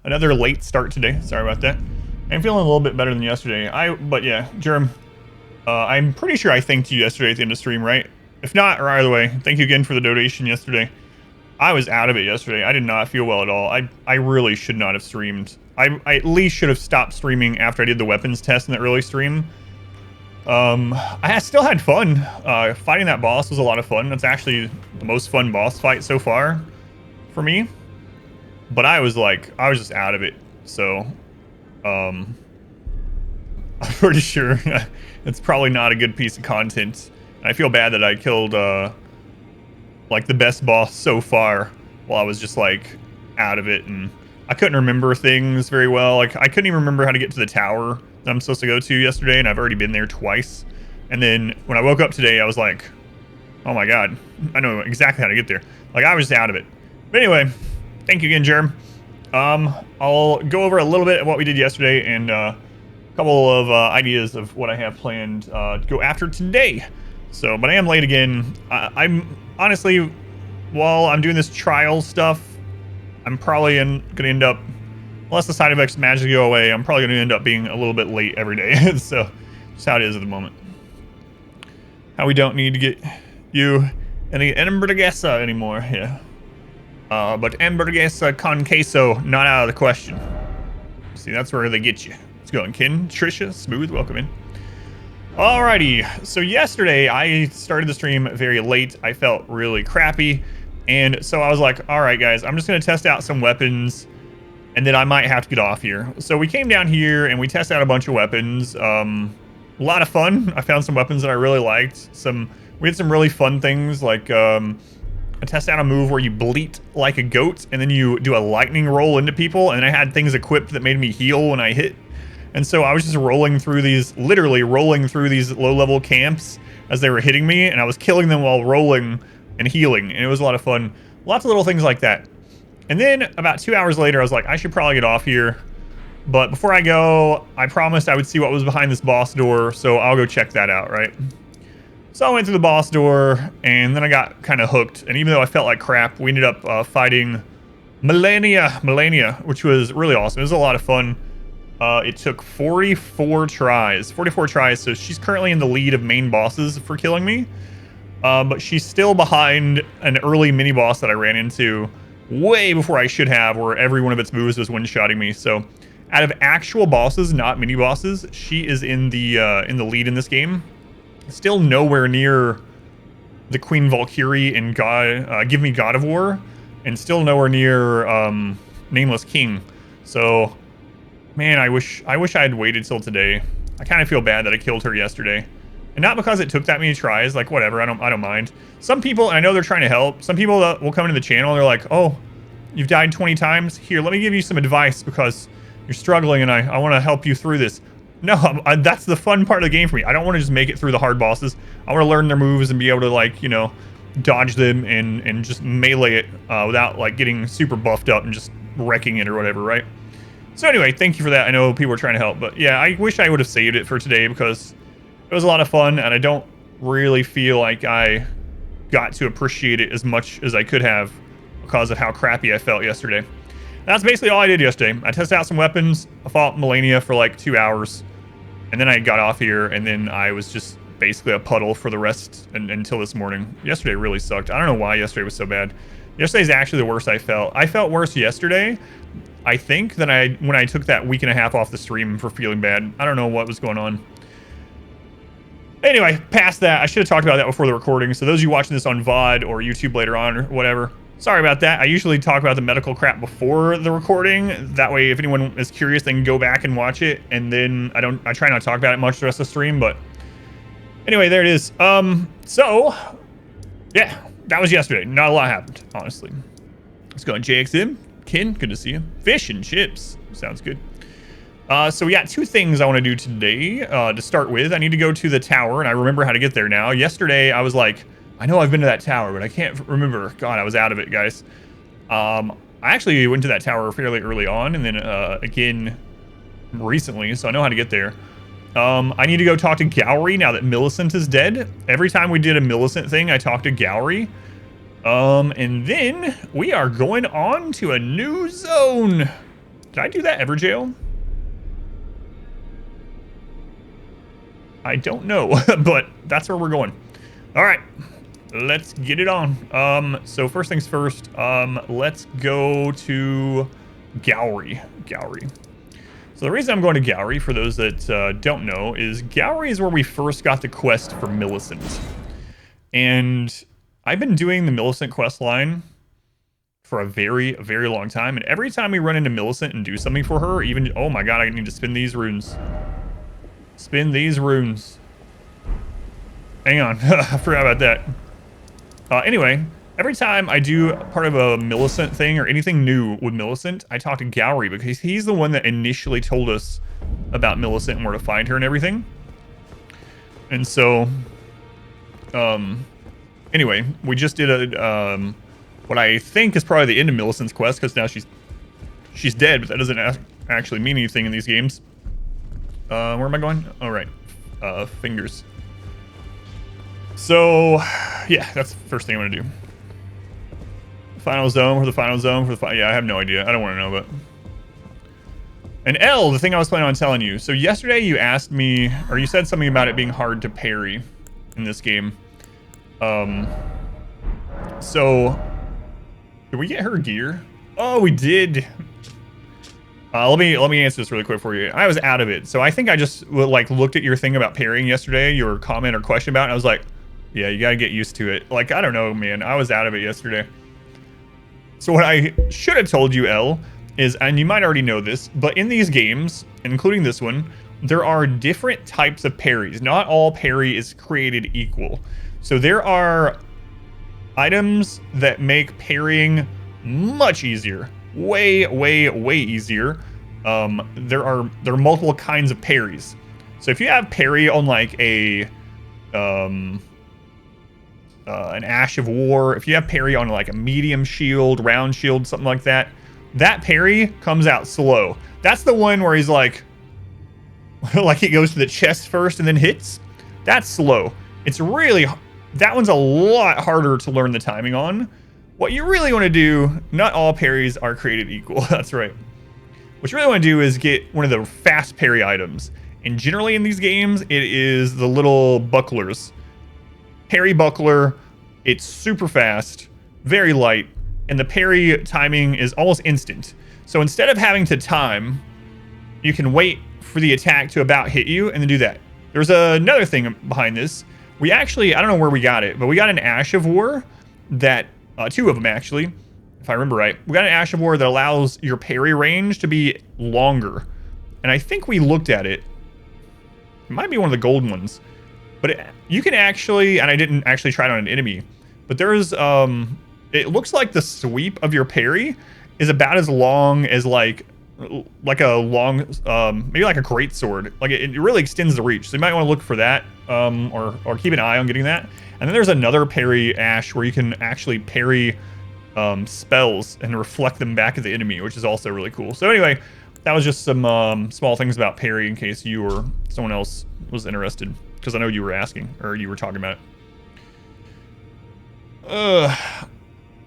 Another late start today. Sorry about that. I'm feeling a little bit better than yesterday. But yeah, Germ, I'm pretty sure I thanked you yesterday at the end of stream, right? If not, or either way, thank you again for the donation yesterday. I was out of it yesterday. I did not feel well at all. I really should not have streamed. I at least should have stopped streaming after I did the weapons test in the early stream. I still had fun. Fighting that boss was a lot of fun. That's actually the most fun boss fight so far for me. But I was just out of it. So, I'm pretty sure it's probably not a good piece of content. I feel bad that I killed, like the best boss so far while I was just like out of it, and I couldn't remember things very well. Like I couldn't even remember how to get to the tower that I'm supposed to go to yesterday, and I've already been there twice. And then when I woke up today, I was like, oh my god, I know exactly how to get there. Like I was just out of it. But anyway, thank you again, Germ. I'll go over a little bit of what we did yesterday and a couple of ideas of what I have planned to go after today. So, but I am late again. I'm honestly, while I'm doing this trial stuff, I'm probably going to end up, unless the side effects magically go away, I'm probably going to end up being a little bit late every day. So, just how it is at the moment. How we don't need to get you any hamburguesa anymore, yeah. But hamburguesa con queso, not out of the question. See, that's where they get you. Let's go on, Ken, Trisha, Smooth, welcome in. Alrighty, so yesterday I started the stream very late. I felt really crappy, and so I was like, alright guys, I'm just going to test out some weapons, and then I might have to get off here. So we came down here, and we tested out a bunch of weapons. A lot of fun. I found some weapons that I really liked. We had some really fun things, like I tested out a move where you bleat like a goat, and then you do a lightning roll into people, and I had things equipped that made me heal when I hit. And so I was just literally rolling through these low-level camps as they were hitting me, and I was killing them while rolling and healing, and it was a lot of fun. Lots of little things like that. And then about 2 hours later, I was like, I should probably get off here. But before I go, I promised I would see what was behind this boss door, so I'll go check that out, right? So I went through the boss door, and then I got kind of hooked. And even though I felt like crap, we ended up fighting Melania, which was really awesome. It was a lot of fun. It took 44 tries, so she's currently in the lead of main bosses for killing me. But she's still behind an early mini boss that I ran into way before I should have, where every one of its moves was one-shotting me. So out of actual bosses, not mini bosses, she is in the lead in this game. Still nowhere near the Queen Valkyrie and Give Me God of War, and still nowhere near Nameless King. So, man, I wish I had waited till today. I kind of feel bad that I killed her yesterday, and not because it took that many tries. Like whatever, I don't mind. Some people, and I know they're trying to help. Some people that will come into the channel, and they're like, "Oh, you've died 20 times. Here, let me give you some advice because you're struggling, and I want to help you through this." No, that's the fun part of the game for me. I don't want to just make it through the hard bosses. I want to learn their moves and be able to, like, you know, dodge them and just melee it without, like, getting super buffed up and just wrecking it or whatever, right? So anyway, thank you for that. I know people are trying to help, but yeah, I wish I would have saved it for today because it was a lot of fun, and I don't really feel like I got to appreciate it as much as I could have because of how crappy I felt yesterday. That's basically all I did yesterday. I tested out some weapons. I fought Melania for like 2 hours. And then I got off here, and then I was just basically a puddle for the rest until this morning. Yesterday really sucked. I don't know why yesterday was so bad. Yesterday's actually the worst I felt. I felt worse yesterday, I think, than when I took that week and a half off the stream for feeling bad. I don't know what was going on. Anyway, past that, I should have talked about that before the recording. So those of you watching this on VOD or YouTube later on or whatever, sorry about that. I usually talk about the medical crap before the recording. That way, if anyone is curious, they can go back and watch it. And then I try not to talk about it much the rest of the stream. But anyway, there it is. So yeah, that was yesterday. Not a lot happened, honestly. Let's go on JXM. Ken, good to see you. Fish and chips. Sounds good. So we got two things I want to do today. To start with, I need to go to the tower, and I remember how to get there now. Yesterday, I was like, I know I've been to that tower, but I can't remember. God, I was out of it, guys. I actually went to that tower fairly early on, and then again recently, so I know how to get there. I need to go talk to Gowry now that Millicent is dead. Every time we did a Millicent thing, I talked to Gowry. And then we are going on to a new zone. Did I do that ever, jail? I don't know, but that's where we're going. All right, let's get it on. So first things first, let's go to Gallery. So the reason I'm going to Gallery, for those that don't know, is Gallery is where we first got the quest for Millicent. And I've been doing the Millicent quest line for a very, very long time. And every time we run into Millicent and do something for her, even, oh my God, I need to spin these runes. Spin these runes. Hang on, I forgot about that. Anyway, every time I do part of a Millicent thing or anything new with Millicent, I talk to Gallery because he's the one that initially told us about Millicent and where to find her and everything. And so, anyway, we just did a, what I think is probably the end of Millicent's quest, because now she's dead, but that doesn't actually mean anything in these games. Where am I going? All right, fingers. So, yeah, that's the first thing I'm gonna do. Final zone for the final zone for the yeah, I have no idea. I don't want to know, but. And L, the thing I was planning on telling you. So yesterday you asked me, or you said something about it being hard to parry in this game. So, did we get her gear? Oh, we did. Let me answer this really quick for you. I was out of it, so I think I just like looked at your thing about parrying yesterday, your comment or question about it, and I was like, yeah, you gotta get used to it. Like, I don't know, man. I was out of it yesterday. So what I should have told you, L, is, and you might already know this, but in these games, including this one, there are different types of parries. Not all parry is created equal. So there are items that make parrying much easier. Way, way, way easier. There are multiple kinds of parries. So if you have parry on like a an Ash of War, if you have parry on like a medium shield, round shield, something like that, that parry comes out slow. That's the one where he's like he goes to the chest first and then hits. That's slow. It's really, that one's a lot harder to learn the timing on. What you really want to do, not all parries are created equal. That's right. What you really want to do is get one of the fast parry items. And generally in these games, it is the little bucklers. Parry buckler, it's super fast, very light, and the parry timing is almost instant. So instead of having to time, you can wait for the attack to about hit you and then do that. There's another thing behind this. We actually, I don't know where we got it, but we got an Ash of War that, two of them actually, if I remember right. We got an Ash of War that allows your parry range to be longer. And I think we looked at it. It might be one of the golden ones. But you can actually, and I didn't actually try it on an enemy, but there's, it looks like the sweep of your parry is about as long as like a long, maybe like a great sword. Like it really extends the reach. So you might want to look for that, or keep an eye on getting that. And then there's another parry Ash where you can actually parry spells and reflect them back at the enemy, which is also really cool. So anyway, that was just some small things about parry in case you or someone else was interested. Because I know you were asking, or you were talking about it.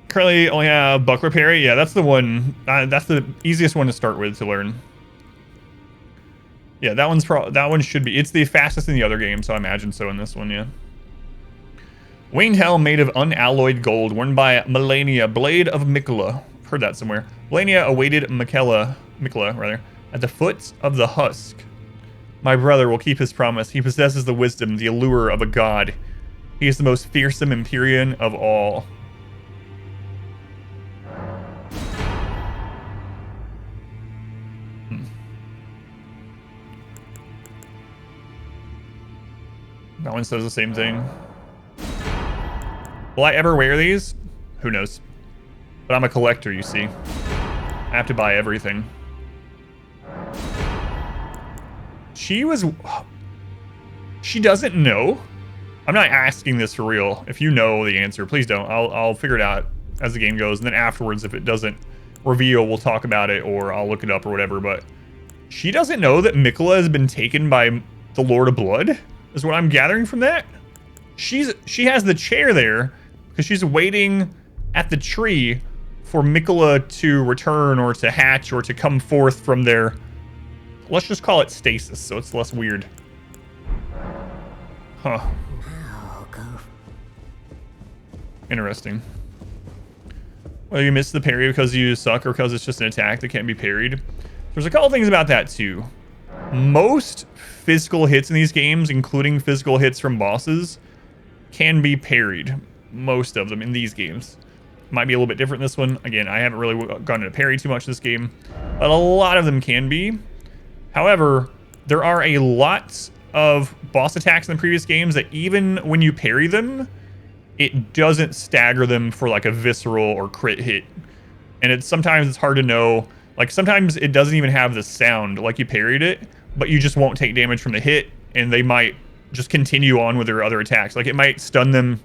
Currently only have buckler parry. Yeah, that's the one. That's the easiest one to start with to learn. Yeah, that one should be. It's the fastest in the other game, so I imagine so in this one. Yeah. Winged helm made of unalloyed gold, worn by Melania, blade of Mikola. Heard that somewhere. Melania awaited Mikola rather, at the foot of the husk. My brother will keep his promise. He possesses the wisdom, the allure of a god. He is the most fearsome Empyrean of all. That one says the same thing. Will I ever wear these? Who knows? But I'm a collector, you see. I have to buy everything. She doesn't know. I'm not asking this for real. If you know the answer, please don't. I'll figure it out as the game goes. And then afterwards, if it doesn't reveal, we'll talk about it or I'll look it up or whatever. But she doesn't know that Mikola has been taken by the Lord of Blood, is what I'm gathering from that. She has the chair there because she's waiting at the tree for Mikola to return or to hatch or to come forth from their, let's just call it stasis so it's less weird. Huh. Interesting. Well, you missed the parry because you suck or because it's just an attack that can't be parried. There's a couple things about that too. Most physical hits in these games, including physical hits from bosses, can be parried. Most of them in these games. Might be a little bit different in this one. Again, I haven't really gone into parry too much this game, but a lot of them can be. However, there are a lot of boss attacks in the previous games that even when you parry them, it doesn't stagger them for like a visceral or crit hit. And sometimes it's hard to know. Like sometimes it doesn't even have the sound like you parried it, but you just won't take damage from the hit, and they might just continue on with their other attacks. Like it might stun them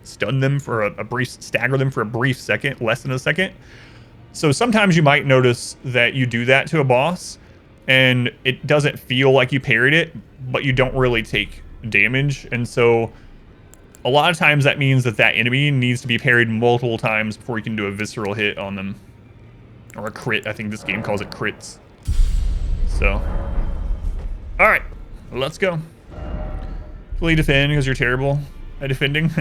for a brief, stagger them for a brief second, less than a second. So sometimes you might notice that you do that to a boss and it doesn't feel like you parried it, but you don't really take damage. And so a lot of times that means that that enemy needs to be parried multiple times before you can do a visceral hit on them. Or a crit. I think this game calls it crits. So. Alright. Let's go. Fully defend because you're terrible at defending.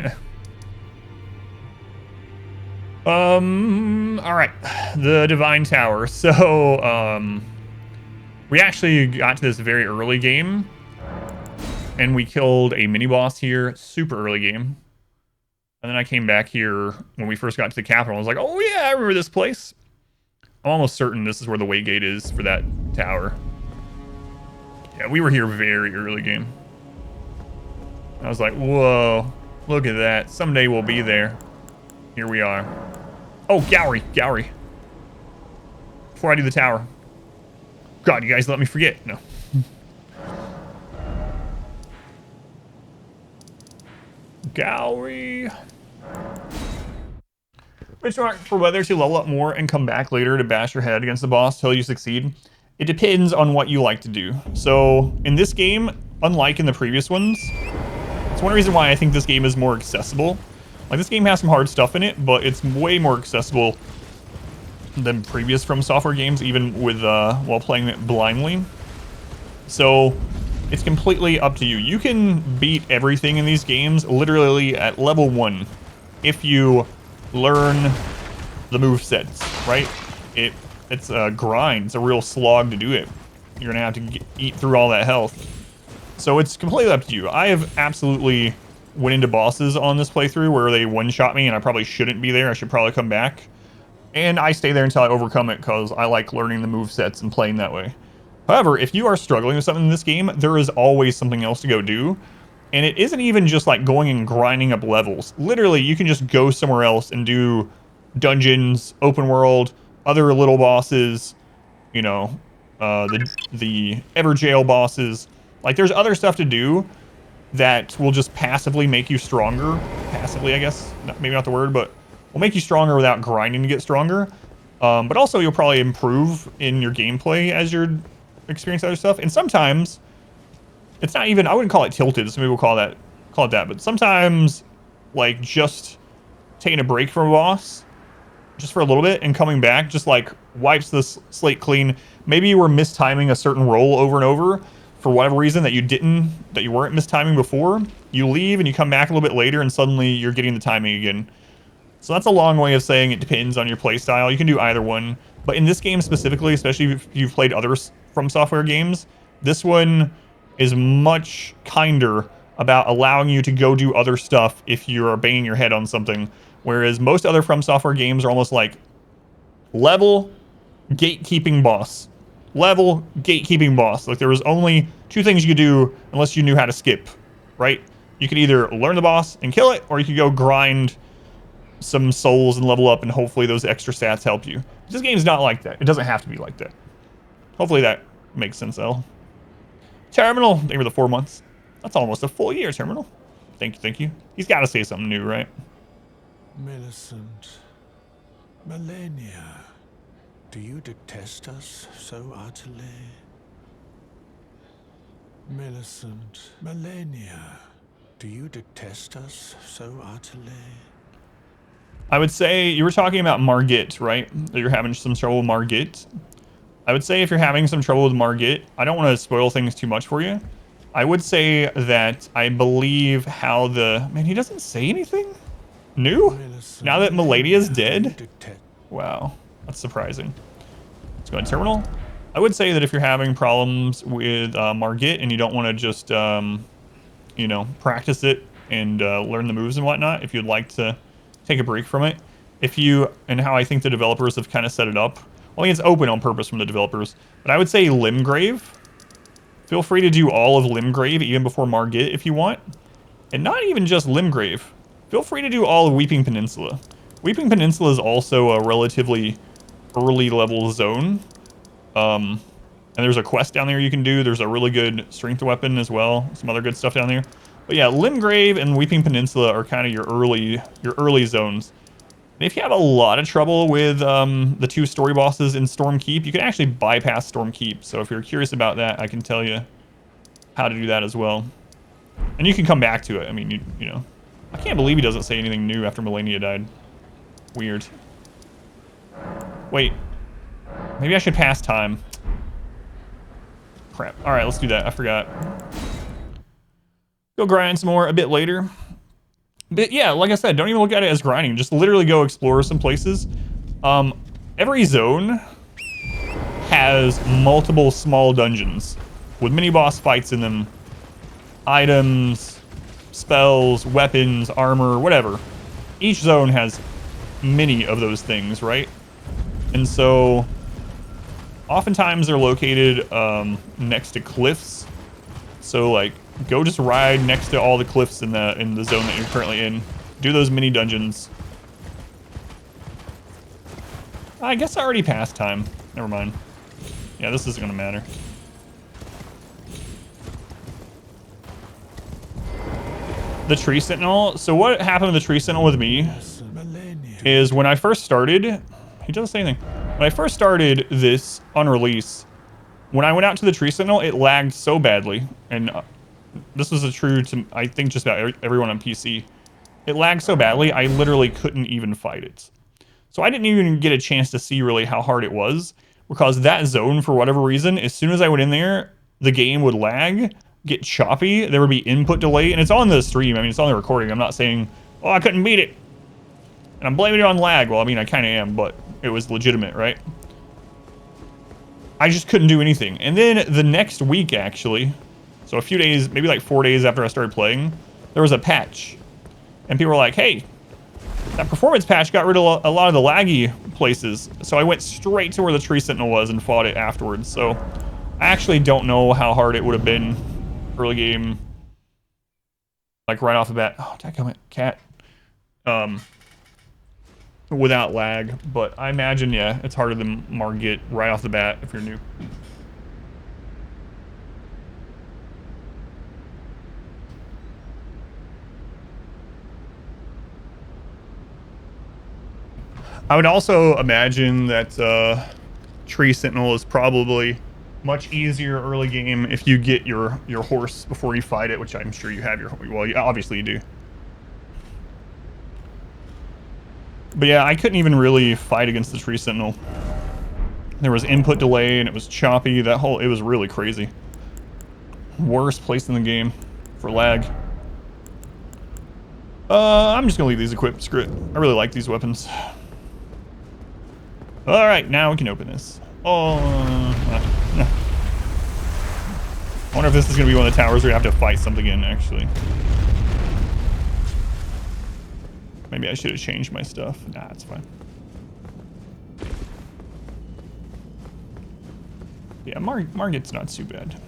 Alright. The Divine Tower. So, we actually got to this very early game. And we killed a mini-boss here. Super early game. And then I came back here when we first got to the capital. I was like, oh yeah, I remember this place. I'm almost certain this is where the way gate is for that tower. Yeah, we were here very early game. I was like, whoa, look at that. Someday we'll be there. Here we are. Oh, Gowry. Before I do the tower. God, you guys let me forget. No. Gowry. Benchmark for whether to level up more and come back later to bash your head against the boss till you succeed. It depends on what you like to do. So in this game, unlike in the previous ones, it's one reason why I think this game is more accessible. Like this game has some hard stuff in it, but it's way more accessible than previous From Software games, even with while playing it blindly. So it's completely up to you. You can beat everything in these games literally at level 1 if you learn the movesets, right? It's a grind. It's a real slog to do it. You're gonna have to eat through all that health. So it's completely up to you. I have absolutely went into bosses on this playthrough where they one-shot me and I probably shouldn't be there. I should probably come back. And I stay there until I overcome it because I like learning the movesets and playing that way. However, if you are struggling with something in this game, there is always something else to go do. And it isn't even just like going and grinding up levels. Literally, you can just go somewhere else and do dungeons, open world, other little bosses, you know, the Everjail bosses. Like, there's other stuff to do that will just passively make you stronger. Passively, I guess. Maybe not the word, but will make you stronger without grinding to get stronger. But also, you'll probably improve in your gameplay as you're experiencing other stuff. And sometimes it's not even, I wouldn't call it tilted, so maybe we'll call it that. But sometimes, like, just taking a break from a boss, just for a little bit, and coming back, just, like, wipes the slate clean. Maybe you were mistiming a certain roll over and over for whatever reason that you weren't mistiming before. You leave, and you come back a little bit later, and suddenly you're getting the timing again. So that's a long way of saying it depends on your playstyle. You can do either one. But in this game specifically, especially if you've played other From Software games, this one is much kinder about allowing you to go do other stuff if you are banging your head on something. Whereas most other From Software games are almost like level, gatekeeping boss. Level, gatekeeping boss. Like there was only 2 things you could do unless you knew how to skip, right? You could either learn the boss and kill it, or you could go grind some souls and level up, and hopefully those extra stats help you. This game's not like that. It doesn't have to be like that. Hopefully that makes sense, El. Terminal, thank you for the 4 months. That's almost a full year, Terminal. Thank you. He's got to say something new, right? Millicent, Melania, do you detest us so utterly? Millicent, Melania, do you detest us so utterly? I would say you were talking about Margit, right? That you're having some trouble with Margit. I would say if you're having some trouble with Margit, I don't want to spoil things too much for you. I would say that I believe how the... Man, he doesn't say anything new? Now that Melania's dead? Wow, that's surprising. Let's go to terminal. I would say that if you're having problems with Margit and you don't want to just, you know, practice it and learn the moves and whatnot, if you'd like to take a break from it, and how I think the developers have kind of set it up, well, I think it's open on purpose from the developers, but I would say Limgrave. Feel free to do all of Limgrave even before Margit if you want. And not even just Limgrave. Feel free to do all of Weeping Peninsula. Weeping Peninsula is also a relatively early level zone. And there's a quest down there you can do. There's a really good strength weapon as well. Some other good stuff down there. But yeah, Limgrave and Weeping Peninsula are kind of your early zones. And if you have a lot of trouble with the 2 story bosses in Storm Keep, you can actually bypass Storm Keep. So if you're curious about that, I can tell you how to do that as well. And you can come back to it. I mean, you know. I can't believe he doesn't say anything new after Melania died. Weird. Wait. Maybe I should pass time. Crap. Alright, let's do that. I forgot. Go grind some more a bit later. But yeah, like I said, don't even look at it as grinding. Just literally go explore some places. Every zone has multiple small dungeons with mini boss fights in them. Items, spells, weapons, armor, whatever. Each zone has many of those things, right? And so oftentimes they're located next to cliffs. So like go just ride next to all the cliffs in the zone that you're currently in. Do those mini dungeons. I guess I already passed time. Never mind. Yeah, this isn't gonna matter. The Tree Sentinel. So what happened with the Tree Sentinel with me is when I first started, he doesn't say anything. When I first started this on release, when I went out to the Tree Sentinel, it lagged so badly. And this was true to, I think, just about everyone on PC. It lagged so badly, I literally couldn't even fight it. So I didn't even get a chance to see really how hard it was, because that zone, for whatever reason, as soon as I went in there, the game would lag, get choppy, there would be input delay, and it's on the stream, I mean, it's on the recording. I'm not saying, oh, I couldn't beat it, and I'm blaming it on lag. Well, I mean, I kind of am, but it was legitimate, right? I just couldn't do anything. And then the next week, actually, so a few days, maybe like 4 days after I started playing, there was a patch. And people were like, hey, that performance patch got rid of a lot of the laggy places. So I went straight to where the Tree Sentinel was and fought it afterwards. So I actually don't know how hard it would have been early game, like right off the bat. Oh, dadgummit, cat. Without lag. But I imagine, yeah, it's harder than Margit right off the bat if you're new. I would also imagine that Tree Sentinel is probably much easier early game if you get your horse before you fight it, which I'm sure you have your, well, obviously you do. But yeah, I couldn't even really fight against the Tree Sentinel. There was input delay and it was choppy. It was really crazy. Worst place in the game for lag. I'm just gonna leave these equipped. Screw it. I really like these weapons. All right, now we can open this. Oh, I wonder if this is gonna be one of the towers where you have to fight something in, actually. Maybe I should have changed my stuff. Nah, it's fine. Yeah, Margit's not too bad.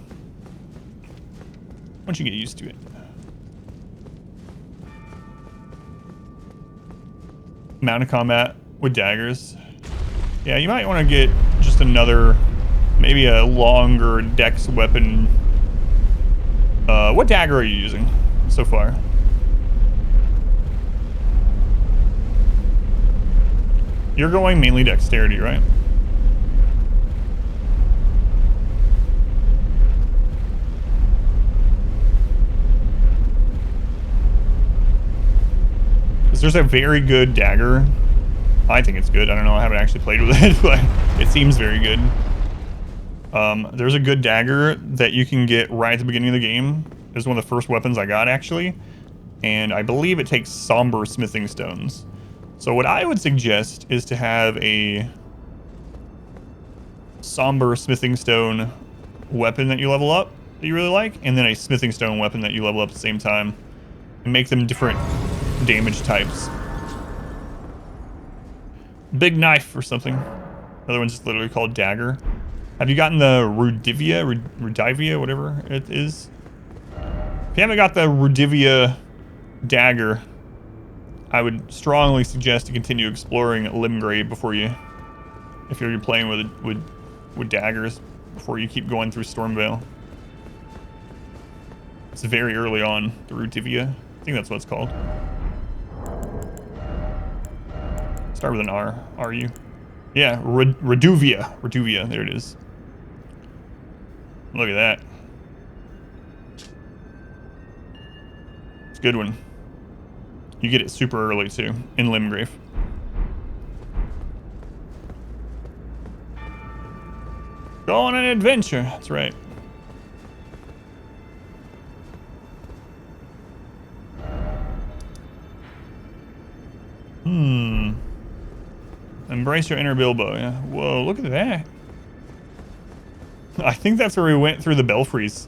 Once you get used to it. Mounted combat with daggers. Yeah, you might want to get just another, maybe a longer dex weapon. What dagger are you using so far? You're going mainly dexterity, right? Because because there's a very good dagger. I think it's good. I don't know. I haven't actually played with it, but it seems very good. There's a good dagger that you can get right at the beginning of the game. It was one of the first weapons I got, actually. And I believe it takes somber smithing stones. So what I would suggest is to have a somber smithing stone weapon that you level up that you really like, and then a smithing stone weapon that you level up at the same time, and make them different damage types. Big knife or something. Another one's just literally called dagger. Have you gotten the Rudivia, whatever it is? If you haven't got the Rudivia dagger, I would strongly suggest to continue exploring Limgrave before you, if you're playing with daggers, before you keep going through Stormvale. It's very early on, the Rudivia. I think that's what it's called. Start with an R. R-U. Yeah, Reduvia. Reduvia, there it is. Look at that. It's a good one. You get it super early, too, in Limgrave. Go on an adventure. That's right. Embrace your inner Bilbo, yeah. Whoa, look at that. I think that's where we went through the belfries.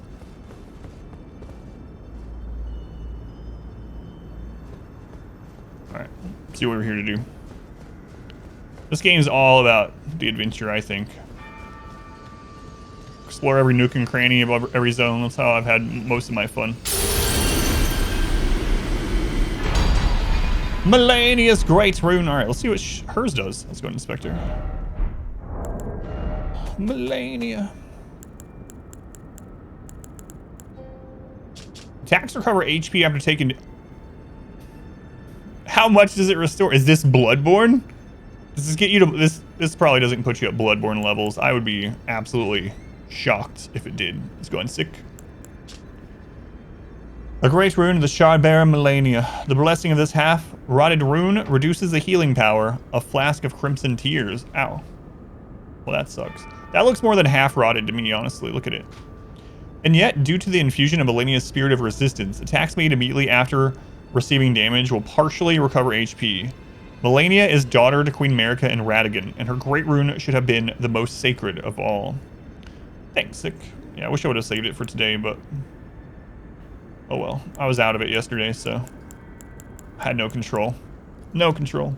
Alright, see what we're here to do. This game's all about the adventure, I think. Explore every nook and cranny of every zone. That's how I've had most of my fun. Melania's Great Rune. Alright, let's see what hers does. Let's go and inspect her. Melania. Attacks recover HP after taking... How much does it restore? Is this Bloodborne? Does this get you to... This probably doesn't put you at Bloodborne levels. I would be absolutely shocked if it did. Let's go and sick. The Great Rune of the Shardbearer Melania. The blessing of this half-rotted rune reduces the healing power. A flask of crimson tears. Ow. Well, that sucks. That looks more than half-rotted to me, honestly. Look at it. And yet, due to the infusion of Melania's spirit of resistance, attacks made immediately after receiving damage will partially recover HP. Melania is daughter to Queen Marika and Radigan, and her Great Rune should have been the most sacred of all. Thanks, Sick. Yeah, I wish I would have saved it for today, but... Oh well, I was out of it yesterday, so I had no control. No control.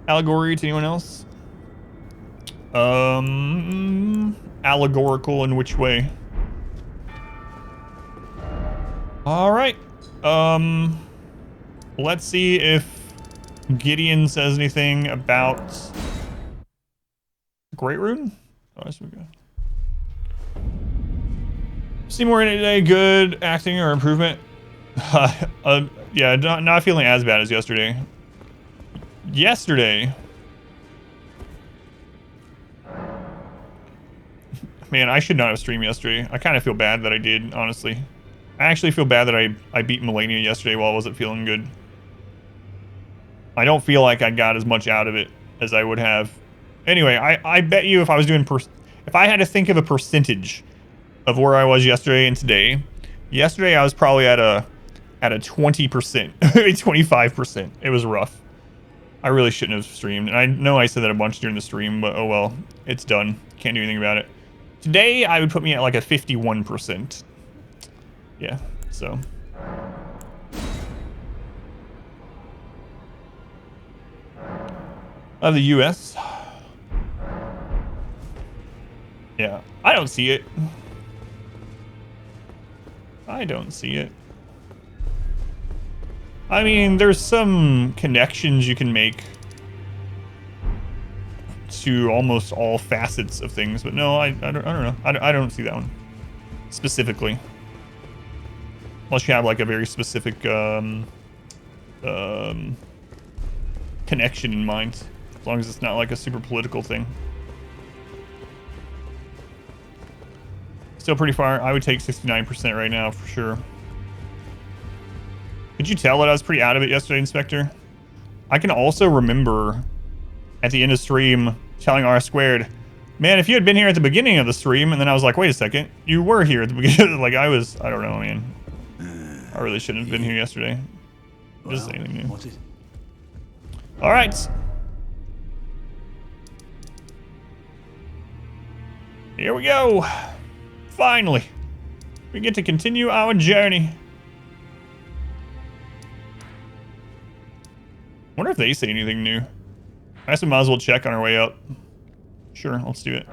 Allegory to anyone else? Allegorical in which way? Alright. Let's see if Gideon says anything about Great Rune. Oh, that's what we got. See more in it today. Good acting or improvement. Yeah, not feeling as bad as yesterday. Man, I should not have streamed yesterday. I kind of feel bad that I did, honestly. I actually feel bad that I beat Melania yesterday while I wasn't feeling good. I don't feel like I got as much out of it as I would have. Anyway, I bet you if I was doing if I had to think of a percentage of where I was yesterday and today, yesterday I was probably at a 20%, maybe 25%. It was rough. I really shouldn't have streamed. And I know I said that a bunch during the stream, but oh well, it's done. Can't do anything about it. Today I would put me at like a 51%. Yeah, so. Of the US. Yeah, I don't see it. I don't see it. I mean, there's some connections you can make to almost all facets of things, but no, I don't know. I don't see that one specifically. Unless you have like a very specific connection in mind. As long as it's not like a super political thing. Still pretty far. I would take 69% right now for sure. Could you tell that I was pretty out of it yesterday, Inspector? I can also remember at the end of stream telling R squared, man, if you had been here at the beginning of the stream, and then I was like, wait a second, you were here at the beginning. Like, I don't know, man. I really shouldn't have been here yesterday. Just anything new. All right. Here we go. Finally, we get to continue our journey. Wonder if they say anything new. I guess we might as well check on our way up. Sure, let's do it.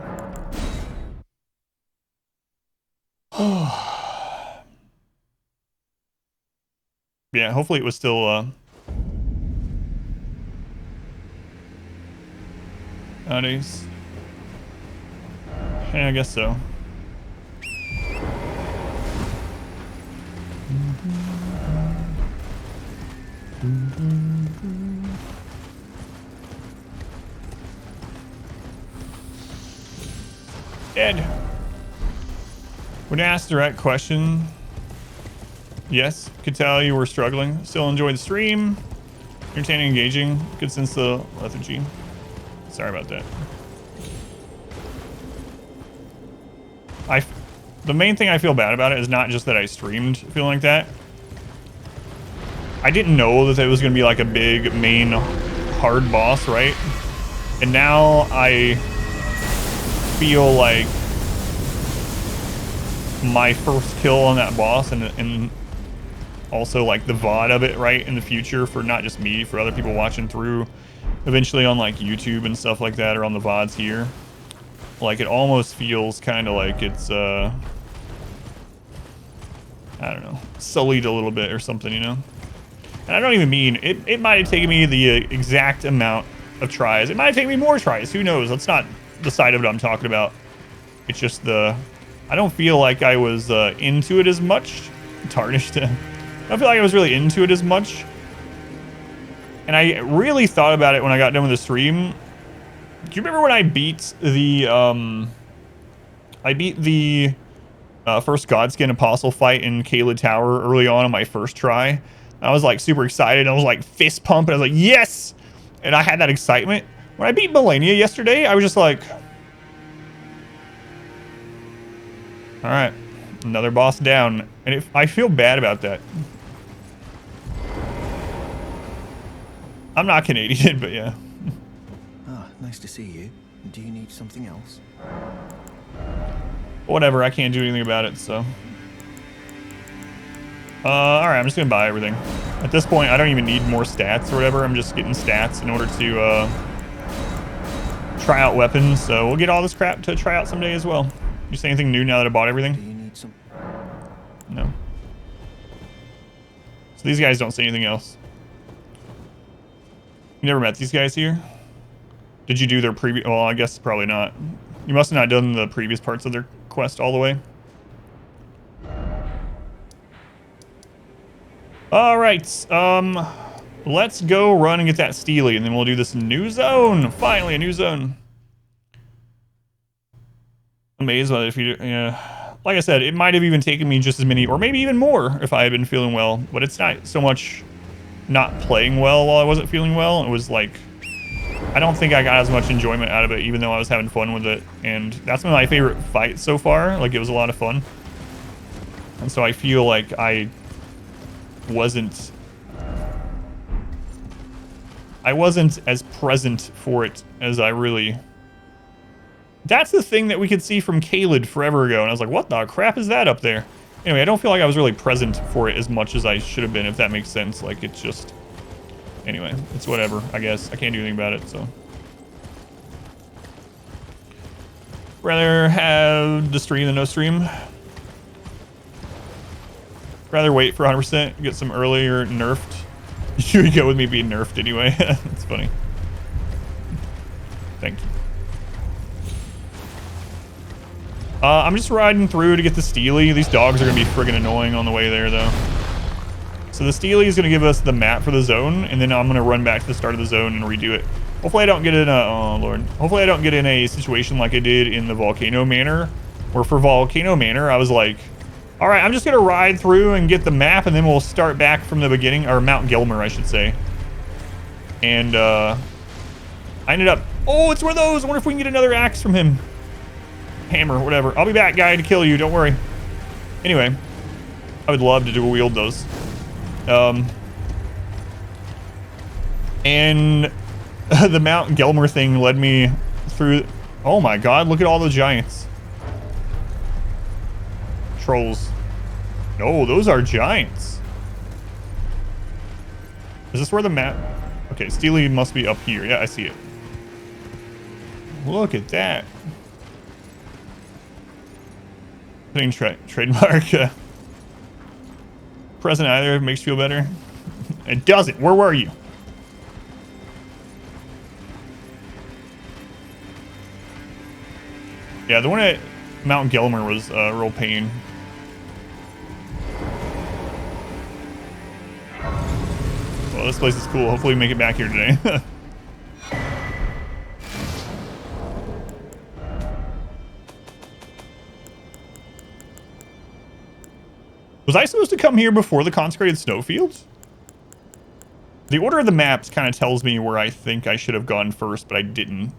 Yeah, hopefully it was still nowadays. Yeah, I guess so. Ed, when asked a direct question, yes, could tell you were struggling. Still enjoy the stream. Entertaining, engaging. Good sense of lethargy. Sorry about that. The main thing I feel bad about it is not just that I streamed feeling like that. I didn't know that it was going to be like a big main hard boss, right? And now I feel like my first kill on that boss and also like the VOD of it, right, in the future for not just me, for other people watching through eventually on like YouTube and stuff like that, or on the VODs here. Like, it almost feels kind of like it's, I don't know, sullied a little bit or something, you know? And I don't even mean, it might have taken me the exact amount of tries. It might have taken me more tries, who knows? That's not the side of it I'm talking about. It's just I don't feel like I was into it as much. Tarnished. I don't feel like I was really into it as much. And I really thought about it when I got done with the stream. Do you remember when I beat the first Godskin Apostle fight in Caelid Tower early on my first try? I was like super excited. I was like fist pumping. I was like, yes! And I had that excitement. When I beat Melania yesterday, I was just like, all right, another boss down. And I feel bad about that. I'm not Canadian, but yeah. Nice to see you. Do you need something else? Whatever, I can't do anything about it, so. Alright, I'm just gonna buy everything. At this point, I don't even need more stats or whatever. I'm just getting stats in order to try out weapons, so we'll get all this crap to try out someday as well. You say anything new now that I bought everything? Do you need some? No. So these guys don't say anything else. You never met these guys here? Did you do their previous... Well, I guess probably not. You must have not done the previous parts of their quest all the way. Alright, let's go run and get that Steely, and then we'll do this new zone. Finally, a new zone. Amazed by it if you... Yeah. Like I said, it might have even taken me just as many, or maybe even more, if I had been feeling well. But it's not so much not playing well while I wasn't feeling well. It was like... I don't think I got as much enjoyment out of it, even though I was having fun with it. And that's one of my favorite fights so far. Like, it was a lot of fun. And so I feel like I wasn't as present for it as I really... That's the thing that we could see from Caelid forever ago. And I was like, what the crap is that up there? Anyway, I don't feel like I was really present for it as much as I should have been, if that makes sense. Like, it's just... Anyway, it's whatever, I guess. I can't do anything about it, so. Rather have the stream than no stream. Rather wait for 100%, get some earlier nerfed. You would go with me being nerfed anyway. That's funny. Thank you. I'm just riding through to get the Steely. These dogs are going to be friggin' annoying on the way there, though. So the Steely is going to give us the map for the zone, and then I'm going to run back to the start of the zone and redo it. Hopefully I don't get in a... Oh, Lord. Hopefully I don't get in a situation like I did in the Volcano Manor, where for Volcano Manor, I was like... All right, I'm just gonna ride through and get the map, and then we'll start back from the beginning, or Mount Gilmer, I should say. And I ended up. Oh, it's one of those. I wonder if we can get another axe from him. Hammer, whatever. I'll be back, guy, to kill you. Don't worry. Anyway, I would love to dual wield those. And the Mount Gilmer thing led me through. Oh my God! Look at all the giants. Trolls. No, those are giants. Is this where the map? Okay, Steely must be up here. Yeah, I see it. Look at that. Putting trademark. Present either makes you feel better. It doesn't. Where were you? Yeah, the one at Mount Gilmer was a real pain. Well, this place is cool. Hopefully we make it back here today. Was I supposed to come here before the consecrated snowfields? The order of the maps kind of tells me where I think I should have gone first, but I didn't.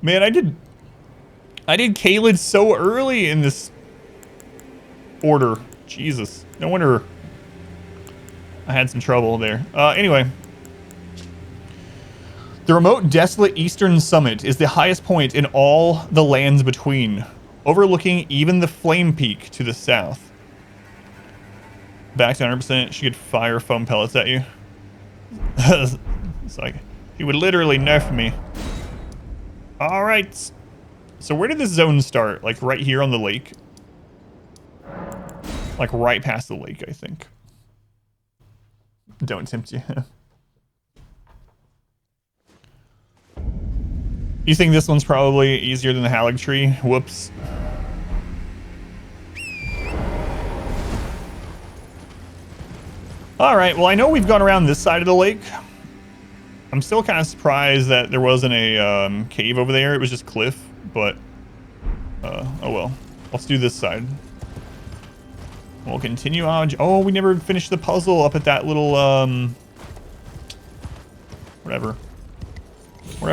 Man, I did Caelid so early in this order. Jesus. No wonder I had some trouble there. Anyway. The remote, desolate eastern summit is the highest point in all the lands between, overlooking even the flame peak to the south. Back to 100%, she could fire foam pellets at you. It's like, he would literally nerf me. Alright. So where did this zone start? Like right here on the lake? Like right past the lake, I think. Don't tempt you. You think this one's probably easier than the Halig tree? Whoops. Alright, well I know we've gone around this side of the lake. I'm still kind of surprised that there wasn't a cave over there. It was just cliff, but oh well. Let's do this side. We'll continue on. Oh, we never finished the puzzle up at that little whatever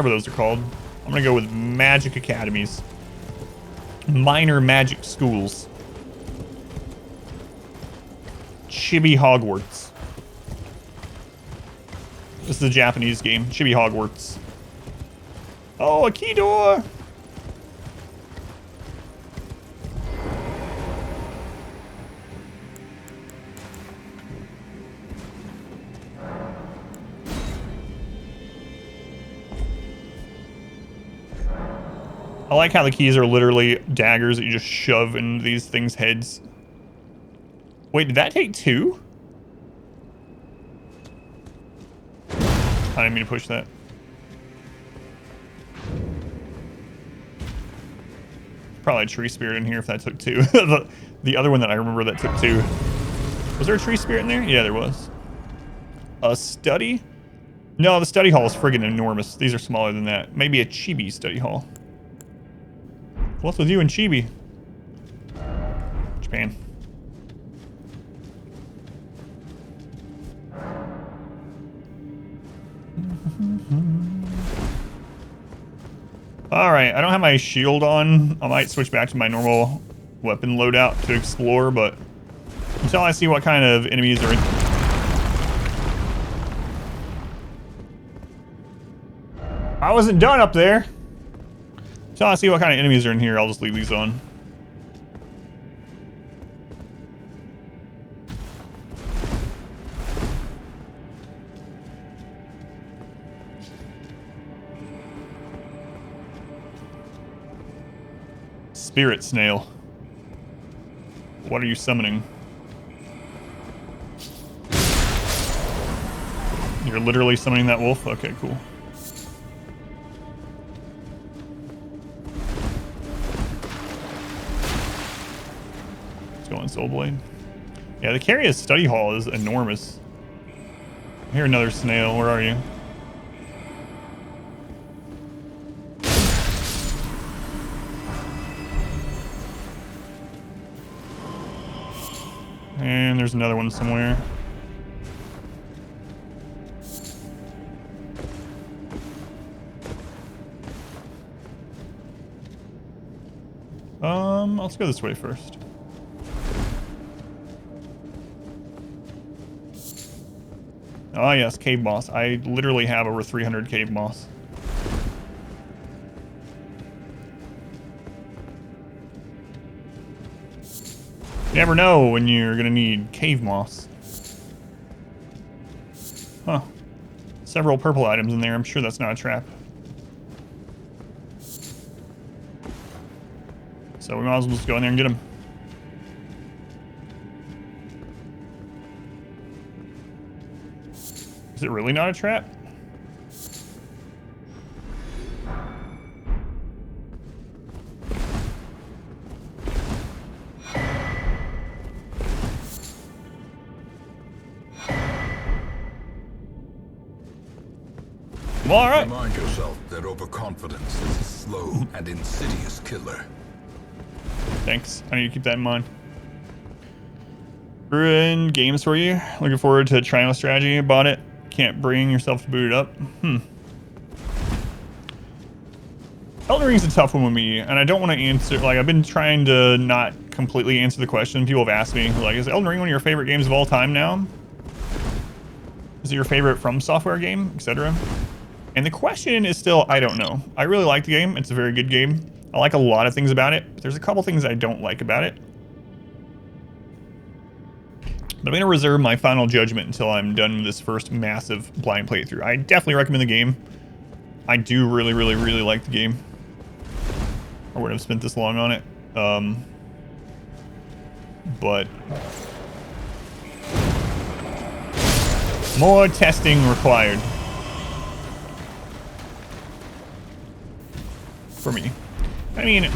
those are called. I'm gonna go with magic academies, minor magic schools, Chibi Hogwarts. This is a Japanese game. Chibi Hogwarts. Oh, a key door! I like how the keys are literally daggers that you just shove in these things' heads. Wait, did that take two? I didn't mean to push that. Probably a tree spirit in here if that took two. The other one that I remember that took two. Was there a tree spirit in there? Yeah, there was. A study? No, the study hall is friggin' enormous. These are smaller than that. Maybe a chibi study hall. What's with you and chibi? Japan. Alright, I don't have my shield on. I might switch back to my normal weapon loadout to explore, but until I see what kind of enemies are in. I wasn't done up there. Until I see what kind of enemies are in here, I'll just leave these on. Spirit snail. What are you summoning? You're literally summoning that wolf? Okay, cool. Let's go on Soul Blade. Yeah, the Carius study hall is enormous. I hear another snail. Where are you? And there's another one somewhere. Let's go this way first. Oh yes, cave moss. I literally have over 300 cave moss. You never know when you're gonna need cave moss. Huh. Several purple items in there. I'm sure that's not a trap. So we might as well just go in there and get them. Is it really not a trap? Well, all right. Remind yourself that overconfidence is a slow and insidious killer. Thanks. I need to keep that in mind. Ruined games for you. Looking forward to trying a strategy. Bought it. Can't bring yourself to boot it up. Elden Ring's a tough one with me, and I don't want to answer. Like, I've been trying to not completely answer the question. People have asked me, like, is Elden Ring one of your favorite games of all time now? Is it your favorite From Software game, etc.? And the question is still, I don't know. I really like the game. It's a very good game. I like a lot of things about it, but there's a couple things I don't like about it. But I'm going to reserve my final judgment until I'm done with this first massive blind playthrough. I definitely recommend the game. I do really, really, really like the game. I wouldn't have spent this long on it. But more testing required. For me. I mean,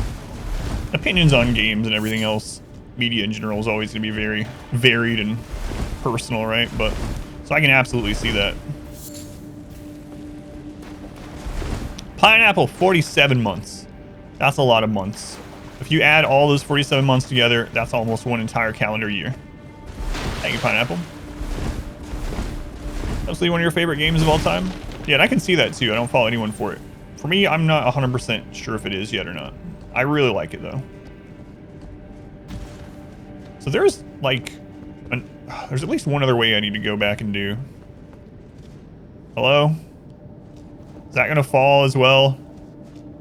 opinions on games and everything else, media in general, is always going to be very varied and personal, right? But so I can absolutely see that. Pineapple, 47 months. That's a lot of months. If you add all those 47 months together, that's almost one entire calendar year. Thank you, Pineapple. Absolutely one of your favorite games of all time? Yeah, and I can see that too. I don't follow anyone for it. For me, I'm not 100% sure if it is yet or not. I really like it though. So there's like, there's at least one other way I need to go back and do. Hello? Is that gonna fall as well?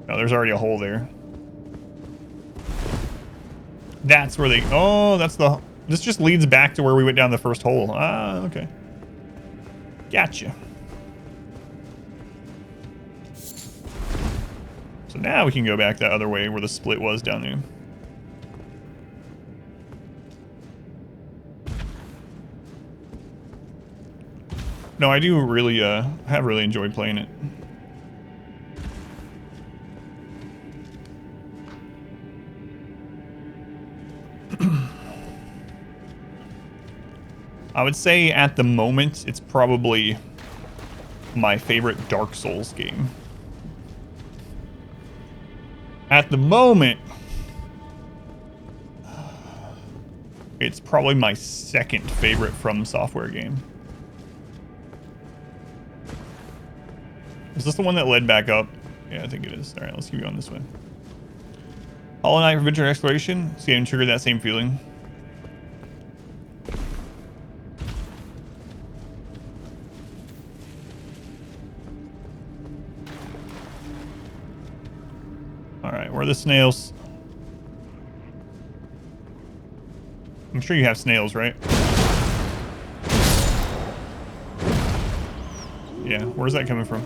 No, there's already a hole there. That's where they, oh, that's the, this just leads back to where we went down the first hole. Ah, okay. Gotcha. So now we can go back that other way where the split was down there. No, I do really, have really enjoyed playing it. I would say at the moment, it's probably my favorite Dark Souls game. At the moment, it's probably my second favorite From Software game. Is this the one that led back up? Yeah, I think it is. All right, let's keep going this way. Hollow Knight Adventure Exploration. This game triggered that same feeling. Alright, where are the snails? I'm sure you have snails, right? Yeah, where's that coming from?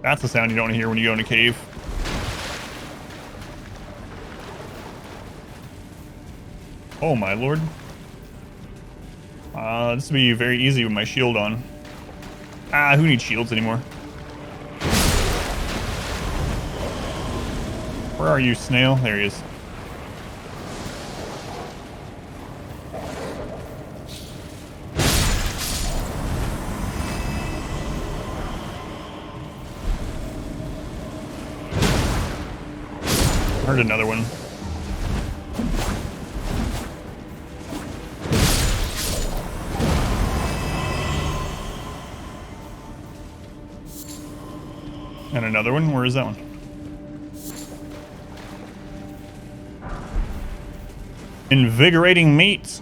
That's the sound you don't want to hear when you go in a cave. Oh my lord. This will be very easy with my shield on. Ah, who needs shields anymore? Where are you, snail? There he is. Heard another one. And another one. Where is that one? Invigorating meat.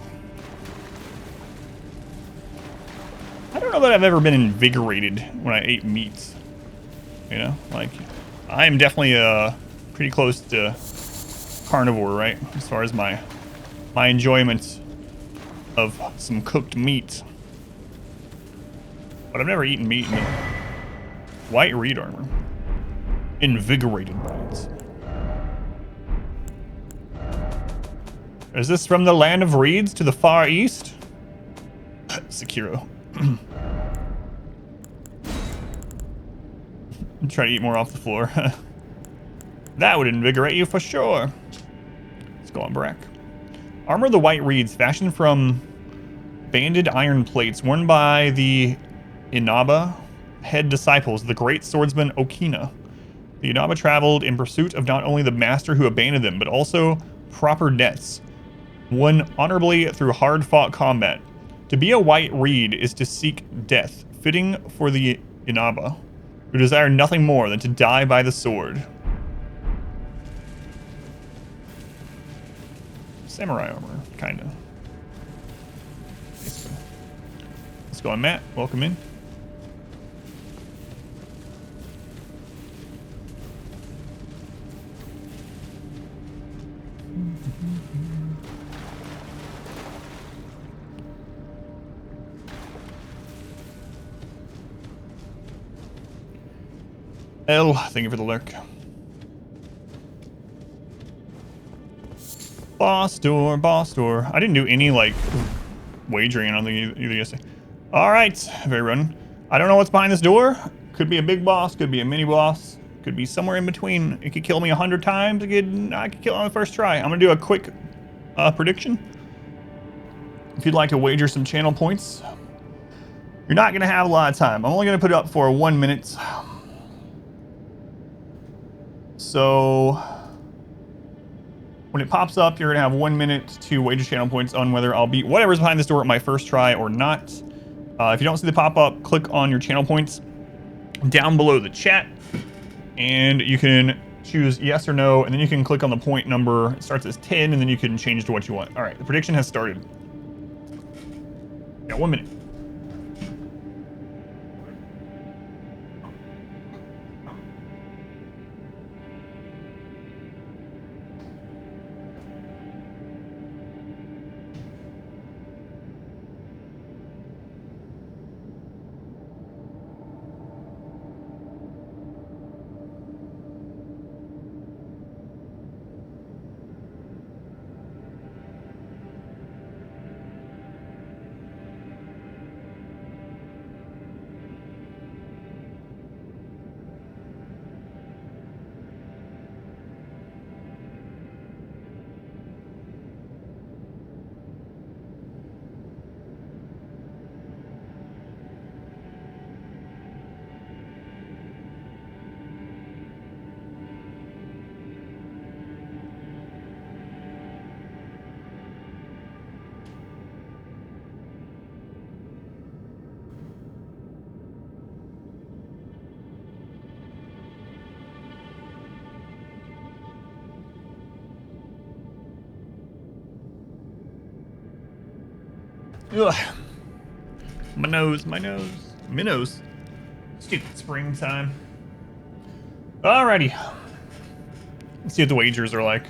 I don't know that I've ever been invigorated when I ate meat. You know, like I am definitely pretty close to carnivore, right? As far as my enjoyment of some cooked meat. But I've never eaten meat in white reed armor. Invigorated bites. Is this from the land of reeds to the far east? Sekiro. Try to eat more off the floor. That would invigorate you for sure. Let's go on Brack. Armor of the white reeds, fashioned from banded iron plates worn by the Inaba head disciples, the great swordsman Okina. The Inaba traveled in pursuit of not only the master who abandoned them, but also proper deaths, won honorably through hard-fought combat. To be a white reed is to seek death, fitting for the Inaba, who desire nothing more than to die by the sword. Samurai armor, kinda. Let's go on, Matt. Welcome in. L, thank you for the lurk. Boss door, boss door. I didn't do any, like, wagering on the either yesterday. Alright, very run. I don't know what's behind this door. Could be a big boss, could be a mini boss, could be somewhere in between. It could kill me 100 times. I could kill it on the first try. I'm gonna do a quick prediction. If you'd like to wager some channel points, you're not gonna have a lot of time. I'm only gonna put it up for 1 minute. So when it pops up, you're gonna have 1 minute to wager channel points on whether I'll beat whatever's behind this door at my first try or not. If you don't see the pop-up, click on your channel points down below the chat, and you can choose yes or no, and then you can click on the point number. It starts as 10, and then you can change to what you want. All right, the prediction has started. Got 1 minute. Ugh. My nose. Minnows. Stupid springtime. Alrighty. Let's see what the wagers are like.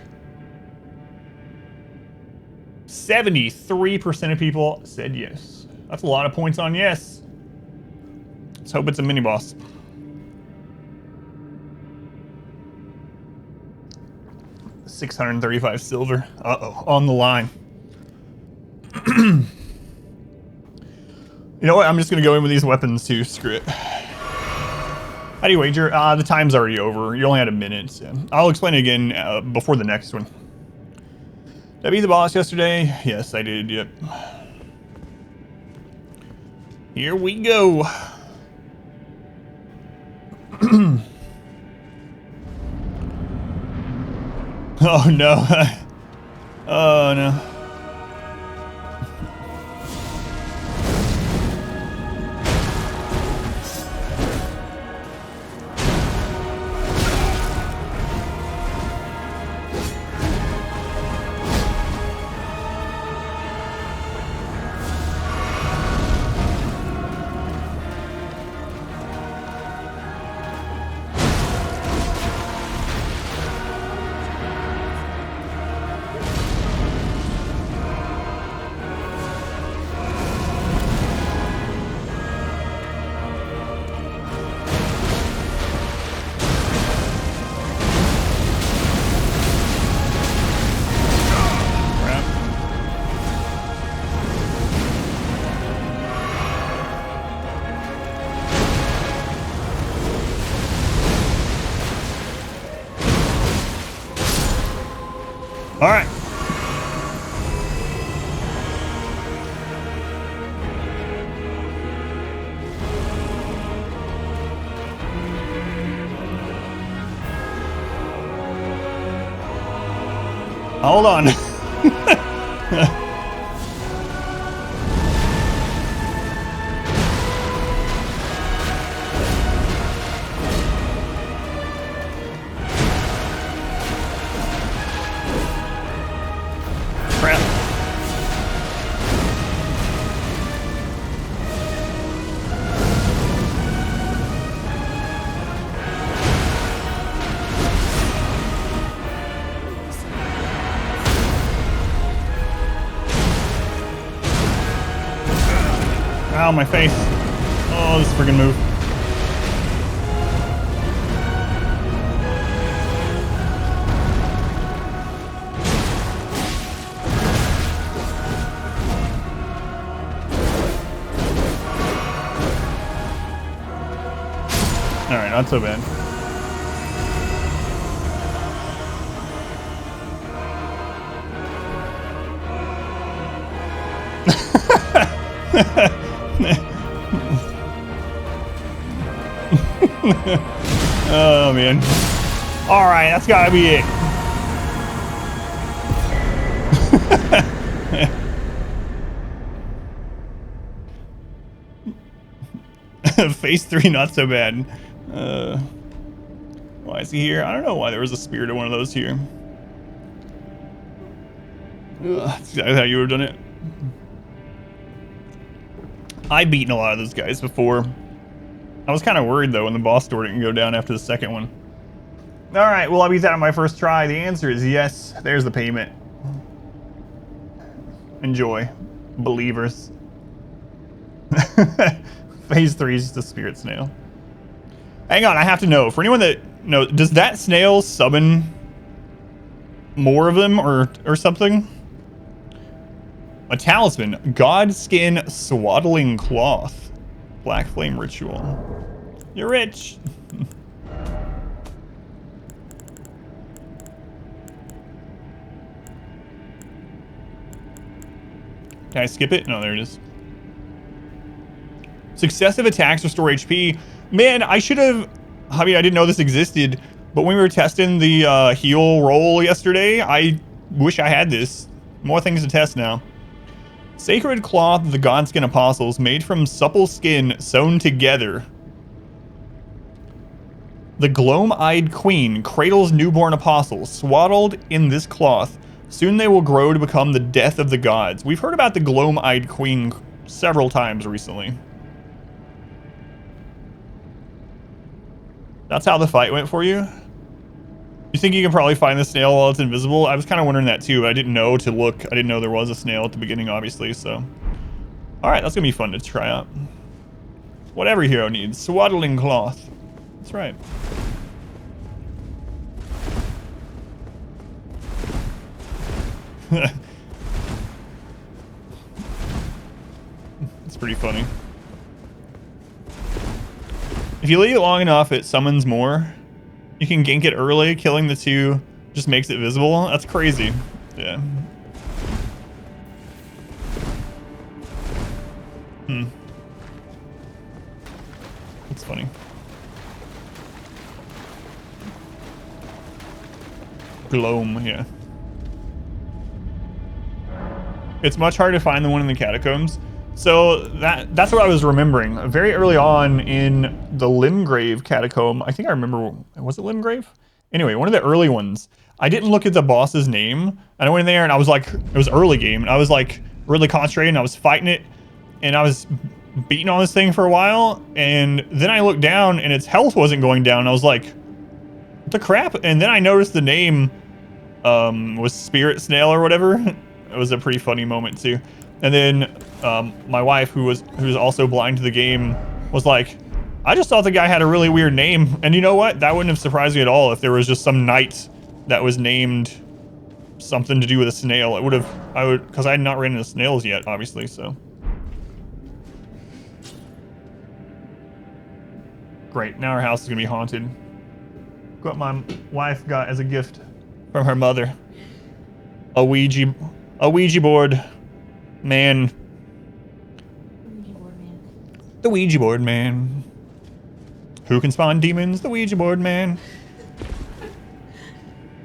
73% of people said yes. That's a lot of points on yes. Let's hope it's a mini boss. $635 silver. Uh-oh, on the line. You know what? I'm just going to go in with these weapons too. Screw it. How do you wager? The time's already over. You only had a minute. So I'll explain it again before the next one. Did I beat the boss yesterday? Yes, I did. Yep. Here we go. Oh no. Oh no. All right. Hold on. Crap. Ow, my face. Oh, this friggin' move. Alright, not so bad. Oh man. Alright, that's gotta be it. Phase 3, not so bad. Why is he here? I don't know why there was a spirit of one of those here. That's exactly how you would have done it. I've beaten a lot of those guys before. I was kind of worried though when the boss door didn't go down after the second one. All right, will I beat that on my first try? The answer is yes. There's the payment. Enjoy, believers. Phase 3 is the spirit snail. Hang on, I have to know. For anyone that knows, does that snail summon more of them or something? A talisman, Godskin Swaddling Cloth, Black Flame Ritual. You're rich. Can I skip it? No, there it is. Successive attacks restore HP. Man, I should have... I mean, I didn't know this existed, but when we were testing the heal roll yesterday, I wish I had this. More things to test now. Sacred Cloth of the Godskin Apostles, made from supple skin sewn together. The Gloam-Eyed Queen cradles newborn apostles, swaddled in this cloth. Soon they will grow to become the death of the gods. We've heard about the Gloam-Eyed Queen several times recently. That's how the fight went for you? You think you can probably find the snail while it's invisible? I was kind of wondering that too, but I didn't know to look. I didn't know there was a snail at the beginning, obviously, so. Alright, that's gonna be fun to try out. What every hero needs. Swaddling cloth. That's right. It's pretty funny. If you leave it long enough, it summons more. You can gank it early, killing the two just makes it visible. That's crazy. Yeah. That's funny. Gloam, yeah. It's much harder to find the one in the catacombs. So that's what I was remembering. Very early on in the Limgrave catacomb, I think I remember, was it Limgrave? Anyway, one of the early ones. I didn't look at the boss's name, and I went in there and I was like, it was early game, and I was like really concentrated, and I was fighting it, and I was beating on this thing for a while, and then I looked down and its health wasn't going down. I was like, what the crap? And then I noticed the name was Spirit Snail or whatever. It was a pretty funny moment too. And then my wife, who's also blind to the game, was like, I just thought the guy had a really weird name. And you know what? That wouldn't have surprised me at all if there was just some knight that was named something to do with a snail. It would have, because I had not ran into snails yet, obviously, so. Great, now our house is gonna be haunted. What my wife got as a gift from her mother. A Ouija board. Man. The Ouija board man. Who can spawn demons? The Ouija board man.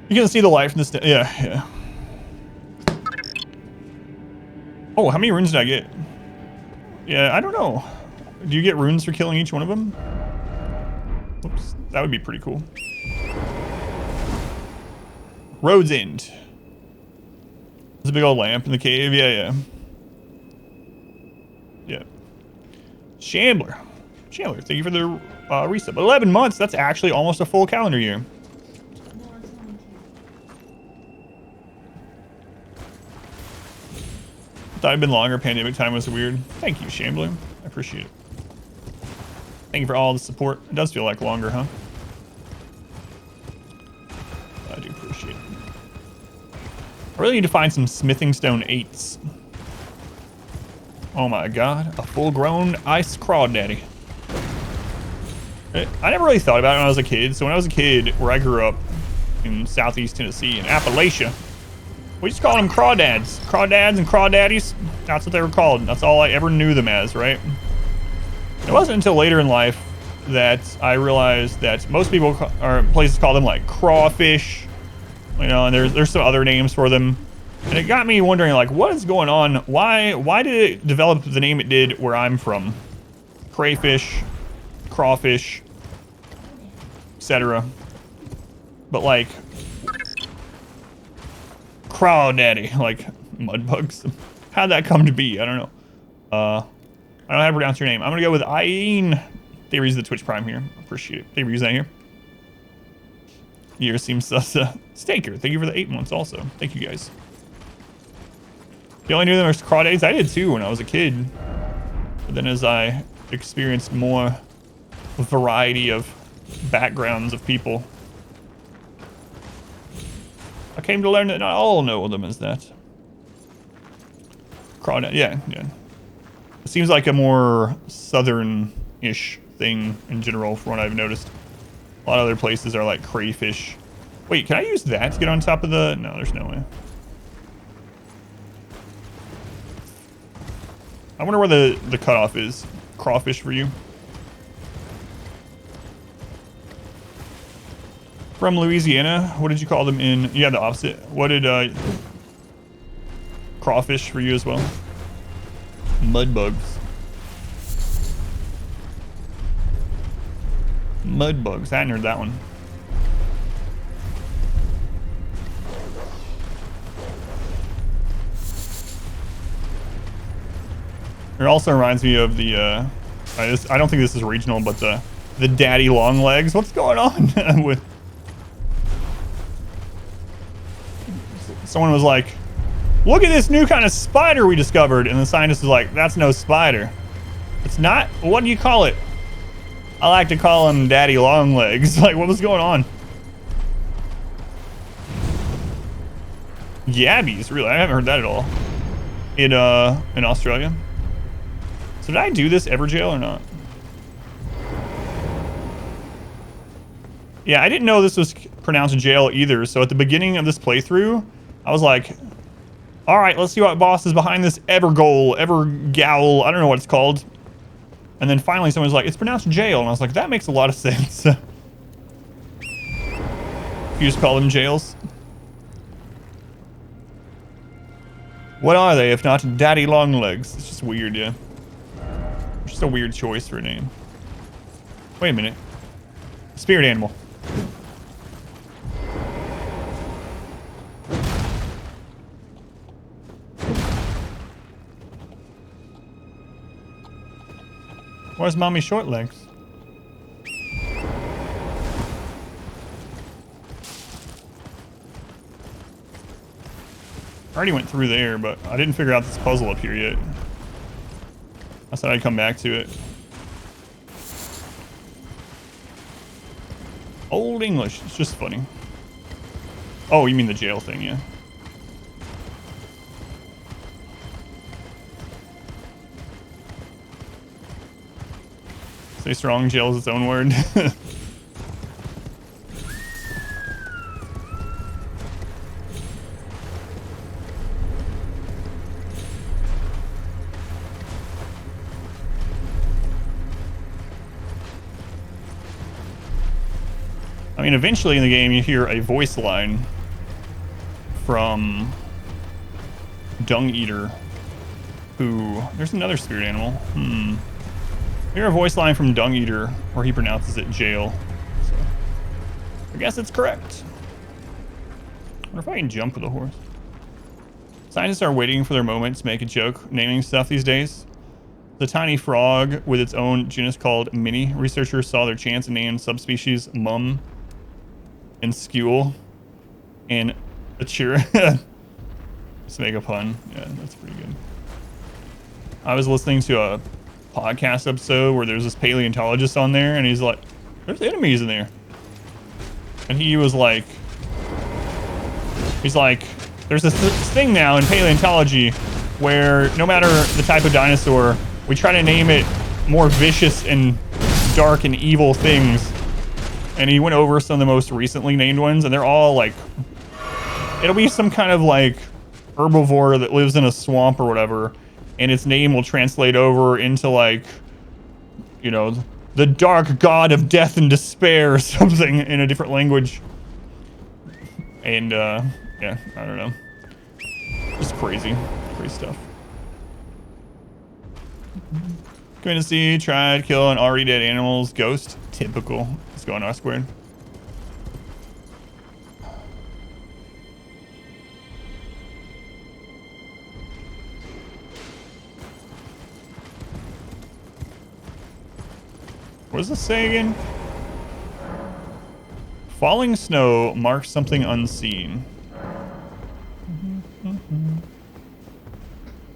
You can see the light from this. Yeah. Oh, how many runes did I get? Yeah, I don't know. Do you get runes for killing each one of them? Oops, that would be pretty cool. Road's End. There's a big old lamp in the cave. Yeah. Shambler, thank you for the resub. 11 months, that's actually almost a full calendar year. Thought it'd been longer, pandemic time was weird. Thank you, Shambler, I appreciate it. Thank you for all the support. It does feel like longer, huh? I do appreciate it. I really need to find some smithing stone 8s. Oh my god, a full-grown ice crawdaddy. I never really thought about it when I was a kid. So when I was a kid, where I grew up in southeast Tennessee, in Appalachia, we just called them crawdads. Crawdads and crawdaddies, that's what they were called. That's all I ever knew them as, right? It wasn't until later in life that I realized that most people, or places call them like crawfish, you know, and there's some other names for them. And it got me wondering, like, what is going on? Why did it develop the name it did where I'm from? Crayfish, crawfish, etc. But like, crawdaddy, like mud bugs. How'd that come to be? I don't know. I don't know how to pronounce your name. I'm gonna go with Ian. They reuse the Twitch Prime here. Appreciate it. They reuse that here. Year seems sus. Staker, thank you for the 8 months also. Thank you guys. You only knew them as crawdads? I did too when I was a kid. But then as I experienced more variety of backgrounds of people, I came to learn that not all know them as that. Crawdad, yeah. It seems like a more southern-ish thing in general from what I've noticed. A lot of other places are like crayfish. Wait, can I use that to get on top of the... No, there's no way. I wonder where the cutoff is. Crawfish for you. From Louisiana. What did you call them in... Yeah, the opposite. What did... Crawfish for you as well. Mud bugs. Mud bugs. I hadn't heard that one. It also reminds me of the, I don't think this is regional, but the daddy long legs. What's going on with... Someone was like, look at this new kind of spider we discovered. And the scientist was like, that's no spider. It's not? What do you call it? I like to call them daddy long legs. Like, what was going on? Yabbies, really? I haven't heard that at all. In Australia. So did I do this Everjail or not? Yeah, I didn't know this was pronounced jail either. So at the beginning of this playthrough, I was like, all right, let's see what boss is behind this Evergowl. I don't know what it's called. And then finally someone was like, it's pronounced jail. And I was like, that makes a lot of sense. You just call them jails. What are they if not daddy long legs? It's just weird, yeah. It's just a weird choice for a name. Wait a minute. Spirit animal. Where's mommy short legs? I already went through there, but I didn't figure out this puzzle up here yet. I said I'd come back to it. Old English. It's just funny. Oh, you mean the jail thing, yeah. Stay strong, jail is its own word. I mean, eventually in the game you hear a voice line from Dung Eater, who... There's another spirit animal. You hear a voice line from Dung Eater where he pronounces it jail. So, I guess it's correct. I wonder if I can jump with a horse. Scientists are waiting for their moment to make a joke naming stuff these days. The tiny frog with its own genus called Minnie. Researchers saw their chance and named subspecies Mum and Skewel and Achira. Just make a pun. Yeah, that's pretty good. I was listening to a podcast episode where there's this paleontologist on there, and he's like, there's enemies in there. And he was like, he's like, there's this thing now in paleontology where no matter the type of dinosaur, we try to name it more vicious and dark and evil things. And he went over some of the most recently named ones, and they're all like, it'll be some kind of like herbivore that lives in a swamp or whatever, and its name will translate over into like, you know, the dark god of death and despair or something in a different language. And yeah, I don't know. Just crazy stuff. Going to see, tried, kill an already dead animal's ghost. Typical. Let's go on R squared. What does this say again? Falling snow marks something unseen.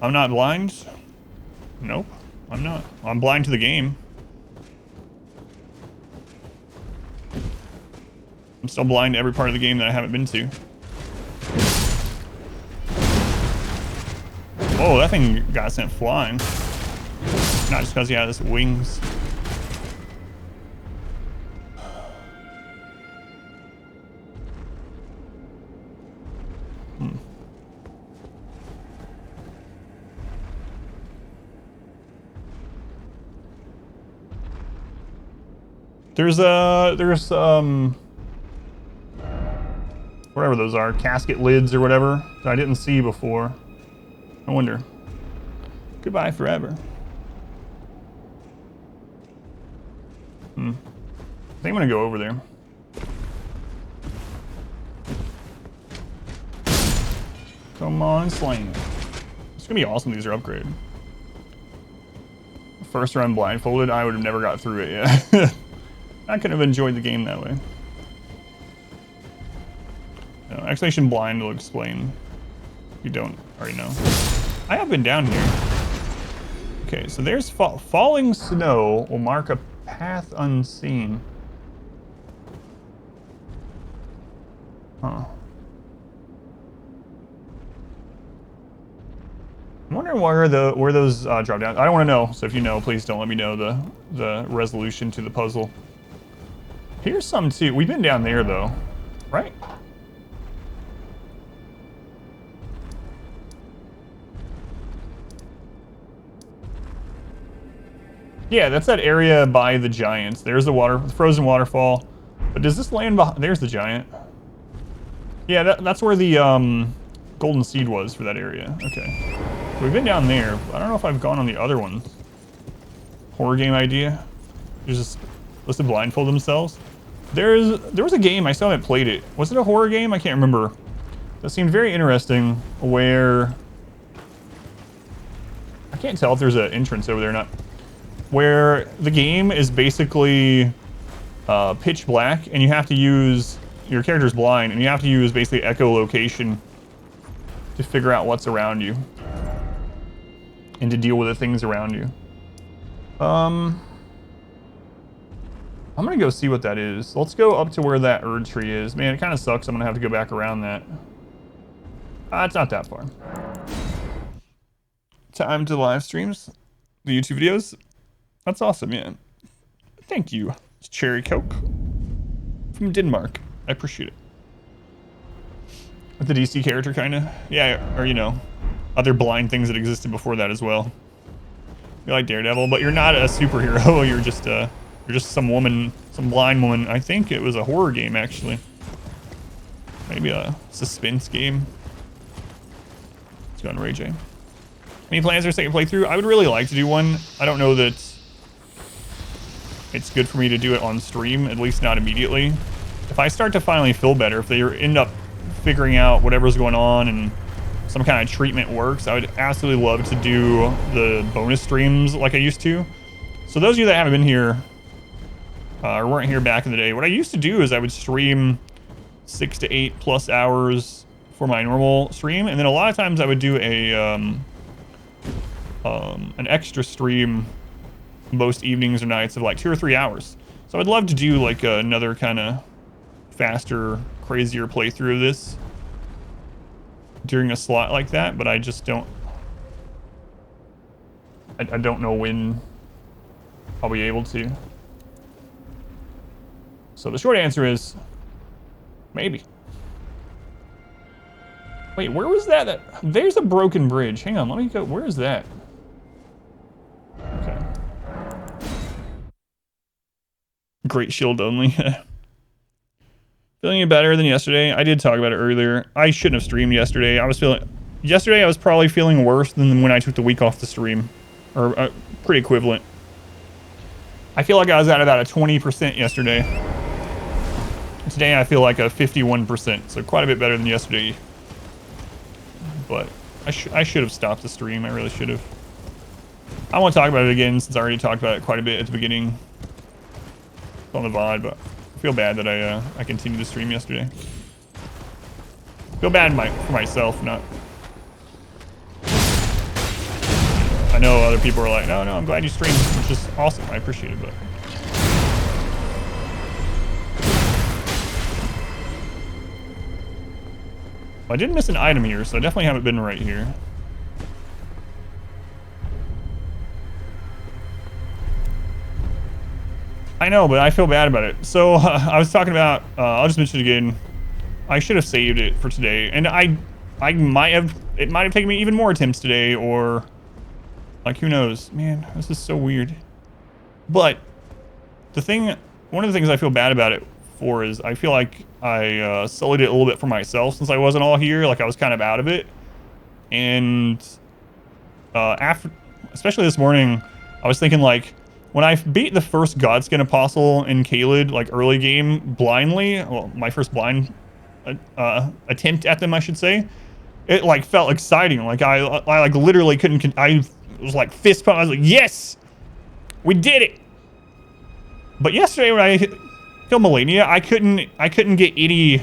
I'm not blind? Nope, I'm not. I'm blind to the game. I'm still blind to every part of the game that I haven't been to. Whoa, that thing got sent flying. Not just because he had his wings. There's whatever those are, casket lids or whatever that I didn't see before. I wonder. Goodbye forever. I think I'm gonna go over there. Come on, sling. It's gonna be awesome. These are upgraded. First run blindfolded, I would have never got through it yet. I could have enjoyed the game that way. No, Exclamation Blind will explain. You don't already know. I have been down here. Okay, so there's falling snow will mark a path unseen. Huh. I'm wondering where those drop down. I don't want to know, so if you know, please don't let me know the resolution to the puzzle. Here's some too. We've been down there though, right? Yeah, that's that area by the giants. There's the frozen waterfall. But does this land behind? There's the giant. Yeah, that's where the golden seed was for that area. Okay. So we've been down there. I don't know if I've gone on the other one. Horror game idea. You just supposed to blindfold themselves. There was a game, I still haven't played it. Was it a horror game? I can't remember. That seemed very interesting where... I can't tell if there's an entrance over there or not. Where the game is basically pitch black and you have to use... Your character's blind and you have to use basically echolocation to figure out what's around you. And to deal with the things around you. I'm gonna go see what that is. Let's go up to where that Erd tree is. Man, it kind of sucks. I'm gonna have to go back around that. It's not that far. Time to live streams, the YouTube videos. That's awesome, yeah. Thank you. It's Cherry Coke from Denmark. I appreciate it. With the DC character, kind of. Yeah, or you know, other blind things that existed before that as well. You're like Daredevil, but you're not a superhero. You're just some woman, some blind woman. I think it was a horror game, actually. Maybe a suspense game. Let's go on Ray J. Any plans for a second playthrough? I would really like to do one. I don't know that it's good for me to do it on stream, at least not immediately. If I start to finally feel better, if they end up figuring out whatever's going on and some kind of treatment works, I would absolutely love to do the bonus streams like I used to. So those of you that haven't been here, or weren't here back in the day, what I used to do is I would stream 6 to 8 plus hours for my normal stream, and then a lot of times I would do a an extra stream most evenings or nights of like 2 or 3 hours. So I'd love to do like another kind of faster, crazier playthrough of this during a slot like that, but I just don't... I don't know when I'll be able to. So the short answer is maybe. Wait, where was that? There's a broken bridge. Hang on, let me go. Where is that? Okay. Great shield only. Feeling better than yesterday. I did talk about it earlier. I shouldn't have streamed yesterday. Yesterday I was probably feeling worse than when I took the week off the stream. Or pretty equivalent. I feel like I was at about a 20% yesterday. Today I feel like a 51%, so quite a bit better than yesterday. But I should have stopped the stream. I really should have. I won't talk about it again since I already talked about it quite a bit at the beginning on the VOD, but I feel bad that I continued to stream yesterday. Feel bad for myself, not... I know other people are like, no, I'm glad you streamed, which is awesome. I appreciate it, but... I didn't miss an item here, so I definitely haven't been right here. I know, but I feel bad about it. So I was talking about, I'll just mention it again. I should have saved it for today, and it might have taken me even more attempts today, or like, who knows? Man, this is so weird. But one of the things I feel bad about it for is I feel like I sullied it a little bit for myself since I wasn't all here. Like, I was kind of out of it, and especially this morning, I was thinking, like, when I beat the first Godskin Apostle in Caelid, like early game, blindly, well, my first blind attempt at them, I should say, it like felt exciting. Like I like literally couldn't. I was like fist pump. I was like, yes, we did it. But yesterday when I killed Melania, I couldn't get any.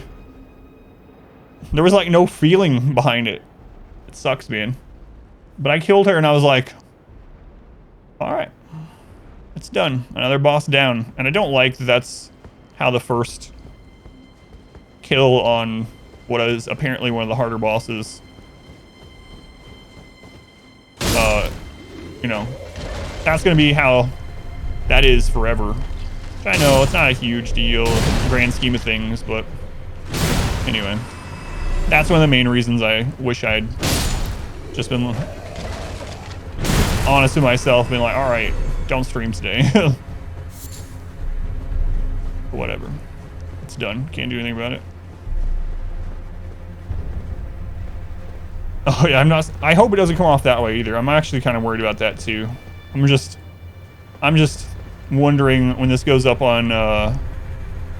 There was like no feeling behind it. It sucks, man. But I killed her and I was like, all right. It's done. Another boss down. And I don't like that that's how the first kill on what is apparently one of the harder bosses. You know, that's going to be how that is forever. I know it's not a huge deal in the grand scheme of things, but anyway. That's one of the main reasons I wish I'd just been honest with myself, being like, all right, don't stream today. Whatever. It's done. Can't do anything about it. Oh yeah, I hope it doesn't come off that way either. I'm actually kind of worried about that too. I'm just wondering when this goes up on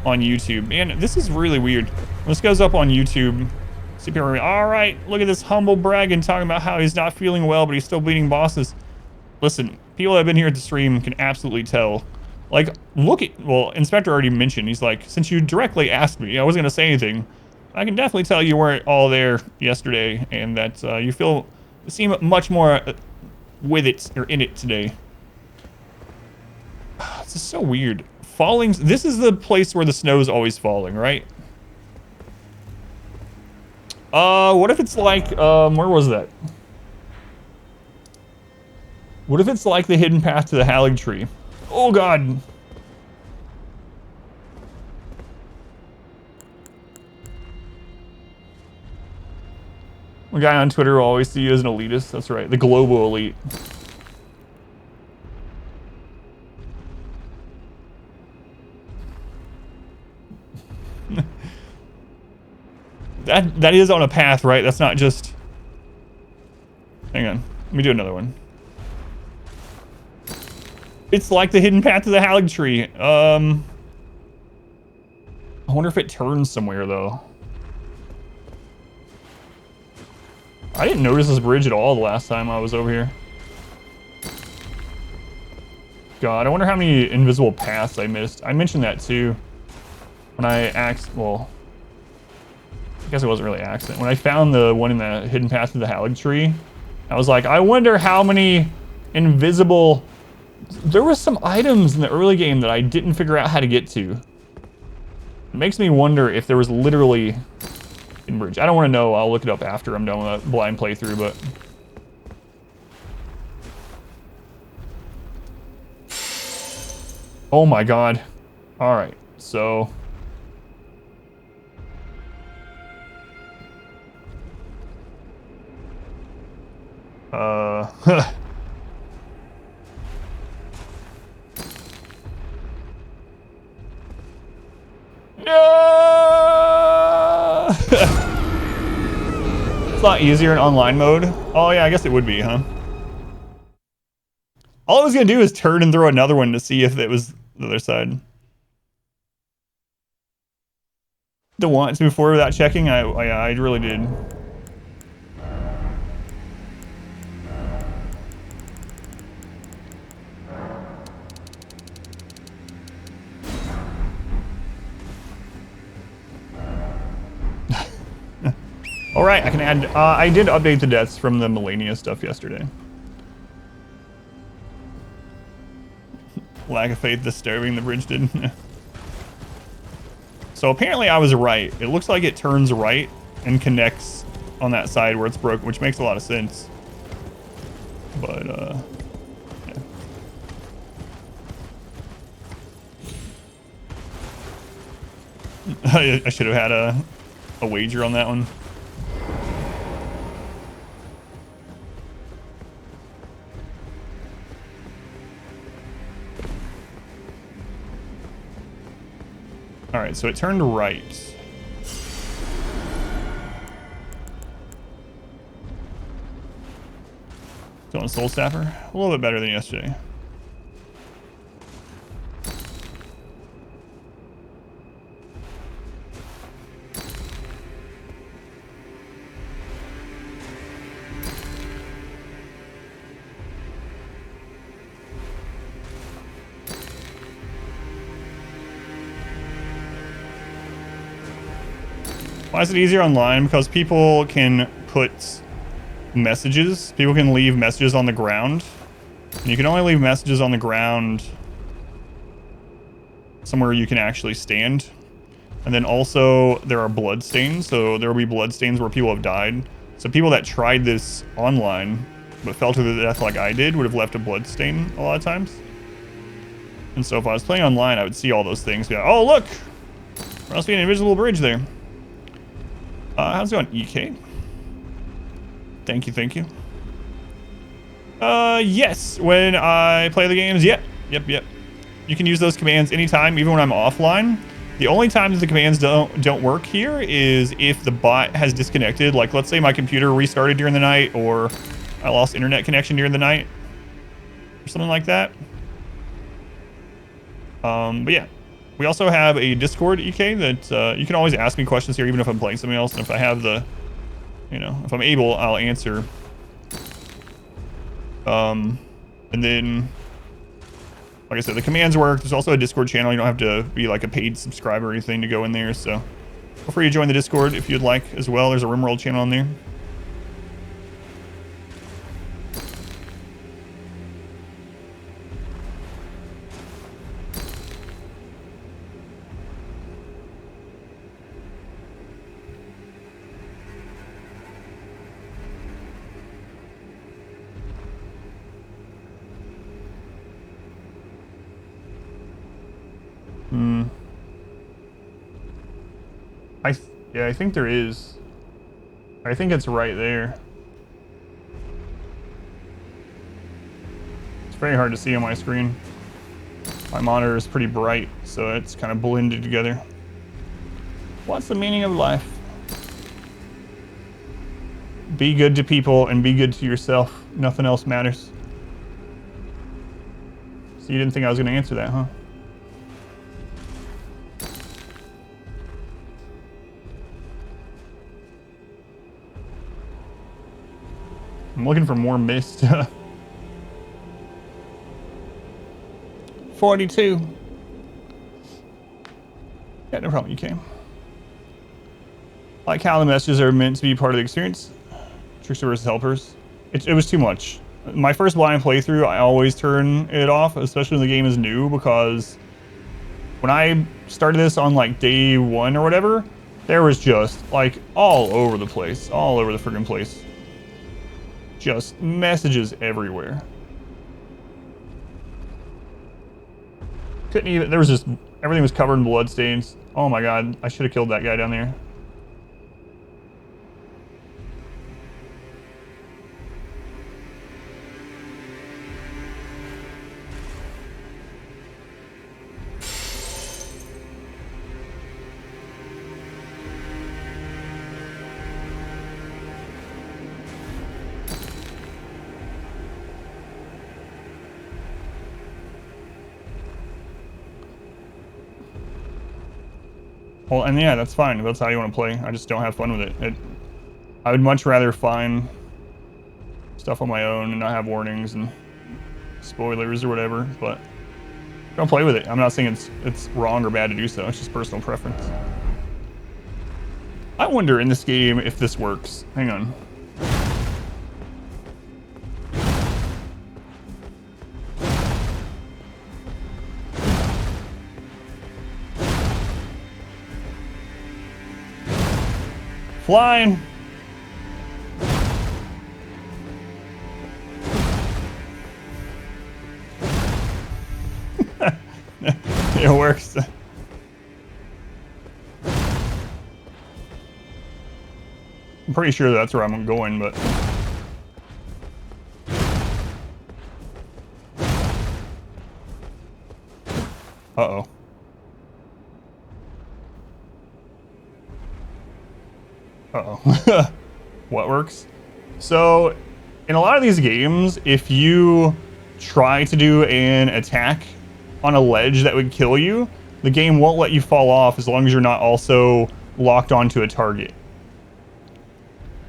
YouTube. Man, this is really weird. When this goes up on YouTube, see people are like, all right, look at this humble bragging, talking about how he's not feeling well, but he's still beating bosses. Listen, people that have been here at the stream can absolutely tell. Like, look at, well, Inspector already mentioned, he's like, since you directly asked me, I wasn't gonna say anything. I can definitely tell you weren't all there yesterday, and that you seem much more with it, or in it today. This is so weird. Falling, this is the place where the snow is always falling, right? What if it's like, where was that? What if it's like the hidden path to the Hallig tree? Oh god. A guy on Twitter will always see you as an elitist. That's right, the global elite. That is on a path, right? That's not just... Hang on, let me do another one. It's like the hidden path to the Hallig tree. I wonder if it turns somewhere though. I didn't notice this bridge at all the last time I was over here. God, I wonder how many invisible paths I missed. I mentioned that too. When I well, I guess it wasn't really accident. When I found the one in the hidden path to the Hallig tree, I was like, I wonder how many invisible... There were some items in the early game that I didn't figure out how to get to. It makes me wonder if there was literally... in bridge. I don't want to know. I'll look it up after I'm done with a blind playthrough, but... Oh my god. Alright, so... No! It's not easier in online mode. Oh yeah, I guess it would be, huh? All I was gonna do is turn and throw another one to see if it was the other side. Don't want to move forward without checking. I really did. All right, I can add. I did update the deaths from the Melania stuff yesterday. Lack of faith disturbing the bridge did. So apparently I was right. It looks like it turns right and connects on that side where it's broken, which makes a lot of sense. But yeah. I should have had a wager on that one. All right, so it turned right. Still on Soul Staffer? A little bit better than yesterday. Why is it easier online? Because people can put messages. People can leave messages on the ground. And you can only leave messages on the ground somewhere you can actually stand. And then also there are blood stains. So there will be blood stains where people have died. So people that tried this online but fell to their death like I did would have left a blood stain a lot of times. And so if I was playing online, I would see all those things. Be like, oh, look! There must be an invisible bridge there. How's it going, EK? Thank you, thank you. Yes, when I play the games, yep. You can use those commands anytime, even when I'm offline. The only time that the commands don't work here is if the bot has disconnected. Like, let's say my computer restarted during the night, or I lost internet connection during the night, or something like that. But yeah, we also have a Discord EK that you can always ask me questions here, even if I'm playing something else. And if I have the, if I'm able, I'll answer. And then, like I said, the commands work. There's also a Discord channel. You don't have to be like a paid subscriber or anything to go in there. So feel free to join the Discord if you'd like as well. There's a RimWorld channel on there. Yeah, I think there is. I think it's right there. It's very hard to see on my screen. My monitor is pretty bright, so it's kind of blended together. What's the meaning of life? Be good to people and be good to yourself. Nothing else matters. So you didn't think I was going to answer that, huh? I'm looking for more mist. 42. Yeah, no problem, you came. I like how the messages are meant to be part of the experience. Trickster versus helpers. It was too much. My first blind playthrough, I always turn it off, especially when the game is new, because when I started this on like day 1 or whatever, there was just like all over the place, all over the friggin' place. Just messages everywhere. Couldn't even, there was just, everything was covered in blood stains. Oh my god, I should have killed that guy down there. Well, and yeah, that's fine. If that's how you want to play. I just don't have fun with it. I would much rather find stuff on my own and not have warnings and spoilers or whatever, but don't play with it. I'm not saying it's wrong or bad to do so. It's just personal preference. I wonder in this game if this works. Hang on. Flying. It works. I'm pretty sure that's where I'm going, but uh-oh. Uh-oh. What works? So, in a lot of these games, if you try to do an attack on a ledge that would kill you, the game won't let you fall off as long as you're not also locked onto a target.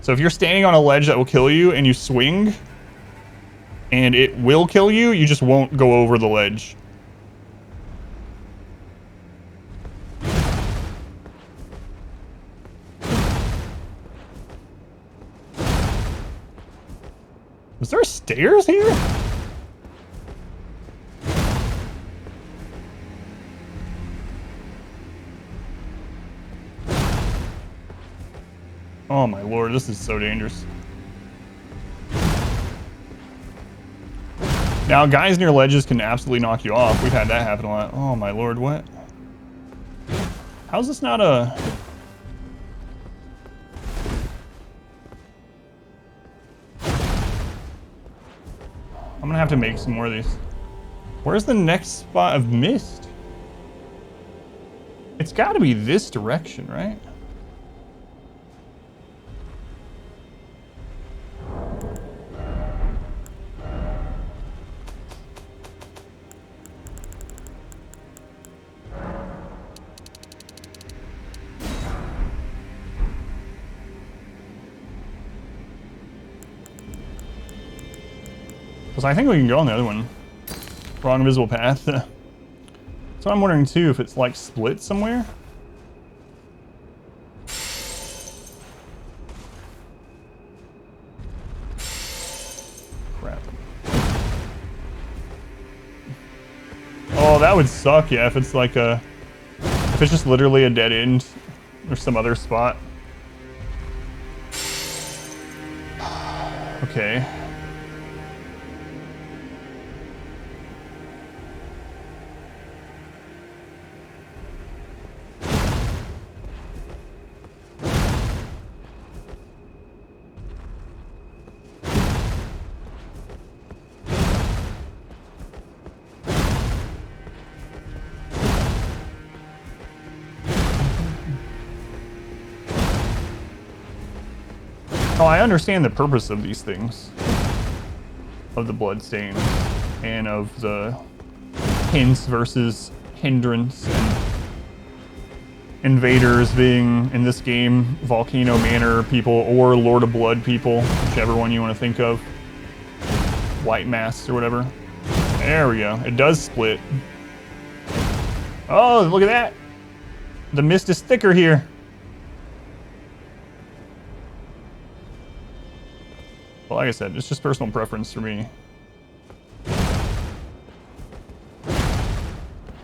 So if you're standing on a ledge that will kill you and you swing, and it will kill you, you just won't go over the ledge. Is there stairs here? Oh my lord, this is so dangerous. Now, guys near ledges can absolutely knock you off. We've had that happen a lot. Oh my lord, what? How's this not a... I'm gonna have to make some more of these. Where's the next spot of mist? It's got to be this direction, right? Because I think we can go on the other one. Wrong invisible path. So I'm wondering too if it's like split somewhere. Crap. Oh, that would suck, yeah, if it's like a... If it's just literally a dead end or some other spot. Okay. Oh, I understand the purpose of these things. Of the bloodstain. And of the hints versus hindrance. And invaders being, in this game, Volcano Manor people or Lord of Blood people. Whichever one you want to think of. White masks or whatever. There we go. It does split. Oh, look at that. The mist is thicker here. Well, like I said, it's just personal preference for me.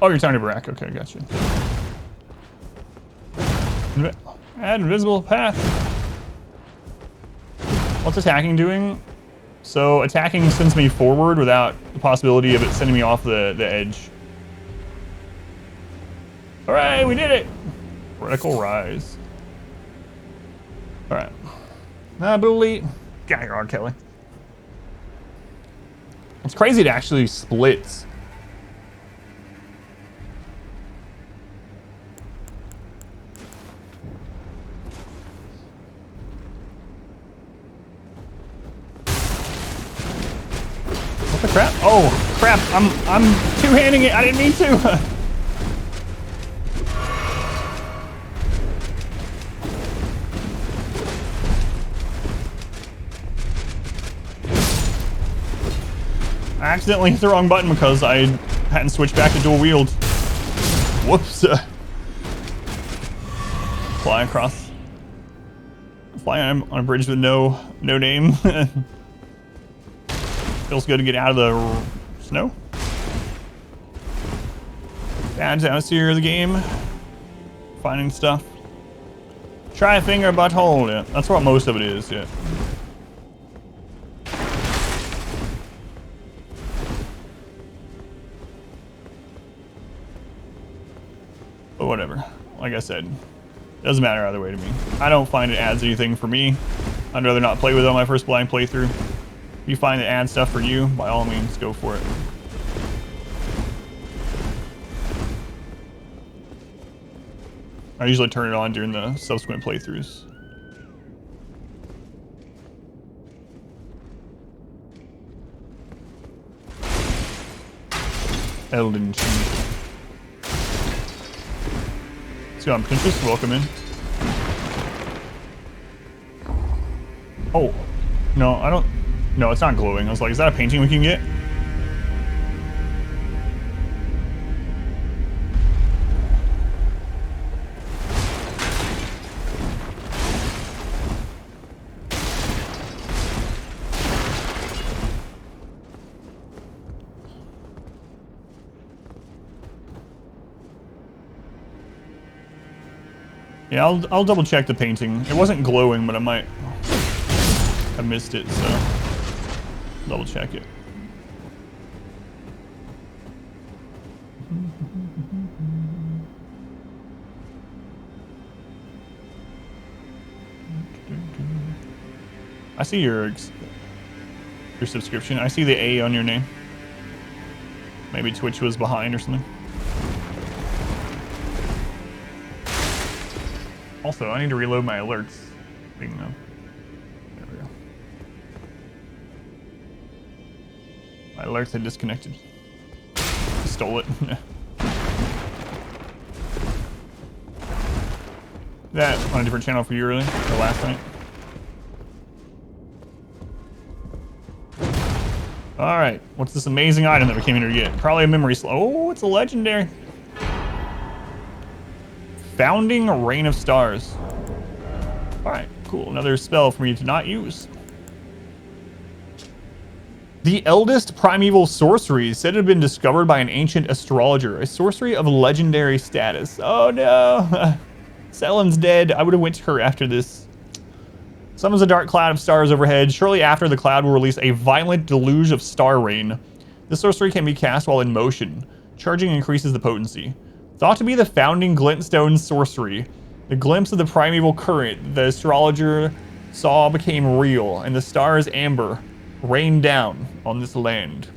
Oh, you're talking to Barack. Okay, gotcha. Add invisible path. What's attacking doing? So attacking sends me forward without the possibility of it sending me off the edge. All right, we did it. Vertical rise. All right. I believe. Get here, R. Kelly. It's crazy it actually splits. What the crap? Oh, crap. I'm two-handing it. I didn't mean to. I accidentally hit the wrong button because I hadn't switched back to dual wield. Whoops. Fly across. Fly on a bridge with no name. Feels good to get out of the snow. Bad atmosphere of the game. Finding stuff. Try a finger butthole. Yeah, that's what most of it is. Yeah. But whatever. Like I said, doesn't matter either way to me. I don't find it adds anything for me. I'd rather not play with it on my first blind playthrough. If you find it adds stuff for you, by all means, go for it. I usually turn it on during the subsequent playthroughs. Elden Ring. Let's go on Pinterest. Welcome in. Oh, no, I don't. No, it's not glowing. I was like, is that a painting we can get? Yeah, I'll double check the painting. It wasn't glowing, but I might have missed it, so double check it. I see your subscription. I see the A on your name. Maybe Twitch was behind or something. Also, I need to reload my alerts thing though. There we go. My alerts had disconnected. Stole it. That on a different channel for you earlier, or last night. All right, what's this amazing item that we came in here to get? Probably a memory slot. Oh, it's a legendary. Founding Rain of Stars. All right, cool. Another spell for me to not use. The eldest primeval sorcery said to have been discovered by an ancient astrologer. A sorcery of legendary status. Oh no. Selen's dead. I would have went to her after this. Summons a dark cloud of stars overhead. Shortly after, the cloud will release a violent deluge of star rain. This sorcery can be cast while in motion. Charging increases the potency. Thought to be the founding glintstone sorcery. The glimpse of the primeval current the astrologer saw became real, and the stars amber rained down on this land.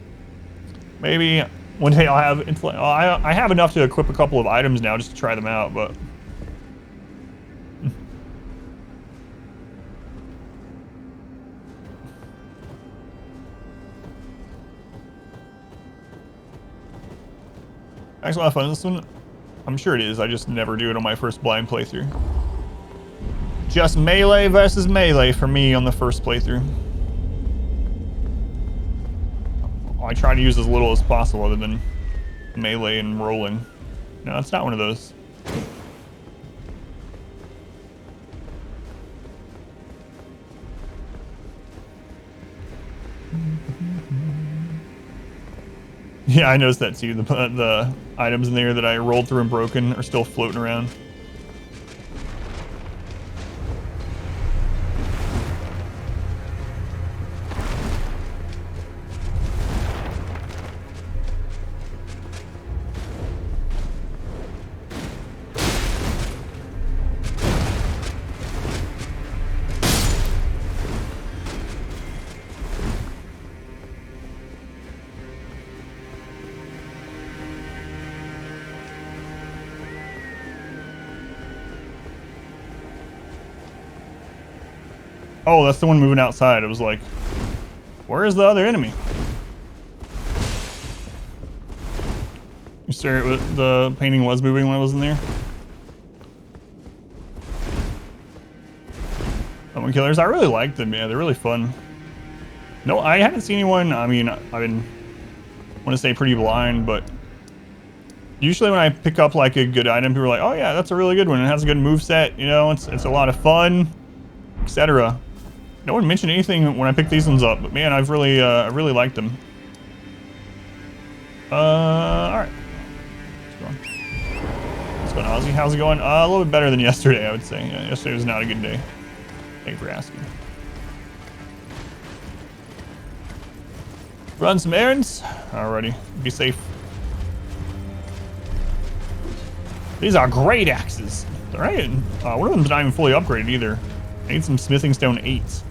Maybe one day I'll have... I have enough to equip a couple of items now just to try them out, but... Actually, a lot of fun. This one, I'm sure it is. I just never do it on my first blind playthrough. Just melee versus melee for me on the first playthrough. I try to use as little as possible other than melee and rolling. No, it's not one of those. Yeah, I noticed that too. The items in there that I rolled through and broken are still floating around. Oh, that's the one moving outside. It was like, where is the other enemy? You sure the painting was moving when I was in there? Someone killers. I really like them, yeah. They're really fun. No, I haven't seen anyone. I mean, I've been, I want to say pretty blind, but usually when I pick up like a good item, people are like, oh yeah, that's a really good one. It has a good moveset, you know, it's a lot of fun, etc. No one mentioned anything when I picked these ones up, but man, I really liked them. All right. What's going on, Ozzy? How's it going? A little bit better than yesterday, I would say. Yeah, yesterday was not a good day. Thank you for asking. Run some errands. Alrighty, be safe. These are great axes. All right, one of them's not even fully upgraded either. I need some smithing stone 8s.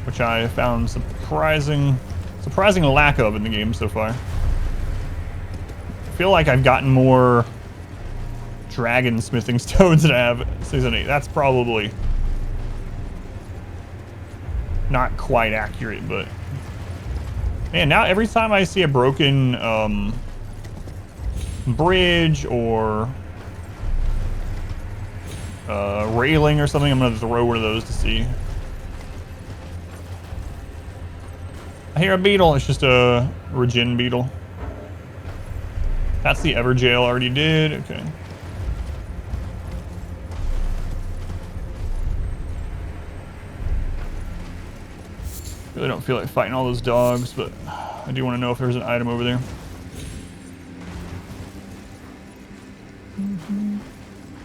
Which I found surprising lack of in the game so far. I feel like I've gotten more dragon smithing stones than I have season 8. That's probably not quite accurate, but man, now every time I see a broken bridge or railing or something, I'm gonna throw one of those to see. I hear a beetle. It's just a regen beetle. That's the Everjail already did. Okay. Really don't feel like fighting all those dogs, but I do want to know if there's an item over there.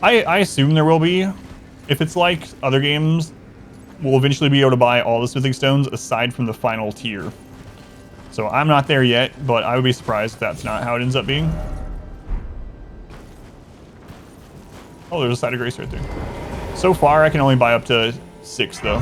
I assume there will be. If it's like other games, we'll eventually be able to buy all the smithing stones aside from the final tier. So I'm not there yet, but I would be surprised if that's not how it ends up being. Oh, there's a side of grace right there. So far, I can only buy up to 6 though.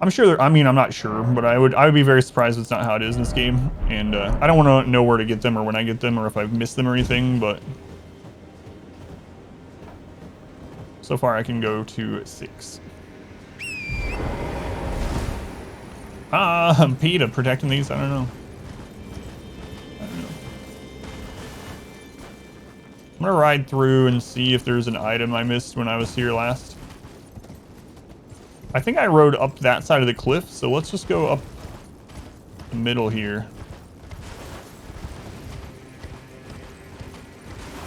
I'm sure. I mean, I'm not sure, but I would be very surprised if it's not how it is in this game. And I don't want to know where to get them or when I get them or if I've missed them or anything. But so far, I can go to 6. PETA protecting these. I don't know. I'm gonna ride through and see if there's an item I missed when I was here last. I think I rode up that side of the cliff, so let's just go up the middle here.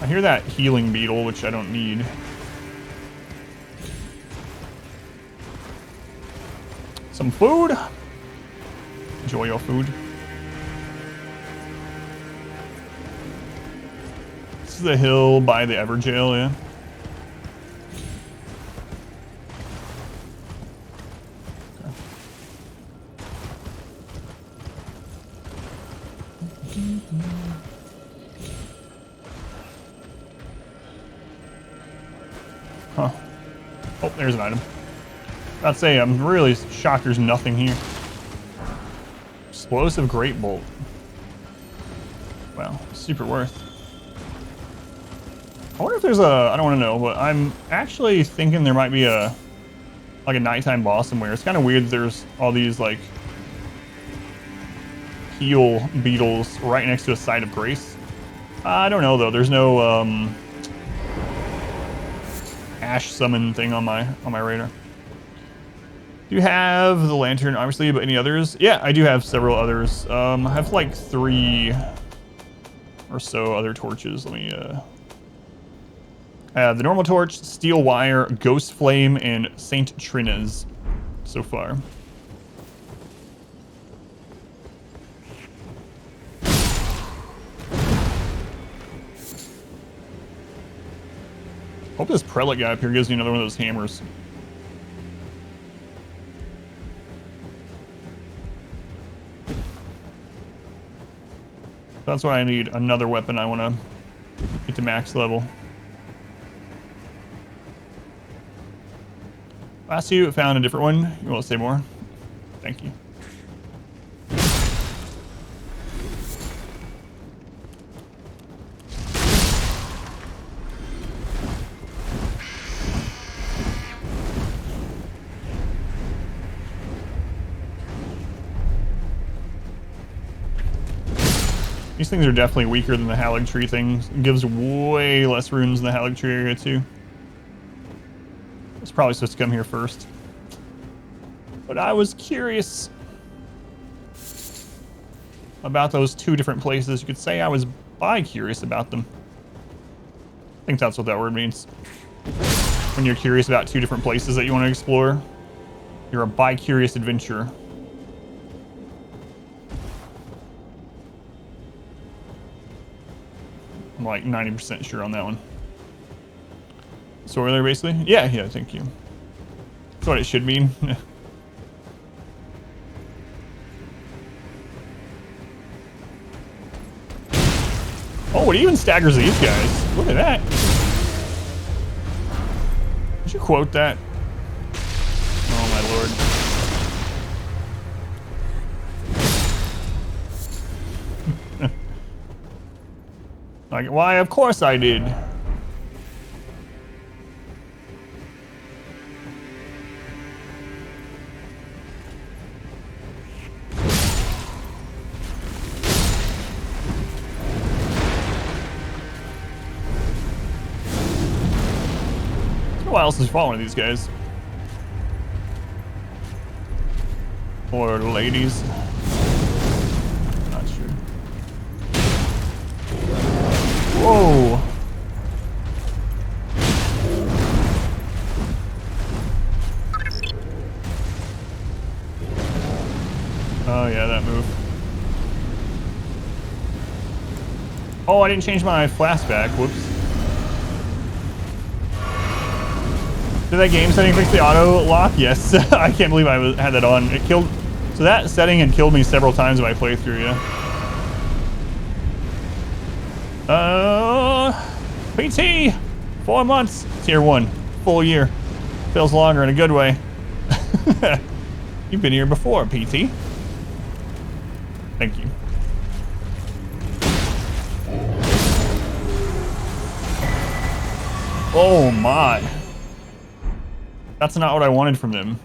I hear that healing beetle, which I don't need. Some food. Enjoy your food. This is the hill by the Everjail, yeah. Huh. Oh, there's an item. I'd say I'm really shocked there's nothing here. Explosive Great Bolt. Wow, super worth. I wonder if there's a, I don't want to know, but I'm actually thinking there might be a, like a nighttime boss somewhere. It's kind of weird there's all these like heal beetles right next to a site of grace. I don't know though, there's no ash summon thing on my radar. Do you have the lantern, obviously, but any others? Yeah, I do have several others. I have like 3 or so other torches. Let me I have the normal torch, steel wire, ghost flame, and Saint Trina's so far. Hope this prelate guy up here gives me another one of those hammers. That's why I need another weapon. I want to get to max level. Last you found a different one. You want to say more? Thank you. These things are definitely weaker than the Halig Tree things. It gives way less runes in the Halig Tree area too. It's probably supposed to come here first. But I was curious about those 2 different places. You could say I was bi-curious about them. I think that's what that word means. When you're curious about 2 different places that you want to explore, you're a bi-curious adventurer. I'm like 90% sure on that one. So are there basically? Yeah, thank you. That's what it should mean. Oh, it even staggers these guys. Look at that. Did you quote that? Oh my lord. Like, why, of course I did. Who else is following these guys? Or ladies? Not sure. Whoa! Oh yeah, that move. Oh, I didn't change my flashback. Whoops. Did that game setting fix the auto lock? Yes. I can't believe I had that on. It killed. So that setting had killed me several times in my playthrough. Yeah. PT. 4 months. Tier 1. Full year. Feels longer in a good way. You've been here before, PT. Thank you. Oh my. That's not what I wanted from them.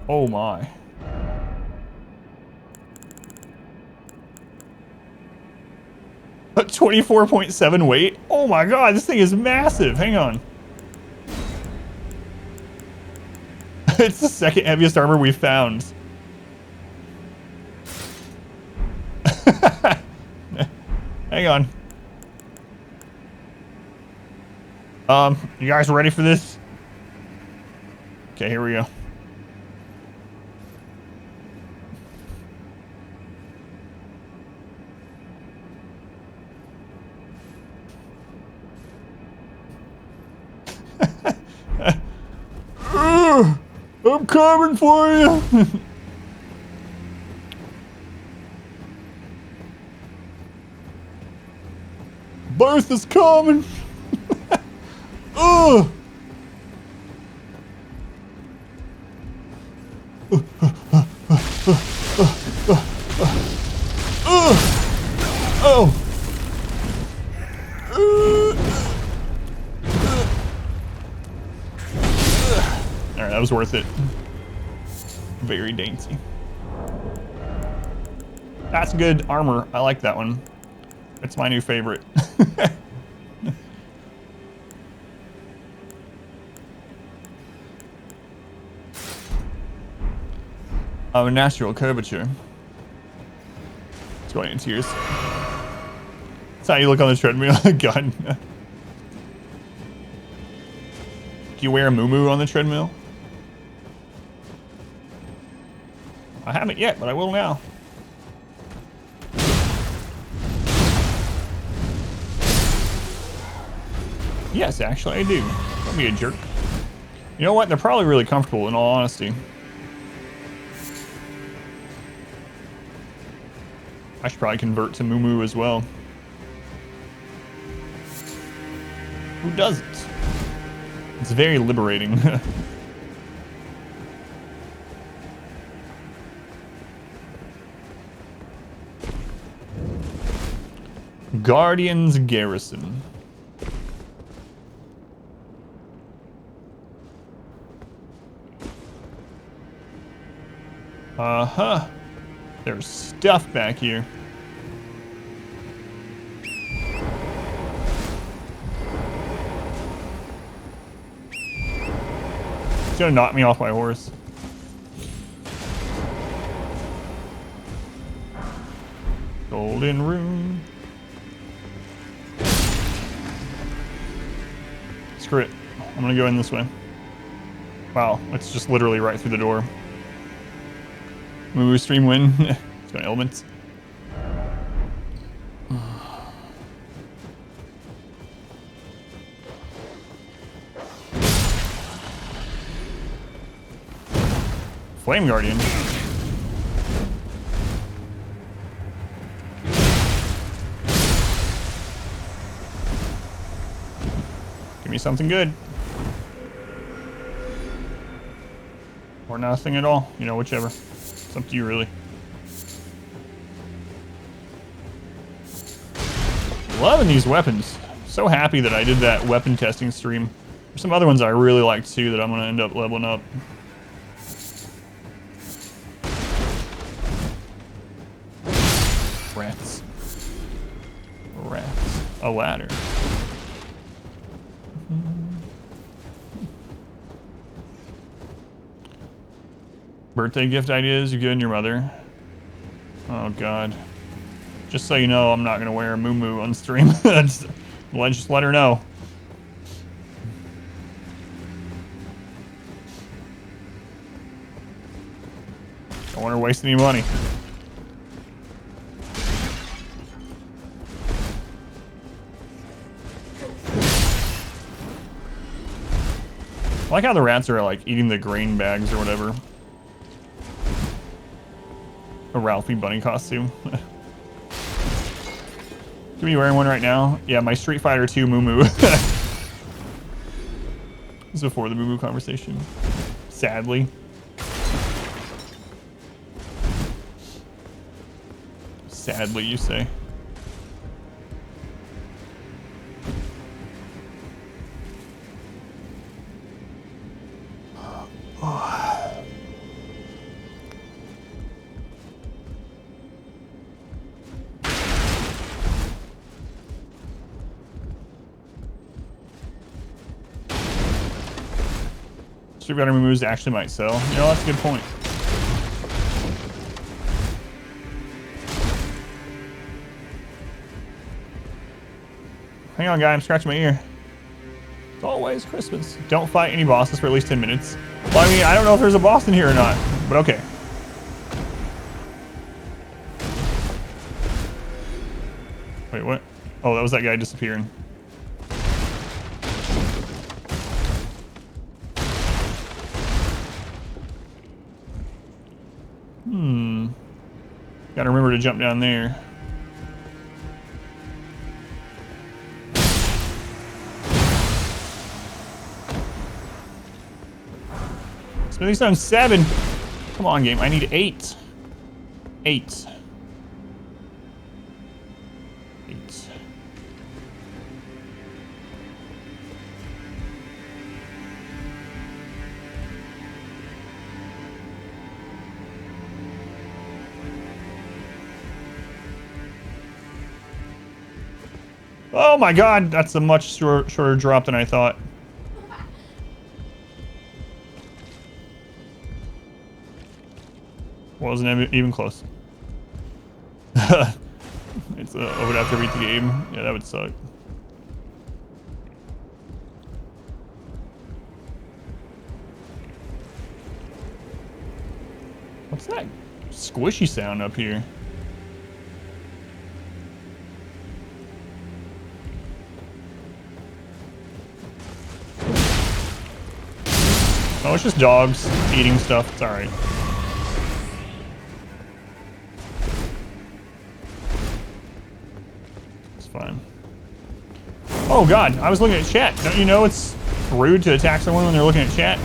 Oh my. But 24.7 weight? Oh my god, this thing is massive. Hang on. It's the second heaviest armor we've found. Hang on. You guys ready for this? Okay, here we go. I'm coming for you. Birth is coming. Oh. Alright, that was worth it. Very dainty. That's good armor. I like that one. It's my new favorite. A natural curvature. It's going in tears. That's how you look on the treadmill. God. Do you wear a muumuu on the treadmill? I haven't yet, but I will now. Yes, actually, I do. Don't be a jerk. You know what? They're probably really comfortable, in all honesty. I should probably convert to muumuu as well. Who doesn't? It's very liberating. Guardian's Garrison. Uh-huh. There's stuff back here. It's gonna knock me off my horse. Golden room. Screw it. I'm gonna go in this way. Wow, it's just literally right through the door. Muumuu stream win. It's got elements. Flame Guardian. Give me something good. Or nothing at all. You know, whichever. It's up to you, really. Loving these weapons. So happy that I did that weapon testing stream. There's some other ones I really like too that I'm going to end up leveling up. Rats. Rats. A ladder. Birthday gift ideas you given your mother? Oh god. Just so you know, I'm not gonna wear a muumuu on stream. Just let her know. Don't want her wasting any money. I like how the rats are like eating the grain bags or whatever. A Ralphie bunny costume. Could be wearing one right now. Yeah, my Street Fighter 2 muumuu. This is before the muumuu conversation. Sadly. Sadly, you say. Street veteran moves actually might sell. You know, that's a good point. Hang on, guy. I'm scratching my ear. It's always Christmas. Don't fight any bosses for at least 10 minutes. Well, I mean, I don't know if there's a boss in here or not, but okay. Wait, what? Oh, that was that guy disappearing. Gotta remember to jump down there. Smithy Stone 7. Come on, game. I need 8. 8. 8. Oh my god, that's a much shorter drop than I thought. Wasn't even close. I would have to beat the game. Yeah, that would suck. What's that squishy sound up here? Oh, it's just dogs eating stuff. It's alright. It's fine. Oh god, I was looking at chat. Don't you know it's rude to attack someone when they're looking at chat?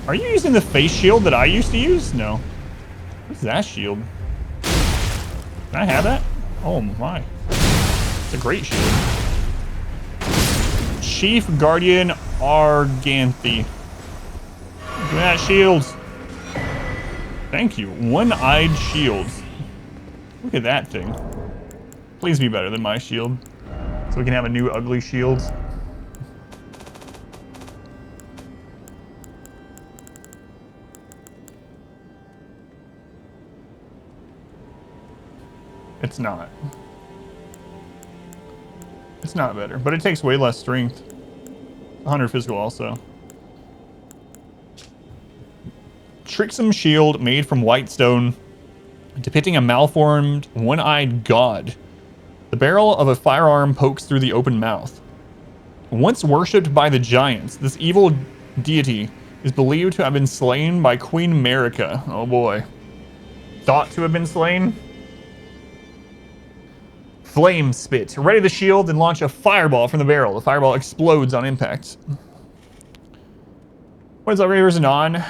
Are you using the face shield that I used to use? No. What's that shield? Can I have that? Oh my. It's a great shield. Chief Guardian Arganthy. Give me that shield. Thank you. One-eyed shield. Look at that thing. Please be better than my shield. So we can have a new ugly shield. It's not. It's not better, but it takes way less strength. 100 physical also. Tricksome shield made from white stone, depicting a malformed, one-eyed god. The barrel of a firearm pokes through the open mouth. Once worshipped by the giants, this evil deity is believed to have been slain by Queen America. Oh boy. Thought to have been slain? Flame spit. Ready the shield and launch a fireball from the barrel. The fireball explodes on impact. What is up, Ravers and On?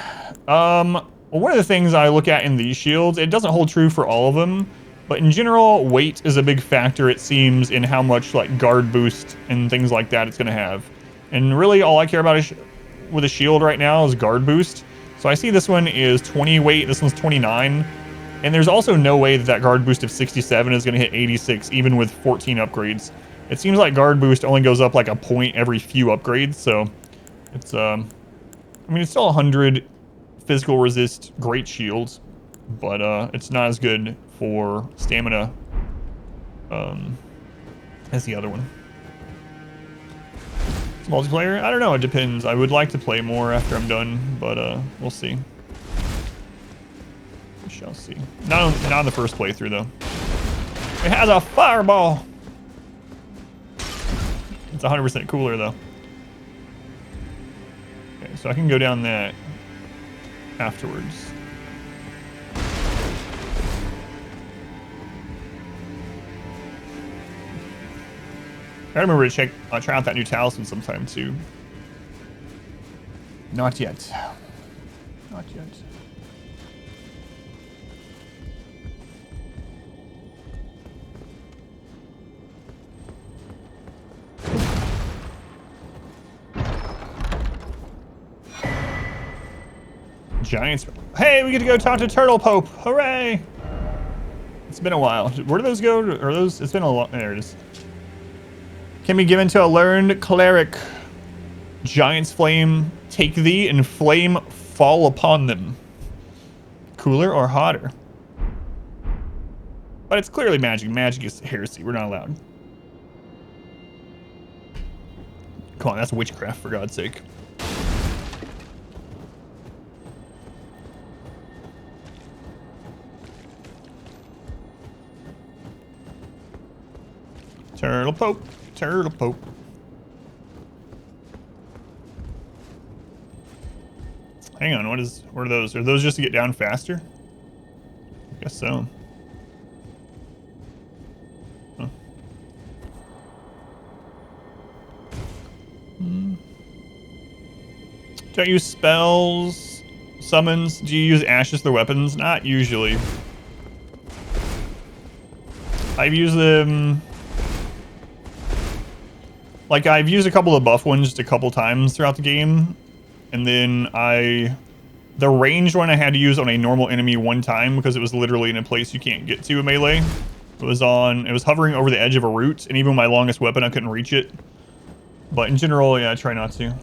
Well, one of the things I look at in these shields, it doesn't hold true for all of them, but in general, weight is a big factor, it seems, in how much like guard boost and things like that it's going to have. And really, all I care about with a shield right now is guard boost. So I see this one is 20 weight, this one's 29. And there's also no way that guard boost of 67 is going to hit 86, even with 14 upgrades. It seems like guard boost only goes up like a point every few upgrades, so it's, I mean, it's still 100 physical resist, great shields, but it's not as good for stamina as the other one. It's multiplayer? I don't know, it depends. I would like to play more after I'm done, but we'll see. We shall see. Not on the first playthrough, though. It has a fireball! It's 100% cooler, though. Okay, so I can go down that afterwards. I remember to try out that new talisman sometime, too. Not yet. Not yet. Giants. Hey, we get to go talk to Turtle Pope. Hooray! It's been a while. Where do those go? Are those? It's been a long. There it is. Can be given to a learned cleric. Giant's flame take thee and flame fall upon them. Cooler or hotter? But it's clearly magic. Magic is heresy. We're not allowed. Come on, that's witchcraft for God's sake. Turtle Pope. Turtle Pope. Hang on, what are those? Are those just to get down faster? I guess so. Huh. Don't use spells, summons. Do you use ashes for weapons? Not usually. I've used them. Like, I've used a couple of buff ones just a couple times throughout the game. And then the ranged one I had to use on a normal enemy one time because it was literally in a place you can't get to in melee. It was hovering over the edge of a root, and even my longest weapon, I couldn't reach it. But in general, yeah, I try not to.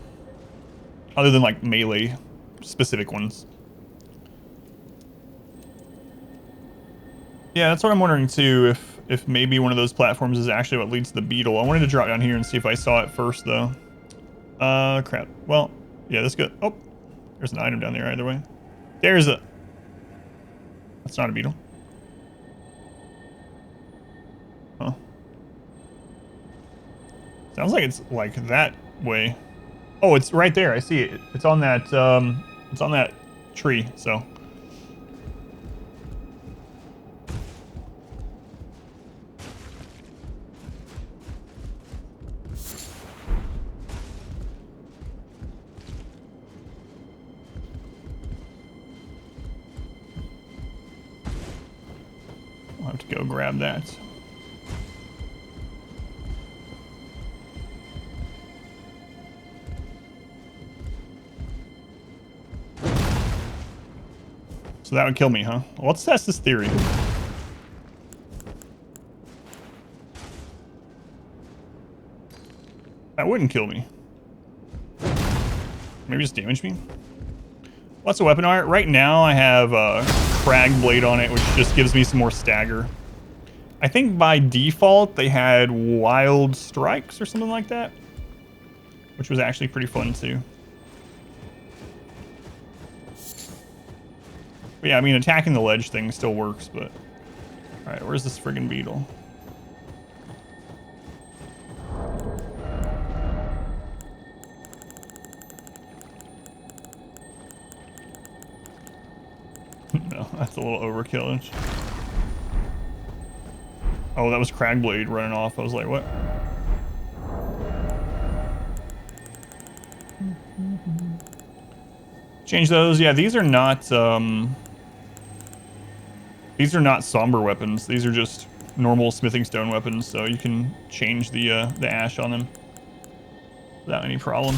Other than, like, melee specific ones. Yeah, that's what I'm wondering, too, if maybe one of those platforms is actually what leads to the beetle. I wanted to drop down here and see if I saw it first, though. Crap. Well, yeah, that's good. Oh, there's an item down there either way. There's a... That's not a beetle. Huh. Sounds like it's like that way. Oh, it's right there. I see it. It's on that tree, so... I'll have to go grab that. So that would kill me, huh? Well, let's test this theory. That wouldn't kill me. Maybe just damage me. What's the weapon art? Right now I have a crag blade on it, which just gives me some more stagger. I think by default they had wild strikes or something like that, which was actually pretty fun too. But yeah, I mean, attacking the ledge thing still works, but... Alright, where's this friggin' beetle? No, that's a little overkill. Oh, that was Cragblade running off. I was like, what? Change those. Yeah, these are not somber weapons. These are just normal smithing stone weapons, so you can change the ash on them without any problem.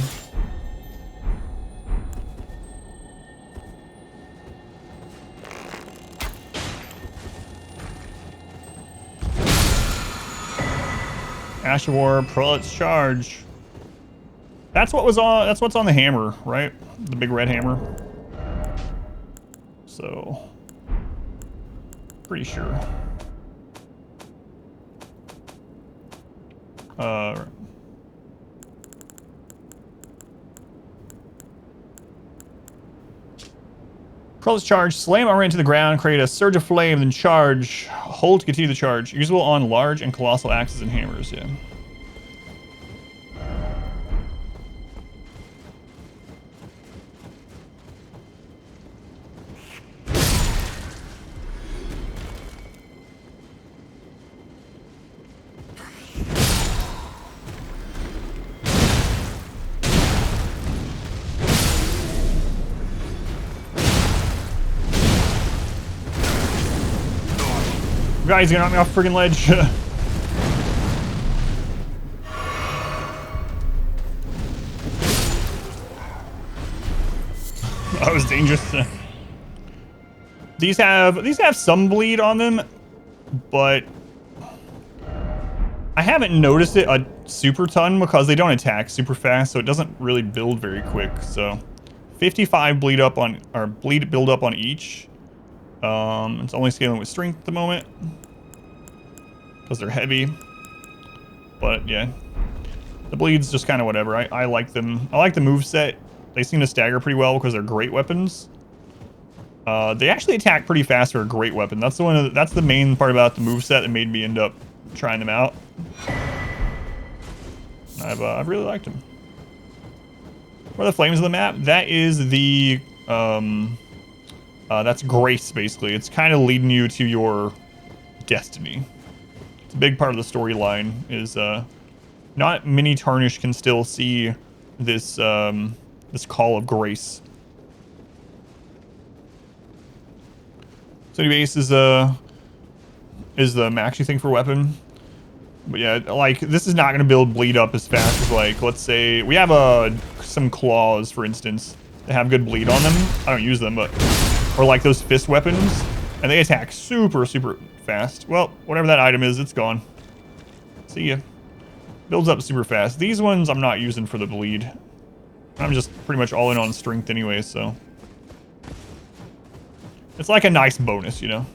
Ash of War, Prelate's Charge. That's what's on the hammer, right? The big red hammer. So, pretty sure. Prelate's Charge. Slam armor into the ground, create a surge of flame, then charge. Hold to continue the charge. Usable on large and colossal axes and hammers, yeah. Guys, you're gonna knock me off the friggin' ledge. That was dangerous. These have some bleed on them, but I haven't noticed it a super ton because they don't attack super fast, so it doesn't really build very quick. So 55 bleed build up on each. It's only scaling with strength at the moment because they're heavy. But yeah, the bleed's just kind of whatever. I like them. I like the moveset. They seem to stagger pretty well because they're great weapons. They actually attack pretty fast for a great weapon. That's the main part about the moveset that made me end up trying them out. I've really liked them. Where are the flames of the map? That is the that's grace, basically. It's kind of leading you to your destiny. It's a big part of the storyline. Is not many Tarnished can still see this this call of grace. City base is the max you think for weapon. But yeah, like, this is not going to build bleed up as fast as, like, let's say we have some claws, for instance, that have good bleed on them. I don't use them, but or like those fist weapons, and they attack super fast. Well, whatever that item is, it's gone. See ya. Builds up super fast. These ones I'm not using for the bleed. I'm just pretty much all in on strength anyway, so it's like a nice bonus, you know,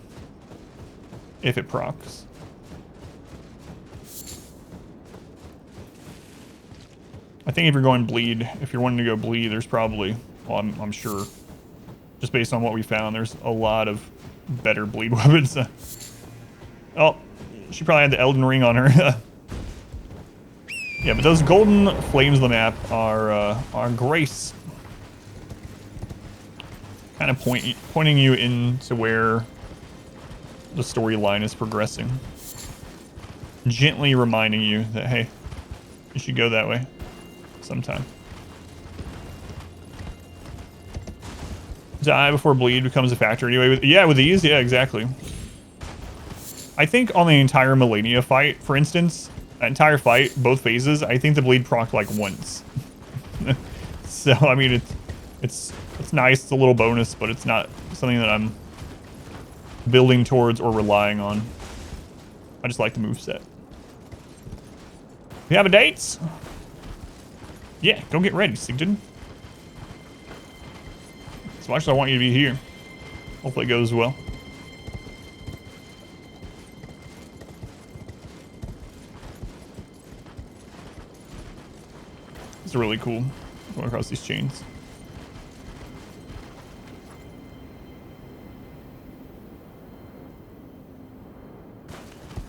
if it procs. I think if you're going bleed, if you're wanting to go bleed, there's probably, well, I'm sure, just based on what we found, there's a lot of better bleed weapons. Oh, she probably had the Elden Ring on her. Yeah, but those golden flames of the map are grace. Kind of pointing you into where the storyline is progressing. Gently reminding you that, hey, you should go that way sometime. Die before bleed becomes a factor anyway. With these, yeah, exactly. I think on the entire Millennia fight, for instance, that entire fight, both phases, I think the bleed proc like once. So I mean, it's nice. It's a little bonus, but it's not something that I'm building towards or relying on. I just like the moveset. You have a date? Yeah, go get ready, Sigden. So actually, I want you to be here. Hopefully it goes well. It's really cool going across these chains.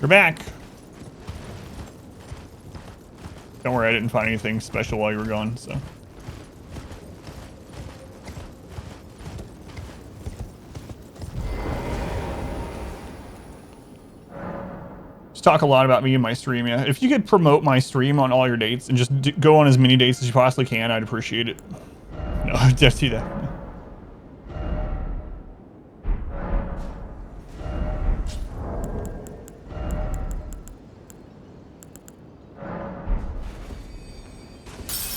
You're back. Don't worry, I didn't find anything special while you were gone, so. Just talk a lot about me and my stream, yeah. If you could promote my stream on all your dates and just go on as many dates as you possibly can, I'd appreciate it. No, just do that.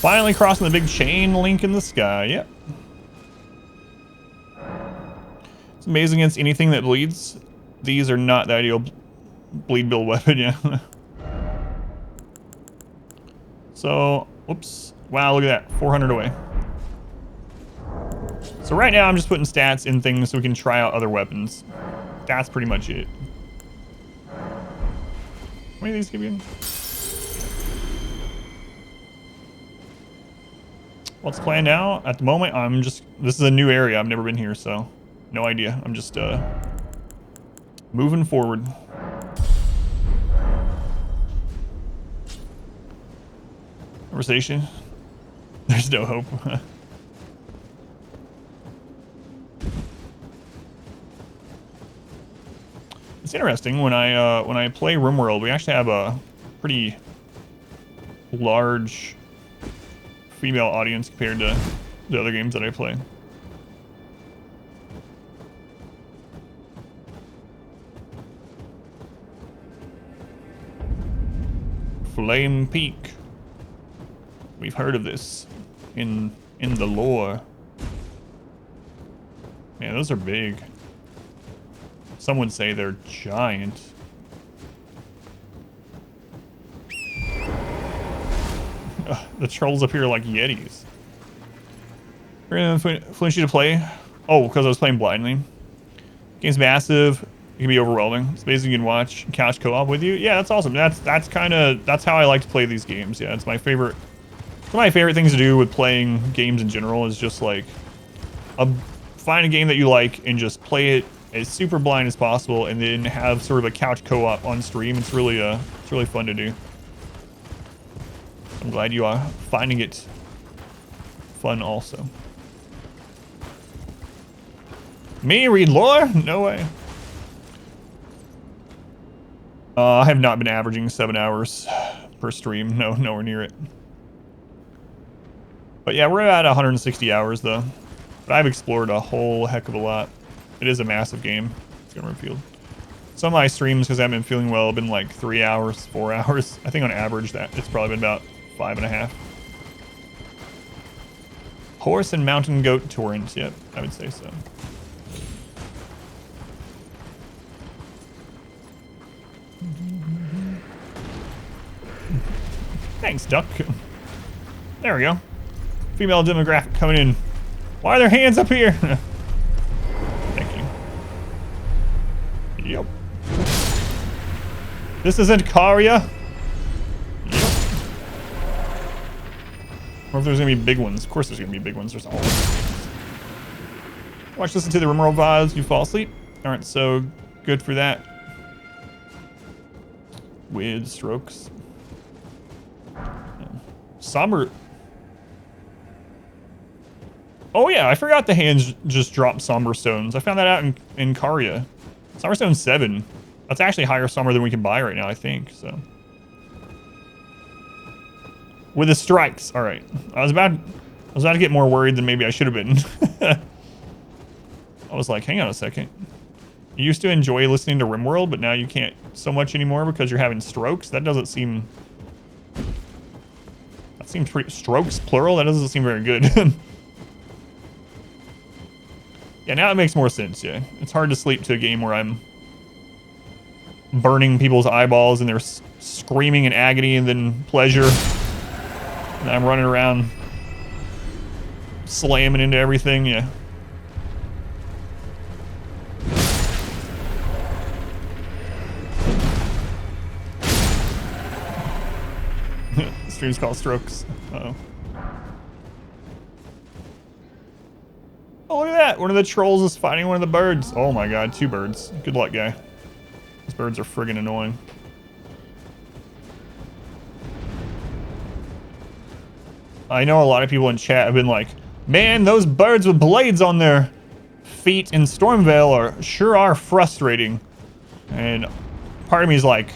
Finally crossing the big chain link in the sky. Yep. It's amazing against anything that bleeds. These are not the ideal bleed build weapon, yeah. So, whoops. Wow, look at that. 400 away. So right now I'm just putting stats in things so we can try out other weapons. That's pretty much it. How many of these give you? What's planned now? At the moment, this is a new area. I've never been here, so no idea. I'm just moving forward. Conversation. There's no hope. It's interesting when I play RimWorld, we actually have a pretty large female audience compared to the other games that I play. Flame Peak. We've heard of this in the lore. Yeah, those are big. Some would say they're giant. The trolls up here are like yetis. Flinch you to play? Oh, because I was playing blindly. Game's massive. It can be overwhelming. It's basically you can watch couch co-op with you. Yeah, that's awesome. That's how I like to play these games. Yeah, it's my favorite. One of my favorite things to do with playing games in general is just like find a game that you like and just play it as super blind as possible, and then have sort of a couch co-op on stream. It's really fun to do. I'm glad you are finding it fun also. Me read lore? No way. I have not been averaging 7 hours per stream. No, nowhere near it. But yeah, we're at 160 hours though. But I've explored a whole heck of a lot. It is a massive game. It's Government Field. Some of my streams, because I haven't been feeling well, have been like 3 hours, 4 hours. I think on average that it's probably been about 5.5. Horse and mountain goat torrent. Yep, I would say so. Thanks, Duck. There we go. Female demographic coming in. Why are there hands up here? Thank you. Yep. This isn't Karya. Yep. Or if there's gonna be big ones. Of course there's gonna be big ones. There's always. Watch, listen to the Rimworld VODs. You fall asleep. Aren't so good for that. With strokes. Somber. Oh yeah, I forgot the hands just drop somber stones. I found that out in Karya. Somber stone 7. That's actually higher somber than we can buy right now, I think. So with the strikes. All right. I was about to get more worried than maybe I should have been. I was like, hang on a second. You used to enjoy listening to Rimworld, but now you can't so much anymore because you're having strokes. That doesn't seem. That seems pretty. Strokes plural. That doesn't seem very good. Yeah, now it makes more sense. Yeah, it's hard to sleep to a game where I'm burning people's eyeballs and they're screaming in agony and then pleasure, and I'm running around slamming into everything. Yeah. Stream's called Strokes. Uh-oh. Oh, look at that. One of the trolls is fighting one of the birds. Oh my god, 2 birds. Good luck, guy. These birds are friggin' annoying. I know a lot of people in chat have been like, man, those birds with blades on their feet in Stormvale sure are frustrating. And part of me is like,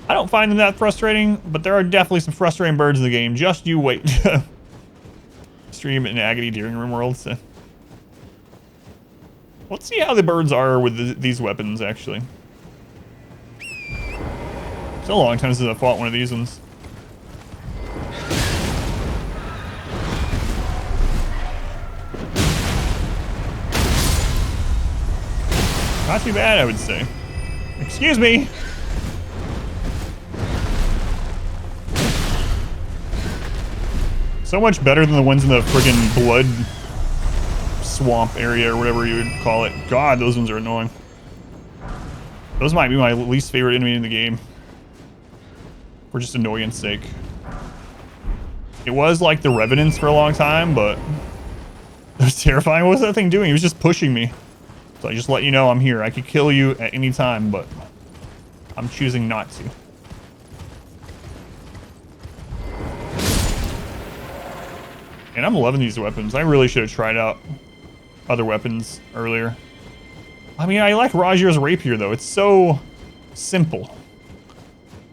I don't find them that frustrating, but there are definitely some frustrating birds in the game. Just you wait. Stream in agony during Rimworld. So. Let's see how the birds are with these weapons, actually. It's a long time since I fought one of these ones. Not too bad, I would say. Excuse me. So much better than the ones in the friggin' blood swamp area or whatever you would call it. God, those ones are annoying. Those might be my least favorite enemy in the game. For just annoyance sake. It was like the Revenants for a long time, but it was terrifying. What was that thing doing? He was just pushing me. So I just let you know I'm here. I could kill you at any time, but I'm choosing not to. And I'm loving these weapons. I really should have tried out other weapons earlier. I mean, I like Rajir's rapier, though. It's so simple.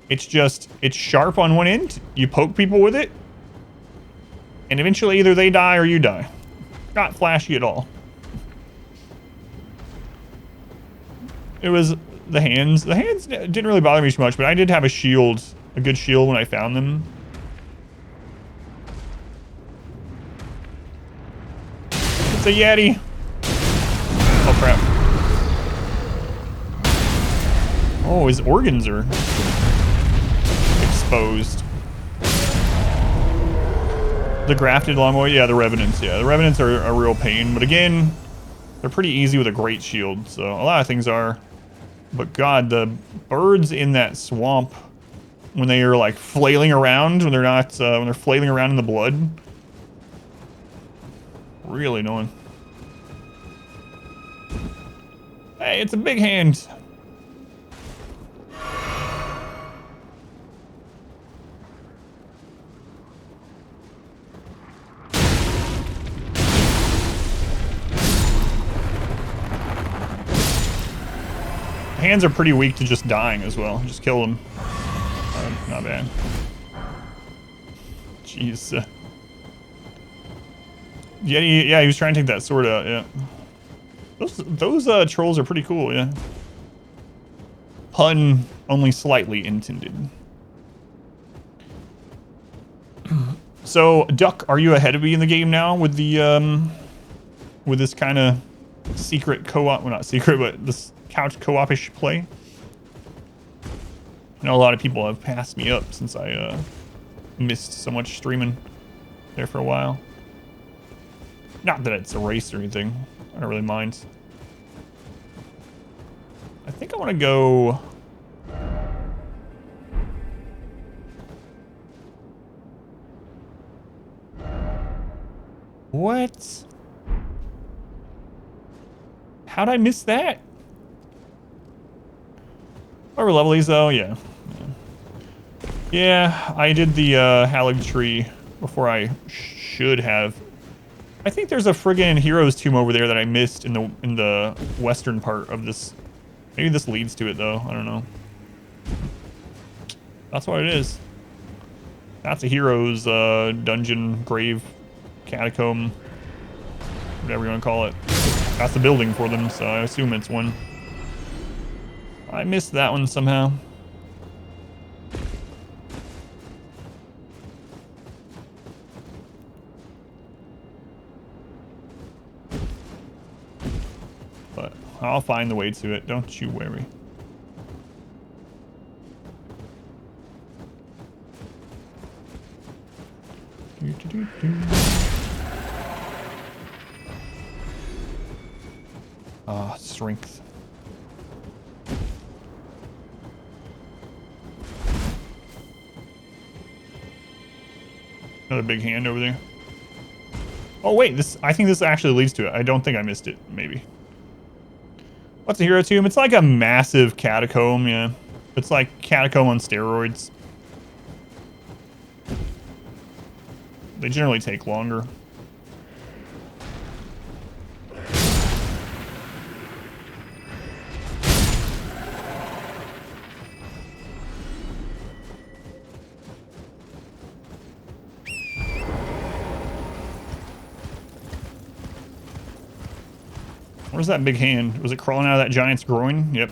It's just, it's sharp on one end. You poke people with it. And eventually either they die or you die. Not flashy at all. It was the hands. The hands didn't really bother me too much, but I did have a shield, a good shield when I found them. It's a Yeti. crap. Oh, his organs are exposed. The grafted longboy? Yeah, the revenants. Yeah, the revenants are a real pain. But again, they're pretty easy with a great shield. So a lot of things are. But God, the birds in that swamp, when they are like flailing around, when they're not, when they're flailing around in the blood, really annoying. Hey, it's a big hand. Hands are pretty weak to just dying as well. Just kill them. Not bad. Jeez. Yeah, he was trying to take that sword out. Yeah. Those trolls are pretty cool. Yeah. Pun only slightly intended. So, Duck, are you ahead of me in the game now with the with this kind of secret co-op? Well, not secret, but this couch co-op-ish play. I know a lot of people have passed me up since I missed so much streaming there for a while. Not that it's a race or anything. I don't really mind. I think I want to go... What? How'd I miss that? Over levelies though, yeah. Yeah, I did the Halig tree before I should have. I think there's a friggin' hero's tomb over there that I missed in the western part of this. Maybe this leads to it though. I don't know. That's what it is. That's a hero's dungeon, grave, catacomb, whatever you want to call it. That's the building for them, so I assume it's one. I missed that one somehow. But I'll find the way to it, don't you worry. Ah, strength. Another big hand over there. Oh wait, I think this actually leads to it. I don't think I missed it, maybe. What's a hero tomb? It's like a massive catacomb, yeah. It's like catacomb on steroids. They generally take longer. Where's that big hand? Was it crawling out of that giant's groin? Yep.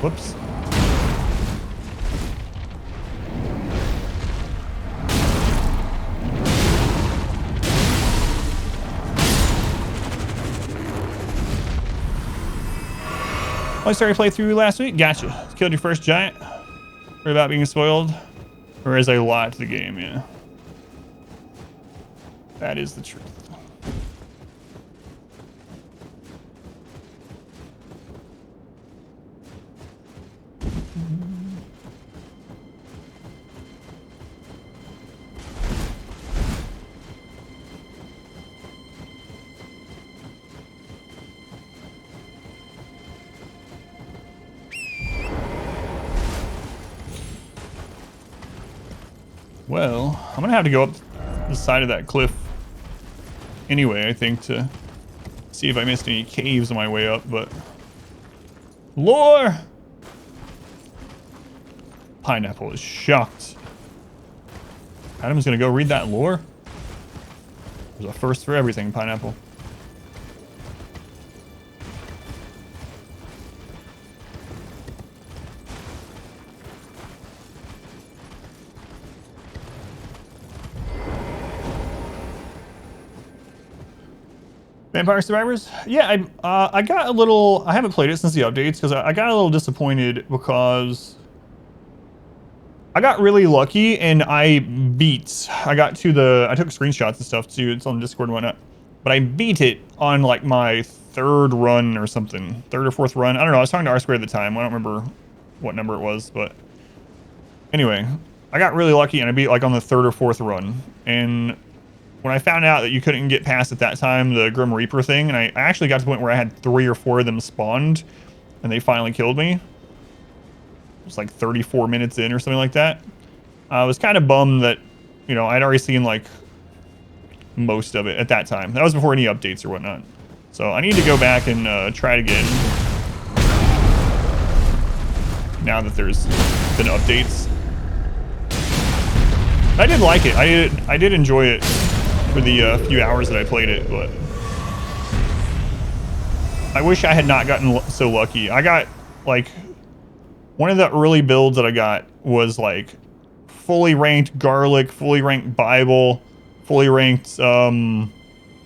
Whoops. I started playthrough last week. Gotcha. Killed your first giant. Worried about being spoiled. There is a lot to the game, yeah. That is the truth. Well, I'm gonna have to go up the side of that cliff anyway, I think, to see if I missed any caves on my way up, but... Lore! Pineapple is shocked. Adam's gonna go read that lore? There's a first for everything, Pineapple. Vampire Survivors? Yeah, I got a little... I haven't played it since the updates because I got a little disappointed because I got really lucky and I got to the... I took screenshots and stuff too. It's on Discord and whatnot. But I beat it on like my third run or something. Third or fourth run. I don't know. I was talking to R Square at the time. I don't remember what number it was, but... Anyway, I got really lucky and I beat like on the third or fourth run. And when I found out that you couldn't get past at that time the Grim Reaper thing, and I actually got to the point where I had 3 or 4 of them spawned, and they finally killed me. It was like 34 minutes in or something like that. I was kind of bummed that, you know, I'd already seen like most of it at that time. That was before any updates or whatnot. So I need to go back and try it again. Now that there's been updates. I did like it. I did enjoy it for the few hours that I played it, but I wish I had not gotten so lucky. I got like one of the early builds that I got was like fully ranked Garlic, fully ranked Bible, fully ranked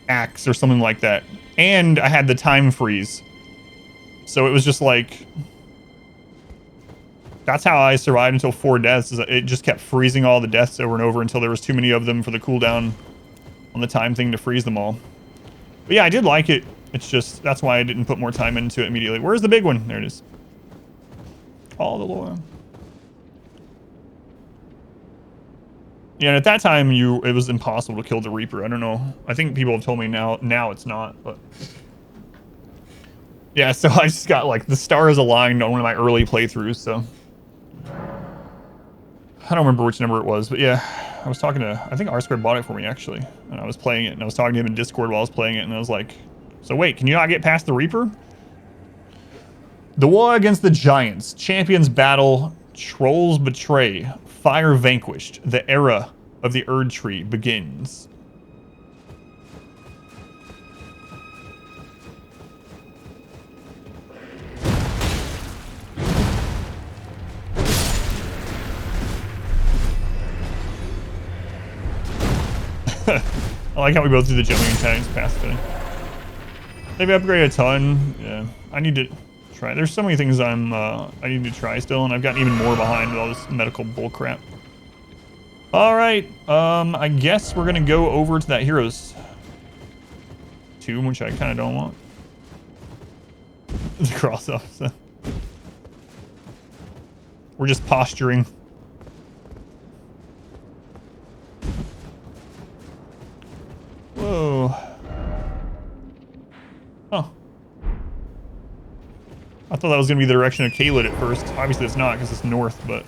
Axe or something like that, and I had the time freeze, so it was just like that's how I survived until 4 deaths. Is it just kept freezing all the deaths over and over until there was too many of them for the cooldown on the time thing to freeze them all. But yeah, I did like it. It's just, that's why I didn't put more time into it immediately. Where's the big one? There it is. All the lore. Yeah, and at that time, it was impossible to kill the Reaper. I don't know. I think people have told me now it's not, but... Yeah, so I just got, like, the stars aligned on one of my early playthroughs, so... I don't remember which number it was, but yeah. I was talking to... I think R Square bought it for me, actually. And I was playing it, and I was talking to him in Discord while I was playing it, and I was like... So wait, can you not get past the Reaper? The war against the giants. Champions battle. Trolls betray. Fire vanquished. The era of the Erd Tree begins. I like how we both do the jumping mechanics past it. They've upgraded a ton. Yeah, I need to try. There's so many things I need to try still, and I've gotten even more behind with all this medical bullcrap. All right, I guess we're gonna go over to that Heroes tomb, which I kind of don't want. The cross off. So. We're just posturing. Whoa. Oh. I thought that was going to be the direction of Caelid at first. Obviously it's not because it's north, but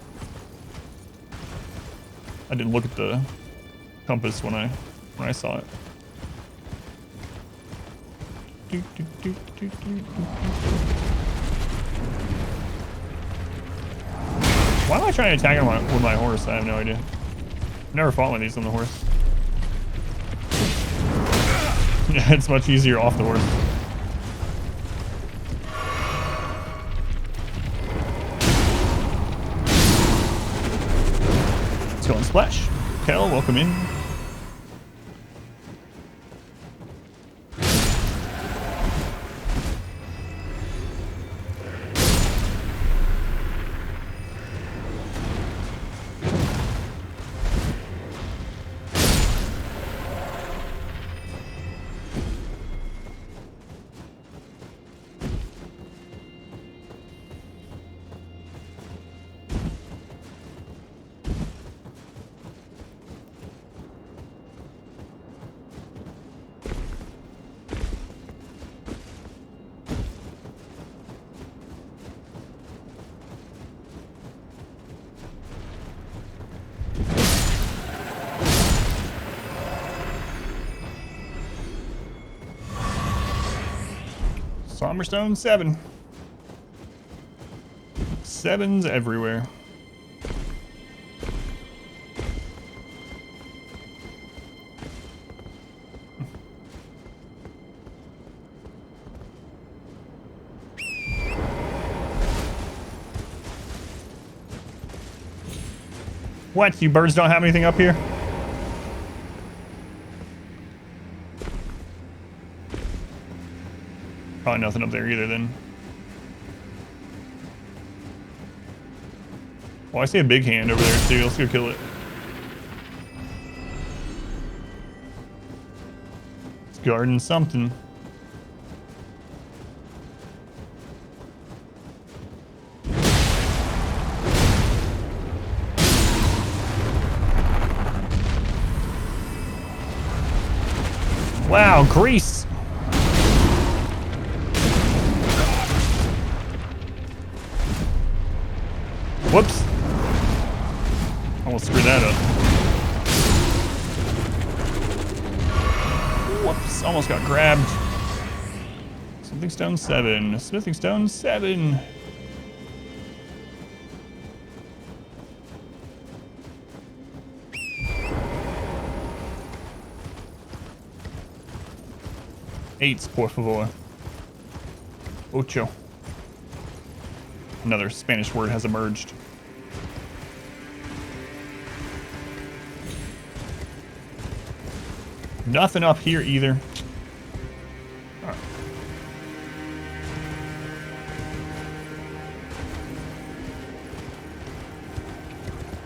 I didn't look at the compass when I saw it. Why am I trying to attack him with my horse? I have no idea. I've never fought one of these on the horse. Yeah, it's much easier off the horse. Let's go and splash. Kel, welcome in. Somberstone 7. 7s everywhere. What? You birds don't have anything up here? probably nothing up there either then. Oh, I see a big hand over there too. Let's go kill it. It's guarding something. Wow, grease. Whoops. Almost screwed that up. Whoops, almost got grabbed. Something stone 7. Smithing stone 7. Eights, por favor. Ocho. Another Spanish word has emerged. Nothing up here either. All right.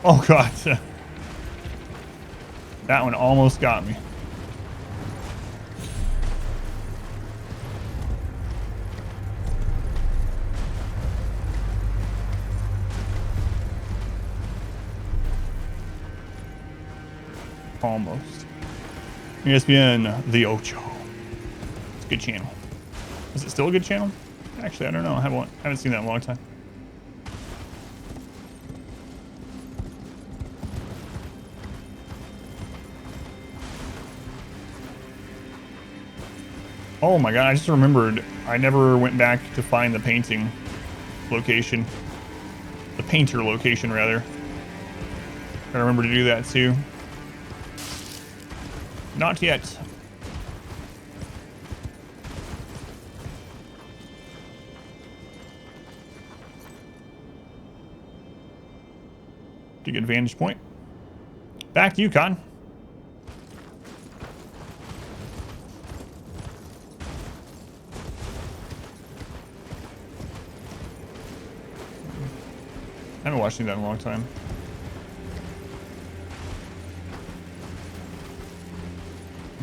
Oh god. That one almost got me. Almost. ESPN, the Ocho. It's a good channel. Is it still a good channel? Actually, I don't know. I haven't seen that in a long time. Oh my god, I just remembered. I never went back to find the painting location. The painter location, rather. I remember to do that too. Not yet. Get a good vantage point. Back to you, Con. I haven't watched that in a long time.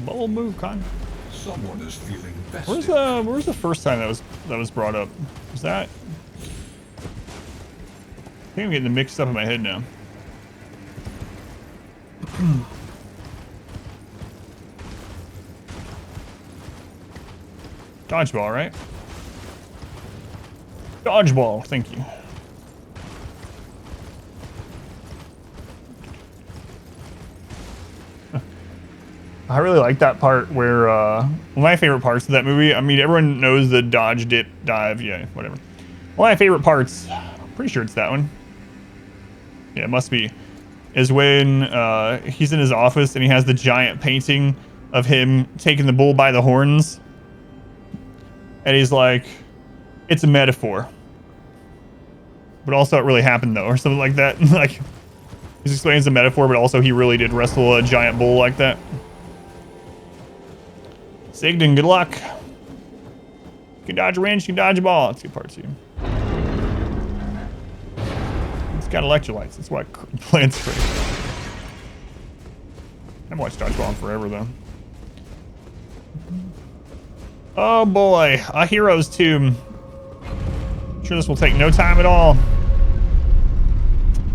Bold move, Con. Someone is feeling festive. Where's the first time that was brought up? Was that? I think I'm getting mixed up in my head now. Dodgeball, right? Dodgeball, thank you. I really like that part where, one of my favorite parts of that movie, I mean, everyone knows the dodge, dip, dive, yeah, whatever. One of my favorite parts, I'm pretty sure it's that one. Yeah, it must be, is when he's in his office and he has the giant painting of him taking the bull by the horns. And he's like, it's a metaphor. But also it really happened though, or something like that. Like, he explains the metaphor, but also he really did wrestle a giant bull like that. Sigden, good luck. You can dodge a wrench, you can dodge a ball. Let's get part 2. It's got electrolytes. That's why plants great. I haven't watched dodgeball in forever though. Oh boy, a hero's tomb. I'm sure this will take no time at all.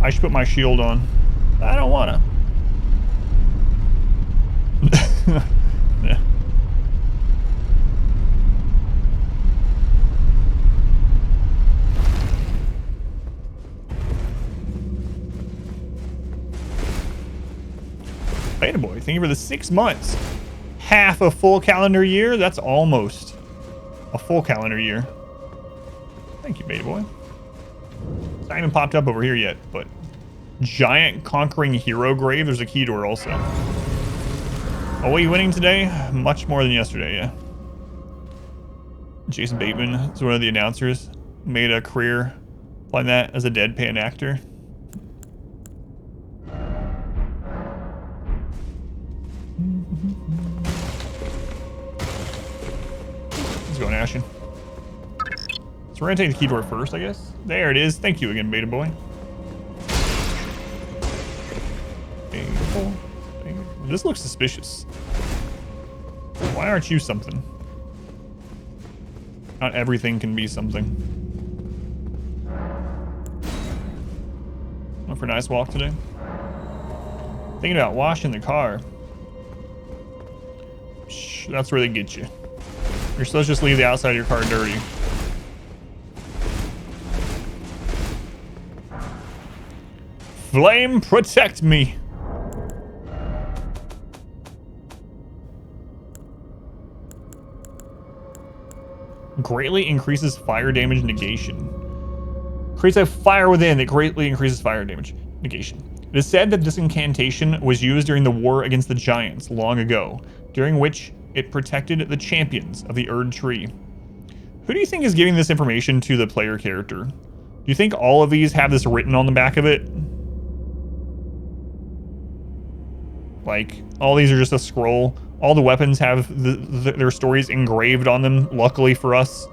I should put my shield on. I don't wanna. Yeah. Beta boy, thank you for the 6 months. Half a full calendar year? That's almost a full calendar year. Thank you, Beta boy. It's not even popped up over here yet, but giant conquering hero grave. There's a key door also. Oh, are you winning today? Much more than yesterday, yeah. Jason Bateman is one of the announcers. Made a career playing that as a deadpan actor. He's going Ashen. So we're gonna take the key door first, I guess. There it is. Thank you again, beta boy. This looks suspicious. Why aren't you something? Not everything can be something. Went for a nice walk today. Thinking about washing the car. Shh, that's where they get you. You're supposed to just leave the outside of your car dirty. Flame, protect me. Greatly increases fire damage negation. Creates a fire within that greatly increases fire damage negation. It is said that this incantation was used during the war against the giants long ago, during which it protected the champions of the Erd Tree. Who do you think is giving this information to the player character? Do you think all of these have this written on the back of it? Like, all these are just a scroll. All the weapons have their stories engraved on them, luckily for us.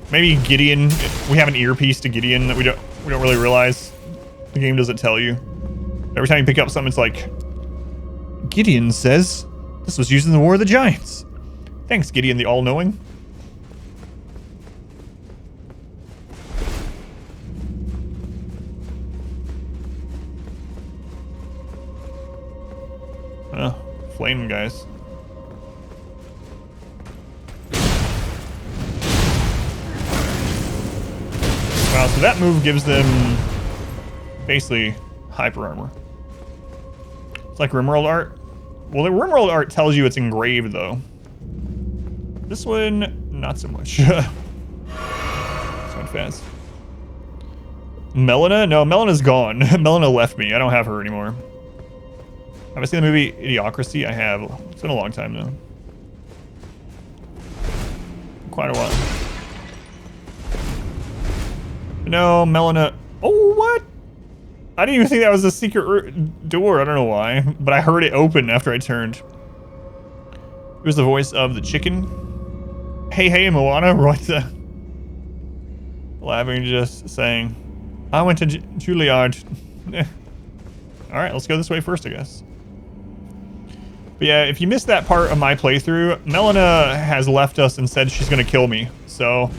Maybe Gideon, we have an earpiece to Gideon that we don't really realize. The game doesn't tell you. Every time you pick up something, it's like, Gideon says this was used in the War of the Giants. Thanks, Gideon the All-Knowing. Flame guys. Wow, so that move gives them basically hyper armor. It's like Rimworld art. Well, the Rimworld art tells you it's engraved though. This one, not so much. This went fast. Melina? No, Melina's gone. Melina left me. I don't have her anymore. Have I seen the movie Idiocracy? I have. It's been a long time though. Quite a while. No, Melina. Oh, what? I didn't even think that was a secret door. I don't know why, but I heard it open after I turned. It was the voice of the chicken. Hey, Moana. What the? Laughing, just saying. I went to Juilliard. All right, let's go this way first, I guess. But yeah, if you missed that part of my playthrough, Melina has left us and said she's gonna kill me. So,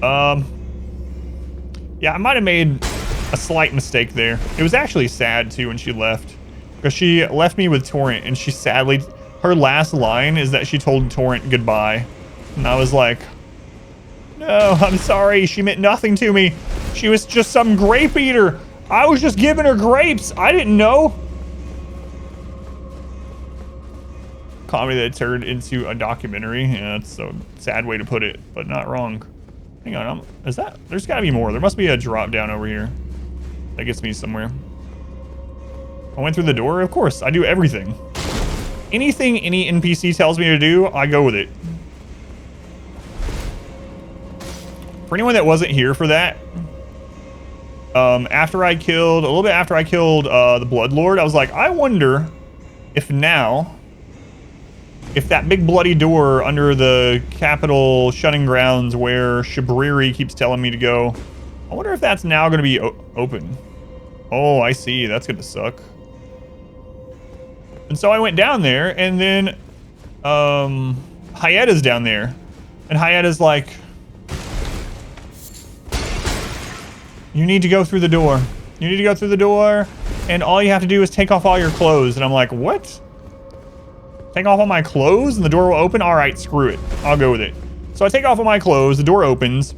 yeah, I might have made a slight mistake there. It was actually sad too when she left, because she left me with Torrent, and she sadly, her last line is that she told Torrent goodbye, and I was like, no, I'm sorry. She meant nothing to me. She was just some grape eater. I was just giving her grapes. I didn't know. Comedy that turned into a documentary. Yeah, that's a sad way to put it, but not wrong. Hang on, is that? There's gotta be more. There must be a drop down over here. That gets me somewhere. I went through the door? Of course, I do everything. Anything any NPC tells me to do, I go with it. For anyone that wasn't here for that, a little bit after I killed the Bloodlord, I was like, I wonder if now, if that big bloody door under the capital shunning grounds where Shabriri keeps telling me to go, I wonder if that's now going to be open. Oh, I see. That's going to suck. And so I went down there, and then Hayeda's down there. And Hayeda's like, you need to go through the door. You need to go through the door, and all you have to do is take off all your clothes. And I'm like, what? Take off all my clothes and the door will open? All right, screw it. I'll go with it. So I take off all my clothes, the door opens.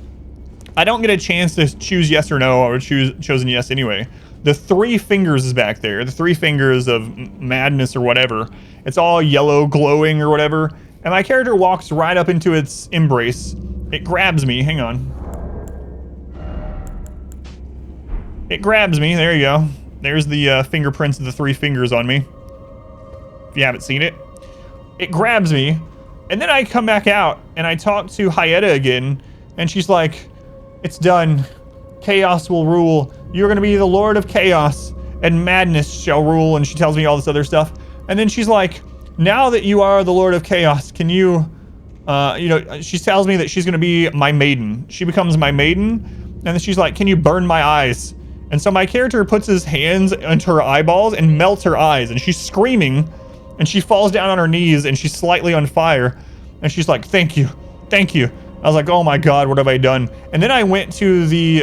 I don't get a chance to choose yes or no. I would chosen yes anyway. The 3 fingers is back there. The 3 fingers of madness or whatever. It's all yellow glowing or whatever. And my character walks right up into its embrace. It grabs me. Hang on. It grabs me. There you go. There's the fingerprints of the 3 fingers on me. If you haven't seen it. It grabs me, and then I come back out, and I talk to Hayeda again, and she's like, it's done. Chaos will rule. You're going to be the Lord of Chaos, and madness shall rule, and she tells me all this other stuff. And then she's like, now that you are the Lord of Chaos, can you You know, she tells me that she's going to be my maiden. She becomes my maiden, and then she's like, can you burn my eyes? And so my character puts his hands into her eyeballs and melts her eyes, and she's screaming, and she falls down on her knees, and she's slightly on fire, and she's like, thank you, thank you. I was like, oh my god, what have I done? And then I went to the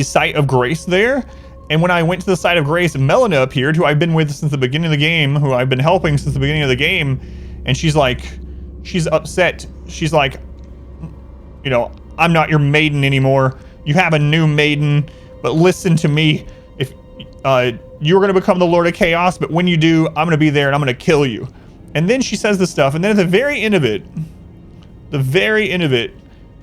site of grace there, and when I went to the site of grace, Melina appeared, who I've been with since the beginning of the game, who I've been helping since the beginning of the game, and she's like, she's upset. She's like, you know, I'm not your maiden anymore. You have a new maiden, but listen to me. If you're going to become the Lord of Chaos, but when you do, I'm going to be there and I'm going to kill you. And then she says this stuff, and then at the very end of it,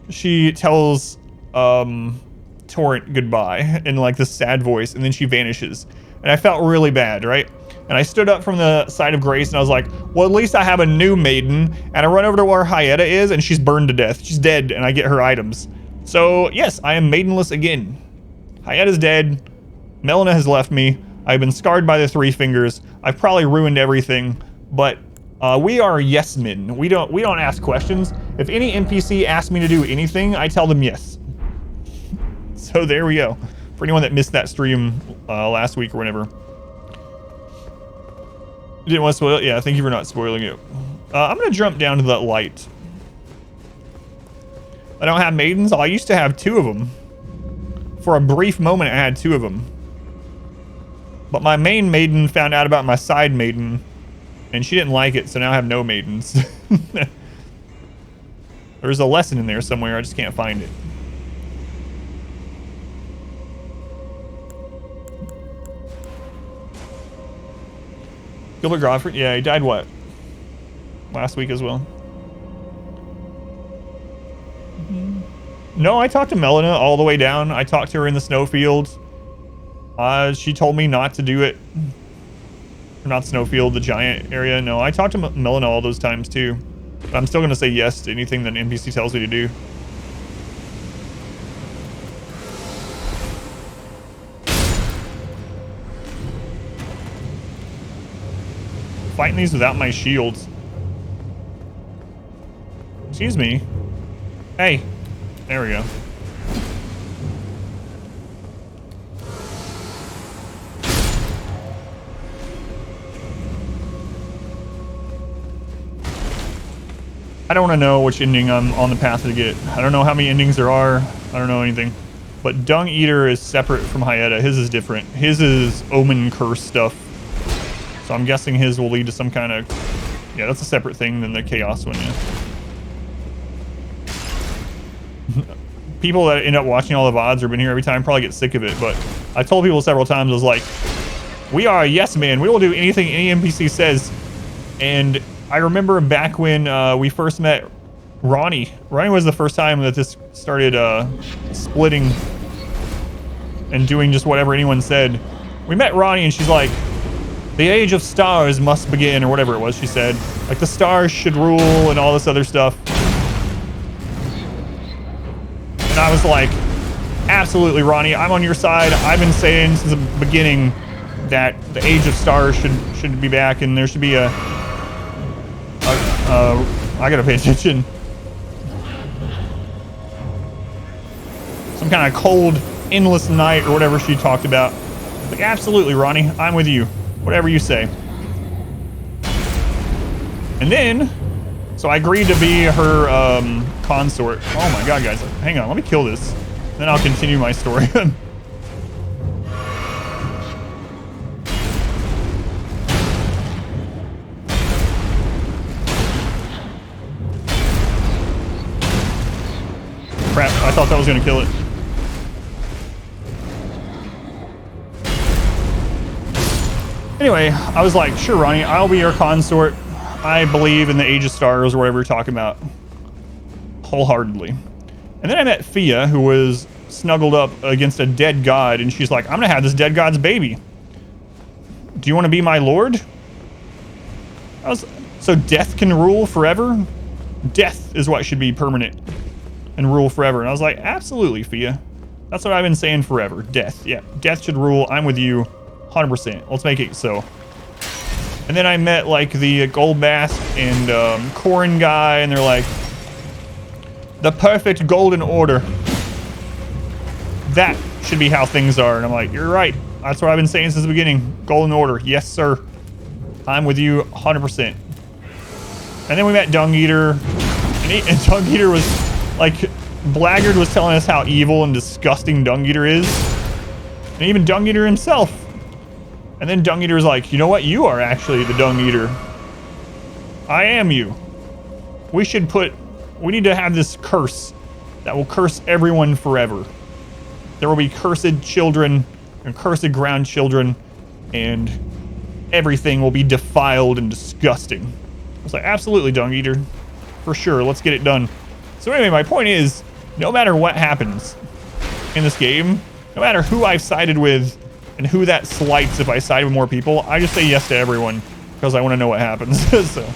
she tells Torrent goodbye in like this sad voice, and then she vanishes. And I felt really bad, right? And I stood up from the side of grace, and I was like, well, at least I have a new maiden. And I run over to where Hyetta is, and she's burned to death. She's dead, and I get her items. So, yes, I am maidenless again. Hyetta's dead. Melina has left me. I've been scarred by the 3 fingers. I've probably ruined everything. But we are yes men. We don't ask questions. If any NPC asks me to do anything, I tell them yes. So there we go. For anyone that missed that stream last week or whenever. You didn't want to spoil it? Yeah, thank you for not spoiling it. I'm going to jump down to that light. I don't have maidens. I used to have 2 of them. For a brief moment, I had 2 of them. But my main maiden found out about my side maiden, and she didn't like it, so now I have no maidens. There's a lesson in there somewhere. I just can't find it. Gilbert Godfrey? Yeah, he died what? Last week as well. No, I talked to Melina all the way down. I talked to her in the snowfield. She told me not to do it. Not snowfield, the giant area. No, I talked to Melina all those times too. But I'm still going to say yes to anything that an NPC tells me to do. Fighting these without my shields. Excuse me. Hey. There we go. I don't want to know which ending I'm on the path to get. I don't know how many endings there are. I don't know anything. But Dung Eater is separate from Hyetta. His is different. His is Omen Curse stuff. So I'm guessing his will lead to some kind of... Yeah, that's a separate thing than the Chaos one, yeah. People that end up watching all the VODs or been here every time probably get sick of it, but I told people several times, I was like, we are a yes man. We will do anything any NPC says. And I remember back when we first met Ronnie. Ronnie was the first time that this started splitting and doing just whatever anyone said. We met Ronnie and she's like, the age of stars must begin, or whatever it was she said. Like the stars should rule and all this other stuff. And I was like, absolutely, Ronnie, I'm on your side. I've been saying since the beginning that the age of stars should be back, and there should be I gotta pay attention. Some kind of cold, endless night or whatever she talked about. Like, absolutely, Ronnie, I'm with you. Whatever you say. And then, so I agreed to be her consort. Oh my god, guys. Hang on, let me kill this. Then I'll continue my story. Crap, I thought that was gonna kill it. Anyway, I was like, sure, Ronnie, I'll be your consort. I believe in the Age of Stars or whatever you're talking about. Wholeheartedly. And then I met Fia, who was snuggled up against a dead god, and she's like, I'm gonna have this dead god's baby. Do you want to be my lord? So death can rule forever? Death is what should be permanent and rule forever. And I was like, absolutely, Fia. That's what I've been saying forever. Death. Yeah, death should rule. I'm with you 100%. Let's make it so. And then I met like the Gold Mask and Corin guy, and they're like, the perfect golden order. That should be how things are. And I'm like, you're right. That's what I've been saying since the beginning. Golden order. Yes, sir. I'm with you 100%. And then we met Dung Eater. And Dung Eater was like, Blackguard was telling us how evil and disgusting Dung Eater is. And even Dung Eater himself. And then Dung Eater was like, you know what? You are actually the Dung Eater. I am you. We need to have this curse that will curse everyone forever. There will be cursed children and cursed grandchildren, and everything will be defiled and disgusting. I was like, absolutely, Dung Eater. For sure, let's get it done. So anyway, my point is, no matter what happens in this game, no matter who I've sided with and who that slights if I side with more people, I just say yes to everyone because I want to know what happens. So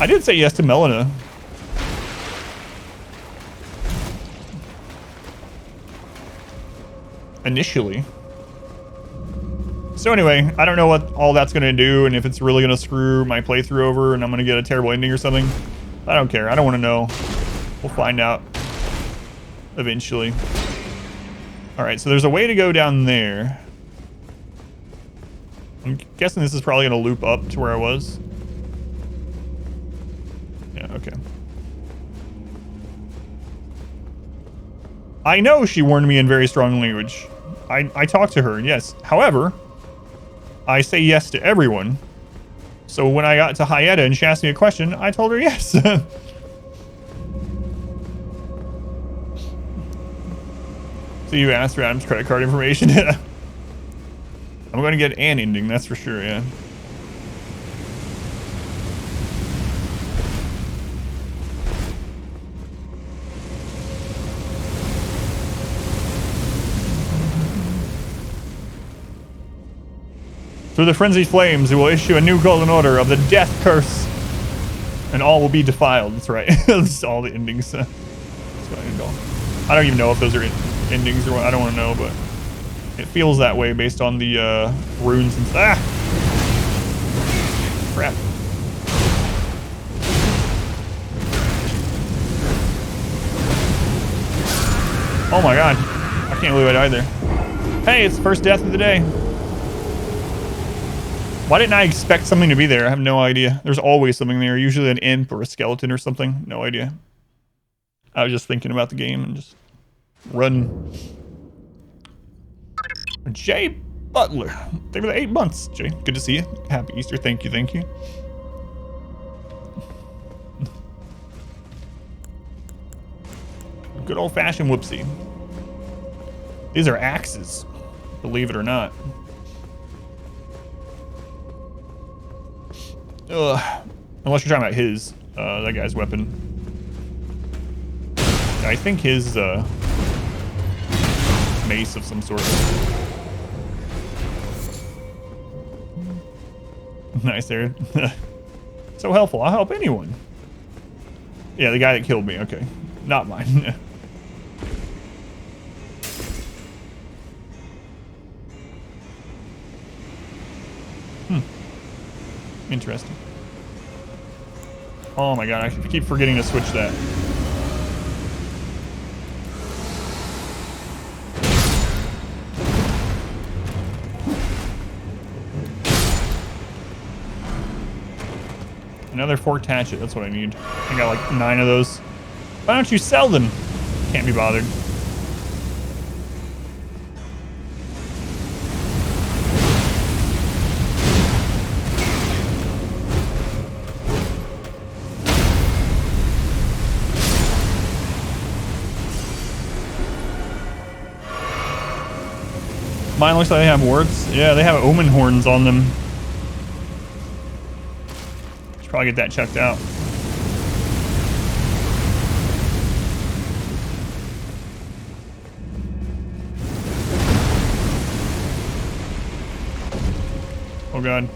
I did say yes to Melina. Initially. So anyway, I don't know what all that's going to do and if it's really going to screw my playthrough over and I'm going to get a terrible ending or something. I don't care. I don't want to know. We'll find out eventually. Alright, so there's a way to go down there. I'm guessing this is probably going to loop up to where I was. Yeah, okay. I know she warned me in very strong language. I talked to her, yes. However, I say yes to everyone. So when I got to Hyetta and she asked me a question, I told her yes. So you asked for Adam's credit card information? I'm going to get an ending, that's for sure, yeah. Through the frenzied flames, we will issue a new golden order of the death curse, and all will be defiled. That's right. That's all the endings. That's what I need to go. I don't even know if those are endings or what. I don't want to know, but it feels that way based on the runes and stuff. Ah! Crap. Oh my god. I can't believe I died there. Hey, it's the first death of the day. Why didn't I expect something to be there? I have no idea. There's always something there. Usually an imp or a skeleton or something. No idea. I was just thinking about the game and just run. Jay Butler. Thank you for the 8 months, Jay. Good to see you. Happy Easter. Thank you. Thank you. Good old-fashioned whoopsie. These are axes, believe it or not. Ugh. Unless you're talking about his, that guy's weapon. I think his, mace of some sort. Nice there. So helpful. I'll help anyone. Yeah, the guy that killed me. Okay. Not mine. Interesting. Oh my god, I keep forgetting to switch that. Another forked hatchet, that's what I need. I got like 9 of those. Why don't you sell them? Can't be bothered. Mine looks like they have warts. Yeah, they have omen horns on them. Should probably get that checked out. Oh god.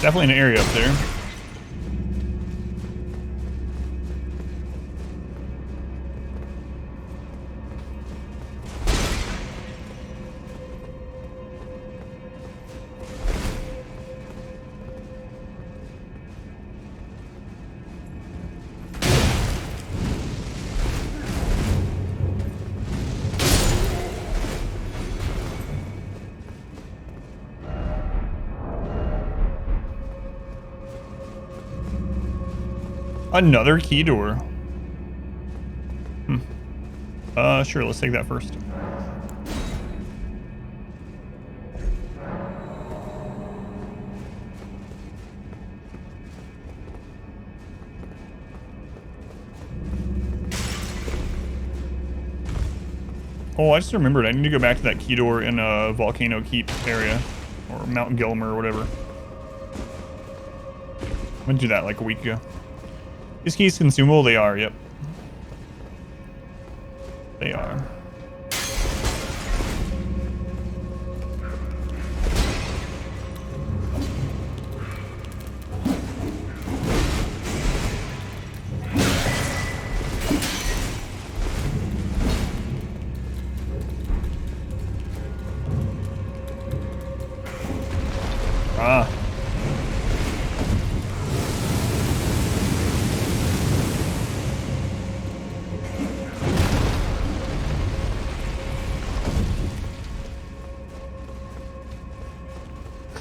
Definitely an area up there. Another key door. Sure, let's take that first. Oh, I just remembered. I need to go back to that key door in Volcano Keep area. Or Mount Gilmer or whatever. I'm gonna do that like a week ago. These keys consumable? They are, yep. They are. Ah.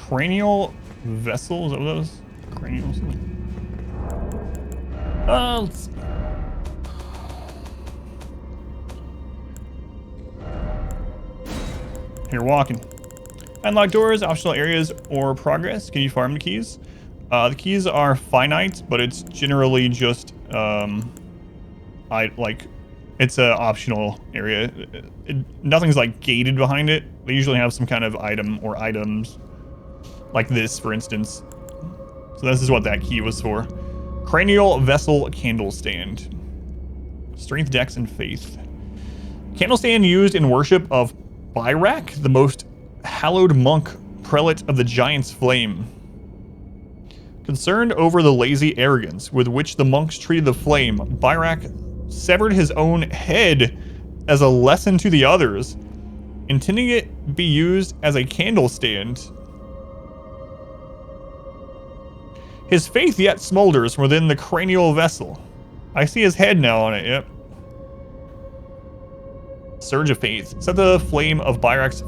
Cranial vessel? Is that what that was? Cranial something? Let's... You're walking. Unlock doors, optional areas, or progress. Can you farm the keys? The keys are finite, but it's generally just it's a optional area. Nothing's like gated behind it. They usually have some kind of item or items, like this, for instance. So this is what that key was for. Cranial vessel candle stand. Strength, dex, and faith. Candle stand used in worship of Byrak, the most hallowed monk, prelate of the Giant's Flame. Concerned over the lazy arrogance with which the monks treated the flame, Byrak severed his own head as a lesson to the others, intending it be used as a candle stand. His faith yet smolders within the cranial vessel. I see his head now on it, yep. Surge of faith. Set the flame of Byrak's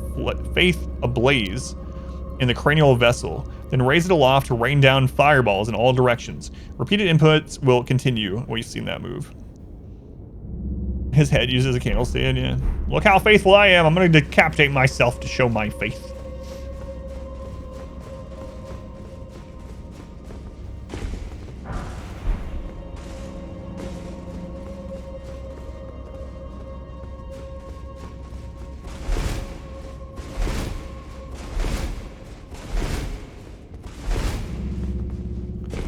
faith ablaze in the cranial vessel, then raise it aloft to rain down fireballs in all directions. Repeated inputs will continue. We've seen that move. His head uses a candle stand, yeah. Look how faithful I am. I'm going to decapitate myself to show my faith.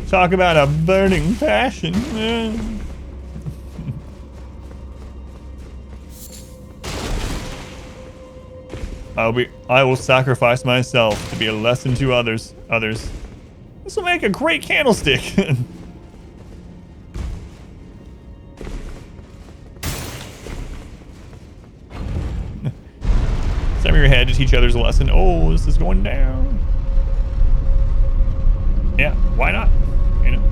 Talk about a burning passion. I will sacrifice myself to be a lesson to others. This will make a great candlestick. Sever your head to teach others a lesson. Oh, this is going down. Yeah, why not? You know,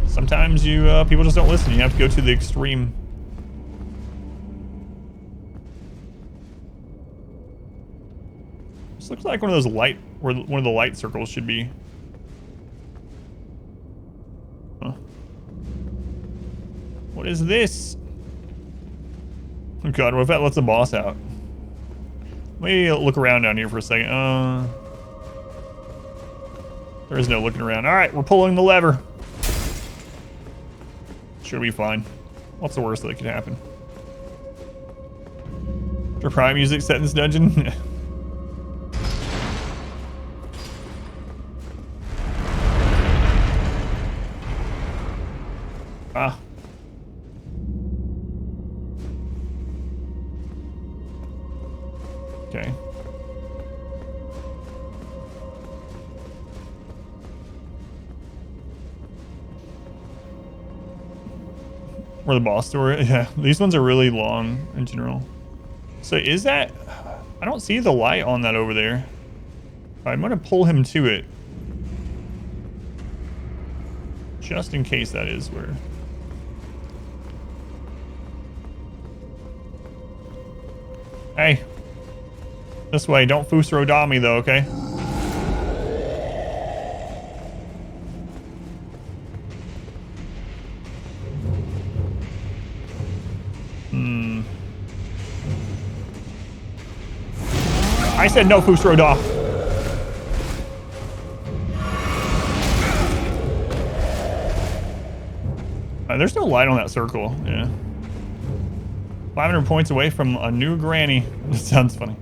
sometimes people just don't listen. You have to go to the extreme. This looks like one of those light, where one of the light circles should be. Huh. What is this? Oh God, what if that lets the boss out? Let me look around down here for a second. There is no looking around. All right, we're pulling the lever. Should be fine. What's the worst that could happen? Is there prime music set in this dungeon? Ah. Okay. Or the boss door. Yeah, these ones are really long in general. So is that... I don't see the light on that over there. I'm gonna pull him to it. Just in case that is where... Hey. This way, don't Fusro me though, okay? I said no Fusro Da. There's no light on that circle. Yeah. 500 points away from a new granny. That sounds funny.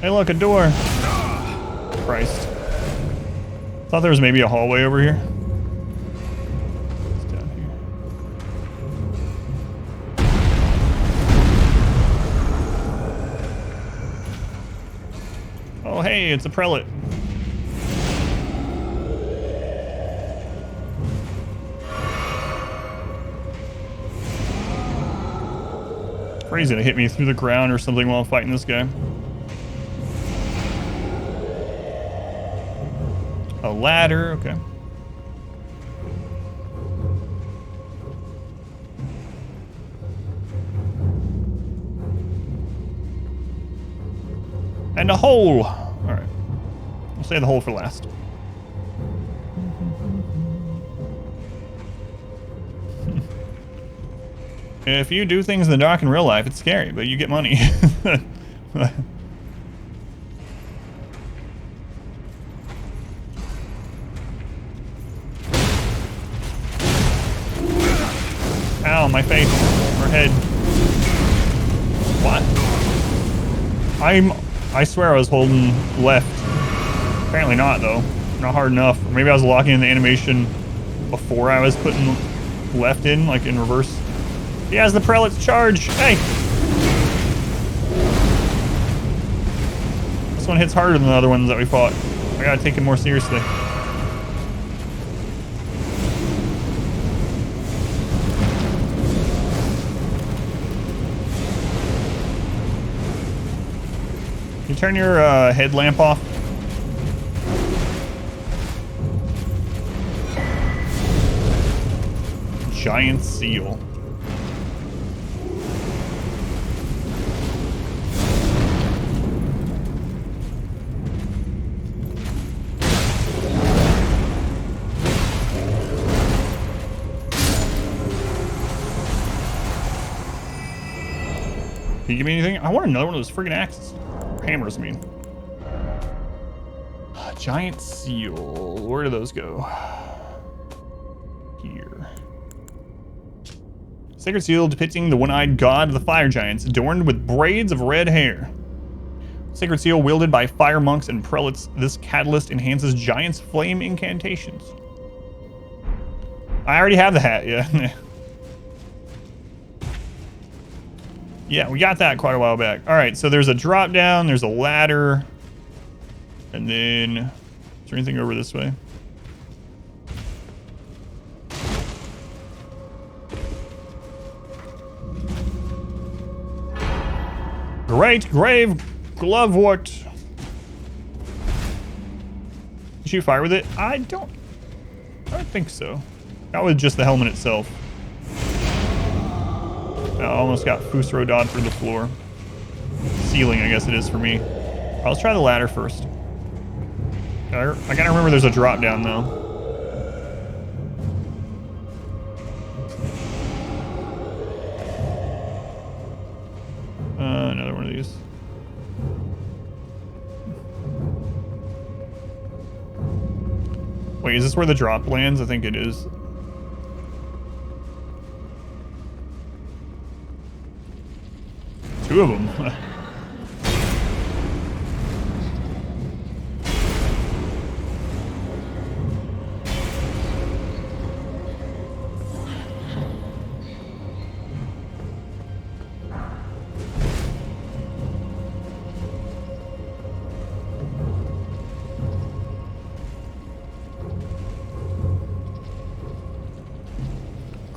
Hey, look, a door. Christ. Thought there was maybe a hallway over here. It's down here. Oh, hey, it's a prelate. Crazy to hit me through the ground or something while fighting this guy. A ladder, okay. And a hole. All right. We'll save the hole for last. If you do things in the dark in real life, it's scary, but you get money. Ow, my face or head. What? I swear I was holding left. Apparently not though. Not hard enough. Or maybe I was locking in the animation before I was putting left in, like in reverse. He has the prelate's charge. Hey! This one hits harder than the other ones that we fought. I gotta take it more seriously. Can you turn your headlamp off? Giant seal. Can you give me anything? I want another one of those friggin' axes. Hammers, I mean. Giant seal. Where do those go? Here. Sacred seal depicting the one-eyed god of the fire giants, adorned with braids of red hair. Sacred seal wielded by fire monks and prelates. This catalyst enhances giants' flame incantations. I already have the hat, yeah. Yeah, we got that quite a while back. All right, so there's a drop down, there's a ladder, and then is there anything over this way? Great grave glovewort. Did you fire with it? I don't think so. That was just the helmet itself. I almost got Fusro through the floor. Ceiling, I guess it is for me. Let's try the ladder first. I gotta remember there's a drop down though. Another one of these. Wait, is this where the drop lands? I think it is. Two of them.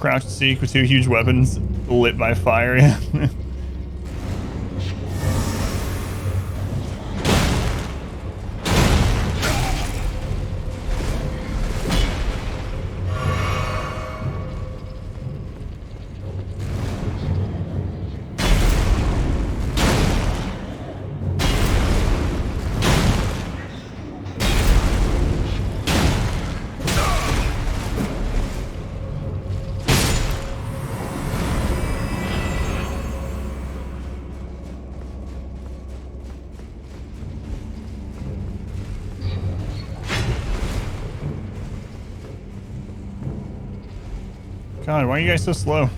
crouch and seek with two huge weapons lit by fire. Yeah. God, why are you guys so slow?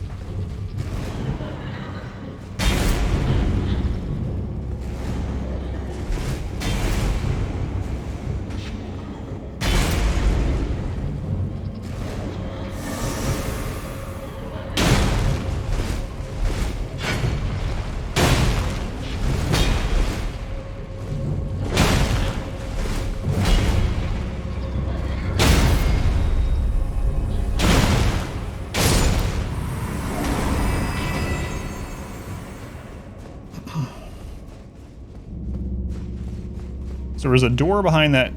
So there's a door behind that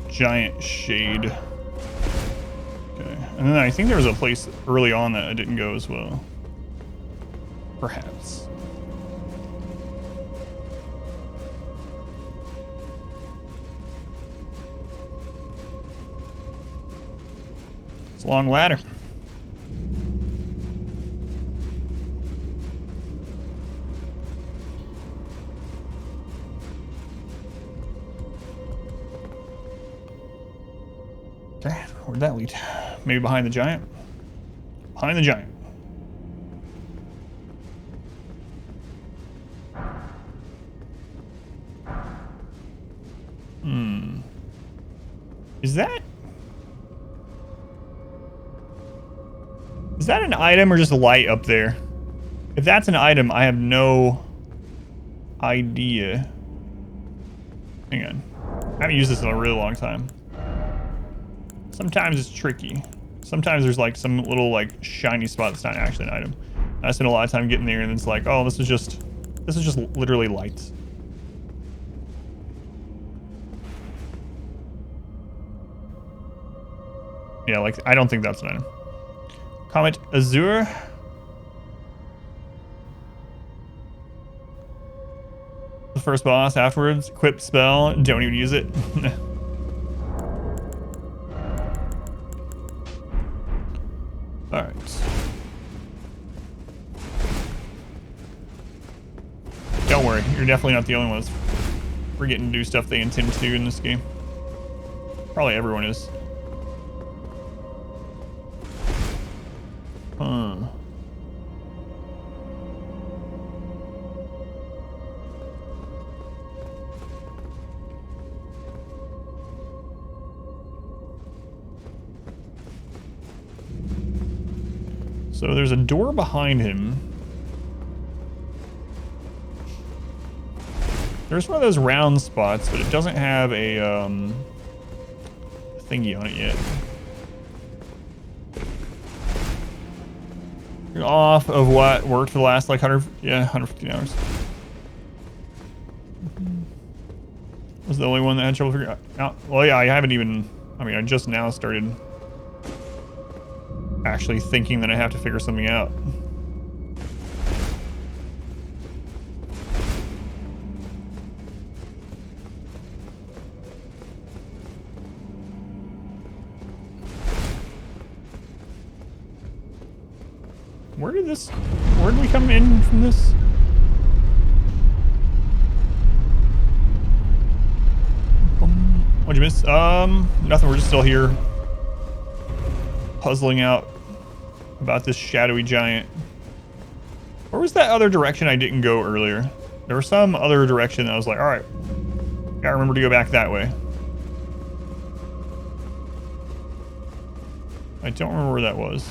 giant shade. Okay. And then I think there was a place early on that I didn't go as well. Perhaps. It's a long ladder. Okay, where'd that lead? Maybe behind the giant? Behind the giant. Is that an item or just a light up there? If that's an item, I have no idea. Hang on. I haven't used this in a really long time. Sometimes it's tricky. Sometimes there's like some little like shiny spot that's not actually an item. I spend a lot of time getting there and it's like, oh, this is just literally lights. Yeah, like I don't think that's an item. Comet Azure. The first boss afterwards. Equip spell. Don't even use it. Alright. Don't worry, you're definitely not the only one that's forgetting to do stuff they intend to do in this game. Probably everyone is. Huh. So there's a door behind him. There's one of those round spots, but it doesn't have a thingy on it yet. You're off of what worked for the last like 115 hours. Was the only one that had trouble figuring out. Well, yeah, I haven't even. I mean, I just now started actually thinking that I have to figure something out. Where did we come in from this? What'd you miss? Nothing, we're just still here puzzling out about this shadowy giant. Where was that other direction I didn't go earlier? There was some other direction that I was like, alright, gotta remember to go back that way. I don't remember where that was.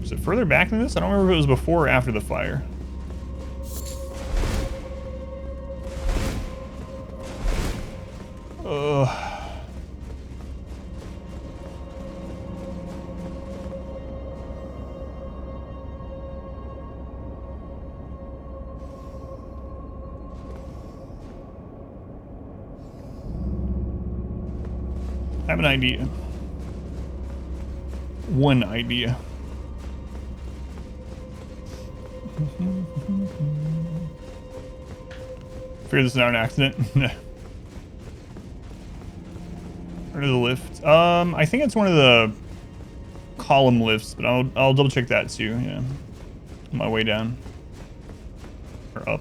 Is it further back than this? I don't remember if it was before or after the fire. I have an idea. One idea. Fear this is not an accident. Where is the lift? I think it's one of the column lifts, but I'll double check that too. Yeah, on my way down or up.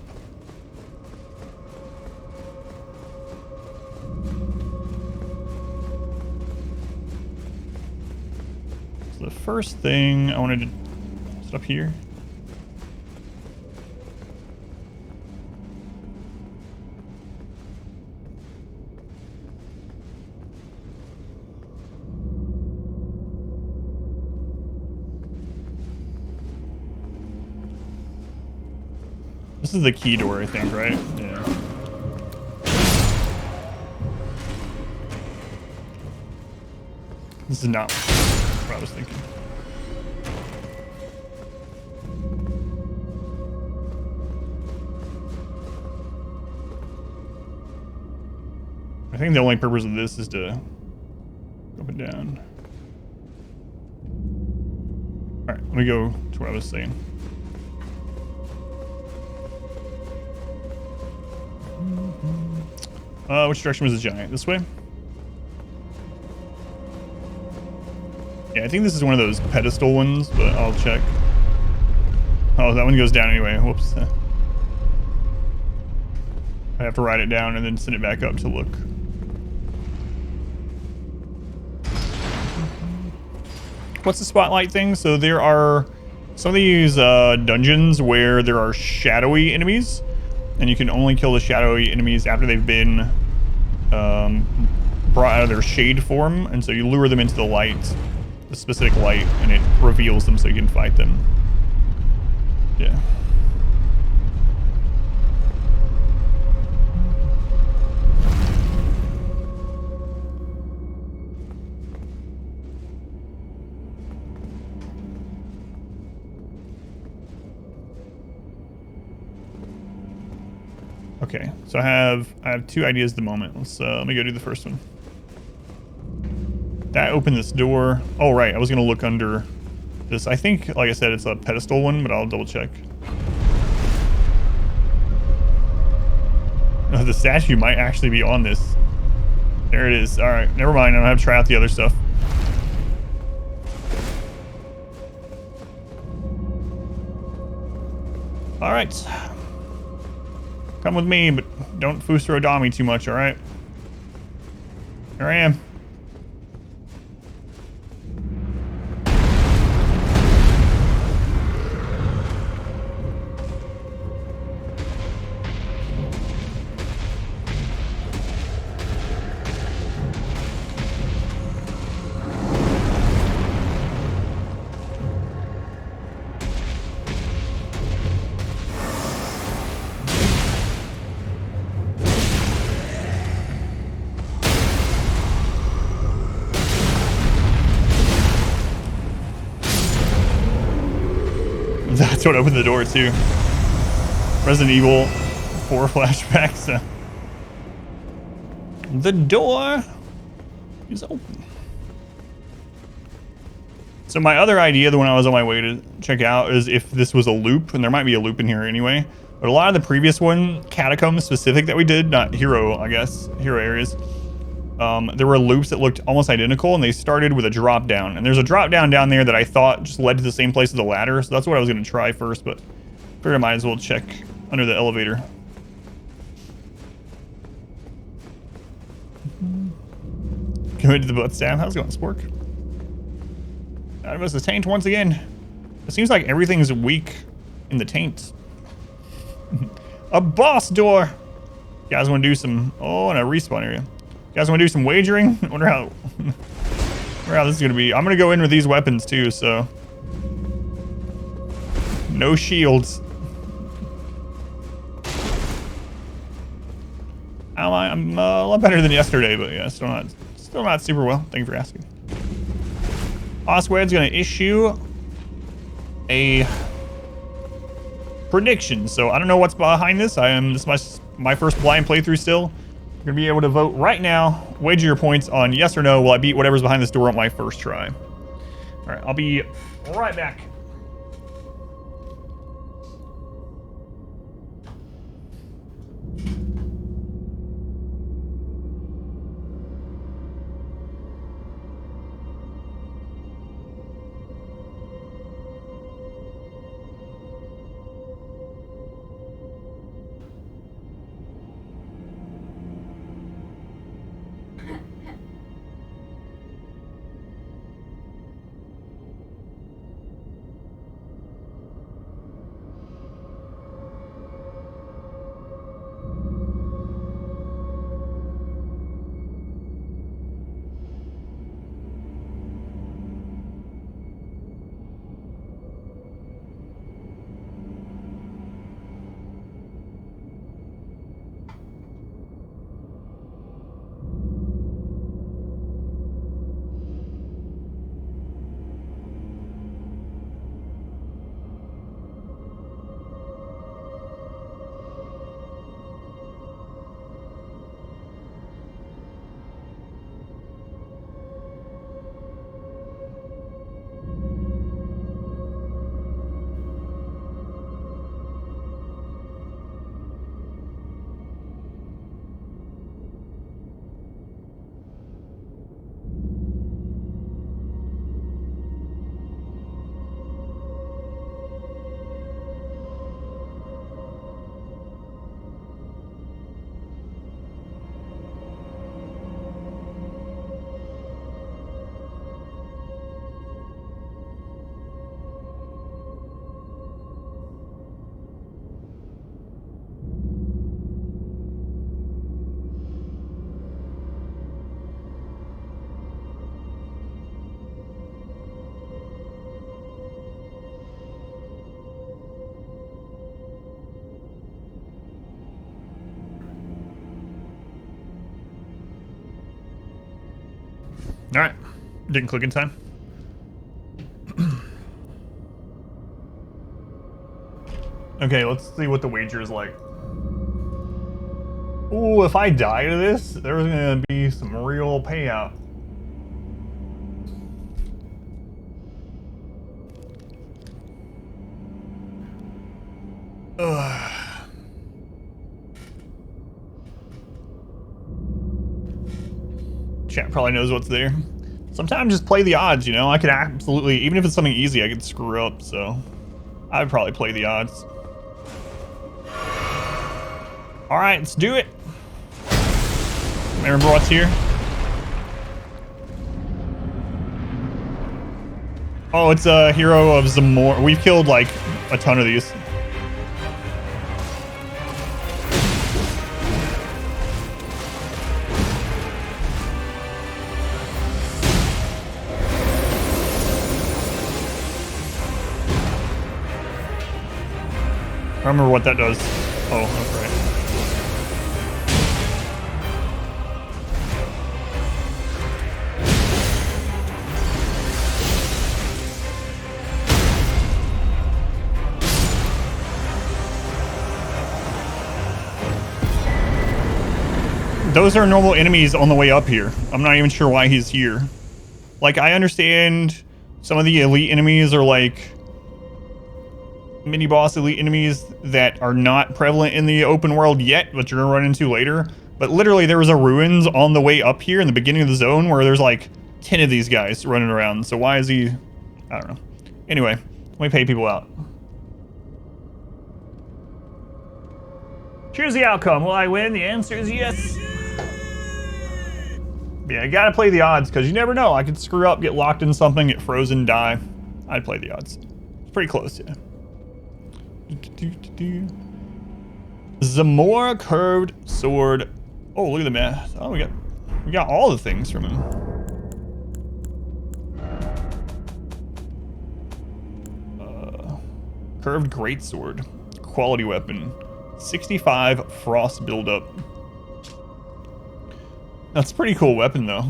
So the first thing I wanted to set up here. This is the key door, I think, right? Yeah. This is not what I was thinking. I think the only purpose of this is to go up and down. All right, let me go to what I was saying. Which direction was the giant? This way? Yeah, I think this is one of those pedestal ones, but I'll check. Oh, that one goes down anyway. Whoops. I have to write it down and then send it back up to look. What's the spotlight thing? So there are some of these dungeons where there are shadowy enemies, and you can only kill the shadowy enemies after they've been brought out of their shade form, and so you lure them into the light, the specific light, and it reveals them so you can fight them. Yeah. Okay, so I have two ideas at the moment. Let me go do the first one. That opened this door. Oh right, I was gonna look under this. I think, like I said, it's a pedestal one, but I'll double check. Oh, the statue might actually be on this. There it is. All right, never mind. I don't have to try out the other stuff. All right. Come with me, but don't Fusurodami too much, all right? Here I am. That's what opened the door too. Resident Evil 4 flashbacks. The door is open. So my other idea, the one I was on my way to check out, is if this was a loop, and there might be a loop in here anyway. But a lot of the previous one, Catacomb specific that we did, not Hero, I guess, Hero areas, there were loops that looked almost identical, and they started with a drop down. And there's a drop down down there that I thought just led to the same place as the ladder, so that's what I was going to try first, but figured I might as well check under the elevator. Going to the butt stab. How's it going, Spork? Out of the taint once again. It seems like everything's weak in the taint. A boss door. You guys want to do some... Oh, and a respawn area. You guys want to do some wagering? I wonder how this is going to be. I'm going to go in with these weapons too, so... No shields. I'm a lot better than yesterday, but yeah, still not super well. Thank you for asking. Oswald's going to issue a prediction. So I don't know what's behind this. This is my first blind playthrough still. You're gonna be able to vote right now. Wager your points on yes or no. Will I beat whatever's behind this door on my first try? All right, I'll be right back. All right, didn't click in time. Okay, let's see what the wager is like. Ooh, if I die to this, there's gonna be some real payout. Ugh. Chat probably knows what's there. Sometimes just play the odds, you know? I could absolutely, even if it's something easy, I could screw up, so I would probably play the odds. All right, let's do it. Remember what's here? Oh, it's a hero of Zamor. We've killed like a ton of these. I remember what that does. Oh, that's right. Those are normal enemies on the way up here. I'm not even sure why he's here. Like, I understand some of the elite enemies are like mini-boss elite enemies that are not prevalent in the open world yet, but you're gonna run into later. But literally, there was a ruins on the way up here in the beginning of the zone where there's like 10 of these guys running around. So why is he... I don't know. Anyway, let me pay people out. Choose the outcome. Will I win? The answer is yes. Yeah, you gotta play the odds, because you never know. I could screw up, get locked in something, get frozen, die. I'd play the odds. It's pretty close, yeah. Zamor curved sword. Oh, look at the math. Oh, we got all the things from him. Curved greatsword, quality weapon, 65 frost buildup. That's a pretty cool weapon though.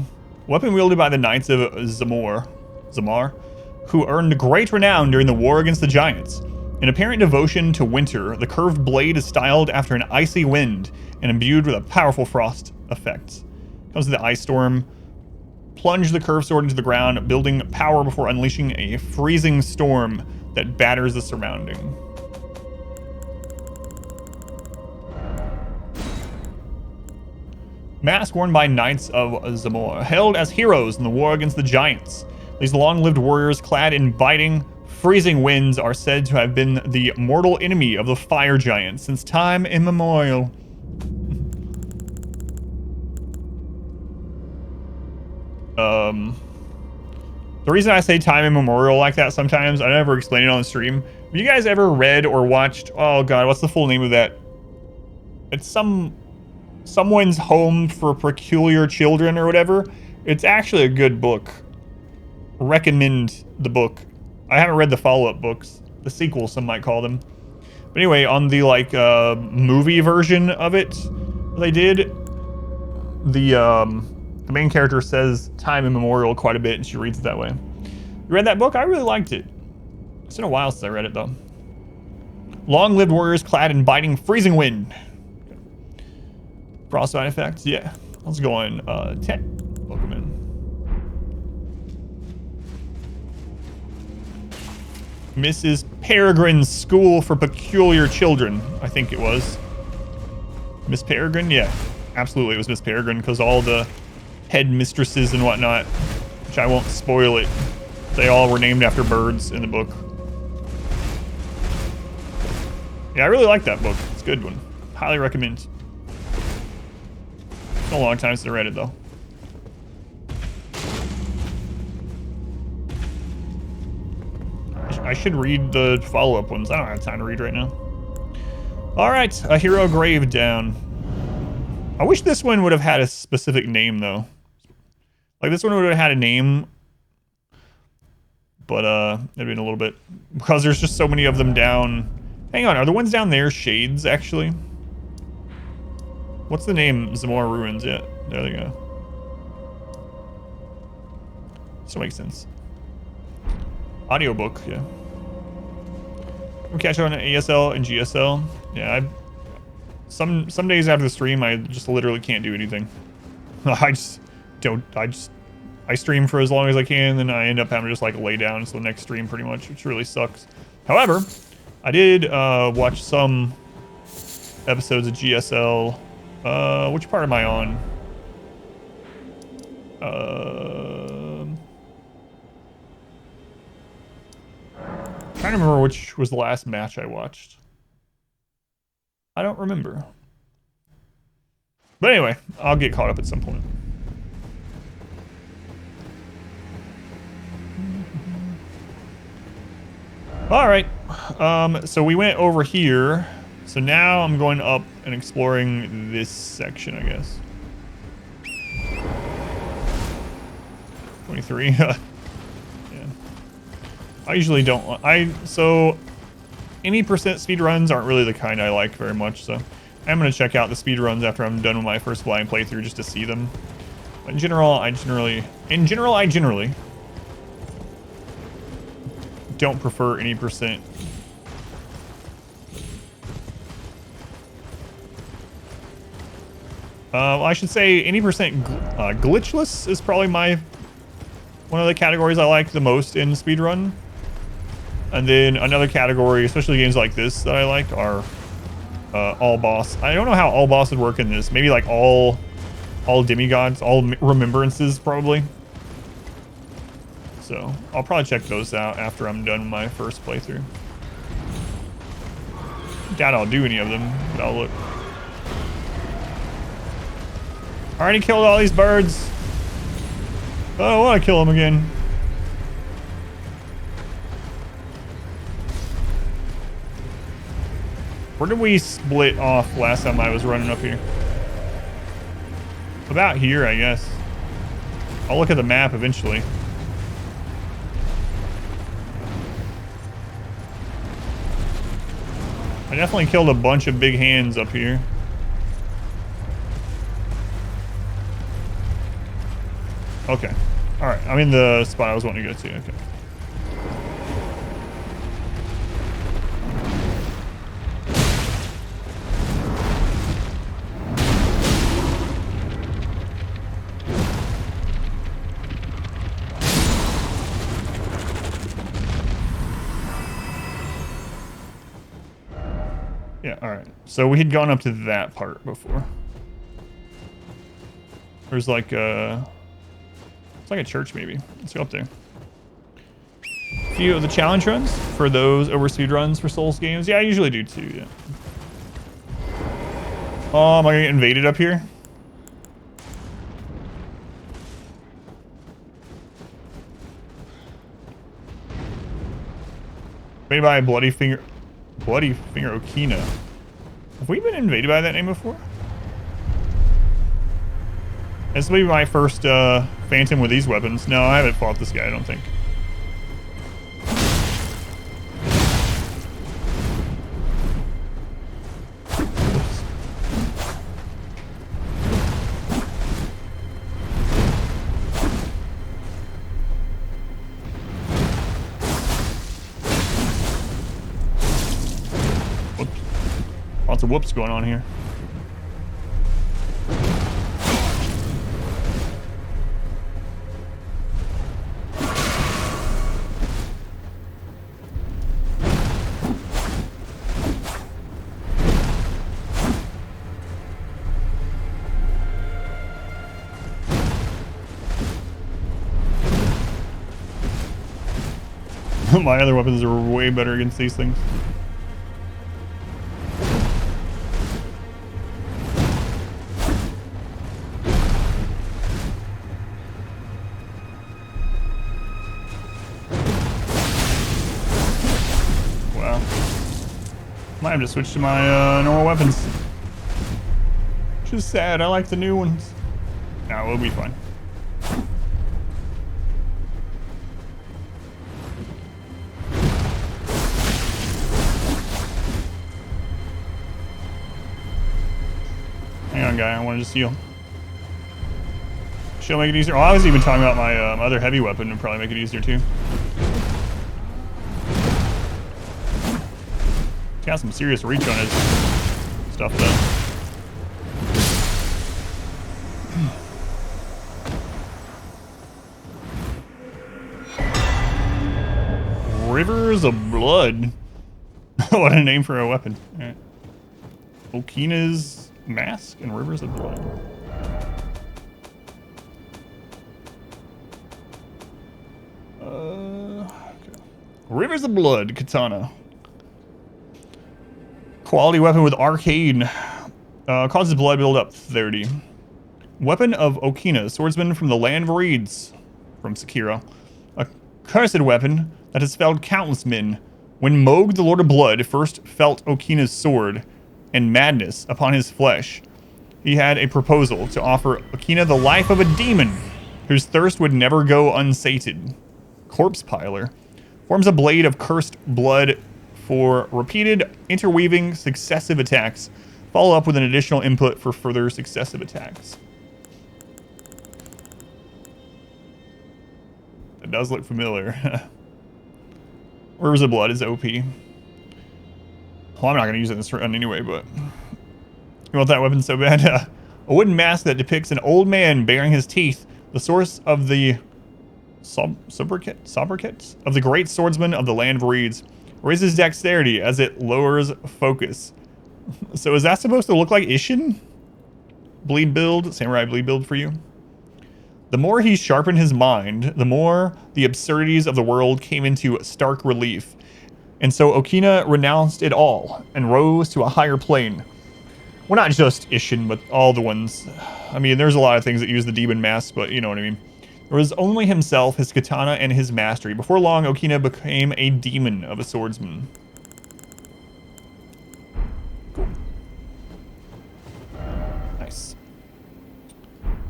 Weapon wielded by the Knights of Zamor, who earned great renown during the war against the Giants. In apparent devotion to winter, the curved blade is styled after an icy wind and imbued with a powerful frost effect. Comes to the ice storm. Plunge the curved sword into the ground, building power before unleashing a freezing storm that batters the surrounding. Mask worn by Knights of Zamor, hailed as heroes in the war against the Giants. These long-lived warriors, clad in biting, freezing winds, are said to have been the mortal enemy of the fire giants since time immemorial. The reason I say time immemorial like that sometimes, I never explain it on the stream. Have you guys ever read or watched, oh god, what's the full name of that? It's someone's home for peculiar children or whatever. It's actually a good book. Recommend the book. I haven't read the follow-up books, the sequel some might call them. But anyway, on the like movie version of it they did, the main character says time immemorial quite a bit, and she reads it that way. You read that book? I really liked it. It's been a while since I read it though. Long-lived warriors clad in biting freezing wind. Frostbite effects, yeah. Let's go on 10. Welcome in. Mrs. Peregrine's School for Peculiar Children, I think it was. Miss Peregrine? Yeah, absolutely it was Miss Peregrine, because all the headmistresses and whatnot, which I won't spoil it, they all were named after birds in the book. Yeah, I really like that book. It's a good one. Highly recommend. It's been a long time since I read it, though. I should read the follow-up ones. I don't have time to read right now. Alright, a hero grave down. I wish this one would have had a specific name, though. Like, this one would have had a name. But, it'd been a little bit... Because there's just so many of them down... Hang on, are the ones down there shades, actually? What's the name? Zamora Ruins, yeah. There they go. This will make sense. Audiobook, yeah. I'm catching on ASL and GSL. Yeah, some days after the stream, I just literally can't do anything. I stream for as long as I can, then I end up having to just like lay down until the next stream pretty much, which really sucks. However, I did watch some episodes of GSL. Which part am I on? Trying to remember which was the last match I watched. I don't remember. But anyway, I'll get caught up at some point. All right, so we went over here. So now I'm going up and exploring this section, I guess. 23. Yeah. I usually don't. So any percent speedruns aren't really the kind I like very much. So I'm gonna check out the speedruns after I'm done with my first blind playthrough just to see them. But in general, I generally don't prefer any percent. Well, I should say any percent glitchless is probably one of the categories I like the most in speedrun. And then another category, especially games like this that I like, are all boss. I don't know how all boss would work in this. Maybe like all demigods, all remembrances probably. So I'll probably check those out after I'm done with my first playthrough. Doubt I'll do any of them, but I'll look. I already killed all these birds. Oh, I want to kill them again. Where did we split off last time I was running up here? About here, I guess. I'll look at the map eventually. I definitely killed a bunch of big hands up here. Okay. Alright, I'm in the spot I was wanting to go to. Okay. Yeah, alright. So we had gone up to that part before. There's like a... It's like a church, maybe. Let's go up there. A few of the challenge runs for those overspeed runs for Souls games. Yeah, I usually do too, yeah. Oh, am I gonna get invaded up here? Made by Bloody Finger Okina. Have we been invaded by that name before? This will be my first Phantom with these weapons. No, I haven't fought this guy, I don't think. Whoops. Lots of whoops going on here. My other weapons are way better against these things. Wow. Might have to switch to my normal weapons. Which is sad, I like the new ones. Nah, we'll be fine. Hang on, guy. I wanted to steal. She'll make it easier. Oh, I was even talking about my other heavy weapon would probably make it easier too. He's got some serious reach on his stuff though. Rivers of Blood. What a name for a weapon. All right. Okina's Mask and Rivers of Blood. Okay. Rivers of Blood Katana. Quality weapon with arcane. Causes blood buildup 30. Weapon of Okina, swordsman from the land of reeds. From Sekiro. A cursed weapon that has felled countless men. When Moog, the Lord of Blood, first felt Okina's sword and madness upon his flesh, he had a proposal to offer Okina the life of a demon whose thirst would never go unsated. Corpse Piler forms a blade of cursed blood for repeated, interweaving, successive attacks. Follow up with an additional input for further successive attacks. That does look familiar. Rivers of Blood is OP. Well, I'm not going to use it in this run anyway, but... You want that weapon so bad? A wooden mask that depicts an old man baring his teeth. The source of the... sobriquets? Of the great swordsman of the land of reeds. Raises dexterity as it lowers focus. So is that supposed to look like Ishin? Bleed build? Samurai bleed build for you? The more he sharpened his mind, the more the absurdities of the world came into stark relief. And so Okina renounced it all and rose to a higher plane. Well, not just Ishin, but all the ones. I mean, there's a lot of things that use the demon mask, but you know what I mean. There was only himself, his katana, and his mastery. Before long, Okina became a demon of a swordsman. Cool. Nice.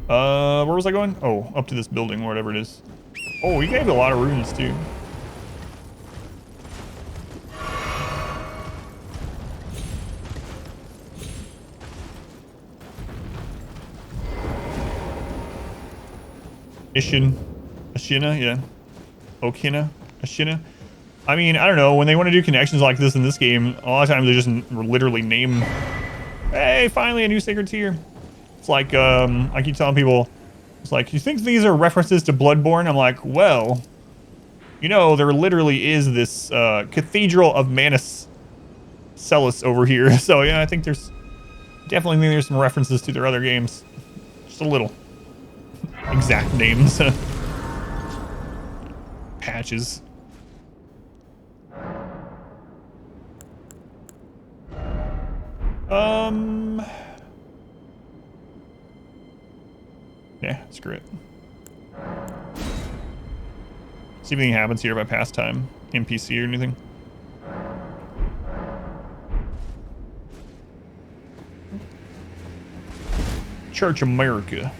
Where was I going? Oh, up to this building, whatever it is. Oh, he gave a lot of runes, too. Ashina, yeah. Okina, Ashina. I mean, I don't know. When they want to do connections like this in this game, a lot of times they just literally name, hey, finally a new sacred tier. It's like, I keep telling people, it's like, you think these are references to Bloodborne? I'm like, well, you know, there literally is this Cathedral of Manus Celis over here. So yeah, I think there's definitely some references to their other games. Just a little. Exact names. Patches. Yeah, screw it. See if anything happens here if I pass time. NPC or anything. Church America.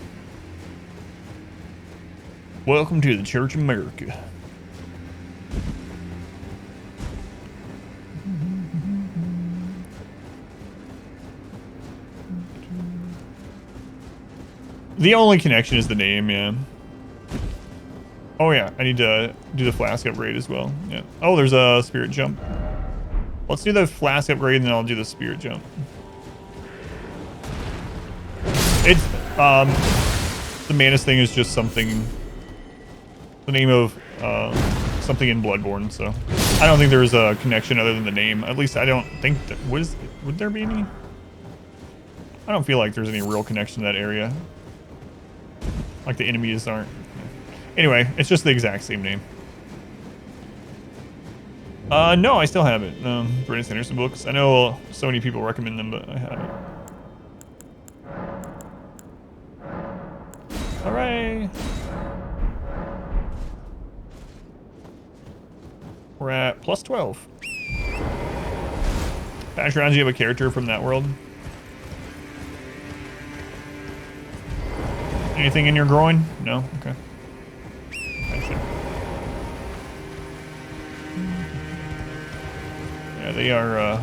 Welcome to the Church America. The only connection is the name, yeah. Oh yeah, I need to do the flask upgrade as well. Yeah. Oh, there's a spirit jump. Let's do the flask upgrade and then I'll do the spirit jump. It's the Manus thing is just something, the name of something in Bloodborne, so I don't think there's a connection other than the name. At least I don't think that would there be any? I don't feel like there's any real connection to that area. Like the enemies aren't. Anyway, it's just the exact same name. No, I still have it. Brandon Sanderson books. I know so many people recommend them, but I haven't. Alright. We're at plus 12. Bash around, you have a character from that world? Anything in your groin? No? Okay. Yeah, they are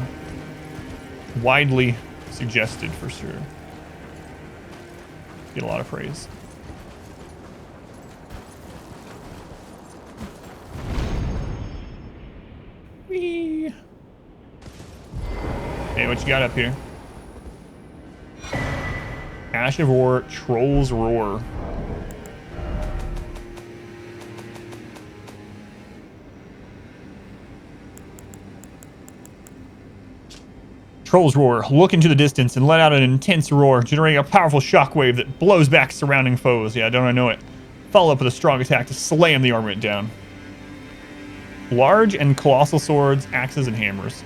widely suggested for sure. Get a lot of praise. Whee! Hey, what you got up here? Ash of War, Troll's Roar. Troll's Roar. Look into the distance and let out an intense roar, generating a powerful shockwave that blows back surrounding foes. Yeah, don't I know it? Follow up with a strong attack to slam the armament down. Large and colossal swords, axes, and hammers.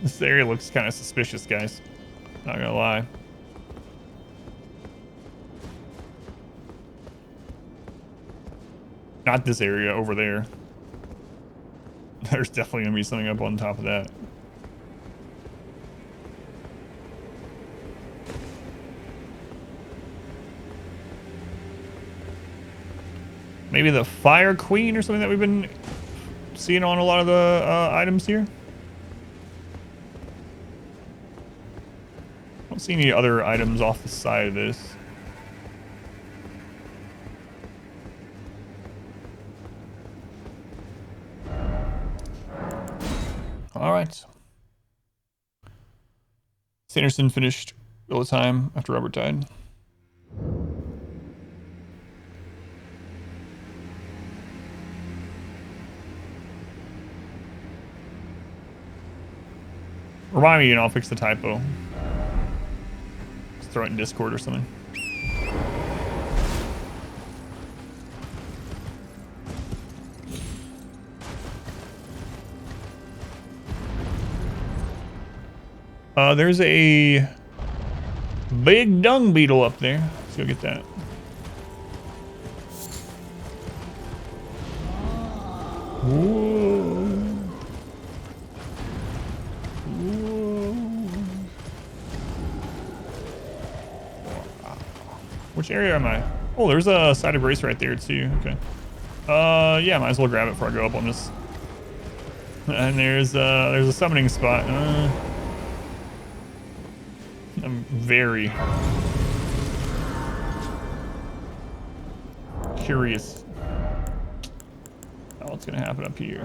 This area looks kind of suspicious, guys. Not gonna lie. Not this area over there. There's definitely gonna be something up on top of that. Maybe the Fire Queen or something that we've been seeing on a lot of the items here. I don't see any other items off the side of this. All right. Sanderson finished all the time after Robert died. Remind me and I'll fix the typo. Just throw it in Discord or something. There's a big dung beetle up there. Let's go get that. Whoa. Whoa. Which area am I? Oh, there's a side of grace right there too. Okay. Yeah, might as well grab it before I go up on this. And there's a summoning spot. I'm very curious what's gonna happen up here.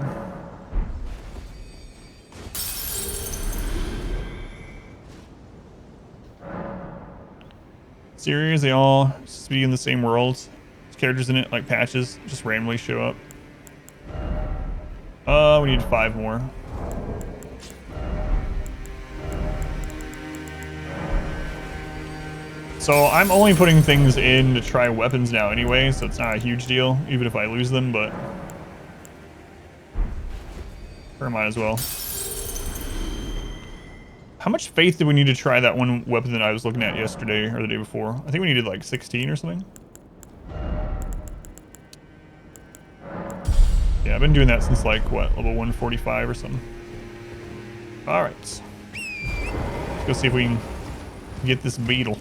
Series, they all speak in the same worlds. There's characters in it, like patches, just randomly show up. We need 5 more. So I'm only putting things in to try weapons now anyway, so it's not a huge deal, even if I lose them, but sure, might as well. How much faith do we need to try that one weapon that I was looking at yesterday or the day before? I think we needed like 16 or something. Yeah, I've been doing that since like, what, level 145 or something. Alright. Let's go see if we can get this beetle.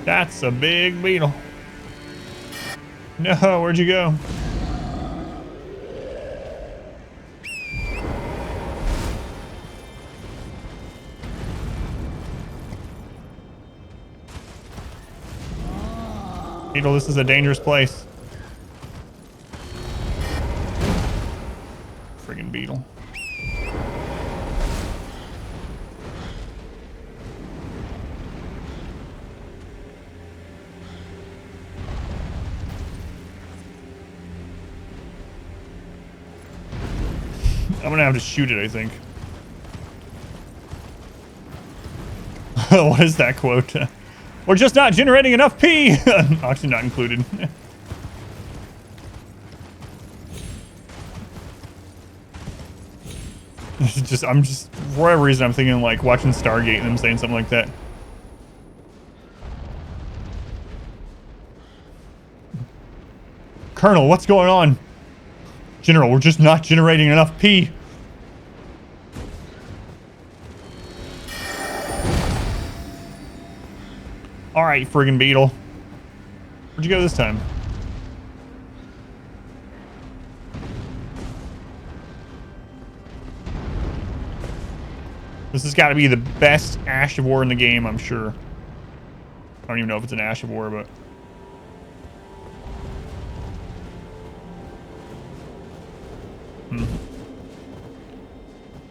That's a big beetle. No, where'd you go? Beetle, this is a dangerous place. Friggin' beetle. I'm gonna have to shoot it, I think. What is that quote? We're just not generating enough pee! Oxygen not included. I'm just, for whatever reason, I'm thinking like watching Stargate and them saying something like that. Colonel, what's going on? General, we're just not generating enough pee. Alright, friggin' beetle. Where'd you go this time? This has got to be the best Ash of War in the game, I'm sure. I don't even know if it's an Ash of War, but...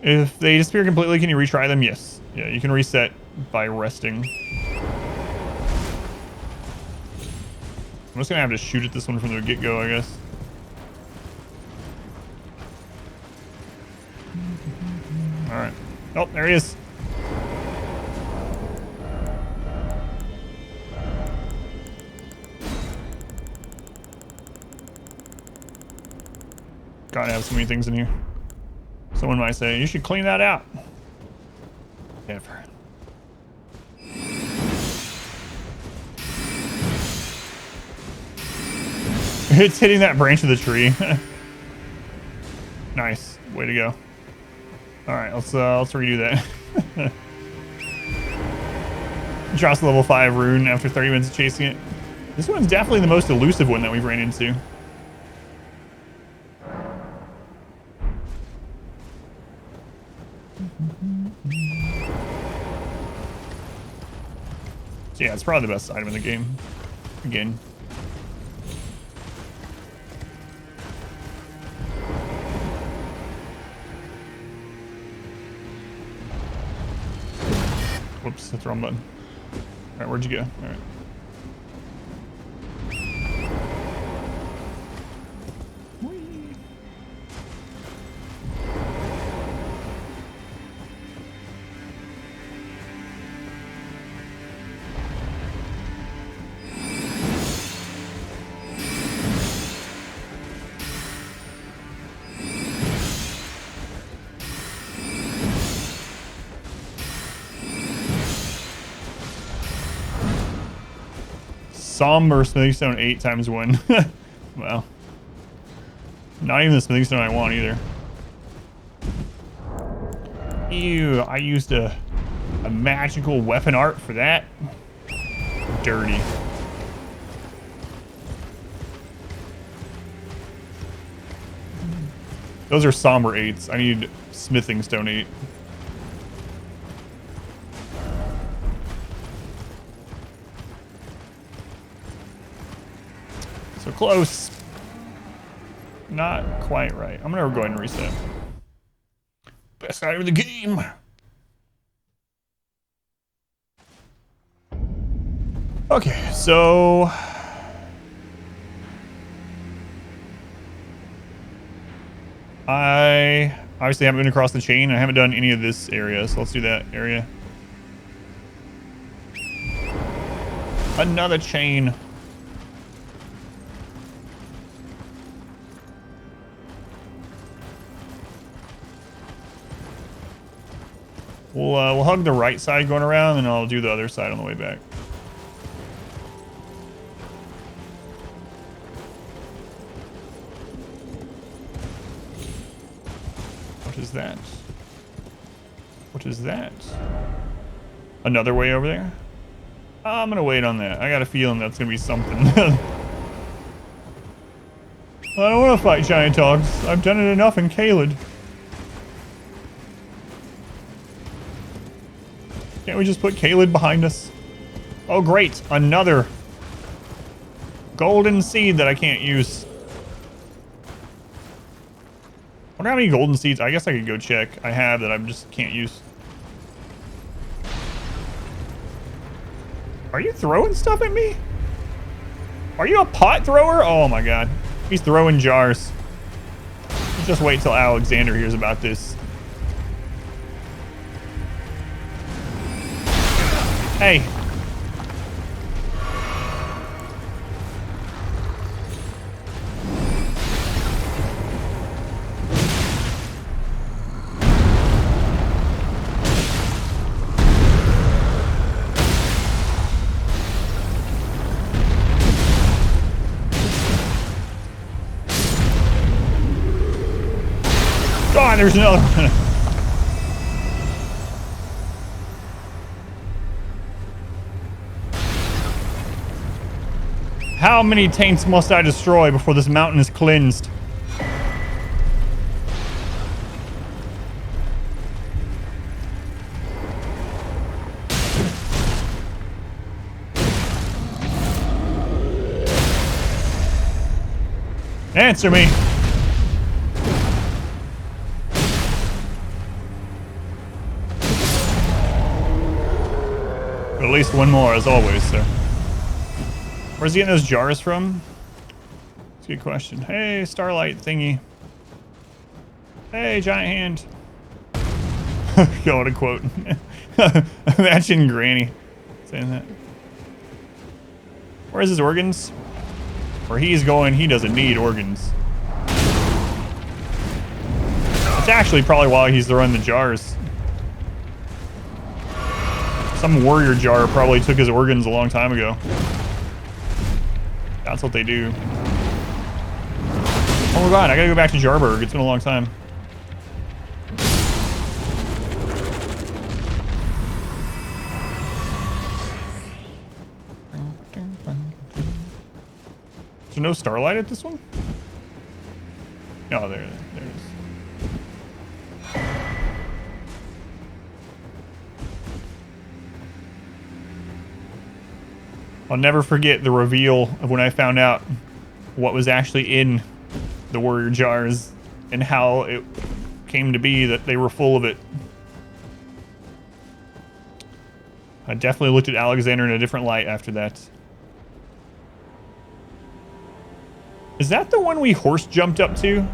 If they disappear completely, can you retry them? Yes. Yeah, you can reset by resting. I'm just gonna have to shoot at this one from the get-go, I guess. Alright. Oh, there he is. Gotta have so many things in here. Someone might say, you should clean that out. Never. It's hitting that branch of the tree. Nice. Way to go. Alright, let's redo that. Drops the level 5 rune after 30 minutes of chasing it. This one's definitely the most elusive one that we've ran into. So yeah, it's probably the best item in the game. Again. Whoops, that's the wrong button. Alright, where'd you go? Alright. Somber smithing stone 8 times 1. Wow. Not even the smithing stone I want either. Ew, I used a magical weapon art for that. Dirty. Those are somber 8s. I need smithing stone 8. So close. Not quite right. I'm gonna go ahead and reset. Best item of the game. Okay, so I obviously haven't been across the chain. I haven't done any of this area, so let's do that area. Another chain. We'll hug the right side going around, and I'll do the other side on the way back. What is that? What is that? Another way over there? I'm gonna wait on that. I got a feeling that's gonna be something. I don't want to fight giant dogs. I've done it enough in Caelid. Can't we just put Caelid behind us? Oh great, another golden seed that I can't use. I wonder how many golden seeds. I guess I could go check. I have that I just can't use. Are you throwing stuff at me? Are you a pot thrower? Oh my god. He's throwing jars. Let's just wait till Alexander hears about this. Hey. God, there's another one. How many taints must I destroy before this mountain is cleansed? Answer me. At least one more, as always, sir. Where's he getting those jars from? That's a good question. Hey, starlight thingy. Hey, giant hand. Go to quote. Imagine Granny saying that. Where's his organs? Where he's going, he doesn't need organs. It's actually probably why he's throwing the jars. Some warrior jar probably took his organs a long time ago. That's what they do. Oh my god, I gotta go back to Jarburg. It's been a long time. Is there no starlight at this one? Oh, there it is. I'll never forget the reveal of when I found out what was actually in the warrior jars and how it came to be that they were full of it. I definitely looked at Alexander in a different light after that. Is that the one we horse jumped up to?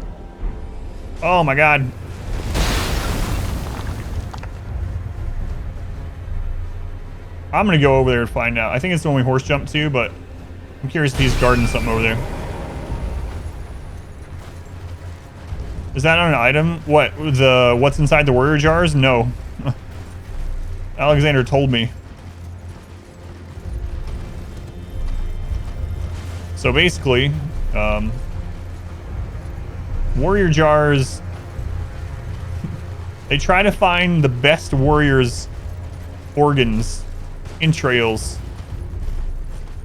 Oh my god. I'm gonna go over there and find out. I think it's the one we horse jumped to, but I'm curious if he's guarding something over there. Is that on an item? What? What's inside the warrior jars? No. Alexander told me. So basically, warrior jars, they try to find the best warriors' organs, entrails,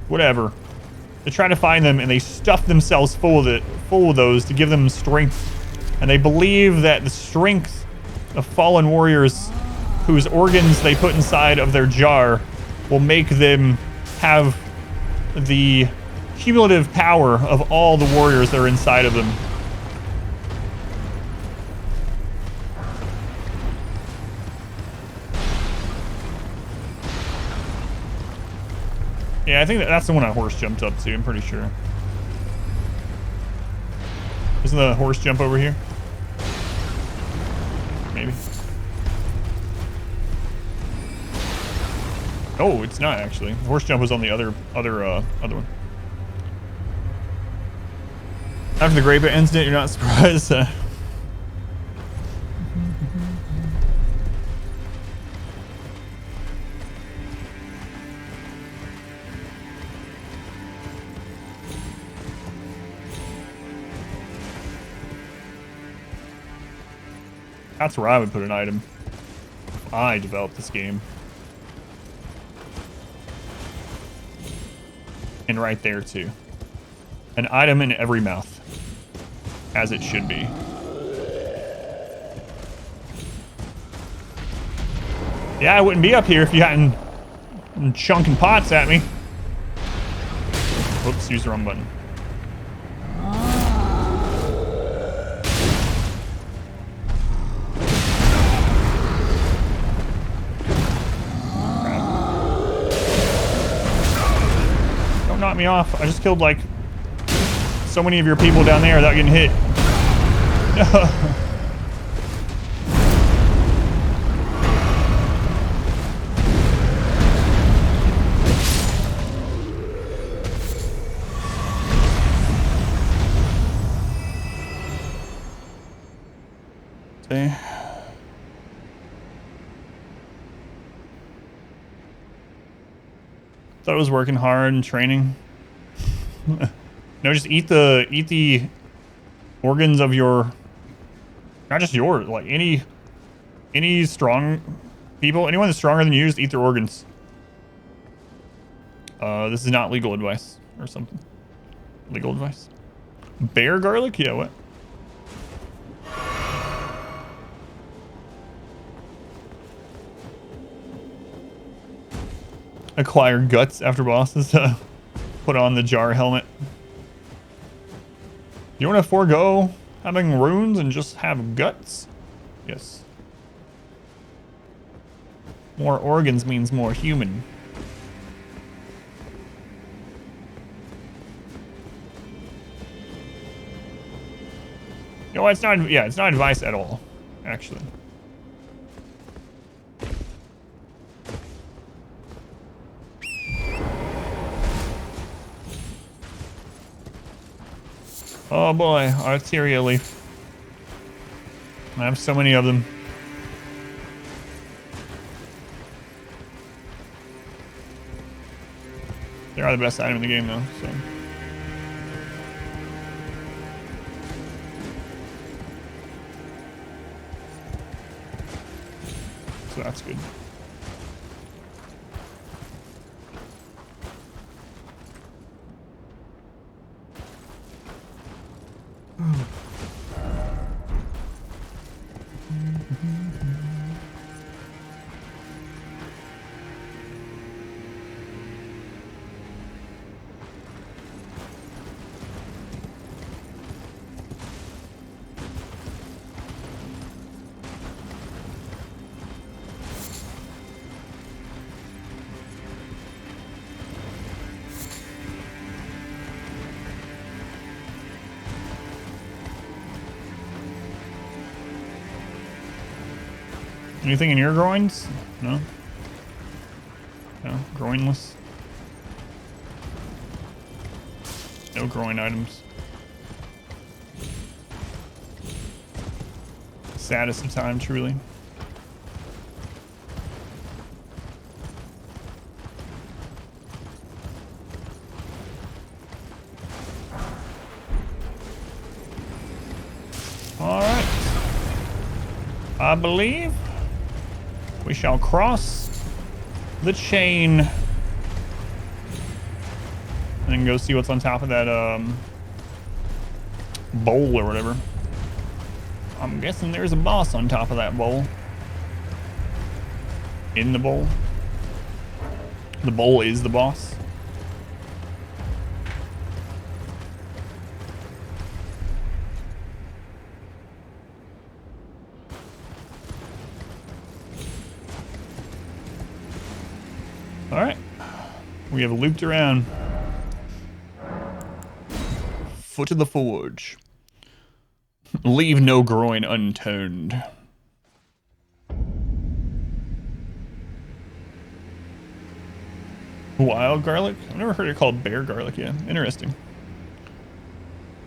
whatever. They try to find them and they stuff themselves full of those to give them strength. And they believe that the strength of fallen warriors whose organs they put inside of their jar will make them have the cumulative power of all the warriors that are inside of them. Yeah, I think that's the one a horse jumped up to, I'm pretty sure. Isn't the horse jump over here? Maybe. Oh, it's not actually. The horse jump was on the other one. After the Great Bit incident, you're not surprised. That's where I would put an item if I developed this game. And right there too. An item in every mouth. As it should be. Yeah, I wouldn't be up here if you hadn't chunking pots at me. Whoops, used the wrong button. Knock me off. I just killed like so many of your people down there without getting hit. See? Thought it was working hard and training. No, just eat the organs of your, not just yours, like any strong people, anyone that's stronger than you, just eat their organs. This is not legal advice or something. Legal advice. Bear garlic? Yeah, what? Acquire guts after bosses. Put on the jar helmet. You want to forego having runes and just have guts? Yes. More organs means more human. You know, it's not. Yeah, it's not advice at all, actually. Oh boy, Arteria leaf. I have so many of them. They are the best item in the game though, so. So that's good. Anything in your groins? No? No? Groinless? No groin items. Saddest of time, truly. Alright. I believe we shall cross the chain and then go see what's on top of that bowl or whatever. I'm guessing there's a boss on top of that bowl. In the bowl. The bowl is the boss. All right. We have looped around. Foot of the forge. Leave no groin unturned. Wild garlic? I've never heard it called bear garlic yet. Interesting.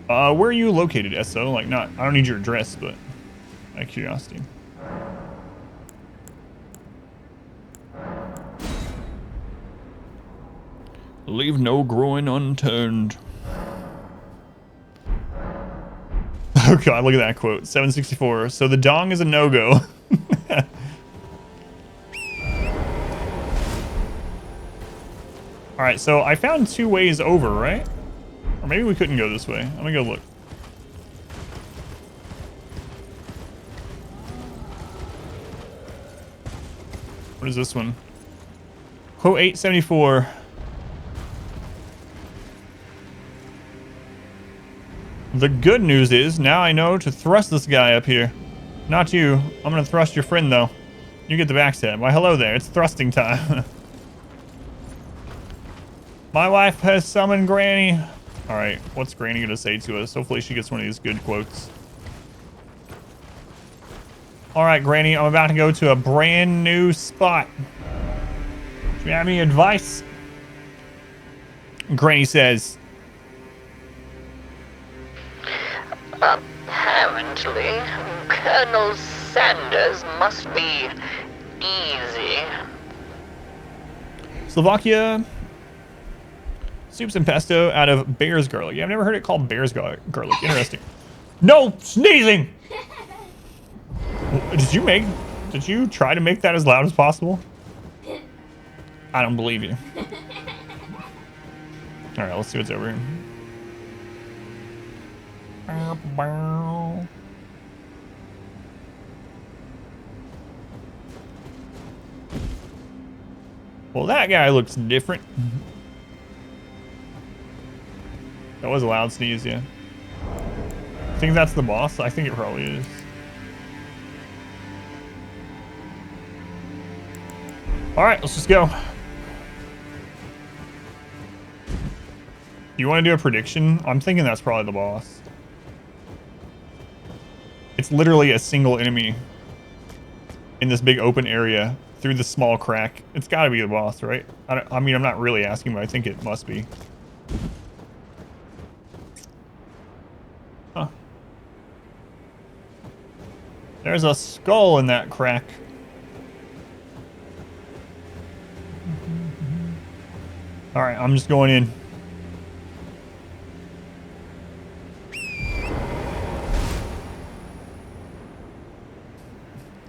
Where are you located, SO? Like, not, I don't need your address, but out of curiosity. Leave no groin unturned. Oh god, look at that quote. 764. So the dong is a no-go. Alright, so I found 2 ways over, right? Or maybe we couldn't go this way. Let me go look. What is this one? Quote 874. The good news is, now I know to thrust this guy up here. Not you. I'm gonna thrust your friend, though. You get the backstab. Why, hello there. It's thrusting time. My wife has summoned Granny. Alright, what's Granny gonna say to us? Hopefully she gets one of these good quotes. Alright, Granny, I'm about to go to a brand new spot. Do you have any advice? Granny says... Apparently, Colonel Sanders must be easy. Slovakia. Soups and pesto out of bear's garlic. Yeah, I've never heard it called bear's garlic. Interesting. No sneezing! Did you try to make that as loud as possible? I don't believe you. Alright, let's see what's over here. Well, that guy looks different. That was a loud sneeze, yeah. I think that's the boss. I think it probably is. Alright, let's just go. You want to do a prediction? I'm thinking that's probably the boss. It's literally a single enemy in this big open area through the small crack. It's got to be the boss, right? I mean, I'm not really asking, but I think it must be. Huh. There's a skull in that crack. All right, I'm just going in.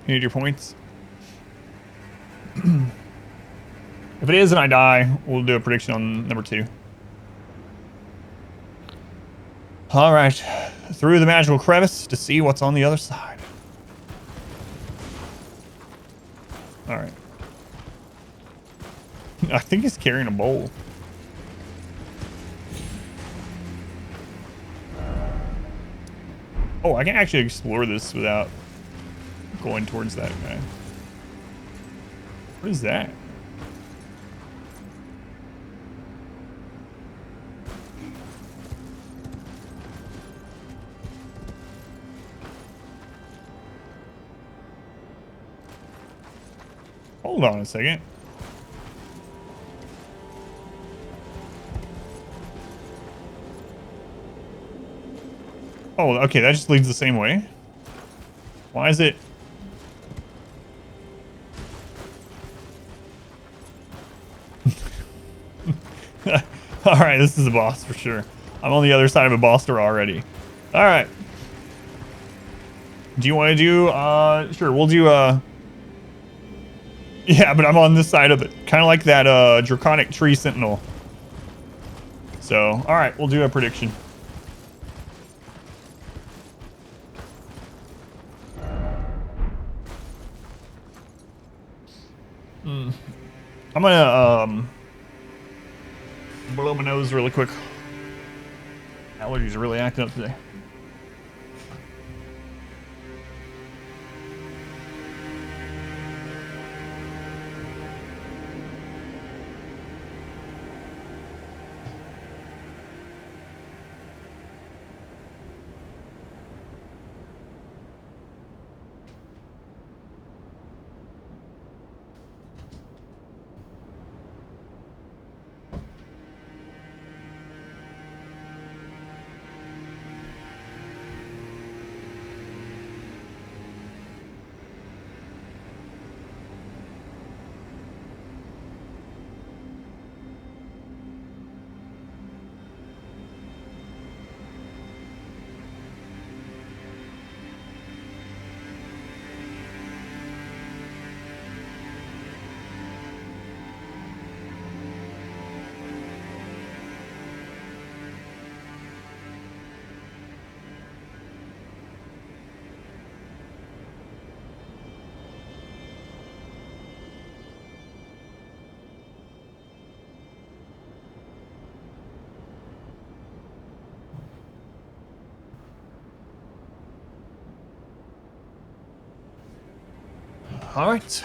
You need your points? If it is and I die, we'll do a prediction on number 2. All right, through the magical crevice to see what's on the other side. All right. I think he's carrying a bowl. Oh, I can actually explore this without going towards that guy. What is that? Hold on a second. Oh, okay, that just leads the same way. Why is it? All right, this is a boss for sure. I'm on the other side of a boss door already. All right. Do you want to do, sure, we'll do, yeah, but I'm on this side of it. Kind of like that, draconic tree sentinel. So, all right, we'll do a prediction. I'm gonna, blow my nose really quick. Allergies are really acting up today. All right.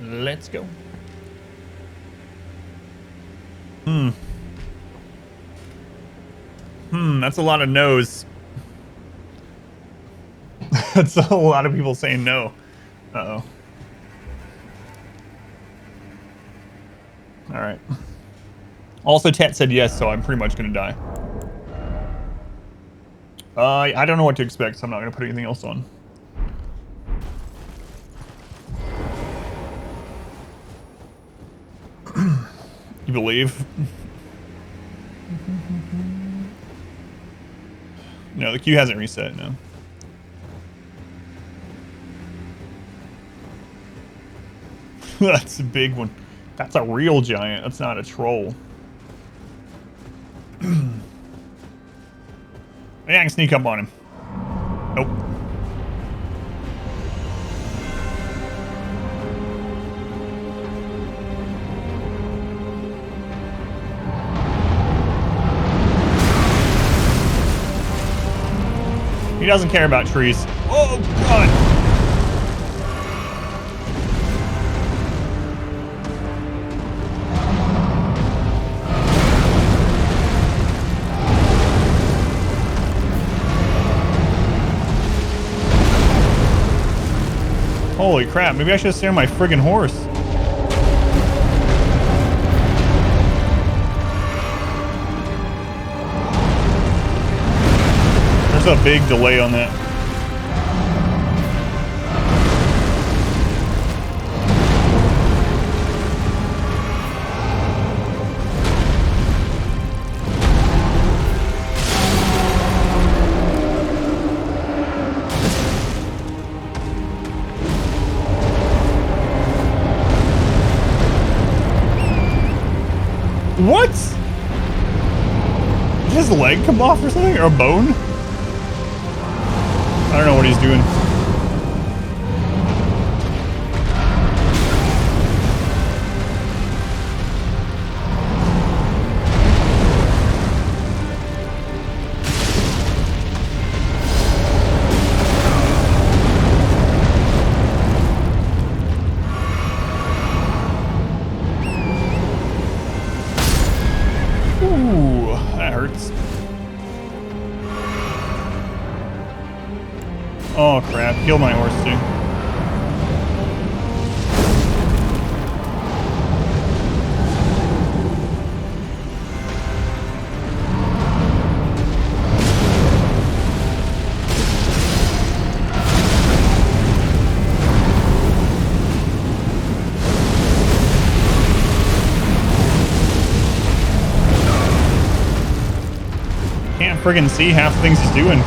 Let's go. That's a lot of no's. That's a lot of people saying no. Uh-oh. All right. Also, Tat said yes, so I'm pretty much going to die. I don't know what to expect, so I'm not going to put anything else on. You believe? No, the queue hasn't reset, no. That's a big one. That's a real giant. That's not a troll. Yeah, I can sneak up on him. Nope. He doesn't care about trees. Oh, God. Holy crap, maybe I should stay on my friggin' horse. There's a big delay on that. What? Did his leg come off or something? Or a bone? I don't know what he's doing. Ooh, that hurts. Oh crap, killed my horse too. Can't friggin' see half the things he's doing.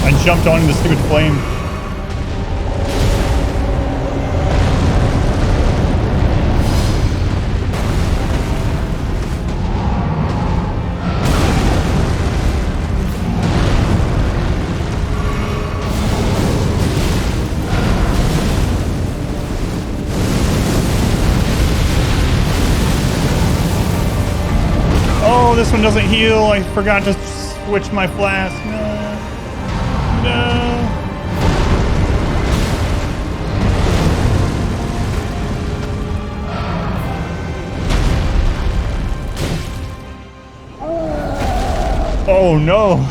I jumped on the stupid flame. Oh, this one doesn't heal. I forgot to switch my flask. No. Oh no.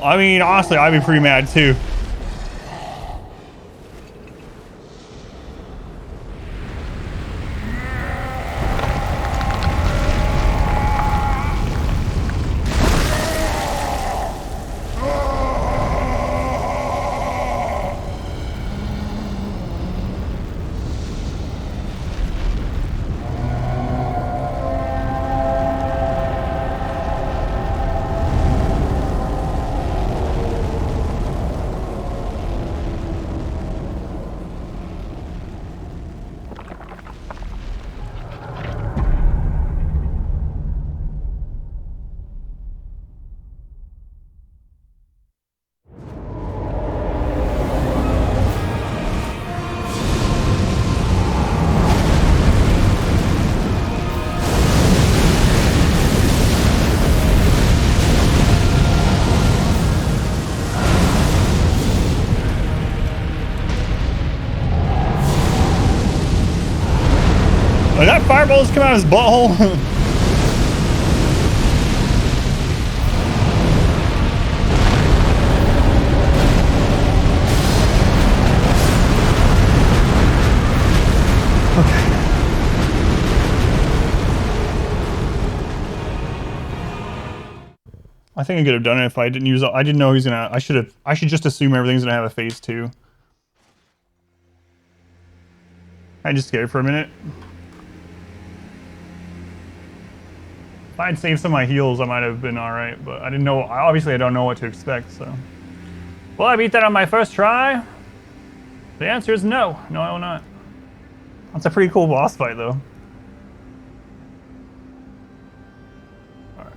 I mean, honestly, I'd be pretty mad too. Are that fireballs come out of his butthole? Okay. I think I could have done it if I didn't use. I didn't know he was gonna. I should just assume everything's gonna have a phase 2. I just scared for a minute. If I'd saved some of my heals, I might have been alright, but I didn't know. Obviously, I don't know what to expect, so. Will I beat that on my first try? The answer is no. No, I will not. That's a pretty cool boss fight, though. Alright.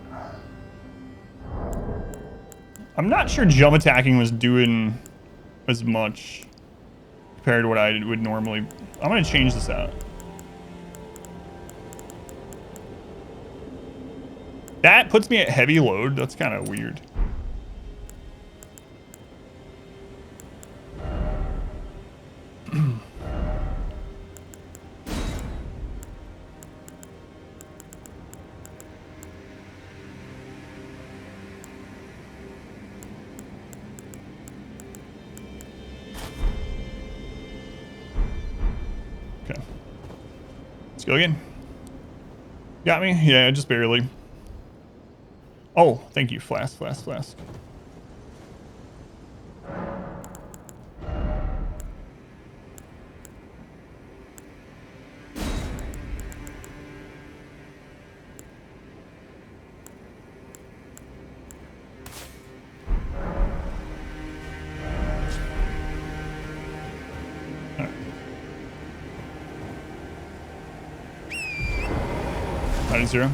I'm not sure jump attacking was doing as much compared to what I would normally. I'm going to change this out. That puts me at heavy load. That's kind of weird. Okay. Let's go again. Got me? Yeah, just barely. Oh, thank you. Flask. Right. 9-0.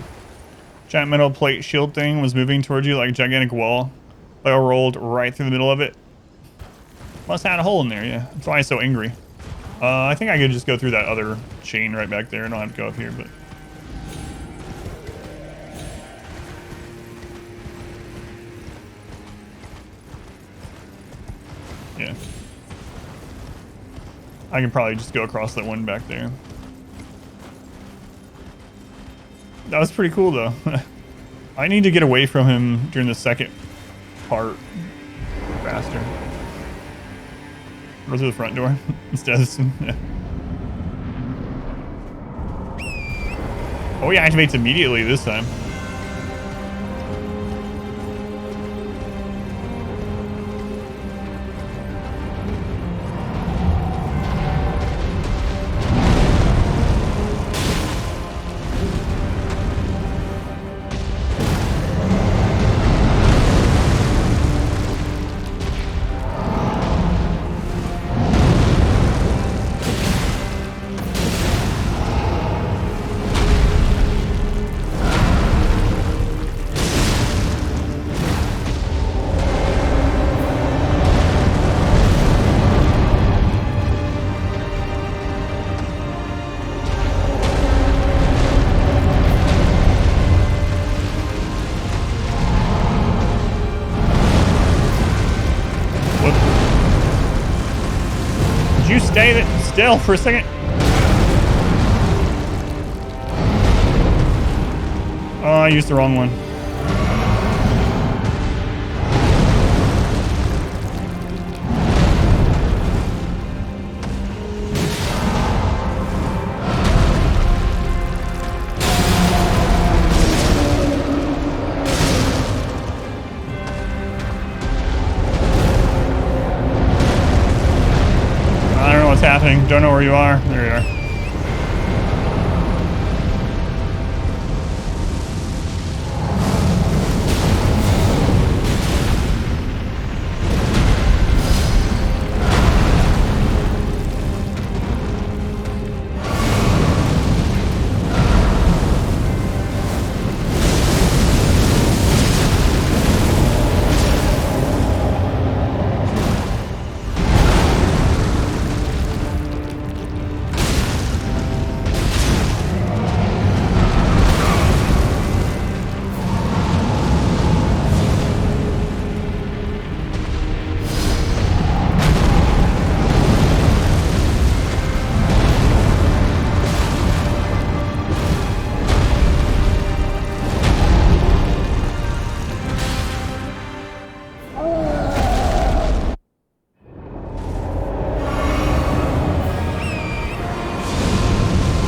Giant metal plate shield thing was moving towards you like a gigantic wall. Oil rolled right through the middle of it. Must have had a hole in there, yeah. That's why I'm so angry. I think I could just go through that other chain right back there and not have to go up here, but... yeah. I can probably just go across that one back there. That was pretty cool, though. I need to get away from him during the second part faster. Go through the front door instead of some. Yeah. Oh, he activates immediately this time. still for a second. Oh, I used the wrong one. I don't know what's happening. Don't know where you are. There you are.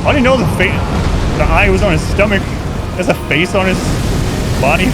I didn't know the eye was on his stomach. There's a face on his body.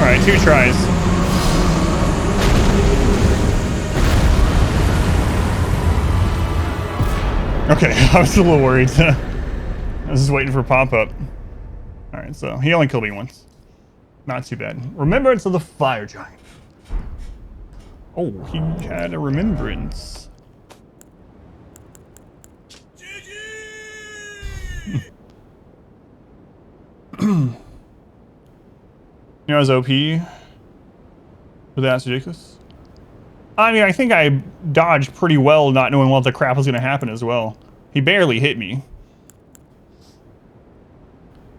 Alright, 2 tries. Okay, I was a little worried. I was just waiting for pop-up. Alright, so he only killed me once. Not too bad. Remembrance of the Fire Giant. Oh, he had a remembrance. You know, as OP with that ridiculous. I mean, I think I dodged pretty well, not knowing what the crap was going to happen as well. He barely hit me.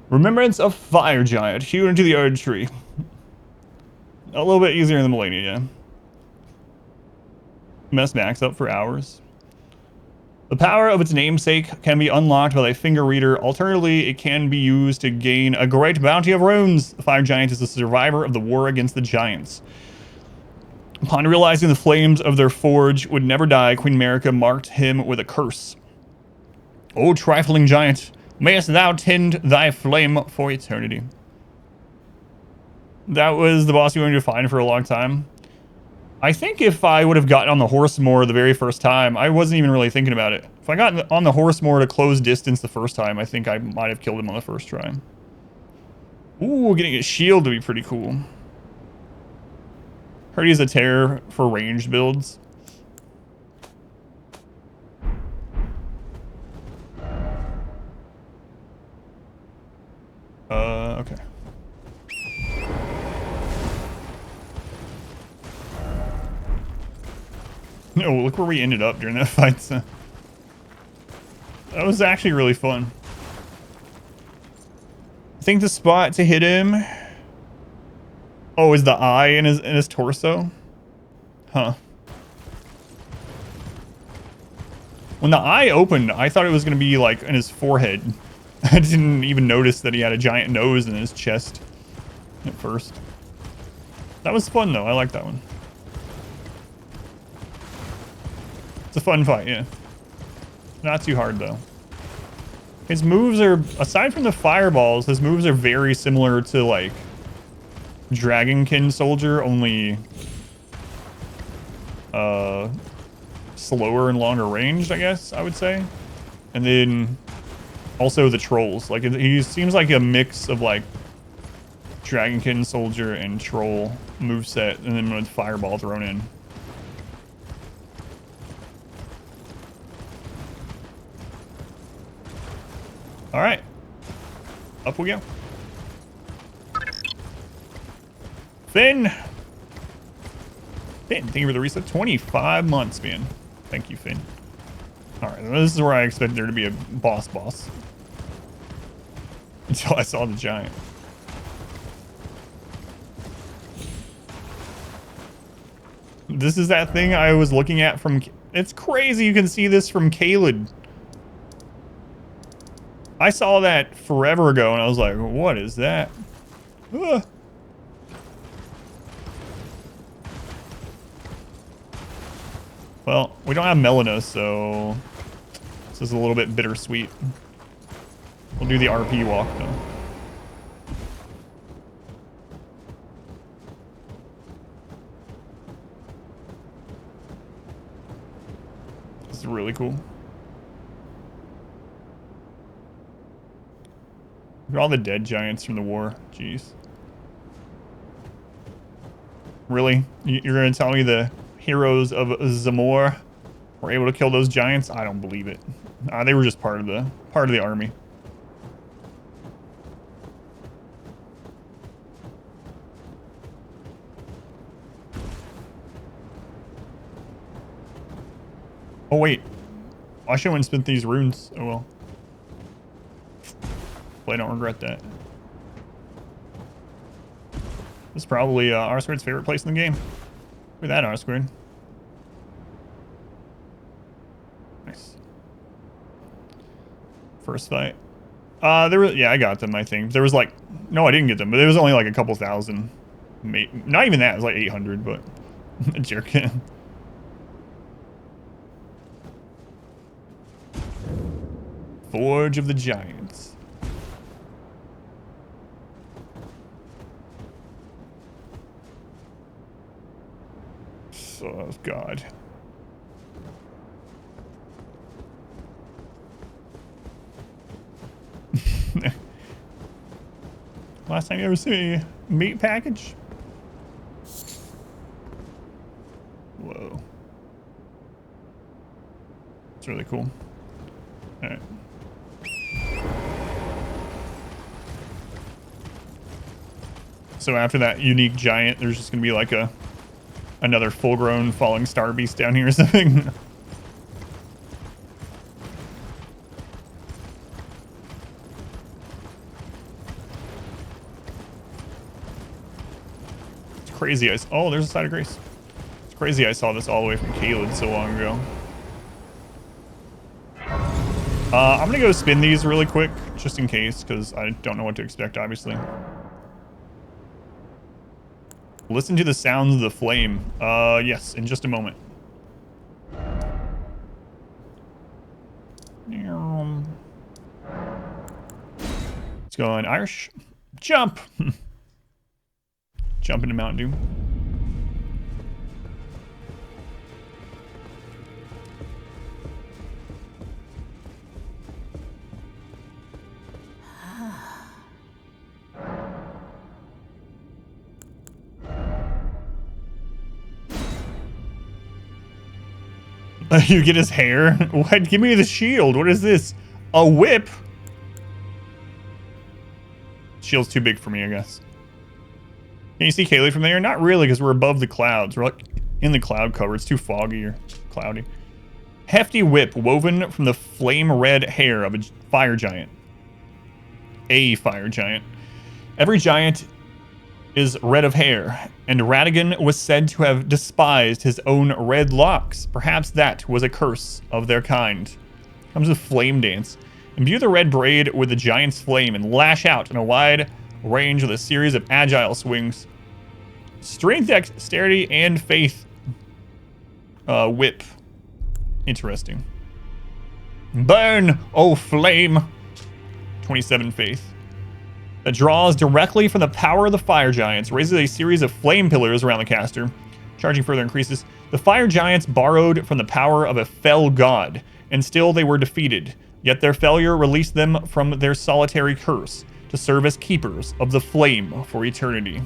Remembrance of Fire Giant. Hewn into the Erd Tree. A little bit easier than Millennia, yeah. Mess max up for hours. The power of its namesake can be unlocked by a finger reader. Alternatively, it can be used to gain a great bounty of runes. The Fire Giant is a survivor of the war against the giants. Upon realizing the flames of their forge would never die, Queen America marked him with a curse. O trifling giant, mayest thou tend thy flame for eternity. That was the boss you wanted to find for a long time. I think if I would have gotten on the horse more the very first time, I wasn't even really thinking about it. If I got on the horse more to close distance the first time, I think I might have killed him on the first try. Ooh, getting a shield would be pretty cool. Heard he's a terror for ranged builds. Okay. No, look where we ended up during that fight. So. That was actually really fun. I think the spot to hit him... Oh, is the eye in his torso? Huh. When the eye opened, I thought it was going to be like in his forehead. I didn't even notice that he had a giant nose in his chest at first. That was fun though. I like that one. It's a fun fight, yeah. Not too hard though. His moves are, aside from the fireballs, his moves are very similar to like Dragonkin Soldier, only slower and longer ranged, I guess I would say. And then also the trolls. Like he seems like a mix of like Dragonkin Soldier and Troll moveset, and then with fireball thrown in. All right, up we go. Finn, thank you for the reset. 25 months, man. Thank you, Finn. All right, this is where I expect there to be a boss. Until I saw the giant. This is that thing I was looking at from... It's crazy you can see this from Caelid. I saw that forever ago, and I was like, what is that? Ugh. Well, we don't have Melina, so this is a little bit bittersweet. We'll do the RP walk, though. This is really cool. Look at all the dead giants from the war. Jeez. Really? You're going to tell me the heroes of Zamor were able to kill those giants? I don't believe it. They were just part of the army. Oh wait, I should have spent these runes. Oh well. But I don't regret that. This is probably R Squared's favorite place in the game. Look at that, R Squared. Nice. First fight. Yeah, I got them, I think. There was like, no, I didn't get them, but there was only like a couple thousand. Not even that, it was like 800, but a jerk. Forge of the Giants. Oh, God. Last time you ever see a meat package? Whoa. It's really cool. All right. So after that unique giant, there's just gonna be like another full-grown falling star beast down here or something. It's crazy. Oh, there's a side of grace. It's crazy. I saw this all the way from Caelid so long ago. I'm gonna go spin these really quick, just in case, because I don't know what to expect, obviously. Listen to the sounds of the flame. Yes, in just a moment. Let's go on Irish. Jump! Jump into Mountain Dew. You get his hair? What? Give me the shield. What is this? A whip? Shield's too big for me, I guess. Can you see Kaylee from there? Not really, because we're above the clouds. We're like in the cloud cover. It's too foggy or cloudy. Hefty whip woven from the flame red hair of a fire giant. A fire giant. Every giant is red of hair, and Radigan was said to have despised his own red locks. Perhaps that was a curse of their kind. Comes with flame dance. Imbue the red braid with the giant's flame and lash out in a wide range with a series of agile swings. Strength, dexterity, and faith. Whip. Interesting. Burn, oh flame. 27 faith. That draws directly from the power of the fire giants, raises a series of flame pillars around the caster. Charging further increases. The fire giants borrowed from the power of a fell god, and still they were defeated. Yet their failure released them from their solitary curse to serve as keepers of the flame for eternity.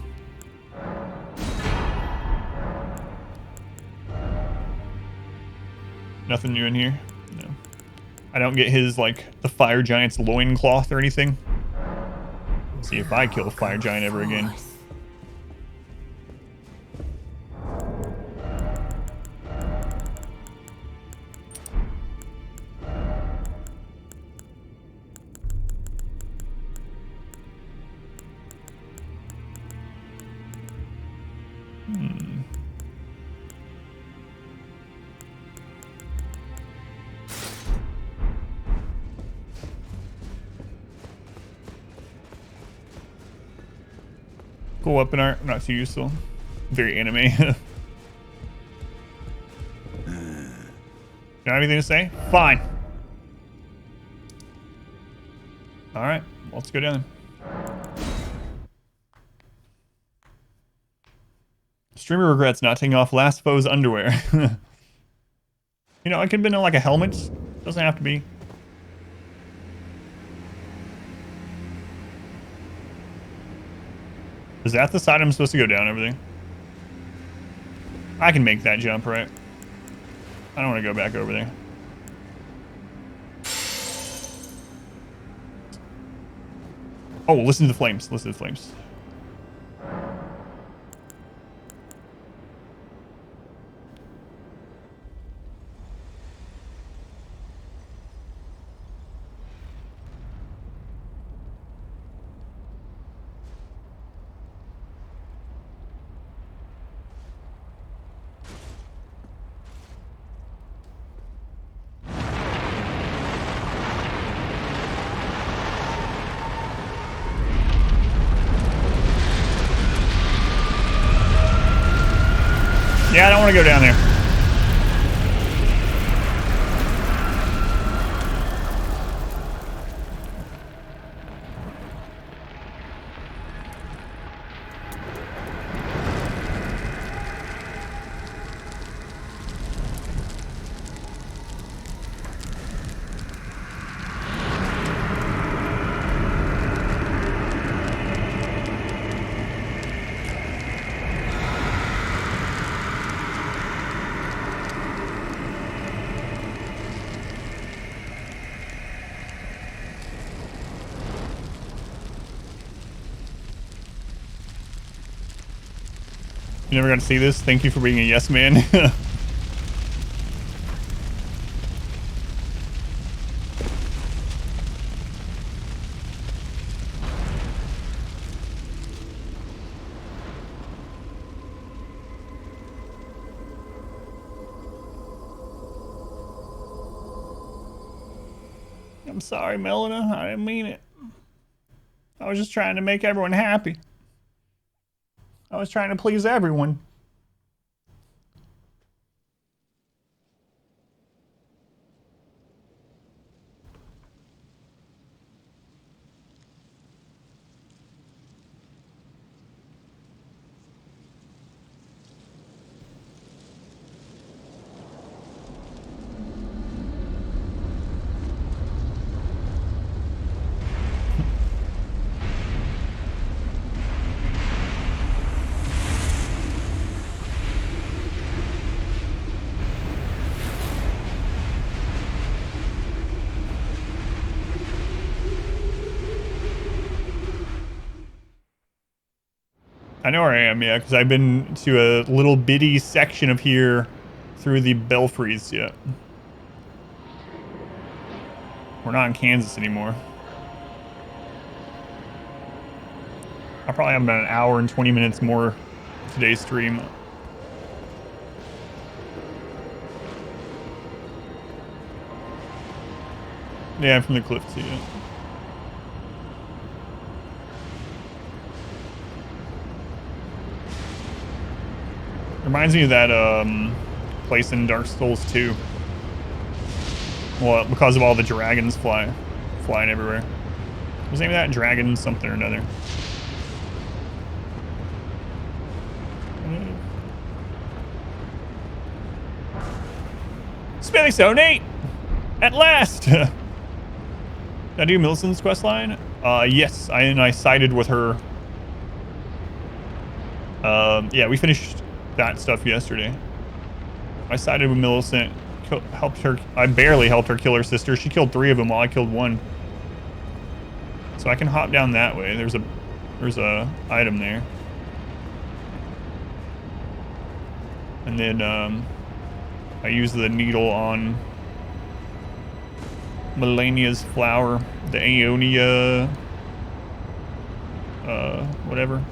Nothing new in here? No. I don't get his, like, the fire giant's loincloth or anything. See if I kill a fire giant ever again. Cool weapon art, not too useful. Very anime. You have anything to say? Fine. Alright, let's go down. Streamer regrets not taking off last foe's underwear. You know, it could have been like a helmet. Doesn't have to be. Is that the side I'm supposed to go down over there? I can make that jump, right? I don't want to go back over there. Oh, listen to the flames. Listen to the flames. Yeah, I don't want to go down there. You never got to see this? Thank you for being a yes man. I'm sorry, Melina. I didn't mean it. I was just trying to make everyone happy. I was trying to please everyone. I know where I am, yeah, because I've been to a little bitty section of here through the belfries yet. We're not in Kansas anymore. I'll probably have about an hour and 20 minutes more today's stream. Yeah, from the cliff too. Yeah. Reminds me of that place in Dark Souls 2. Well, because of all the dragons flying everywhere. What's the name of that? Dragon something or another. Spelling Stone 8! At last! Did I do Millicent's questline? Yes, I sided with her. Yeah, we finished that stuff yesterday. I sided with Millicent, helped her. I barely helped her kill her sister. She killed 3 of them while I killed 1. So I can hop down that way. There's a item there. And then I use the needle on Melania's flower, the Aeonia, whatever.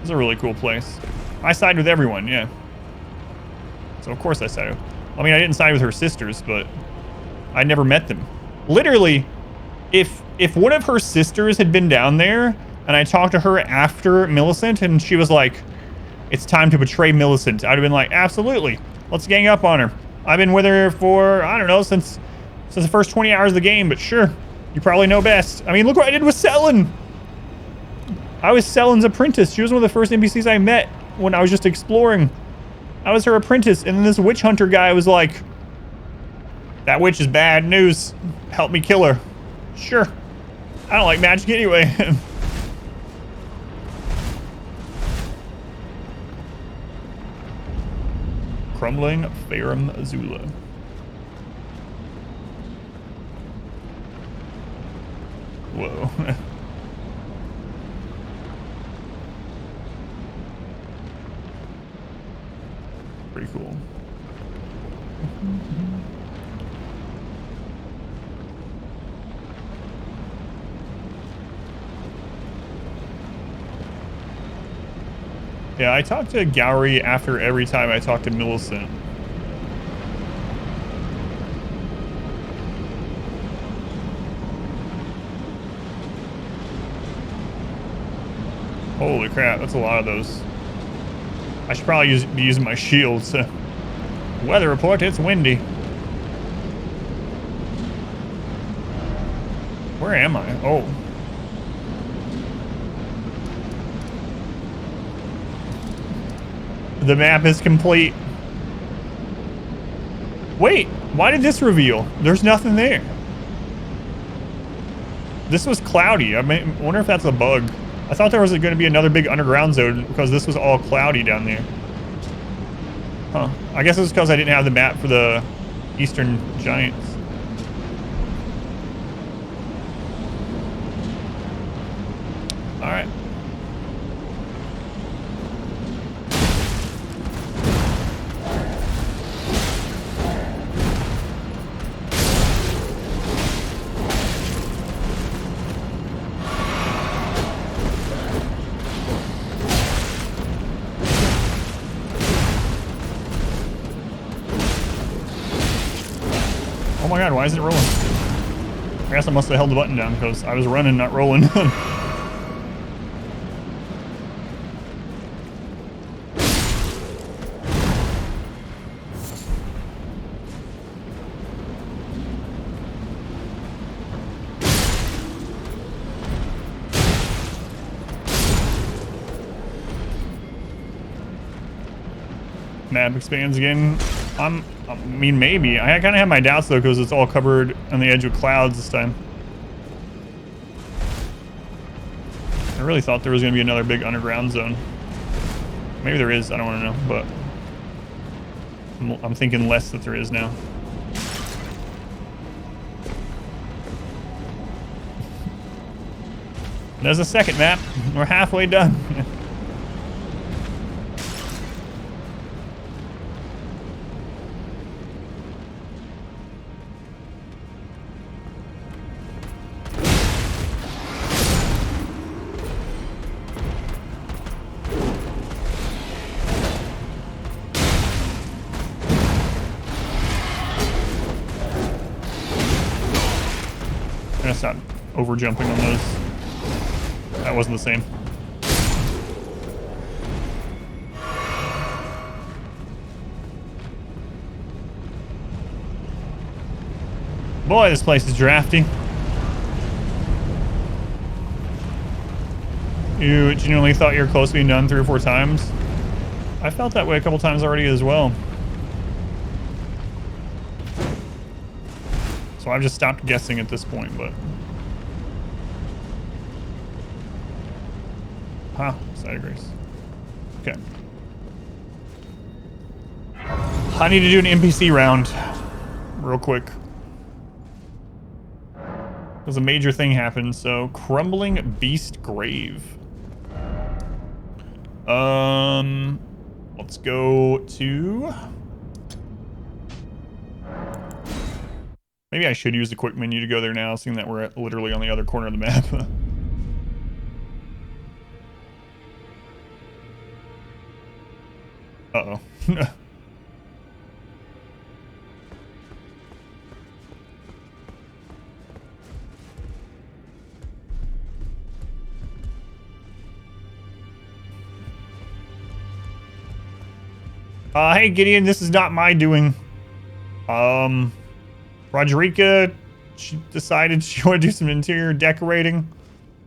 It's a really cool place. I side with everyone, yeah. So of course I side with. I mean, I didn't side with her sisters, but I never met them. Literally, if one of her sisters had been down there and I talked to her after Millicent and she was like, "It's time to betray Millicent," I'd have been like, "Absolutely, let's gang up on her. I've been with her for, I don't know, since the first 20 hours of the game, but sure, you probably know best." I mean, look what I did with Selen. I was Selen's apprentice. She was one of the first NPCs I met when I was just exploring. I was her apprentice, and then this witch hunter guy was like, "That witch is bad news. Help me kill her." Sure. I don't like magic anyway. Crumbling Farum Azula. Whoa. Pretty cool. Yeah, I talk to Gowry after every time I talk to Millicent. Holy crap, that's a lot of those. I should probably be using my shields. Weather report, it's windy. Where am I? Oh. The map is complete. Wait, why did this reveal? There's nothing there. This was cloudy. I wonder if that's a bug. I thought there was going to be another big underground zone because this was all cloudy down there. Huh. I guess it was because I didn't have the map for the Eastern Giants. All right. Oh my god, why isn't it rolling? I guess I must have held the button down because I was running, not rolling. Map expands again. I mean, maybe. I kind of have my doubts, though, because it's all covered on the edge with clouds this time. I really thought there was going to be another big underground zone. Maybe there is. I don't want to know, but I'm thinking less that there is now. There's a second map. We're halfway done. I'm gonna stop over jumping on those. That wasn't the same. Boy, this place is drafty. You genuinely thought you were close to being done 3 or 4 times? I felt that way a couple times already as well. So I've just stopped guessing at this point, but... Huh, side of grace. Okay. I need to do an NPC round real quick. Because a major thing happened, so crumbling beast grave. Let's go to... Maybe I should use the quick menu to go there now, seeing that we're at literally on the other corner of the map. Uh-oh. Hey Gideon, this is not my doing. Rodrika, she decided she wanted to do some interior decorating.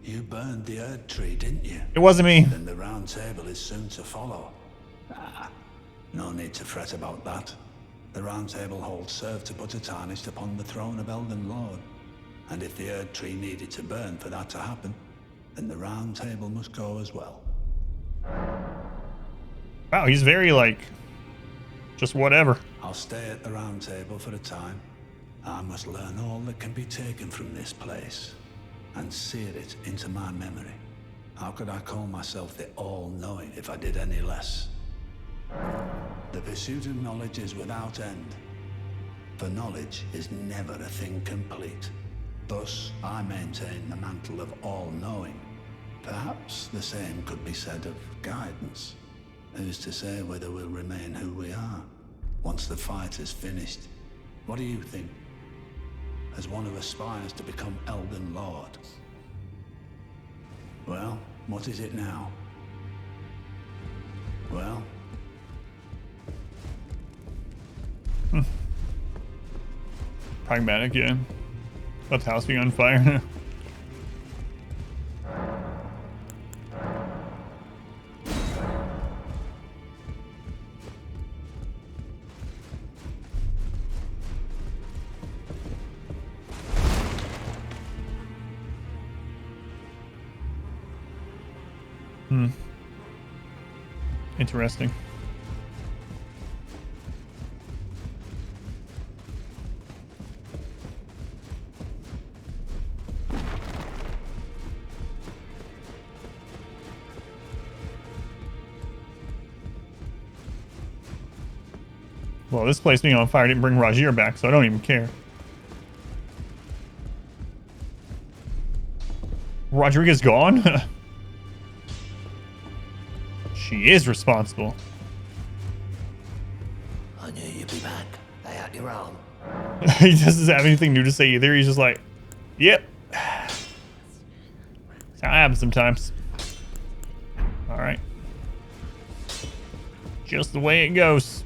You burned the Erd tree, didn't you? It wasn't me. Then the round table is soon to follow. No need to fret about that. The round table holds serve to put a tarnished upon the throne of Elden Lord. And if the Erd tree needed to burn for that to happen, then the round table must go as well. Wow, he's very like, just whatever. I'll stay at the round table for a time. I must learn all that can be taken from this place and sear it into my memory. How could I call myself the all-knowing if I did any less? The pursuit of knowledge is without end, for knowledge is never a thing complete. Thus, I maintain the mantle of all-knowing. Perhaps the same could be said of guidance. Who's to say whether we'll remain who we are once the fight is finished? What do you think? As one who aspires to become Elden Lord. Well, what is it now? Well... Pragmatic, yeah. Let the house be on fire. Interesting. Well, this place being on fire didn't bring Rajir back, so I don't even care. Rodriguez gone? She is responsible. I knew you'd be back. They had your own. He doesn't have anything new to say either. He's just like, yep. That's how it happens sometimes. Alright. Just the way it goes.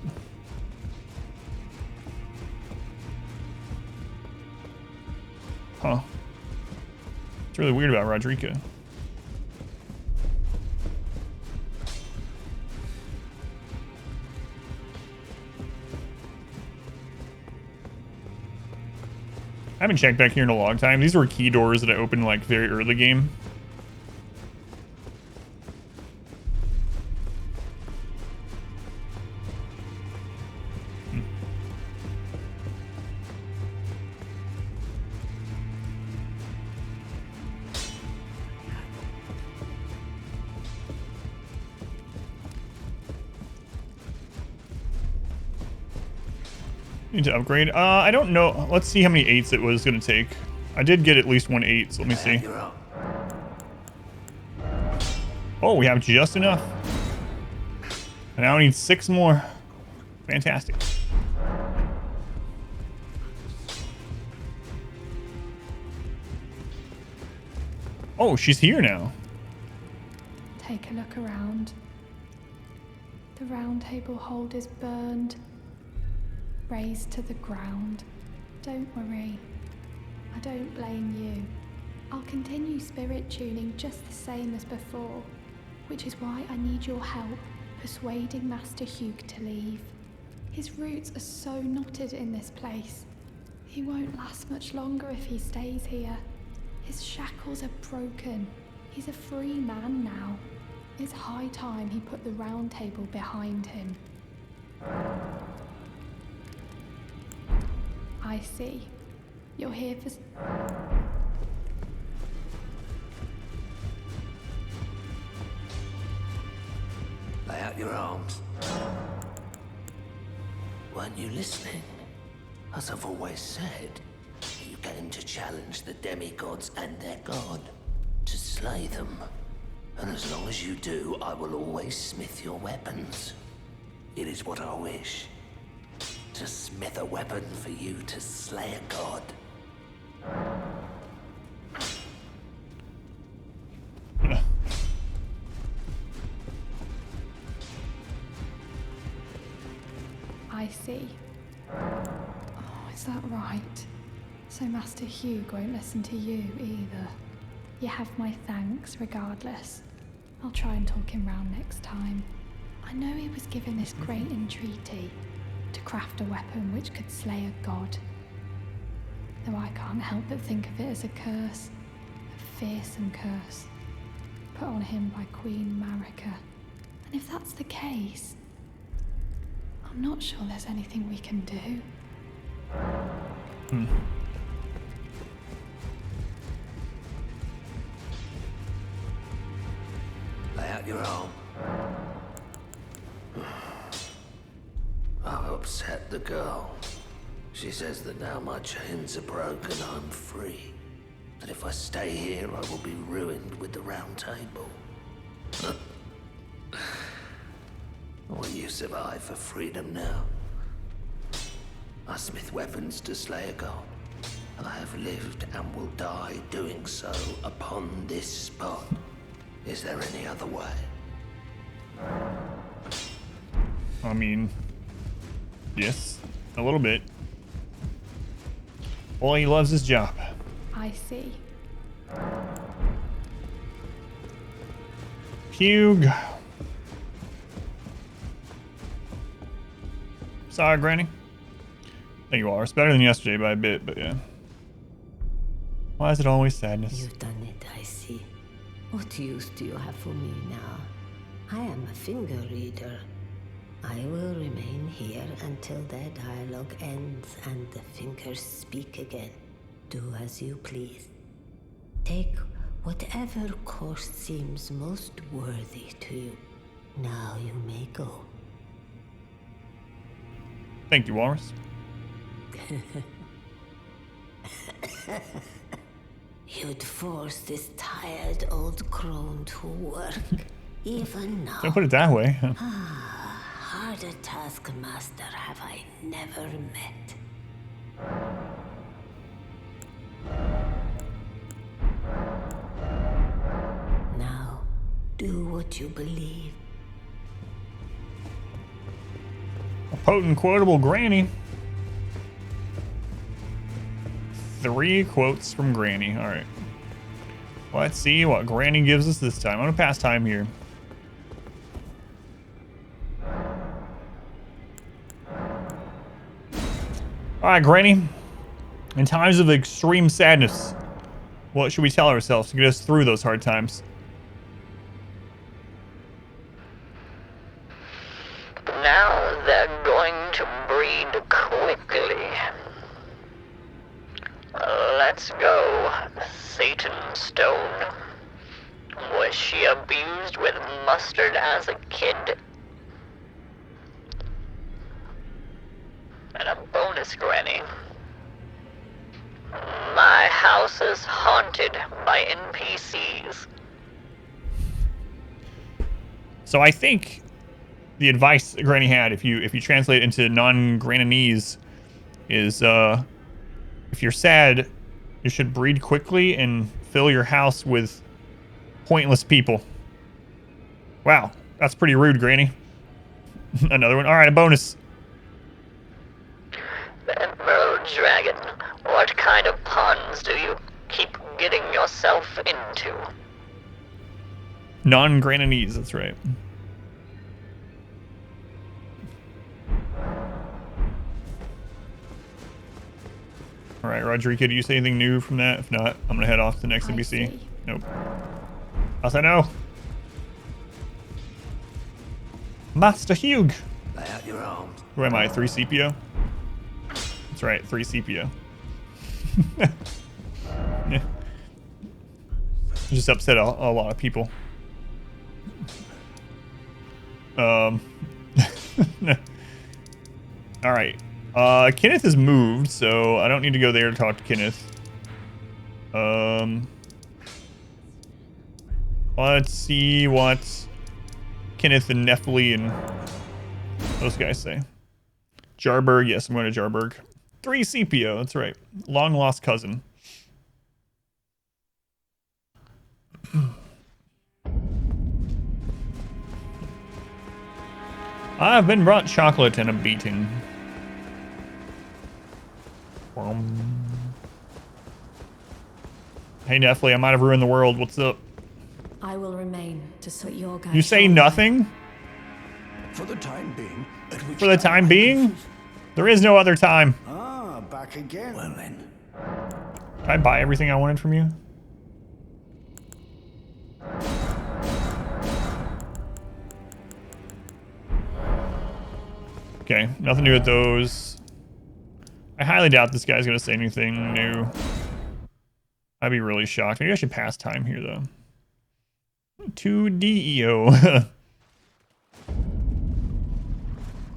Huh. It's really weird about Rodrika. I haven't checked back here in a long time. These were key doors that I opened like very early game. Need to upgrade. I don't know. Let's see how many 8s it was going to take. I did get at least 1 8, so let me see. Oh, we have just enough. I now need 6 more. Fantastic. Oh, she's here now. Take a look around. The round table hold is burned, razed to the ground. Don't worry, I don't blame you. I'll continue spirit tuning just the same as before, which is why I need your help persuading Master Hugh to leave. His roots are so knotted in this place. He won't last much longer if he stays here. His shackles are broken. He's a free man now. It's high time he put the round table behind him. I see. You're here for... Lay out your arms. Weren't you listening? As I've always said, you came to challenge the demigods and their god, to slay them. And as long as you do, I will always smith your weapons. It is what I wish. To smith a weapon for you to slay a god. I see. Oh, is that right? So Master Hugh won't listen to you either. You have my thanks regardless. I'll try and talk him round next time. I know he was given this great entreaty to craft a weapon which could slay a god. Though I can't help but think of it as a curse, a fearsome curse, put on him by Queen Marika. And if that's the case, I'm not sure there's anything we can do. Lay out your arm. I've upset the girl. She says that now my chains are broken, I'm free. That if I stay here, I will be ruined with the round table. Will you survive for freedom now? I smith weapons to slay a god. I have lived and will die doing so upon this spot. Is there any other way? I mean, yes, a little bit. Well, he loves his job. I see. Hugh. Sorry, Granny. There you are. It's better than yesterday by a bit, but yeah. Why is it always sadness? You've done it, I see. What use do you have for me now? I am a finger reader. I will remain here until their dialogue ends and the fingers speak again. Do as you please. Take whatever course seems most worthy to you. Now you may go. Thank you, Walrus. You'd force this tired old crone to work, even now. Don't put it that way. Harder taskmaster have I never met. Now, do what you believe. A potent quotable Granny. 3 quotes from Granny. All right. Let's see what Granny gives us this time. I'm gonna pass time here. All right, Granny. In times of extreme sadness, what should we tell ourselves to get us through those hard times? Now they're going to breed quickly. Let's go, Satan Stone. Was she abused with mustard as a kid? And a bonus bonus, Granny. My house is haunted by NPCs. So I think the advice Granny had, if you translate it into non-Grananese, is if you're sad, you should breed quickly and fill your house with pointless people. Wow, that's pretty rude, Granny. Another one. All right, a bonus. The Emerald Dragon, what kind of puns do you keep getting yourself into? Non-Grananese, that's right. All right, Rodrigo, do you say anything new from that? If not, I'm gonna head off to the next NPC. See. Nope. How's I know? Master Hugh. Lay out your arms. Who am I? 3 CPO? That's right, 3 CPO. Yeah. Just upset a lot of people. All right. Kenneth has moved, so I don't need to go there to talk to Kenneth. Let's see what Kenneth and Nephili and those guys say. Jarberg, yes, I'm going to Jarberg. 3 CPO, that's right. Long lost cousin. I've been brought chocolate and a beating. Hey Nephili, I might have ruined the world. What's up? I will remain to sort your guys. You say nothing? For the time being. For the time being? There is no other time. Ah, back again. Well then. Did I buy everything I wanted from you? Okay, nothing new with those. I highly doubt this guy's gonna say anything new. I'd be really shocked. Maybe I should pass time here though. 2 DEO.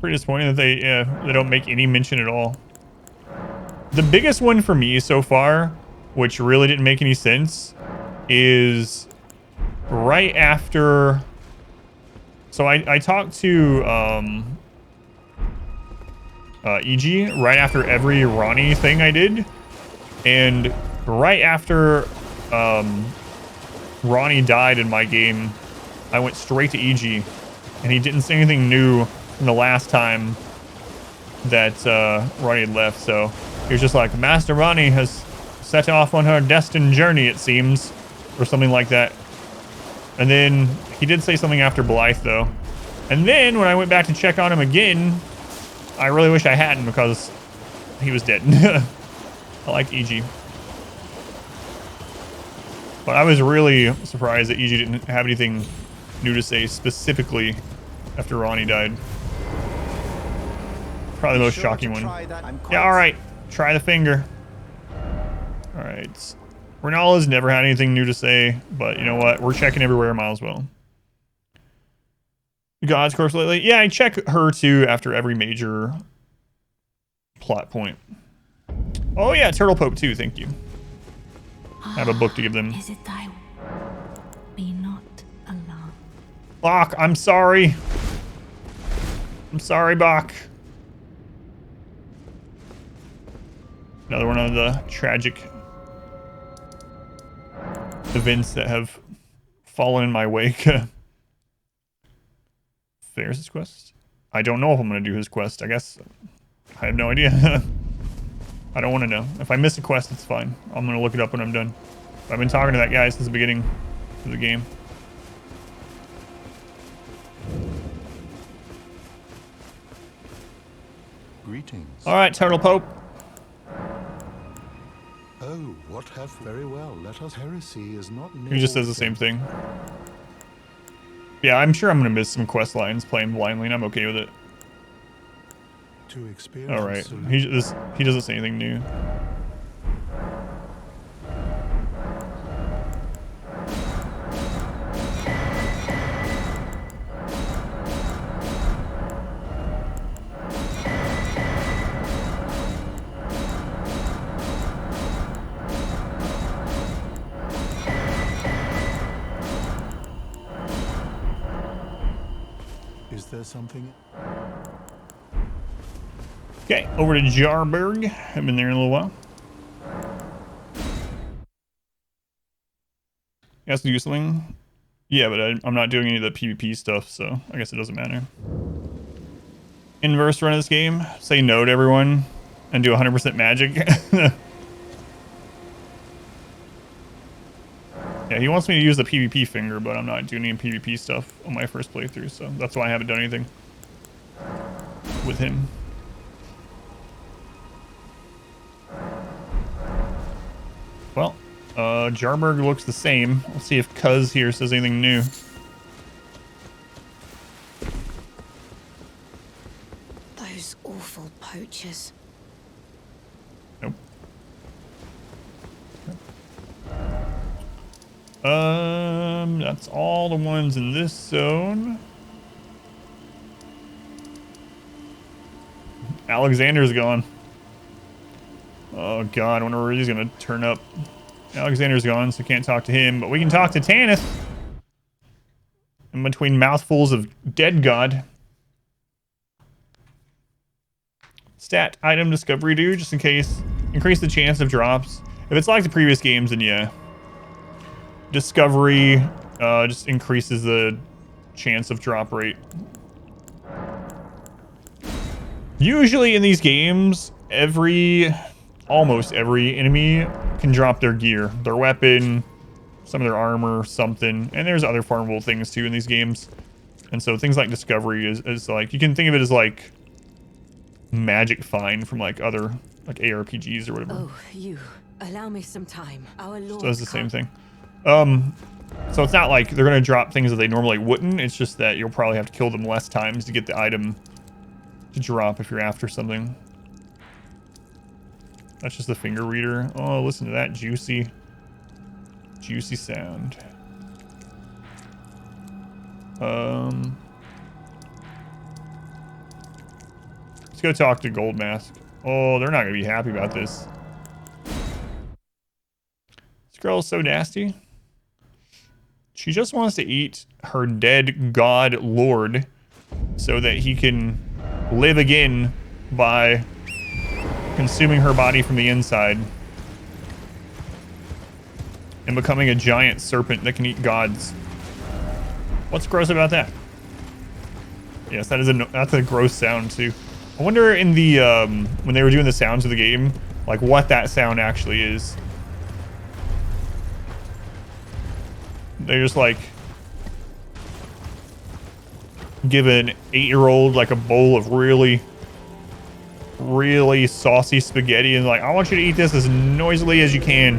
Pretty disappointing that they don't make any mention at all. The biggest one for me so far, which really didn't make any sense, is right after. So I talked to EG right after every Ronnie thing I did, and right after Ronnie died in my game, I went straight to EG, and he didn't say anything new from the last time that Ronnie had left. So he was just like, Master Ronnie has set off on her destined journey, it seems, or something like that. And then he did say something after Blythe though. And then when I went back to check on him again, I really wish I hadn't, because he was dead. I liked EG. But I was really surprised that EG didn't have anything new to say specifically after Ronnie died. Probably the most shocking one. Yeah, alright. Try the finger. Alright. Renala's never had anything new to say, but you know what? We're checking everywhere, might as well. God's course lately? Yeah, I check her too after every major plot point. Oh yeah, Turtle Pope too, thank you. I have a book to give them. Is it thy? Be not alarmed. Bach, I'm sorry. I'm sorry, Bach. Another one of the tragic events that have fallen in my wake. Ferris's quest? I don't know if I'm going to do his quest. I guess I have no idea. I don't want to know. If I miss a quest, it's fine. I'm going to look it up when I'm done. I've been talking to that guy since the beginning of the game. Greetings. All right, Turtle Pope. Oh, what have very well. Let us heresy is not. He just says the same thing. Yeah, I'm sure I'm gonna miss some quest lines playing blindly, and I'm okay with it. To experience. All right, he doesn't say anything new. Is there something? Okay, over to Jarberg. I've been there in a little while. He has to do something. Yeah, but I'm not doing any of the PvP stuff, so I guess it doesn't matter. Inverse run of this game. Say no to everyone and do 100% magic. Yeah, he wants me to use the PvP finger, but I'm not doing any PvP stuff on my first playthrough, so that's why I haven't done anything with him. Well, Jarberg looks the same. We'll see if Cuz here says anything new. Those awful poachers. Nope. That's all the ones in this zone. Alexander's gone. Oh god, I wonder where he's gonna turn up. Alexander's gone, so can't talk to him, but we can talk to Tanith. In between mouthfuls of dead god. Stat item discovery do, just in case. Increase the chance of drops. If it's like the previous games, then yeah. Discovery just increases the chance of drop rate. Usually in these games, almost every enemy can drop their gear, their weapon, some of their armor, something. And there's other farmable things too in these games. And so things like discovery is like, you can think of it as like magic find from like other like ARPGs or whatever. Oh, you. Allow me some time. Our Lord does the same thing. So it's not like they're gonna drop things that they normally wouldn't. It's just that you'll probably have to kill them less times to get the item to drop if you're after something. That's just the finger reader. Oh, listen to that juicy sound. Let's go talk to Gold Mask. Oh, they're not gonna be happy about this. This girl is so nasty. She just wants to eat her dead god lord so that he can live again by consuming her body from the inside and becoming a giant serpent that can eat gods. What's gross about that? Yes, that's a gross sound too. I wonder in the when they were doing the sounds of the game, like what that sound actually is. They just like give an 8-year-old like a bowl of really saucy spaghetti and like, I want you to eat this as noisily as you can.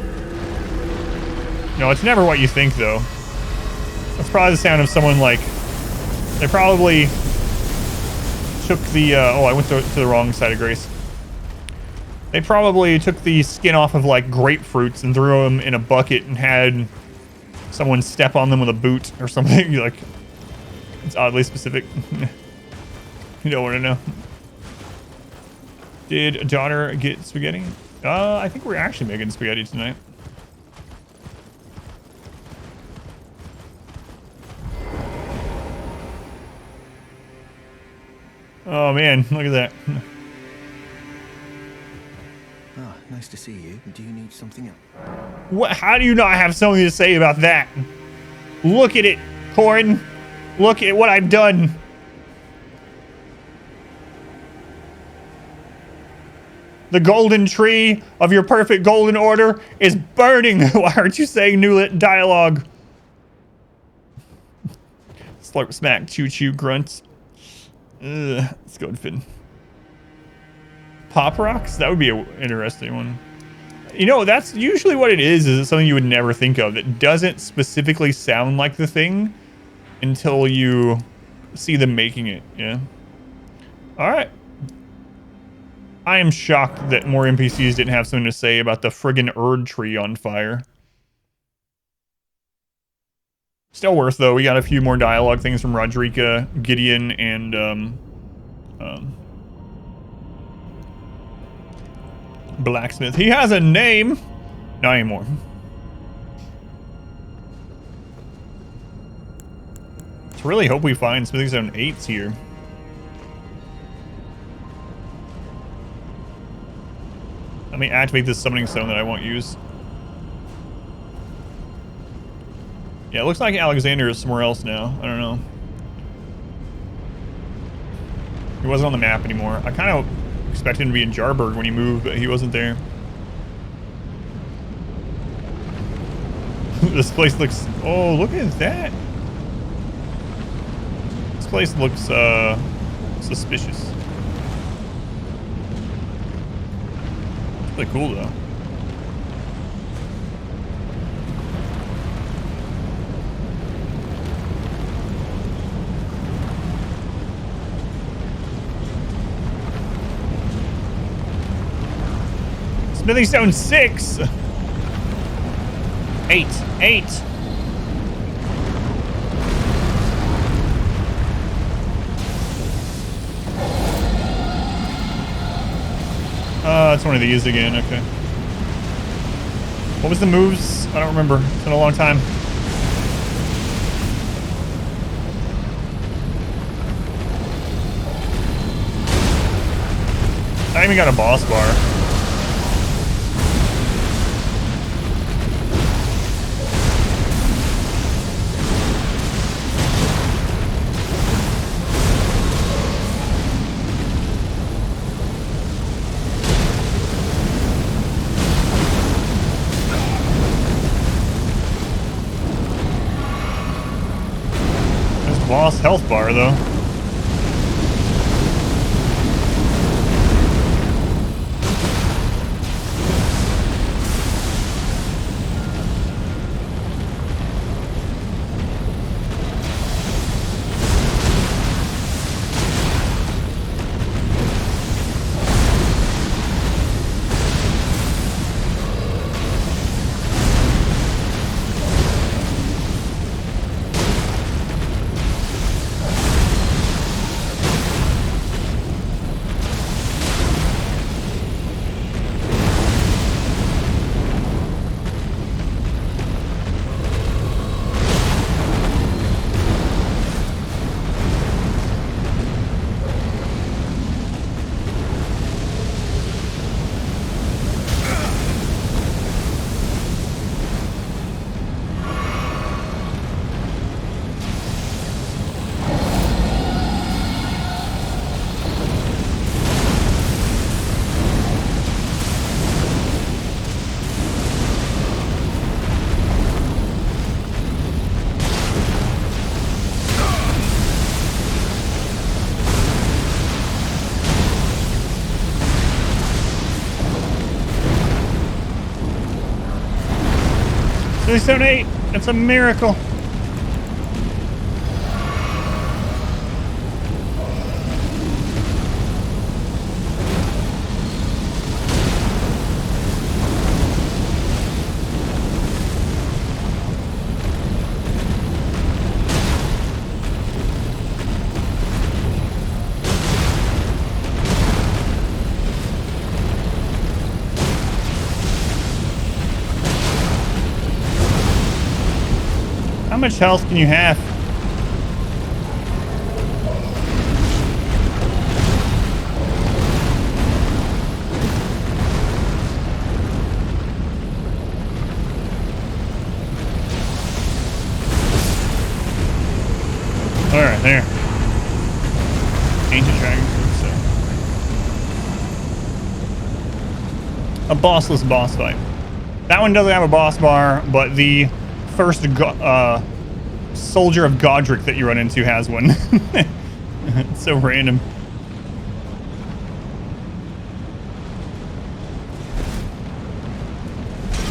No, it's never what you think though. That's probably the sound of someone like, they probably took the, oh, I went to the wrong side of Grace. They probably took the skin off of like grapefruits and threw them in a bucket and had someone step on them with a boot or something. Like, it's oddly specific. You don't want to know. Did daughter get spaghetti? I think we're actually making spaghetti tonight. Oh man, look at that. Ah, nice to see you. Do you need something else? What? How do you not have something to say about that? Look at it, Corin. Look at what I've done. The golden tree of your perfect golden order is burning. Why aren't you saying new dialogue? Slurp smack, choo choo grunts. Ugh, let's go and Finn. Pop rocks? That would be an interesting one. You know, that's usually what it is it's something you would never think of. It doesn't specifically sound like the thing until you see them making it, yeah. Alright. I am shocked that more NPCs didn't have something to say about the friggin' Erd tree on fire. Still worth though. We got a few more dialogue things from Rodrika, Gideon, and Blacksmith. He has a name. Not anymore. Let's really hope we find smithing stone 8s here. Let me activate this summoning stone that I won't use. Yeah, it looks like Alexander is somewhere else now. I don't know. He wasn't on the map anymore. I kind of expected him to be in Jarburg when he moved, but he wasn't there. This place looks... Oh, look at that. This place looks suspicious. It's really cool, though. Smithing stone 6. 8. It's one of these again. Okay. What was the moves? I don't remember. It's been a long time. I even got a boss bar. Boss health bar though. Stone 8. It's a miracle. How much health can you have? Alright, there. Ancient dragon fruit, so. A bossless boss fight. That one doesn't have a boss bar, but the first soldier of Godric that you run into has one. It's so random.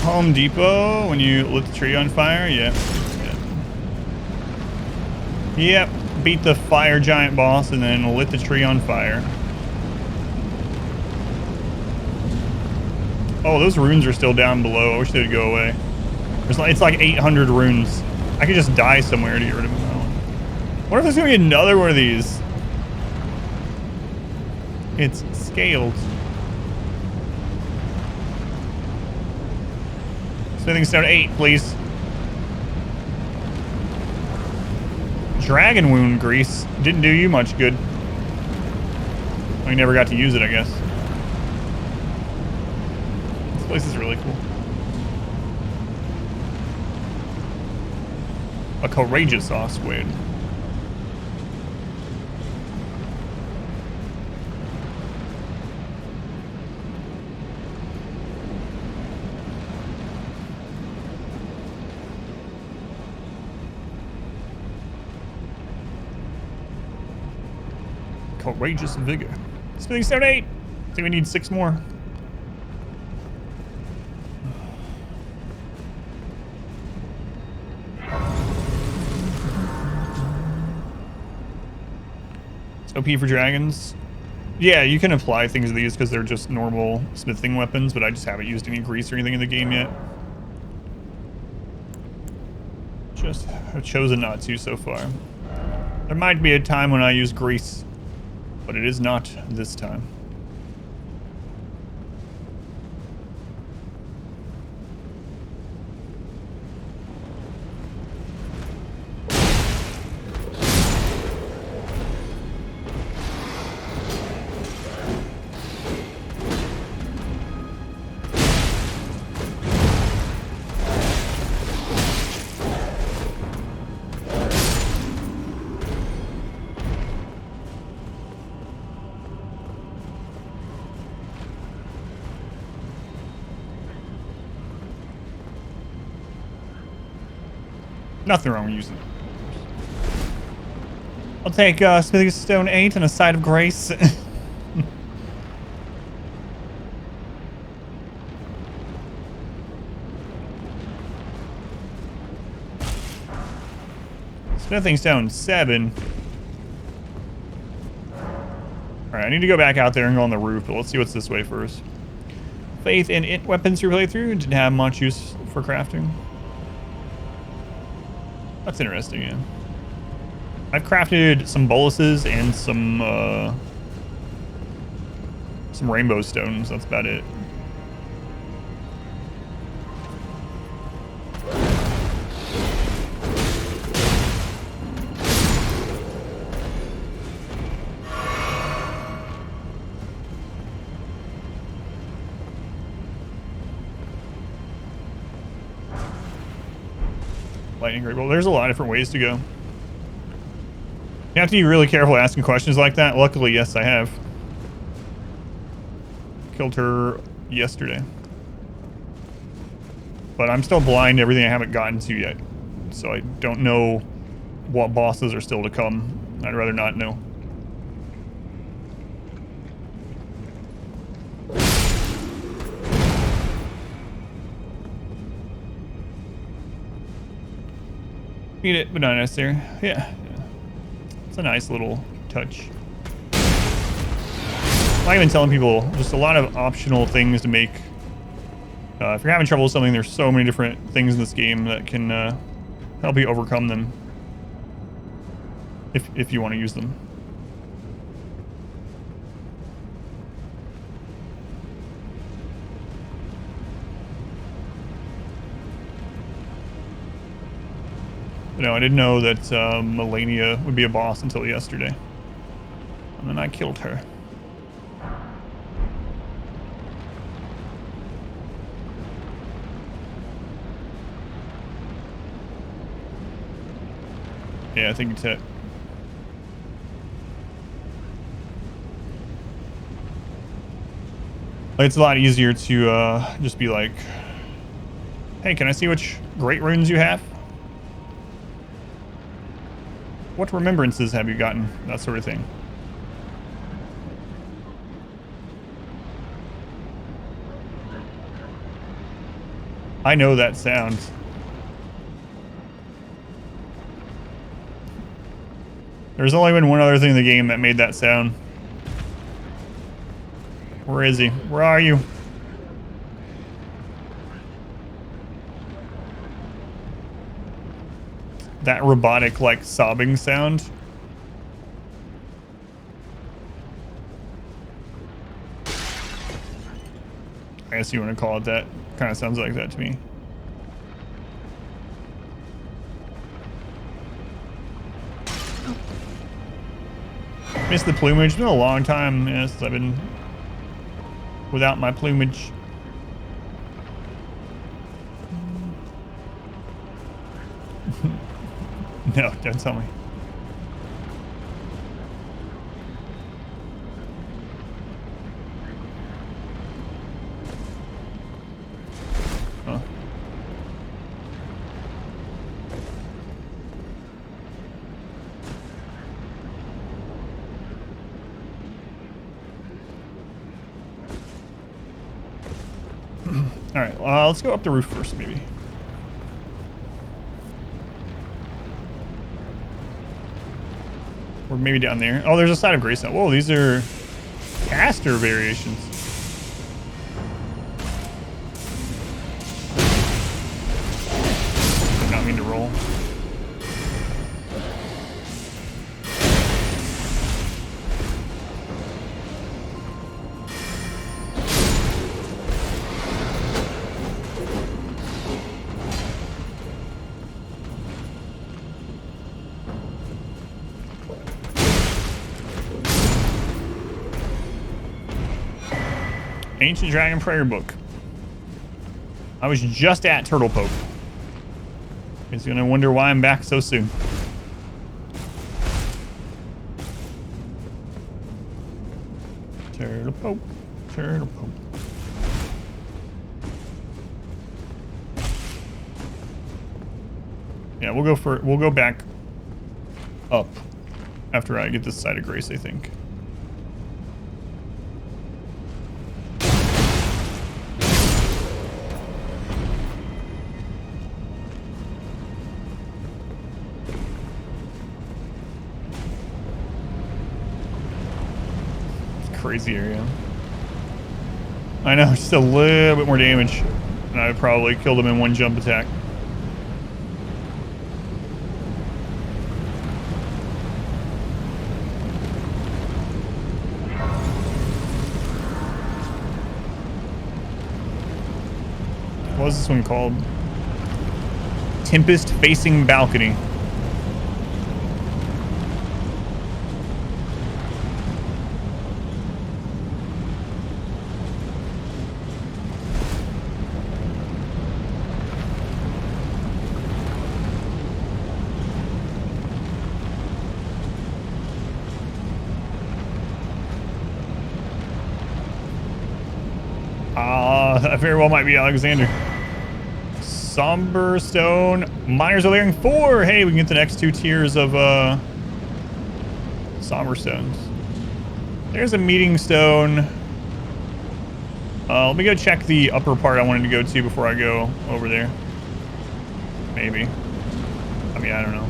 Home Depot when you lit the tree on fire. Yep. Yep. Beat the fire giant boss and then lit the tree on fire. Oh, those runes are still down below. I wish they would go away. It's like 800 runes. I could just die somewhere to get rid of them. What if there's gonna be another one of these? It's scaled. Smithing stone 8, please. Dragon wound grease didn't do you much good. We never got to use it, I guess. This place is really cool. A courageous Osquid. Courageous vigor. Smithing stone 8. I think we need 6 more. It's OP for dragons. Yeah, you can apply things to these because they're just normal smithing weapons, but I just haven't used any grease or anything in the game yet. Just have chosen not to so far. There might be a time when I use grease, but it is not this time. Nothing wrong with using it. I'll take Smithing Stone 8 and a side of grace. Smithing Stone 7. Alright, I need to go back out there and go on the roof, but let's see what's this way first. Faith in it weapons you play through didn't have much use for crafting. That's interesting, yeah. I've crafted some boluses and some rainbow stones. That's about it. Lightning Great Bolt. There's a lot of different ways to go. You have to be really careful asking questions like that. Luckily, yes, I have. Killed her yesterday. But I'm still blind to everything I haven't gotten to yet. So I don't know what bosses are still to come. I'd rather not know. Eat it, but not necessary. Yeah. It's a nice little touch. I've been telling people just a lot of optional things to make. If you're having trouble with something, there's so many different things in this game that can help you overcome them. If you want to use them. No, I didn't know that Melania would be a boss until yesterday. And then I killed her. Yeah, I think it's it. It's a lot easier to just be like, hey, can I see which great runes you have? What remembrances have you gotten? That sort of thing. I know that sound. There's only been one other thing in the game that made that sound. Where is he? Where are you? That robotic, like, sobbing sound. I guess you want to call it that. Kind of sounds like that to me. Missed the plumage. It's been a long time since I've been without my plumage. No, don't tell me. Huh. All right, let's go up the roof first, maybe. Or maybe down there. Oh, there's a side of Greystone. Whoa, these are caster variations. Did not mean to roll. Ancient Dragon Prayer Book. I was just at Turtle Pope. He's gonna wonder why I'm back so soon. Turtle Pope. Turtle Pope. Yeah, we'll go back up after I get this side of Grace, I think. Crazy area. I know, just a little bit more damage, and I probably killed him in one jump attack. What was this one called? Tempest Facing Balcony. That very well might be Alexander. Somber Stone. Miners are layering 4. Hey, we can get the next 2 tiers of Somber Stones. There's a Meeting Stone. Let me go check the upper part I wanted to go to before I go over there. Maybe. I mean, I don't know.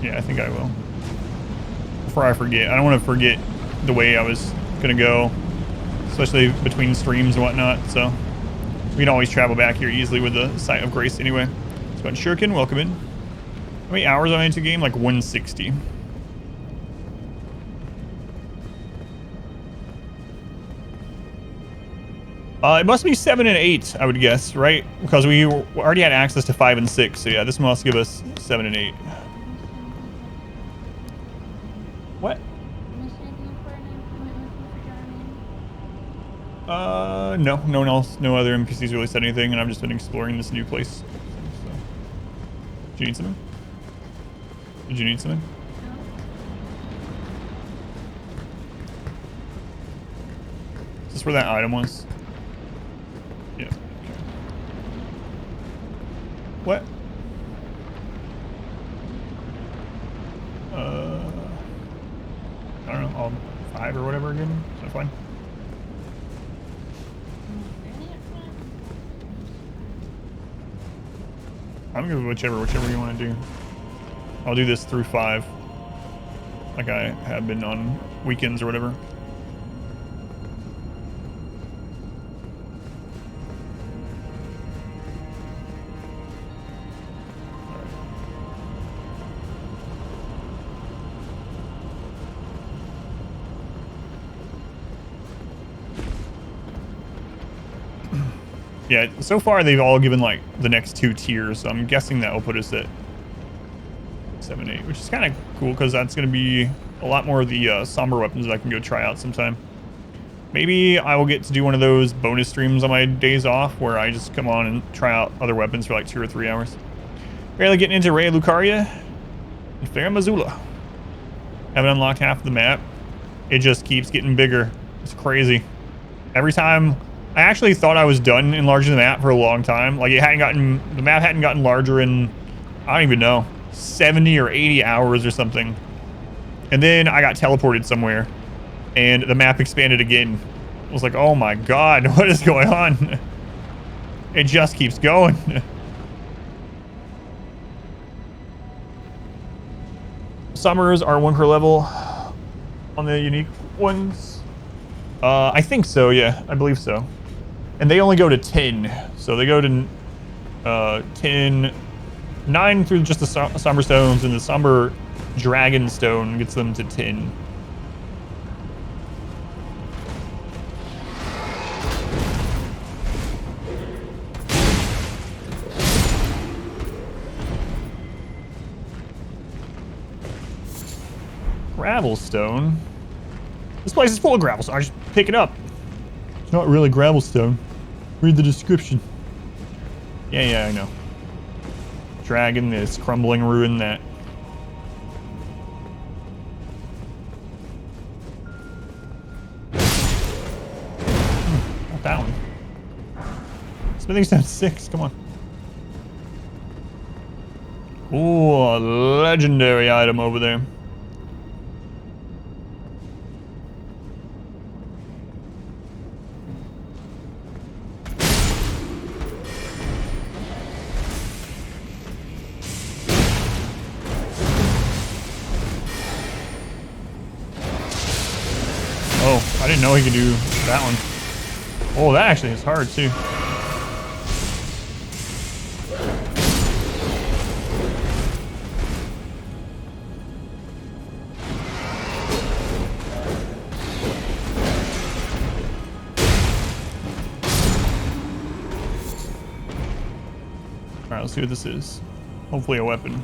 Yeah, I think I will. Before I forget. I don't want to forget the way I was going to go. Especially between streams and whatnot, so we can always travel back here easily with the Sight of Grace anyway. Let's go on Shuriken, welcome in. How many hours am I into the game? Like 160. It must be 7 and 8, I would guess, right? Because we already had access to 5 and 6, so yeah, this must give us 7 and 8. What? No one else, no other NPCs really said anything, and I've just been exploring this new place. So. Did you need something? Did you need something? Is this where that item was? Yeah. Okay. What? I don't know, all 5 or whatever again? Is that fine? I'm gonna go whichever you want to do. I'll do this through 5, like I have been on weekends or whatever. Yeah, so far they've all given like the next 2 tiers, so I'm guessing that will put us at 7, 8, which is kind of cool because that's going to be a lot more of the somber weapons that I can go try out sometime. Maybe I will get to do one of those bonus streams on my days off where I just come on and try out other weapons for like 2 or 3 hours. Barely getting into Raya Lucaria and Fair Missoula. Haven't unlocked half of the map. It just keeps getting bigger. It's crazy. Every time, I actually thought I was done enlarging the map for a long time. Like the map hadn't gotten larger in, I don't even know, 70 or 80 hours or something. And then I got teleported somewhere and the map expanded again. I was like, oh my God, what is going on? It just keeps going. Summers are 1 per level on the unique ones. I think so, yeah, I believe so. And they only go to 10. So they go to 10, 9 through just the somber stones, and the somber dragon stone gets them to 10. Gravel stone. This place is full of gravel, so I just pick it up. It's not really gravel stone. Read the description. Yeah, I know. Dragon, this crumbling ruin, that. Not that one. Smithing stone 6, come on. Ooh, a legendary item over there. I didn't know he could do that one. Oh, that actually is hard too. Alright, let's see what this is. Hopefully a weapon.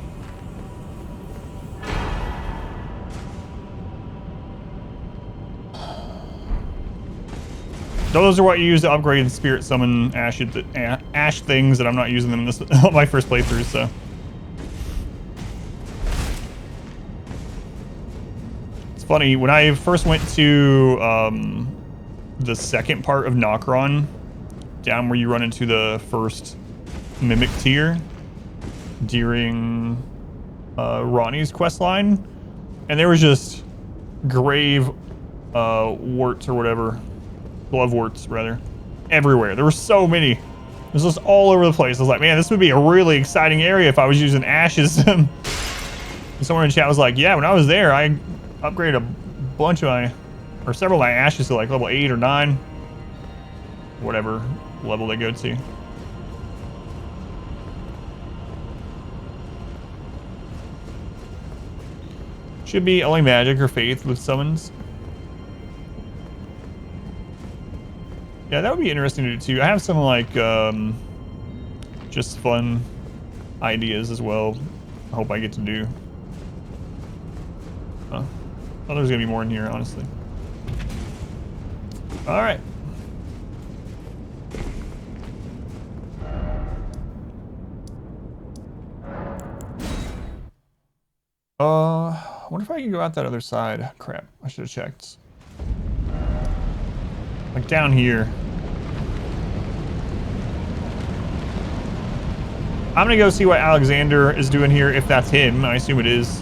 Those are what you use to upgrade and spirit summon ash things that I'm not using them in this my first playthrough, so. It's funny, when I first went to the second part of Nokron, down where you run into the first mimic tier during Ronnie's questline, and there was just grave warts or whatever. Gloveworts, rather, everywhere. There were so many. It was just all over the place. I was like, man, this would be a really exciting area if I was using ashes. And someone in chat was like, yeah, when I was there, I upgraded a bunch of my, or several of my ashes to like level 8 or 9. Whatever level they go to. Should be only magic or faith with summons. Yeah, that would be interesting to do too. I have some like just fun ideas as well. I hope I get to do. Oh, there's gonna be more in here, honestly. All right. I wonder if I can go out that other side. Crap, I should have checked. Like down here. I'm gonna go see what Alexander is doing here, if that's him. I assume it is.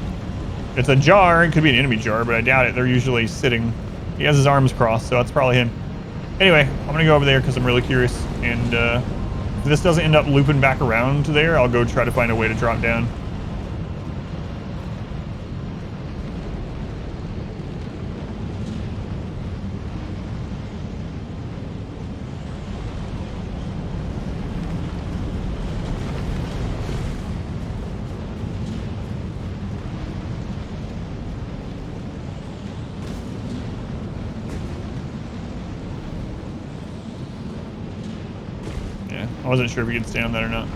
It's a jar. It could be an enemy jar, but I doubt it. They're usually sitting. He has his arms crossed, so that's probably him. Anyway, I'm gonna go over there because I'm really curious. And if this doesn't end up looping back around to there, I'll go try to find a way to drop down. I wasn't sure if we could stay on that or not.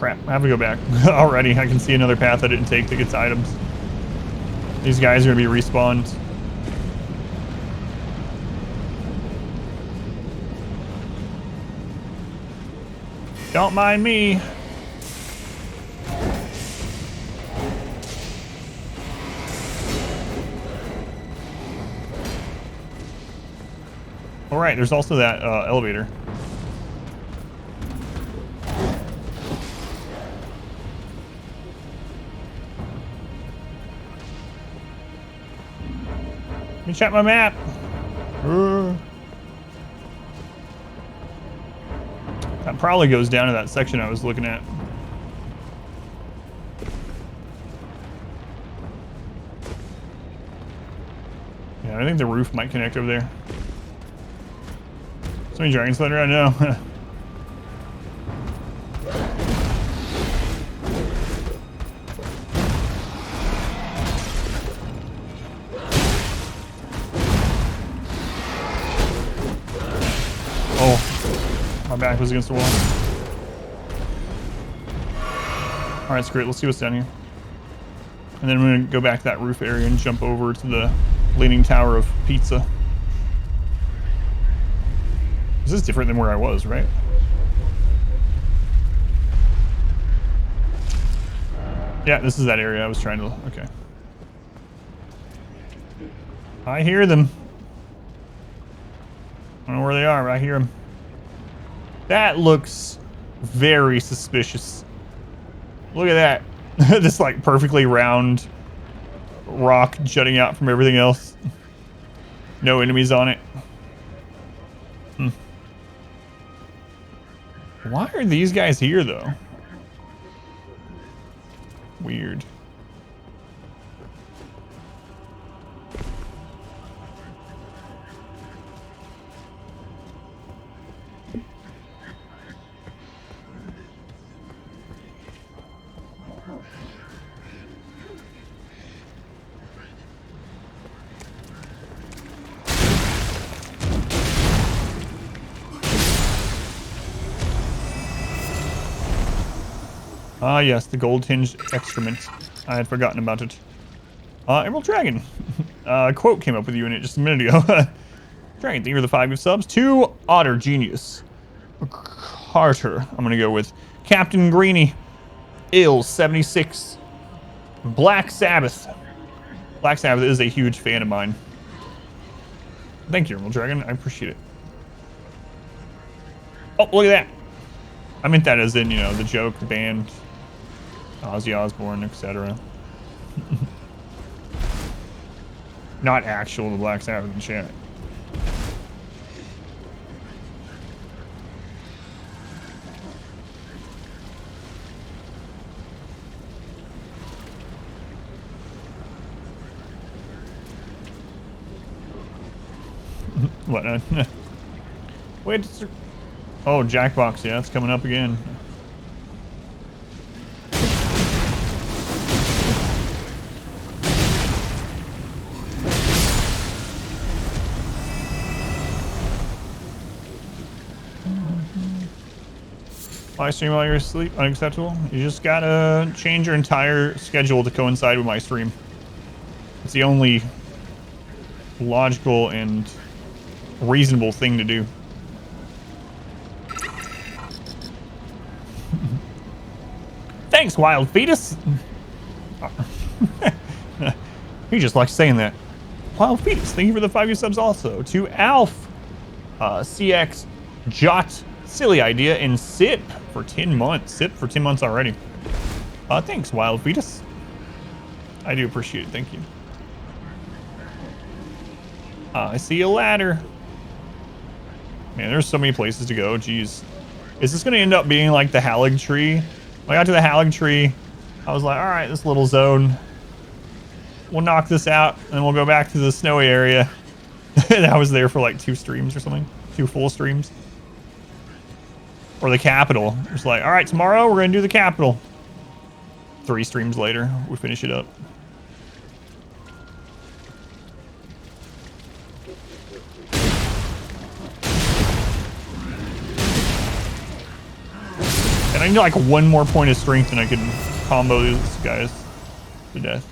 crap. I have to go back already. I can see another path I didn't take to get to items. These guys are going to be respawned. Don't mind me. All right, there's also that elevator. Let me check my map. That probably goes down to that section I was looking at. Yeah, I think the roof might connect over there. So many dragons thunder, I know. Oh, my back was against the wall. All right, screw it. Let's see what's down here. And then I'm going to go back to that roof area and jump over to the Leaning Tower of Pizza. This is different than where I was, right? Yeah, this is that area I was trying to... Okay. I hear them. I don't know where they are, but I hear them. That looks very suspicious. Look at that. This, like, perfectly round rock jutting out from everything else. No enemies on it. Why are these guys here, though? Weird. Ah, yes, the gold-tinged excrement. I had forgotten about it. Emerald Dragon. A quote came up with you in it just a minute ago. Dragon, thank you for the 5 gift subs. 2 Otter Genius. Carter, I'm gonna go with. Captain Greeny. Ill 76. Black Sabbath. Black Sabbath is a huge fan of mine. Thank you, Emerald Dragon. I appreciate it. Oh, look at that. I meant that as in, you know, the joke, the band, Ozzy Osbourne, etc. Not actual the Black Sabbath in chat. What? Wait. Oh, Jackbox. Yeah, it's coming up again. Live stream while you're asleep? Unacceptable. You just gotta change your entire schedule to coincide with my stream. It's the only logical and reasonable thing to do. Thanks, Wild Fetus. He just likes saying that. Wild Fetus, thank you for the 5 subs also. To Alf, CX, Jot, Silly Idea, and Sip for 10 months. Sip for 10 months already. Thanks, Wild Fetus. I do appreciate it. Thank you. I see a ladder. Man, there's so many places to go. Jeez. Is this going to end up being like the Halig tree? When I got to the Halig tree, I was like, all right, this little zone. We'll knock this out, and then we'll go back to the snowy area. And I was there for like 2 streams or something. 2 full streams. Or the capital. It's like, all right, tomorrow we're going to do the capital. 3 streams later, we finish it up. And I need like one more point of strength and I can combo these guys to death.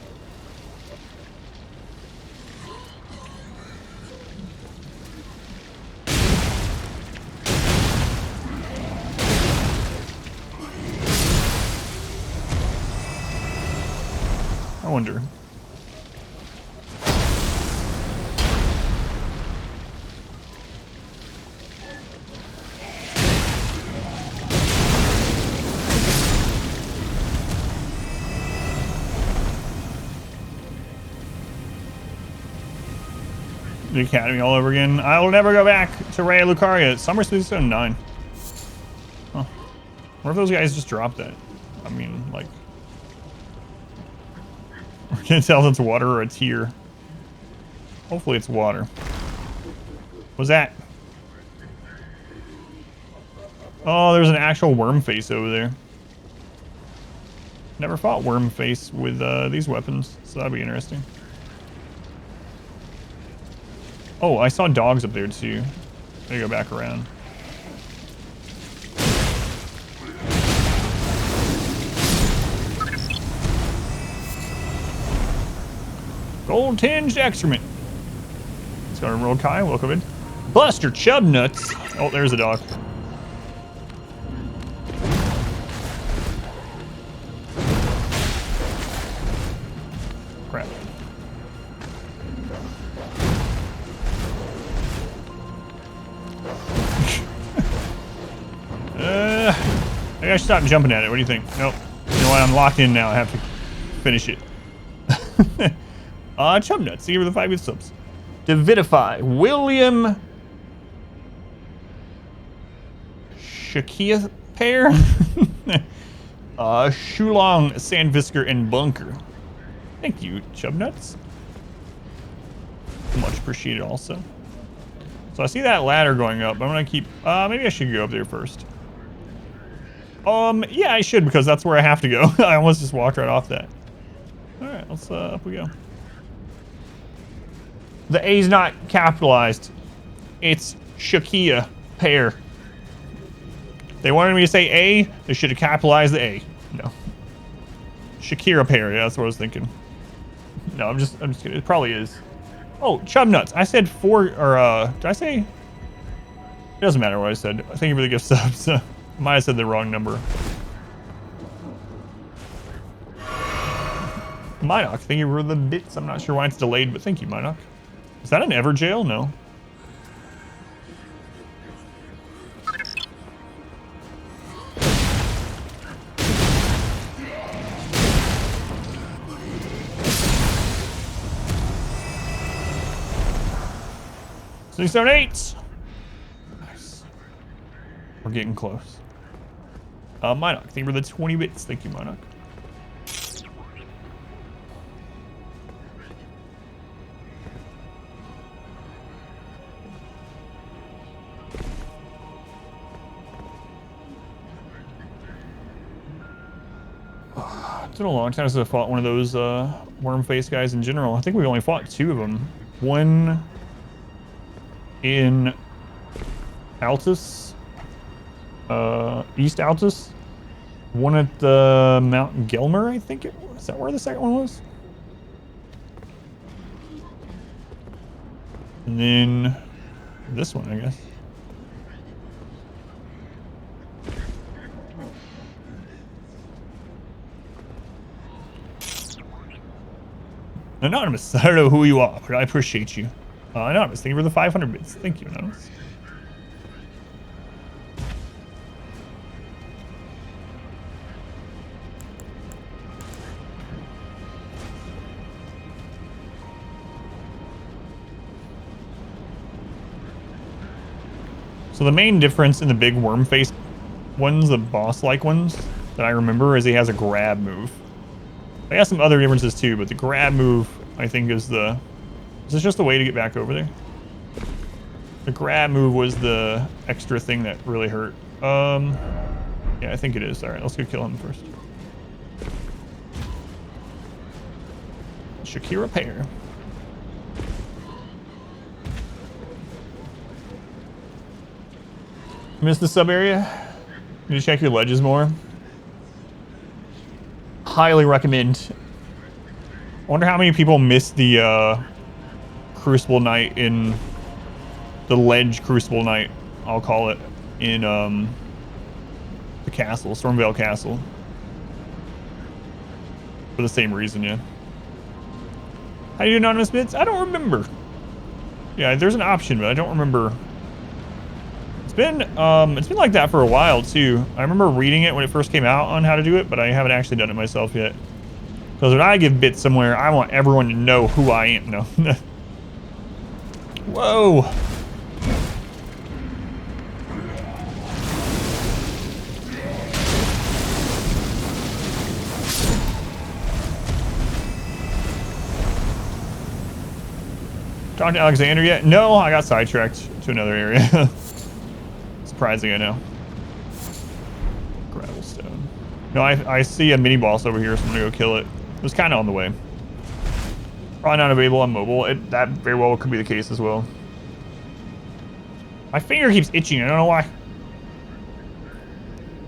I wonder. The academy all over again. I will never go back to Raya Lucaria. Summer Season 9. Huh. What if those guys just dropped that? I mean, like... I can't tell if it's water or a tear. Hopefully it's water. What's that? Oh, there's an actual worm face over there. Never fought worm face with these weapons, so that'd be interesting. Oh, I saw dogs up there too. Gotta go back around. Gold tinged excrement. Let's go to Roll Kai, welcome in. Buster Chub Nuts. Oh, there's a dog. Crap. I should stop jumping at it. What do you think? Nope. You know what? I'm locked in now. I have to finish it. Chub Nuts. See you for the 5 good subs. Dividify. William Shakia Pair. Shulong, Sandvisker, and Bunker. Thank you, Chub Nuts. Much appreciated also. So I see that ladder going up. I'm gonna keep, maybe I should go up there first. Yeah, I should, because that's where I have to go. I almost just walked right off that. Alright, let's, up we go. The A's not capitalized. It's Shakia Pair. They wanted me to say A, they should have capitalized the A. No. Shakira Pair, yeah, that's what I was thinking. No, I'm just kidding. It probably is. Oh, Chub Nuts. I said 4, or, did I say? It doesn't matter what I said. Thank you for the gift subs. Might have said the wrong number. Minoc, thank you for the bits. I'm not sure why it's delayed, but thank you, Minoc. Is that an Everjail? No. Six, 7, 8. Nice. We're getting close. Minoc, thank you for the 20 bits. Thank you, Minoc. It's been a long time since I fought one of those worm face guys in general. I think we only fought 2 of them. One in Altus, East Altus. One at the Mount Gelmer, I think it was. Is that where the second one was? And then this one, I guess. Anonymous, I don't know who you are, but I appreciate you. Anonymous, thank you for the 500 bits. Thank you, Anonymous. So the main difference in the big worm face ones, the boss-like ones, that I remember is he has a grab move. He has some other differences too, but the grab move, I think, is the... Is this just the way to get back over there? The grab move was the extra thing that really hurt. Yeah, I think it is. Alright, let's go kill him first. Shakira Pair. Missed the sub area? You check your ledges more. Highly recommend. I wonder how many people missed the Crucible Night in the ledge Crucible Night, I'll call it, in the castle, Stormvale Castle. For the same reason, yeah. How do you do anonymous bits? I don't remember. Yeah, there's an option, but I don't remember. It's been like that for a while too. I remember reading it when it first came out on how to do it, but I haven't actually done it myself yet. Because when I give bits somewhere, I want everyone to know who I am. No. Whoa. Talk to Alexander yet? No, I got sidetracked to another area. Surprising, I know. Gravelstone. No, I see a mini boss over here, so I'm gonna go kill it. It was kind of on the way. Probably not available on mobile. That very well could be the case as well. My finger keeps itching. I don't know why.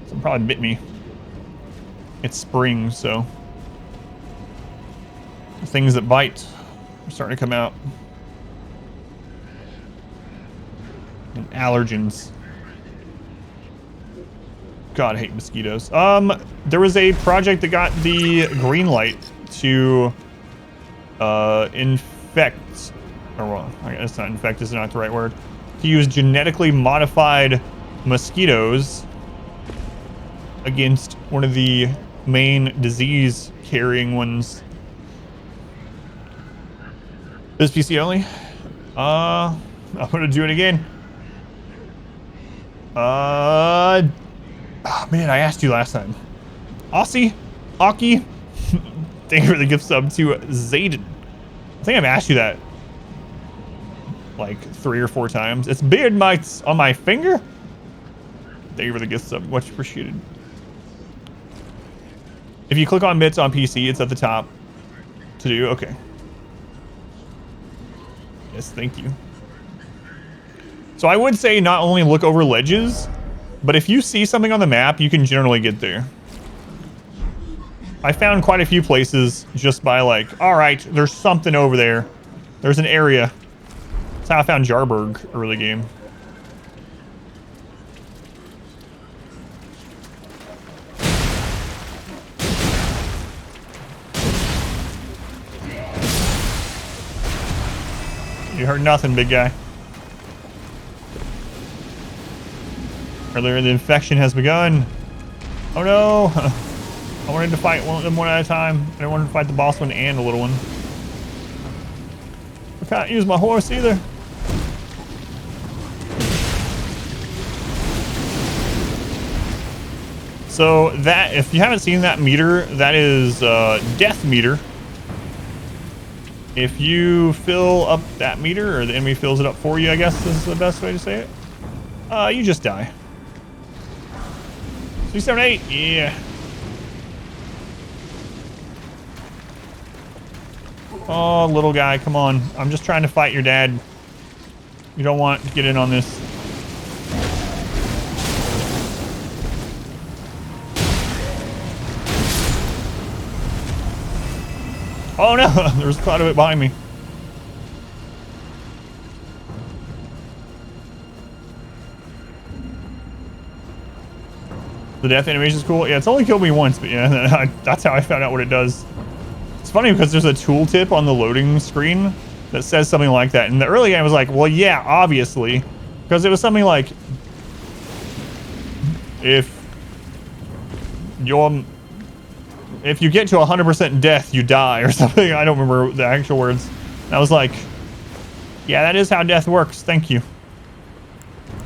Something probably bit me. It's spring, so the things that bite are starting to come out. And allergens. God, I hate mosquitoes. There was a project that got the green light to infect, or well, I guess not infect is not the right word, to use genetically modified mosquitoes against one of the main disease carrying ones. This PC only? I'm gonna do it again. Oh man, I asked you last time. Aussie, Aki, thank you for the gift sub to Zayden. I think I've asked you that like 3 or 4 times. It's beard mites on my finger. Thank you for the gift sub, much appreciated. If you click on bits on PC, it's at the top to do. Okay. Yes, thank you. So I would say not only look over ledges, but if you see something on the map, you can generally get there. I found quite a few places just by like, all right, there's something over there. There's an area. That's how I found Jarburg early game. You heard nothing, big guy. Earlier, the infection has begun. Oh no! I wanted to fight them one at a time. I didn't want to fight the boss one and the little one. I can't use my horse either. So that, if you haven't seen that meter, that is death meter. If you fill up that meter, or the enemy fills it up for you, I guess is the best way to say it. You just die. 378, yeah. Oh, little guy, come on. I'm just trying to fight your dad. You don't want to get in on this. Oh no, there's a cloud of it behind me. The death animation is cool. Yeah, it's only killed me once, but yeah, that's how I found out what it does. It's funny because there's a tooltip on the loading screen that says something like that. And the early game I was like, well, yeah, obviously. Because it was something like, if you get to 100% death, you die or something. I don't remember the actual words. And I was like, yeah, that is how death works. Thank you.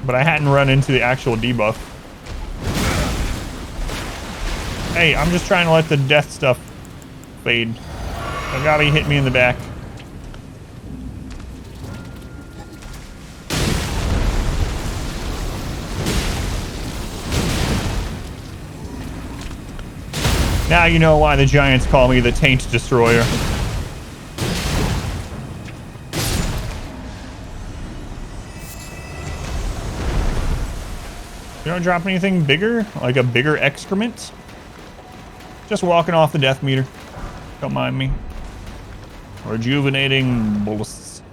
But I hadn't run into the actual debuff. Hey, I'm just trying to let the death stuff fade. Agabi hit me in the back. Now you know why the Giants call me the Taint Destroyer. You don't drop anything bigger? Like a bigger excrement? Just walking off the death meter. Don't mind me. Rejuvenating bullets.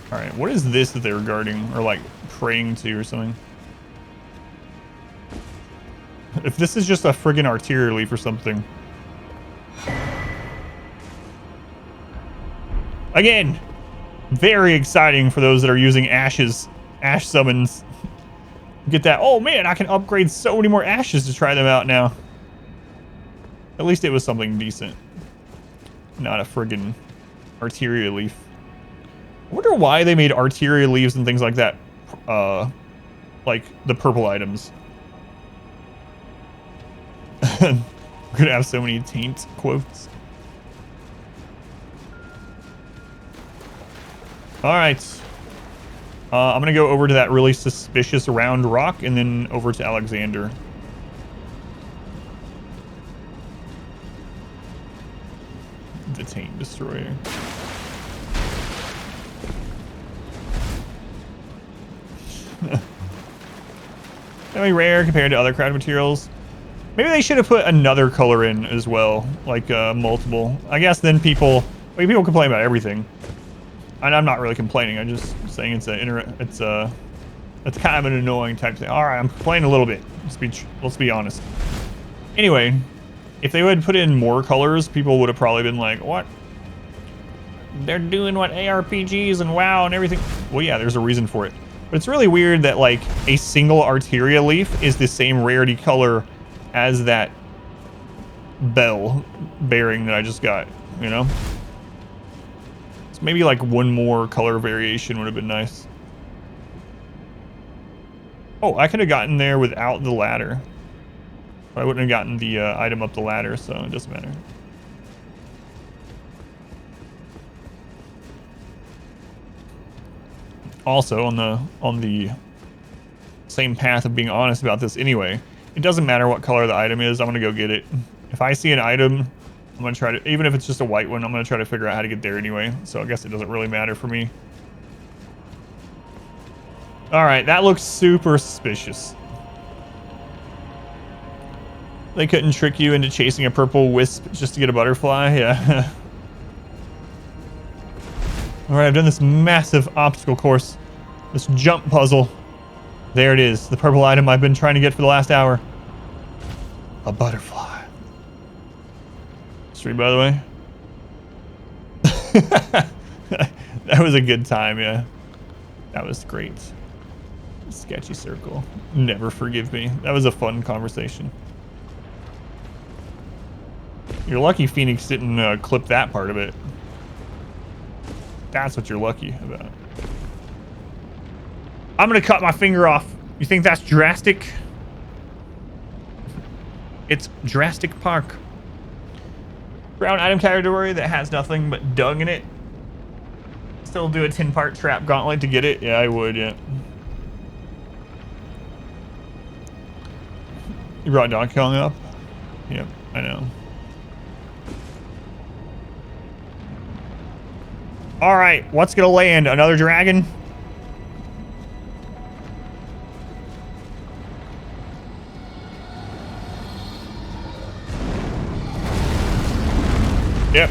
Alright, what is this that they're guarding? Or like praying to or something? If this is just a friggin' arterial leaf or something. Again, very exciting for those that are using ashes. Ash summons. Get that. Oh man, I can upgrade so many more ashes to try them out now. At least it was something decent. Not a friggin' arterial leaf. I wonder why they made arterial leaves and things like that. Like the purple items. We're gonna have so many taint quotes. Alright. I'm gonna go over to that really suspicious round rock and then over to Alexander. The Taint Destroyer. Very rare compared to other crowd materials. Maybe they should have put another color in as well, like multiple. I guess then people complain about everything. And I'm not really complaining. I'm just saying it's kind of an annoying type thing. All right, I'm complaining a little bit. Let's be honest. Anyway, if they would put in more colors, people would have probably been like, "What? They're doing what ARPGs and WoW and everything." Well, yeah, there's a reason for it. But it's really weird that like a single arterial leaf is the same rarity color as that bell bearing that I just got. You know. So maybe like one more color variation would have been nice. Oh, I could have gotten there without the ladder. I wouldn't have gotten the item up the ladder, so it doesn't matter. Also, on the same path of being honest about this anyway, it doesn't matter what color the item is, I'm gonna go get it. If I see an item, I'm gonna try to, even if it's just a white one, I'm gonna try to figure out how to get there anyway. So I guess it doesn't really matter for me. All right, that looks super suspicious. They couldn't trick you into chasing a purple wisp just to get a butterfly. Yeah. All right, I've done this massive obstacle course, this jump puzzle. There it is, the purple item I've been trying to get for the last hour. A butterfly. Street, by the way. That was a good time, yeah. That was great. Sketchy circle. Never forgive me. That was a fun conversation. You're lucky Phoenix didn't clip that part of it. That's what you're lucky about. I'm gonna cut my finger off. You think that's drastic? It's Jurassic Park. Brown item category that has nothing but dung in it. Still do a 10-part trap gauntlet to get it? Yeah, I would, yeah. You brought Donkey Kong up? Yep, I know. Alright, what's gonna land? Another dragon? Yep.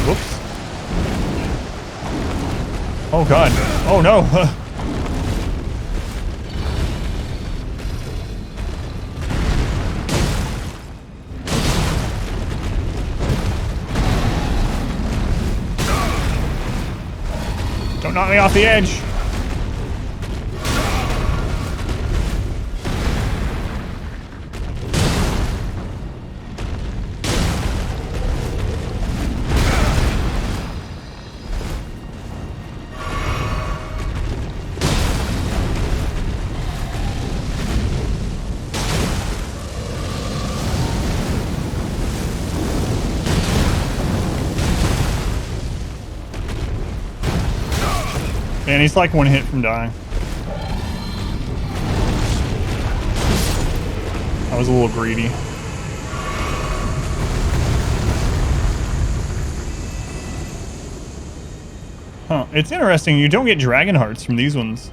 Whoops. Oh god. Oh no. Don't knock me off the edge. Man, he's like one hit from dying. I was a little greedy. Huh, it's interesting. You don't get dragon hearts from these ones.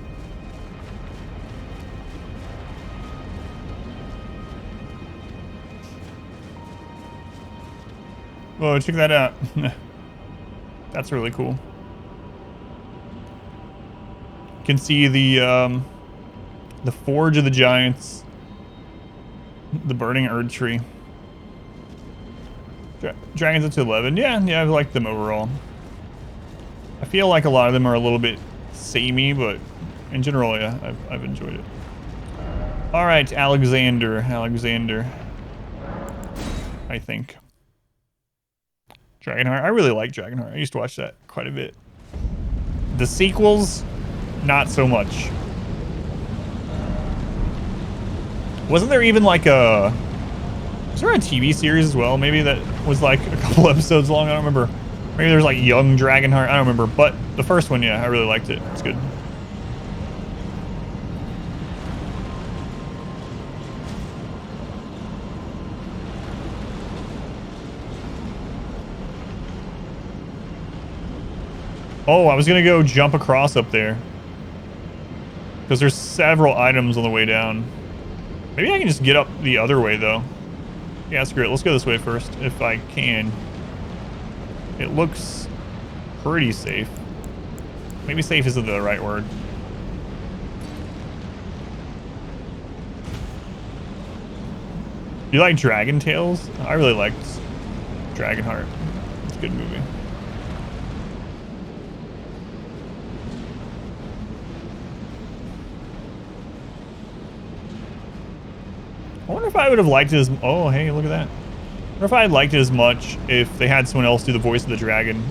Whoa, check that out. That's really cool. You can see the Forge of the Giants. The Burning Erd Tree. Dragons up to 11. Yeah, I like them overall. I feel like a lot of them are a little bit samey, but in general, yeah, I've enjoyed it. All right, Alexander, I think. Dragonheart. I really like Dragonheart. I used to watch that quite a bit. The sequels, not so much. Wasn't there even like a... Was there a TV series as well? Maybe that was like a couple episodes long. I don't remember. Maybe there's like Young Dragonheart. I don't remember. But the first one, yeah, I really liked it. It's good. Oh, I was going to go jump across up there. Because there's several items on the way down. Maybe I can just get up the other way, though. Yeah, screw it. Let's go this way first, if I can. It looks pretty safe. Maybe safe isn't the right word. You like Dragon Tales? I really liked Dragonheart. It's a good movie. I wonder if I would have liked it as... Oh, hey, look at that. I wonder if I'd liked it as much if they had someone else do the voice of the dragon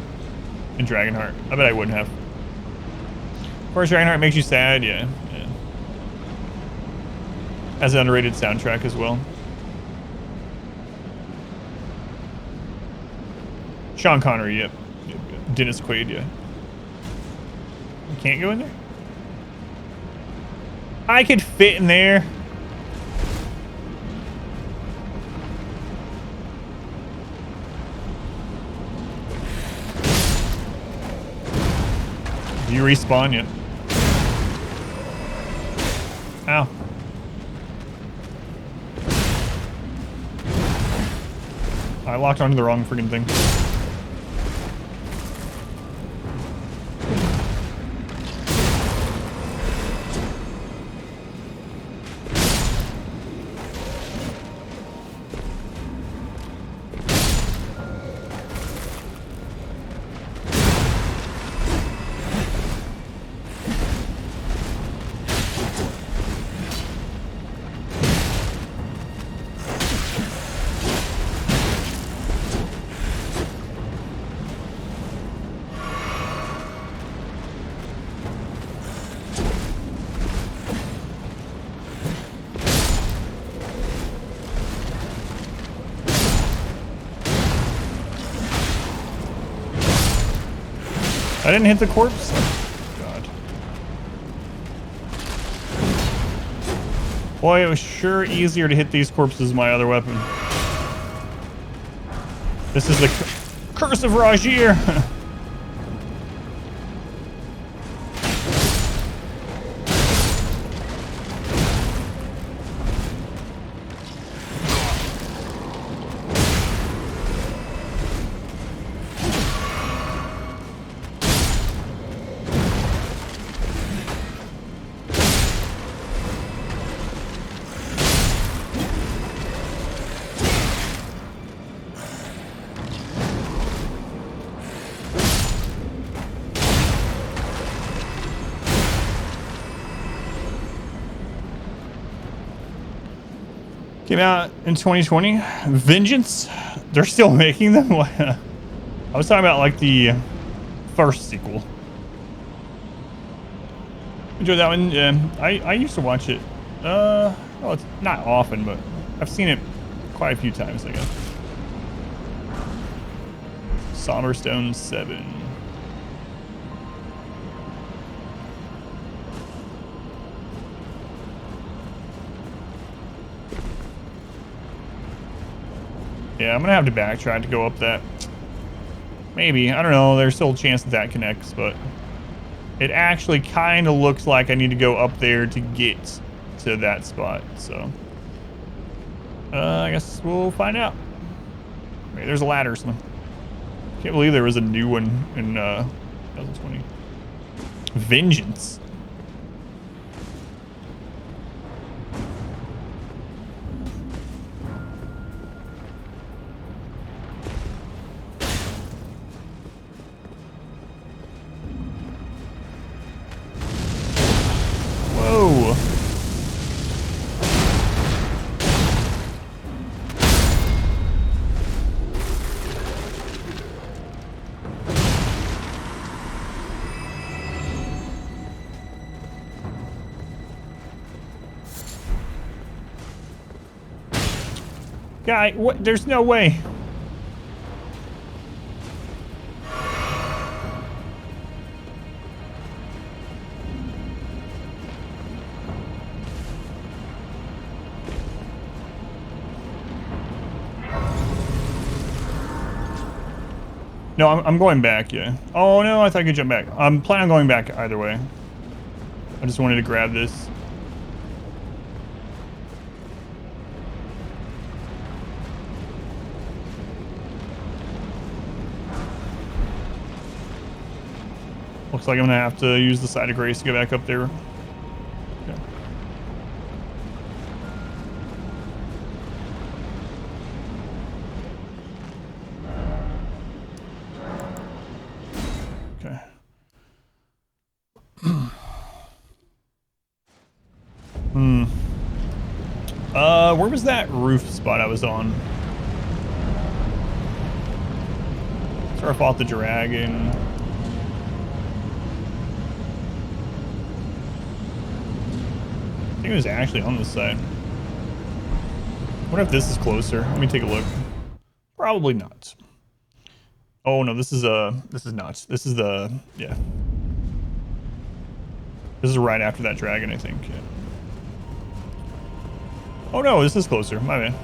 in Dragonheart. I bet I wouldn't have. Of course, Dragonheart makes you sad. Yeah. Has an underrated soundtrack as well. Sean Connery, yep. Dennis Quaid, yeah. You can't go in there? I could fit in there. You respawn yet? Ow. I locked onto the wrong freaking thing. I didn't hit the corpse? God. Boy, it was sure easier to hit these corpses with my other weapon. This is the Curse of Rajir. Came out in 2020. Vengeance? They're still making them? I was talking about like the first sequel. Enjoyed that one. Yeah, I used to watch it. Well, it's not often, but I've seen it quite a few times, I guess. Somberstone 7. Yeah, I'm gonna have to backtrack to go up that. Maybe, I don't know, there's still a chance that that connects, but it actually kind of looks like I need to go up there to get to that spot, so I guess we'll find out. Wait, there's a ladder or something. Can't believe there was a new one in 2020. Vengeance. Whoa. Guy, what? There's no way. No, I'm going back, yeah. Oh, no, I thought I could jump back. I'm planning on going back either way. I just wanted to grab this. Looks like I'm gonna have to use the side of grace to get back up there. Okay. Okay. Where was that roof spot I was on? That's where I fought the dragon. I think it was actually on this side. What if this is closer? Let me take a look. Probably not. Oh no, this is not. This is the, yeah. This is right after that dragon, I think. Yeah. Oh no, this is closer. My bad.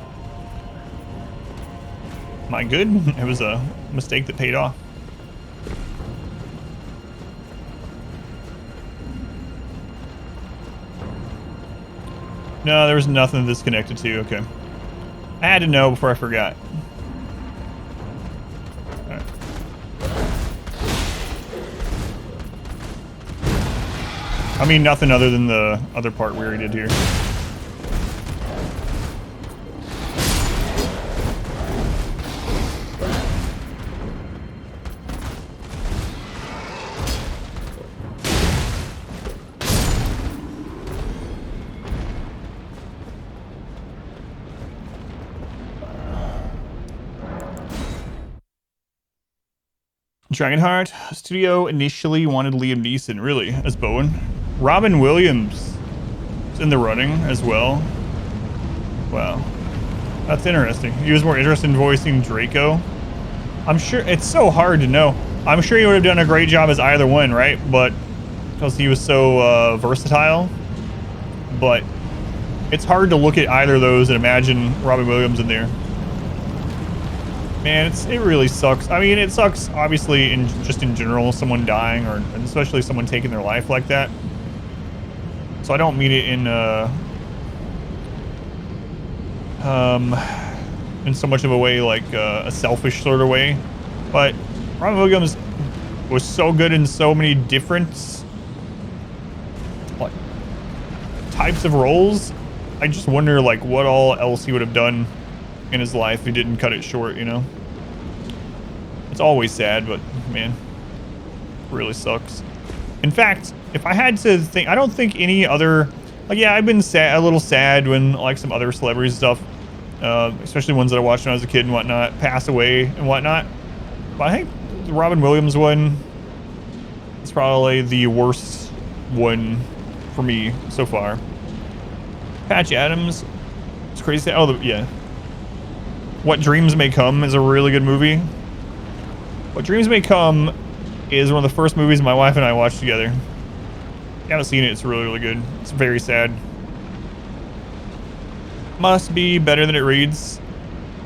My good? It was a mistake that paid off. No, there was nothing this connected to. Okay. I had to know before I forgot. Alright. I mean, nothing other than the other part we already did here. Dragonheart Studio initially wanted Liam Neeson, really, as Bowen. Robin Williams is in the running as well. Wow. That's interesting. He was more interested in voicing Draco. I'm sure it's so hard to know. I'm sure he would have done a great job as either one, right? But because he was so versatile. But it's hard to look at either of those and imagine Robin Williams in there. Man, it really sucks. I mean, it sucks, obviously, just in general, someone dying, or especially someone taking their life like that. So I don't mean it in so much of a way like a selfish sort of way. But Robin Williams was so good in so many different like types of roles. I just wonder like what all else he would have done in his life if he didn't cut it short, you know? It's always sad, but man, really sucks. In fact, if I had to think, I don't think any other, like, yeah, I've been sad, a little sad when like some other celebrity stuff, especially ones that I watched when I was a kid and whatnot, pass away and whatnot. But I think the Robin Williams one is probably the worst one for me so far. Patch Adams, it's crazy. Oh, yeah. What Dreams May Come is a really good movie. What Dreams May Come is one of the first movies my wife and I watched together. If you haven't seen it, it's really, really good. It's very sad. Must be better than it reads.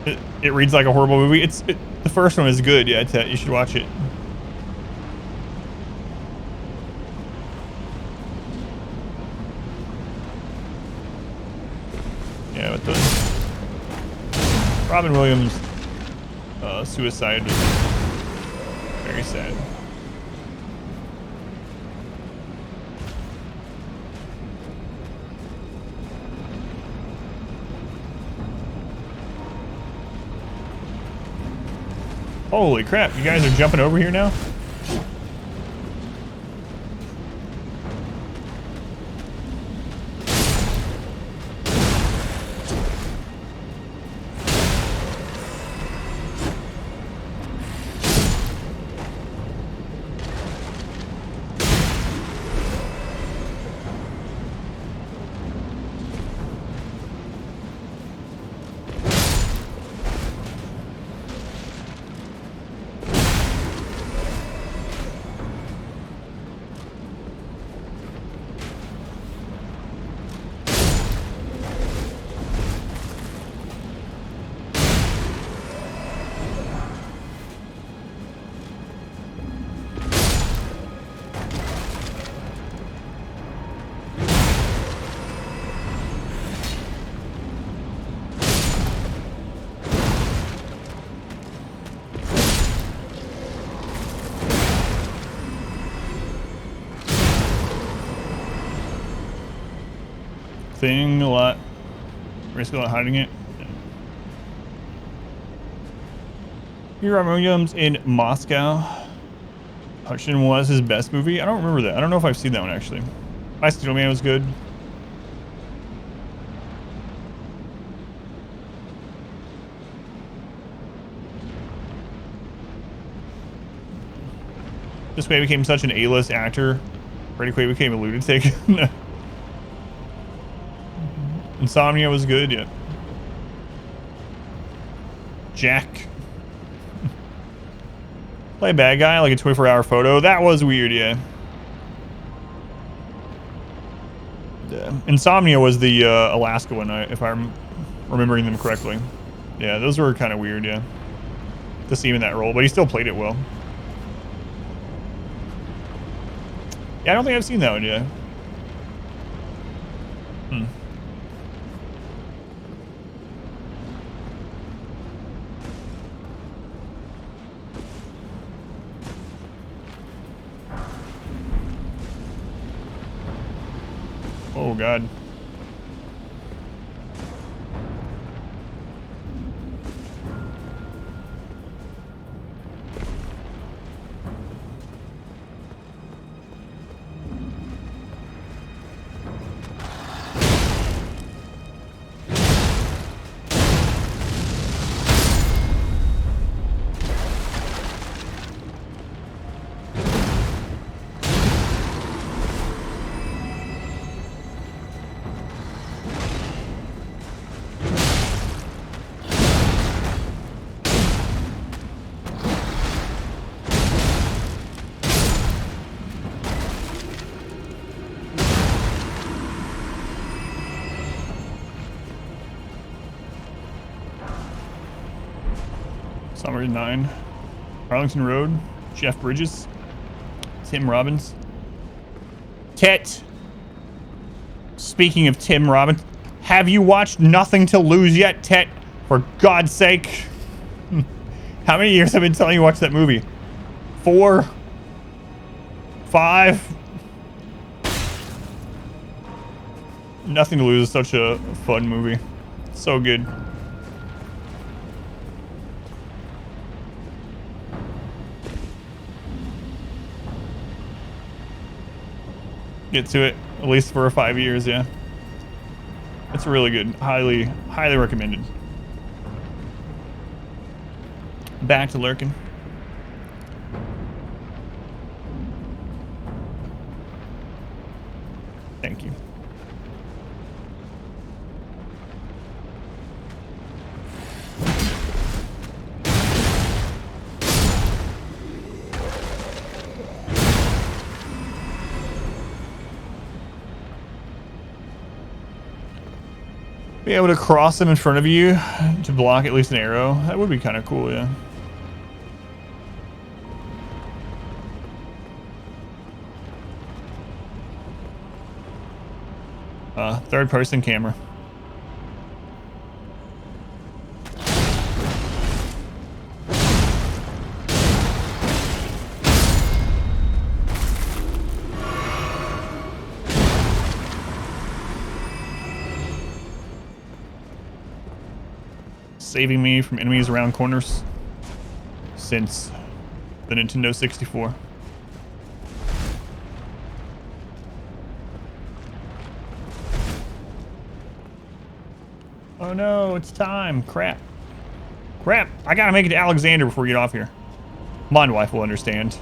It reads like a horrible movie. The first one is good. Yeah, you should watch it. Yeah, with the Robin Williams suicide was very sad. Holy crap, you guys are jumping over here now? Thing a lot. Risk a lot hiding it. Here are Williams in Moscow. Hutchinson was his best movie. I don't remember that. I don't know if I've seen that one actually. My Steel Man was good. This way became such an A-list actor. Pretty quick became a lunatic. Insomnia was good, yeah. Jack. Play a bad guy, like a 24-hour photo. That was weird, yeah. Insomnia was the Alaska one, if I'm remembering them correctly. Yeah, those were kind of weird, yeah. To see him in that role, but he still played it well. Yeah, I don't think I've seen that one yet. Oh, God. Summer 9. Arlington Road. Jeff Bridges. Tim Robbins. Tet. Speaking of Tim Robbins, have you watched Nothing to Lose yet, Tet? For God's sake. How many years have I been telling you to watch that movie? 4? 5? Nothing to Lose is such a fun movie. So good. Get to it, at least for 5 years, yeah. It's really good. Highly recommended. Back to lurking. Thank you. Be able to cross them in front of you to block at least an arrow. That would be kind of cool, yeah. Third-person camera. Saving me from enemies around corners since the Nintendo 64. Oh no, it's time. Crap. Crap. I gotta make it to Alexander before we get off here. My wife will understand.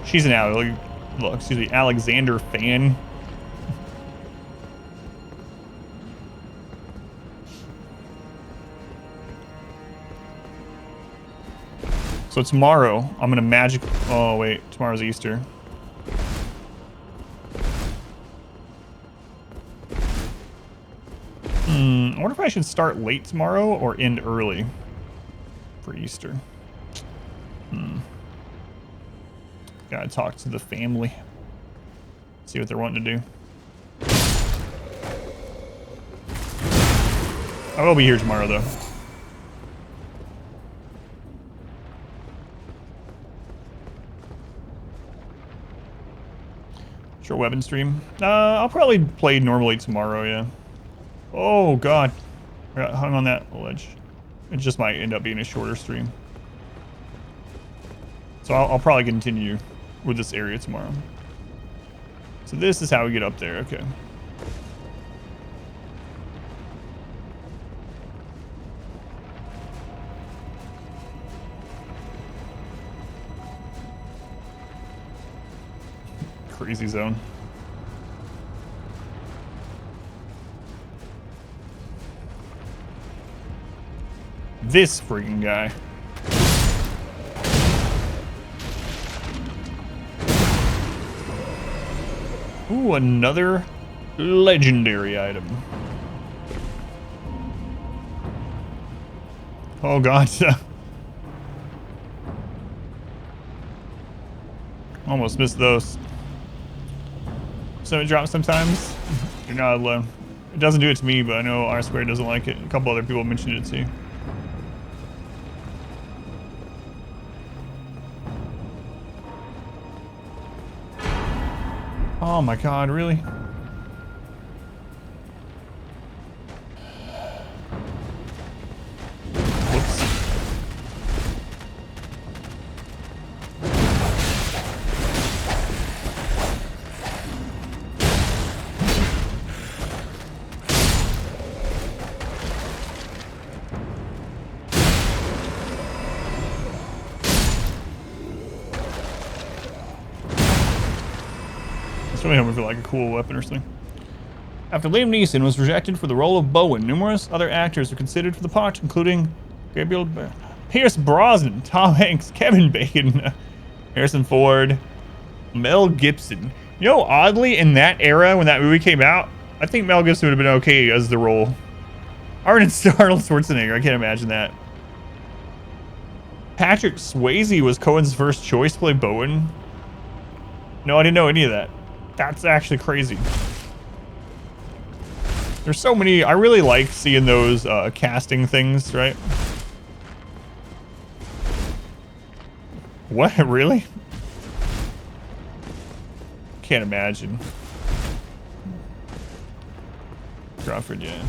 She's an Alexander fan. So tomorrow, I'm gonna magic. Oh wait, tomorrow's Easter. I wonder if I should start late tomorrow or end early for Easter. Gotta talk to the family. See what they're wanting to do. I will be here tomorrow though. Sure, weapon stream. I'll probably play normally tomorrow, yeah. Oh god. I got hung on that ledge. It just might end up being a shorter stream. So I'll probably continue with this area tomorrow. So this is how we get up there, okay. Crazy zone. This freaking guy. Ooh, another legendary item. Oh god. Almost missed those. So it drops sometimes. You're not alone. It doesn't do it to me, but I know R Square doesn't like it. A couple other people mentioned it too. Oh my god, really? Whoops. Really hoping for like a cool weapon or something. After Liam Neeson was rejected for the role of Bowen, numerous other actors were considered for the part, including Gabriel Pierce Brosnan, Tom Hanks, Kevin Bacon, Harrison Ford, Mel Gibson. You know, oddly, in that era when that movie came out, I think Mel Gibson would have been okay as the role. Arnold Schwarzenegger, I can't imagine that. Patrick Swayze was Cohen's first choice to play Bowen. No, I didn't know any of that. That's actually crazy. There's so many. I really like seeing those casting things, right? What? Really? Can't imagine. Crawford, yeah.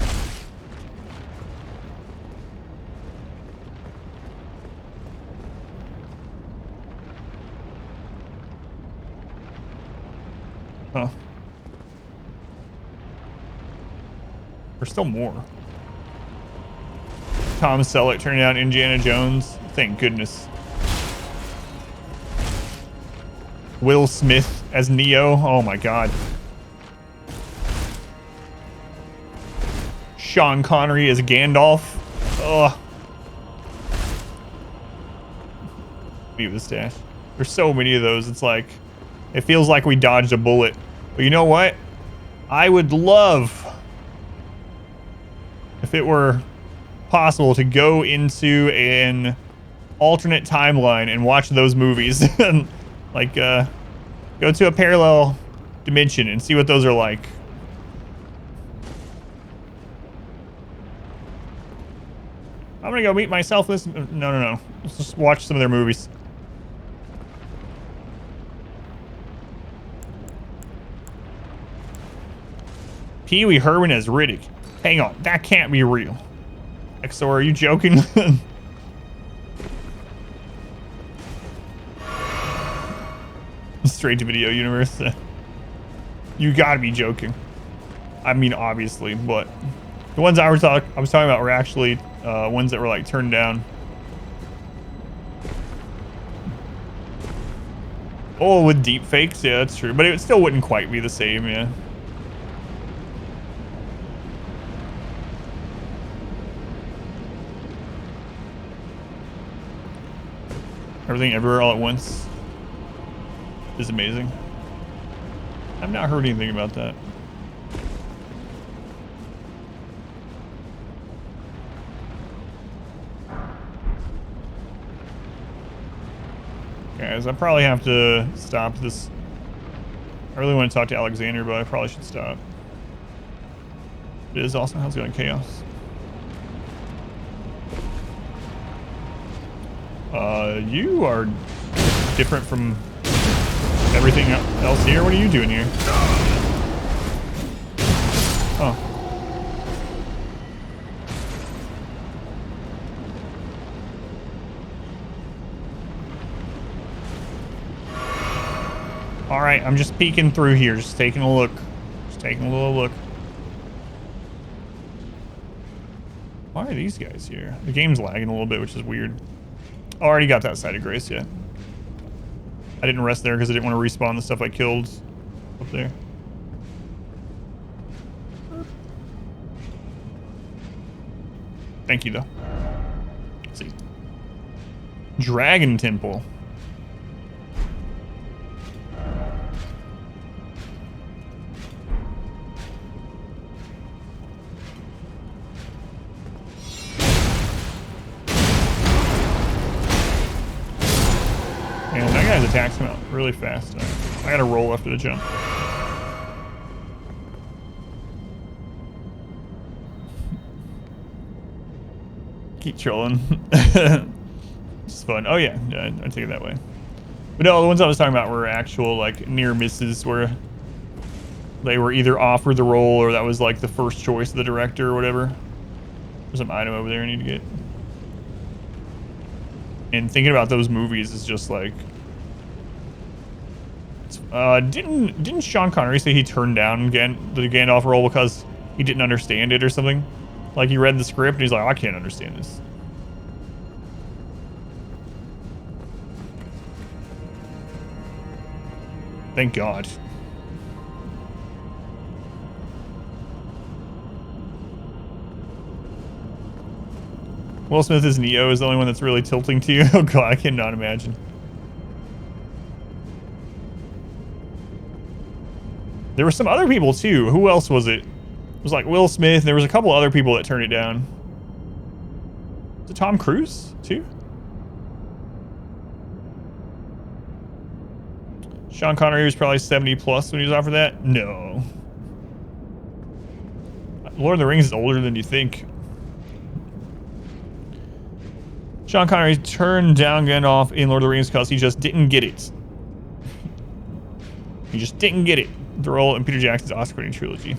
Huh. There's still more. Tom Selleck turning out Indiana Jones. Thank goodness. Will Smith as Neo. Oh my god. Sean Connery as Gandalf. Ugh. Leave the stash. There's so many of those. It's like, it feels like we dodged a bullet. But you know what? I would love if if it were possible to go into an alternate timeline and watch those movies and like go to a parallel dimension and see what those are like. I'm gonna go meet myself this. No. Let's just watch some of their movies. Pee Wee Herman as Riddick. Hang on, that can't be real. XO, are you joking? Straight to video universe. You gotta be joking. I mean, obviously, but the ones I was talking about were actually ones that were like turned down. Oh, with deep fakes, yeah, that's true, but it still wouldn't quite be the same, yeah. Everything Everywhere All at Once is amazing. I've not heard anything about that. Guys, I probably have to stop this. I really want to talk to Alexander, but I probably should stop. It is awesome. How's it going, Chaos? You are different from everything else here. What are you doing here? Oh. Alright, I'm just peeking through here, just taking a look. Just taking a little look. Why are these guys here? The game's lagging a little bit, which is weird. Already got that side of grace yet. I didn't rest there because I didn't want to respawn the stuff I killed up there. Thank you, though. Let's see. Dragon Temple. And that guy's attacks come out really fast. I gotta roll after the jump. Keep trolling. It's fun. Oh yeah, I take it that way. But no, the ones I was talking about were actual like near misses where they were either offered the role or that was like the first choice of the director or whatever. There's some item over there I need to get. And thinking about those movies is just like, didn't Sean Connery say he turned down the Gandalf role because he didn't understand it or something? Like he read the script and he's like, I can't understand this. Thank God. Will Smith as Neo is the only one that's really tilting to you. Oh God, I cannot imagine. There were some other people too. Who else was it? It was like Will Smith. There was a couple other people that turned it down. Was it Tom Cruise too? Sean Connery was probably 70 plus when he was offered that. No. Lord of the Rings is older than you think. Sean Connery turned down Gandalf in Lord of the Rings because he just didn't get it. He just didn't get it. The role in Peter Jackson's Oscar-winning trilogy.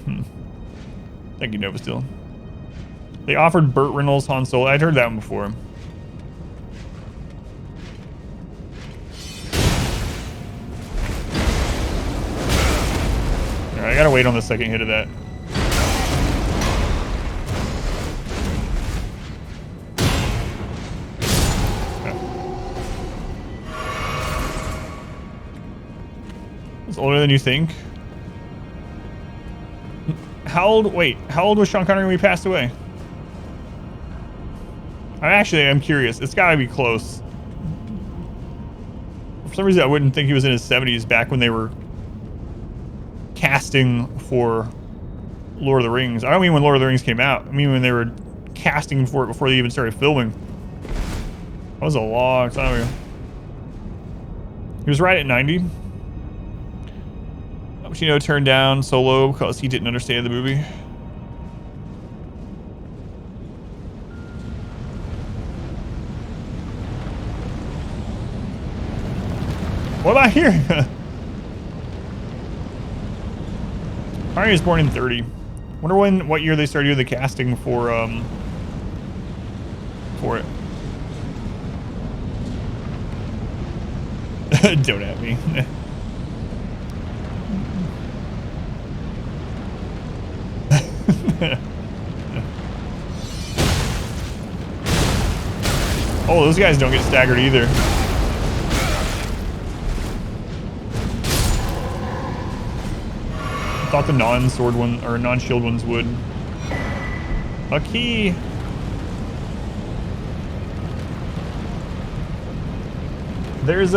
Thank you, Nova Steel. They offered Burt Reynolds Han Solo. I'd heard that one before. Alright, I gotta wait on the second hit of that. It's older than you think. How old was Sean Connery when he passed away? I'm curious. It's gotta be close. For some reason, I wouldn't think he was in his 70s back when they were casting for Lord of the Rings. I don't mean when Lord of the Rings came out. I mean when they were casting for it before they even started filming. That was a long time ago. He was right at 90. Pacino turned down Solo because he didn't understand the movie. What am I hearing? Harry was born in 30. Wonder what year they started doing the casting for it. Don't at me. Oh, those guys don't get staggered either. I thought the non-sword one or non-shield ones would. A key. There's there's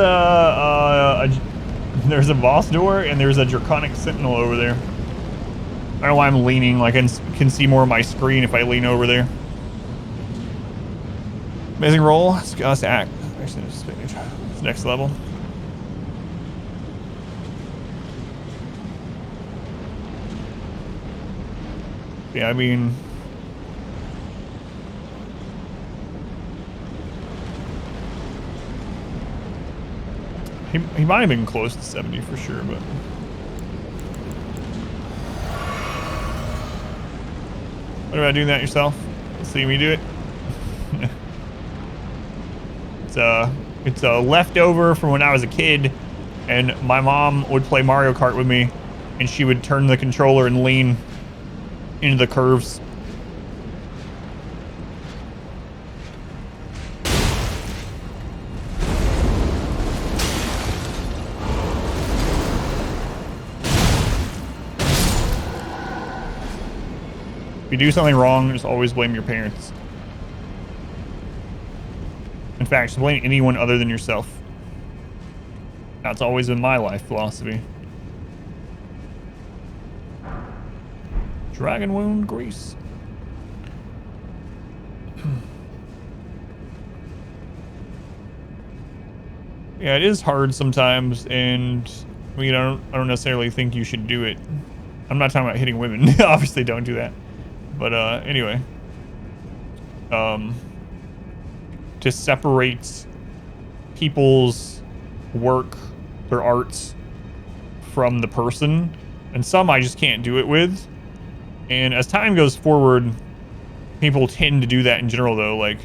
a boss door and there's a draconic sentinel over there. I don't know why I'm leaning, like I can see more of my screen if I lean over there. Amazing roll. Let's act. Actually, it's next level. Yeah, I mean, he might have been close to 70 for sure, but what about doing that yourself? See me do it. It's a leftover from when I was a kid, and my mom would play Mario Kart with me, and she would turn the controller and lean into the curves. If you do something wrong, just always blame your parents. In fact, just blame anyone other than yourself. That's always been my life philosophy. Dragon wound grease. Yeah, it is hard sometimes, and I don't necessarily think you should do it. I'm not talking about hitting women. Obviously, don't do that. But anyway, to separate people's work, their arts, from the person, and some I just can't do it with. And as time goes forward, people tend to do that in general, though. Like,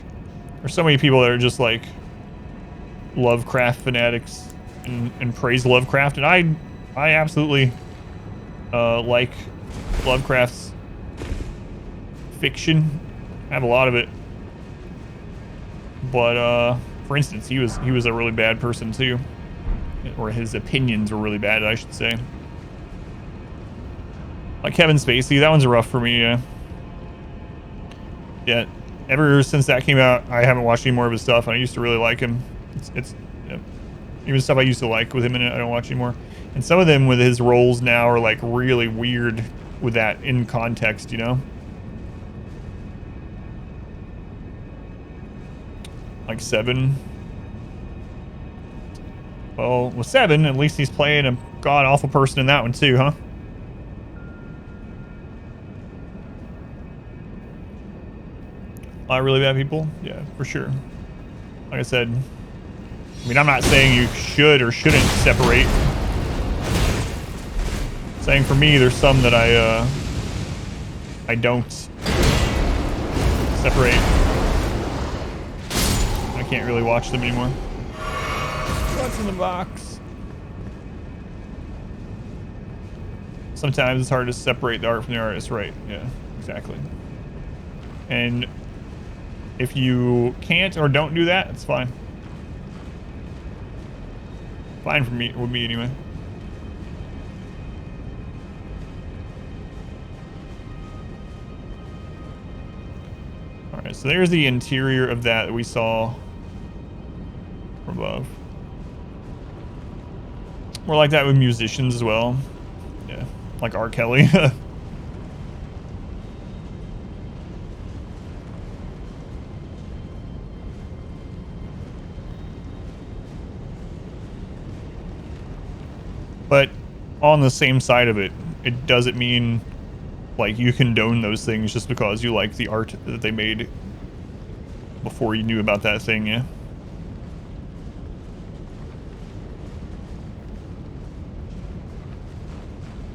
there's so many people that are just like Lovecraft fanatics and praise Lovecraft, and I absolutely like Lovecraft's fiction. I have a lot of it, but for instance, he was a really bad person too, or his opinions were really bad, I should say. Like Kevin Spacey, that one's rough for me. Yeah, ever since that came out, I haven't watched any more of his stuff, and I used to really like him. It's even stuff I used to like with him in it, I don't watch anymore. And some of them with his roles now are like really weird with that in context, you know? Like Seven. Well, with Seven, at least he's playing a god-awful person in that one too, huh? A lot of really bad people? Yeah, for sure. Like I said, I mean, I'm not saying you should or shouldn't separate. I'm saying for me, there's some that I don't separate. I can't really watch them anymore. What's in the box? Sometimes it's hard to separate the art from the artist, right? Yeah, exactly. And if you can't or don't do that, it's fine. Fine for me, with me anyway. Alright, so there's the interior of that we saw from above. More like that with musicians as well. Yeah, like R. Kelly. But on the same side of it, it doesn't mean like you condone those things just because you like the art that they made before you knew about that thing, yeah.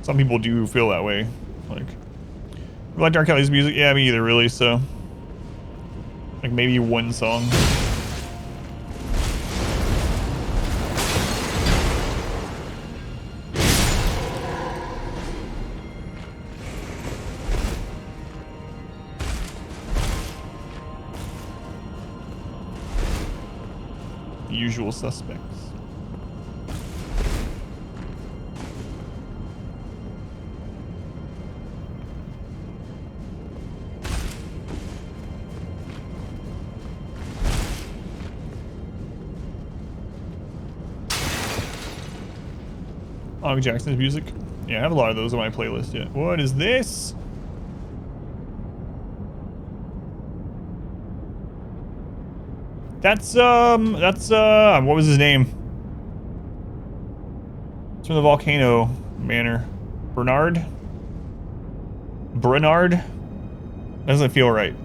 Some people do feel that way. Like, you like R. Kelly's music? Yeah, me either, really, so. Like, maybe one song. The usual suspects. Og Jackson's music. Yeah, I have a lot of those on my playlist. Yeah. What is this? That's what was his name? It's from the Volcano Manor. Bernard? Doesn't feel right.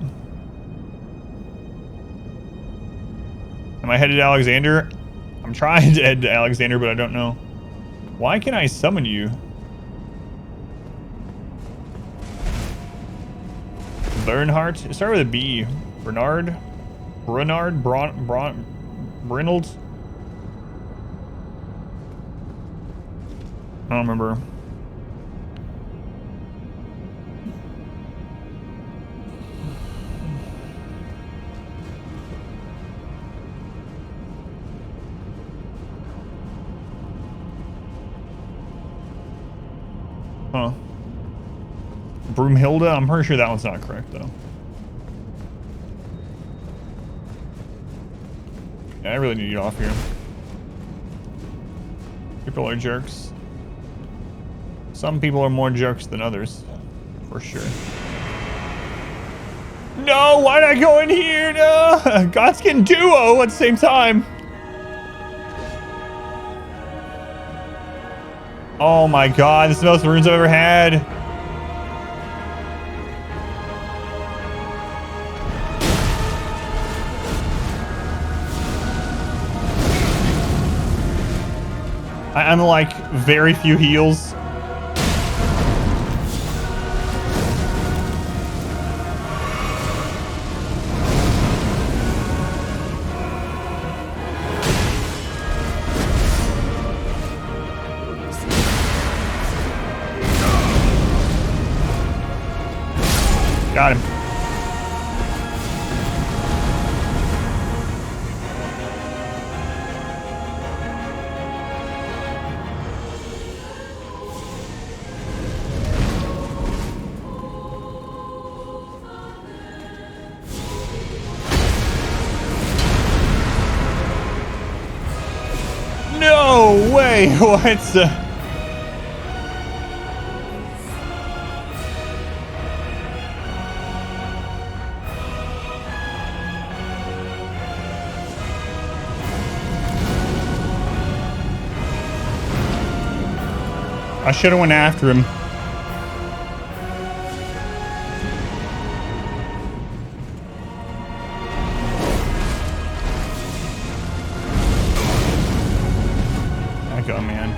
Am I headed to Alexander? I'm trying to head to Alexander, but I don't know. Why can I summon you? Bernhardt? It started with a B. Bernard? Brinold? I don't remember. Huh. Broomhilda? I'm pretty sure that one's not correct, though. Yeah, I really need to get off here. People are jerks. Some people are more jerks than others. For sure. No! Why did I go in here? No! Godskin duo at the same time. Oh my god, this is the most runes I've ever had. I'm like very few heals. Got him. No way! What's the... I should have went after him. Back up, man.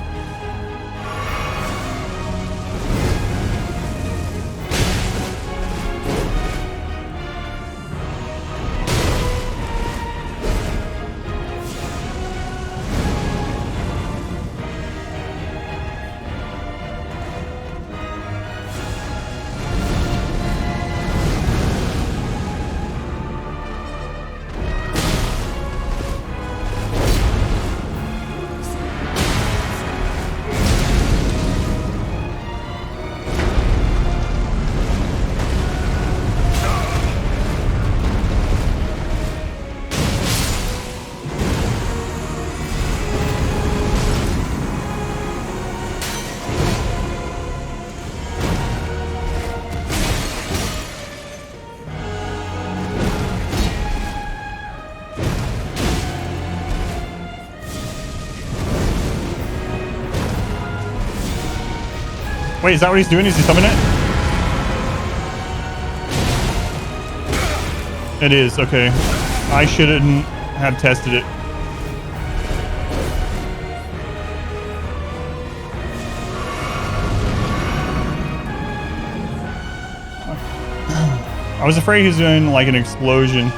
Wait, is that what he's doing? Is he summoning it? It is, okay. I shouldn't have tested it. I was afraid he was doing like an explosion.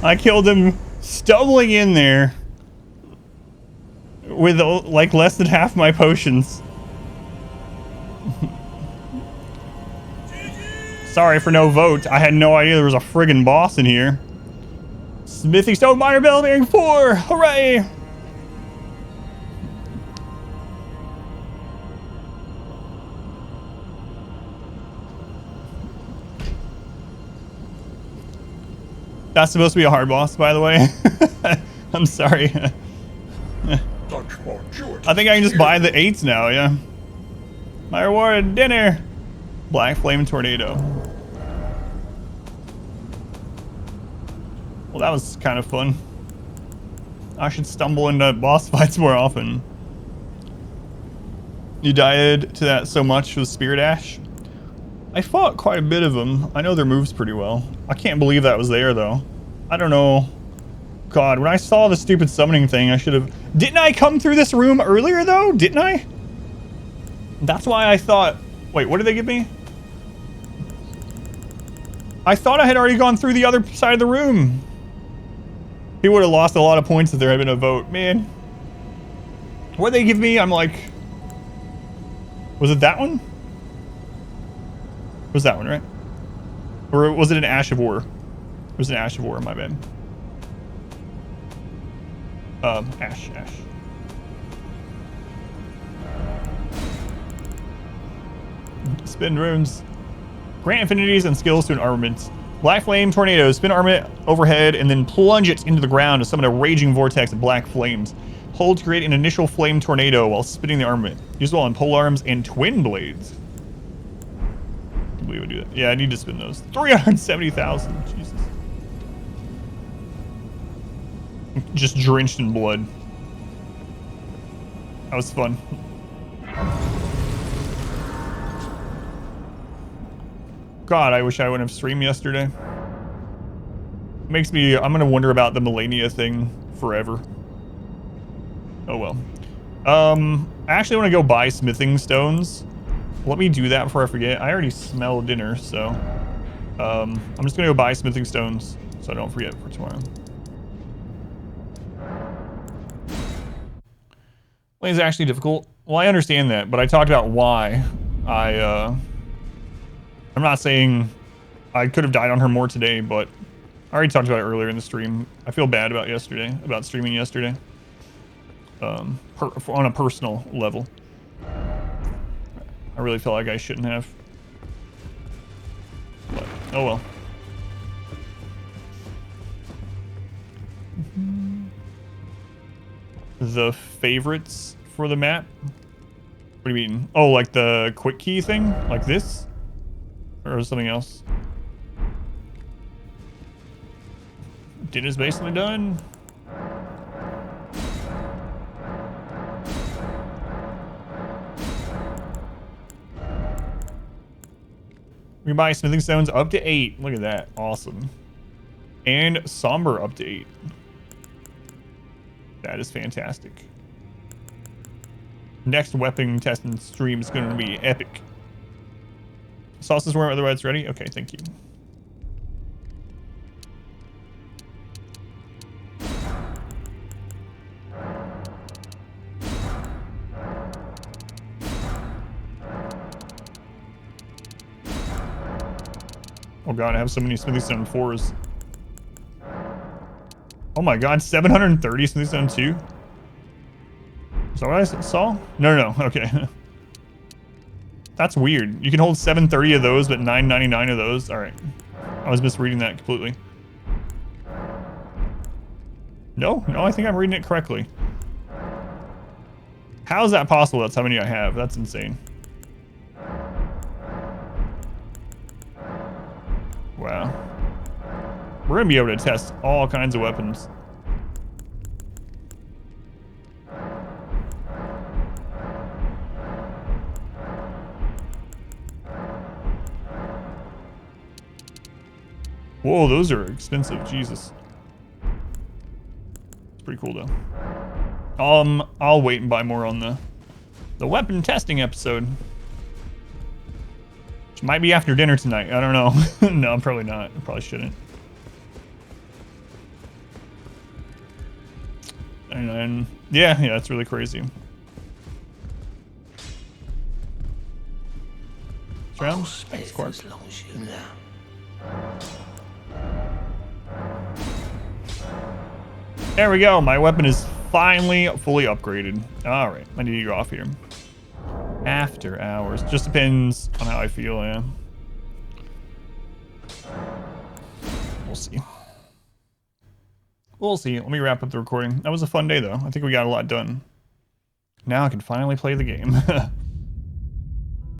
I killed him stumbling in there with like less than half my potions. Sorry for no vote. I had no idea there was a friggin' boss in here. Smithing Stone Minor Bell bearing 4! Hooray! That's supposed to be a hard boss, by the way. I'm sorry. I think I can just buy the 8s now, yeah. My reward, dinner! Black Flame Tornado. Well, that was kind of fun. I should stumble into boss fights more often. You died to that so much with Spirit Ash? I fought quite a bit of them. I know their moves pretty well. I can't believe that was there, though. I don't know. God, when I saw the stupid summoning thing, I should have... Didn't I come through this room earlier, though? Didn't I? That's why I thought... Wait, what did they give me? I thought I had already gone through the other side of the room. He would have lost a lot of points if there had been a vote. Man. What did they give me? I'm like... Was it that one? It was that one, right? Or was it an Ash of War? It was an Ash of War, my bad. Ash. Spin runes. Grant infinities and skills to an armament. Black Flame Tornado. Spin armament overhead and then plunge it into the ground to summon a raging vortex of black flames. Hold to create an initial flame tornado while spinning the armament. Usable on pole arms and twin blades. We would do that. Yeah, I need to spin those. 370,000. Jesus. Just drenched in blood. That was fun. God, I wish I wouldn't have streamed yesterday. Makes me... I'm gonna wonder about the Melania thing forever. Oh well. I actually want to go buy smithing stones. Let me do that before I forget. I already smelled dinner, so... I'm just gonna go buy smithing stones so I don't forget for tomorrow. Playing is actually difficult. Well, I understand that, but I talked about why I'm not saying I could have died on her more today, but I already talked about it earlier in the stream. I feel bad about yesterday, about streaming yesterday. On a personal level. I really feel like I shouldn't have. But, oh well. The favorites for the map? What do you mean? Oh, like the quick key thing? Like this? Or something else? Dinner's basically done. We can buy smithing stones up to 8. Look at that. Awesome. And somber up to 8. That is fantastic. Next weapon testing stream is going to be epic. Sauces weren't otherwise ready? Okay, thank you. Oh god, I have so many smithing stone 4s. Oh my god, 730 smithing stone 2? Is that what I saw? No, okay. That's weird. You can hold 730 of those, but 999 of those. Alright. I was misreading that completely. No, I think I'm reading it correctly. How is that possible? That's how many I have. That's insane. Wow. We're going to be able to test all kinds of weapons. Whoa, those are expensive. Jesus. It's pretty cool, though. I'll wait and buy more on the weapon testing episode. Which might be after dinner tonight. I don't know. No, probably not. I probably shouldn't. And yeah, it's really crazy. Round? Thanks, Quark. As long as you know. There we go. My weapon is finally fully upgraded. All right, I need to go off here. After hours. Just depends on how I feel, yeah. We'll see. We'll see. Let me wrap up the recording. That was a fun day, though. I think we got a lot done. Now I can finally play the game.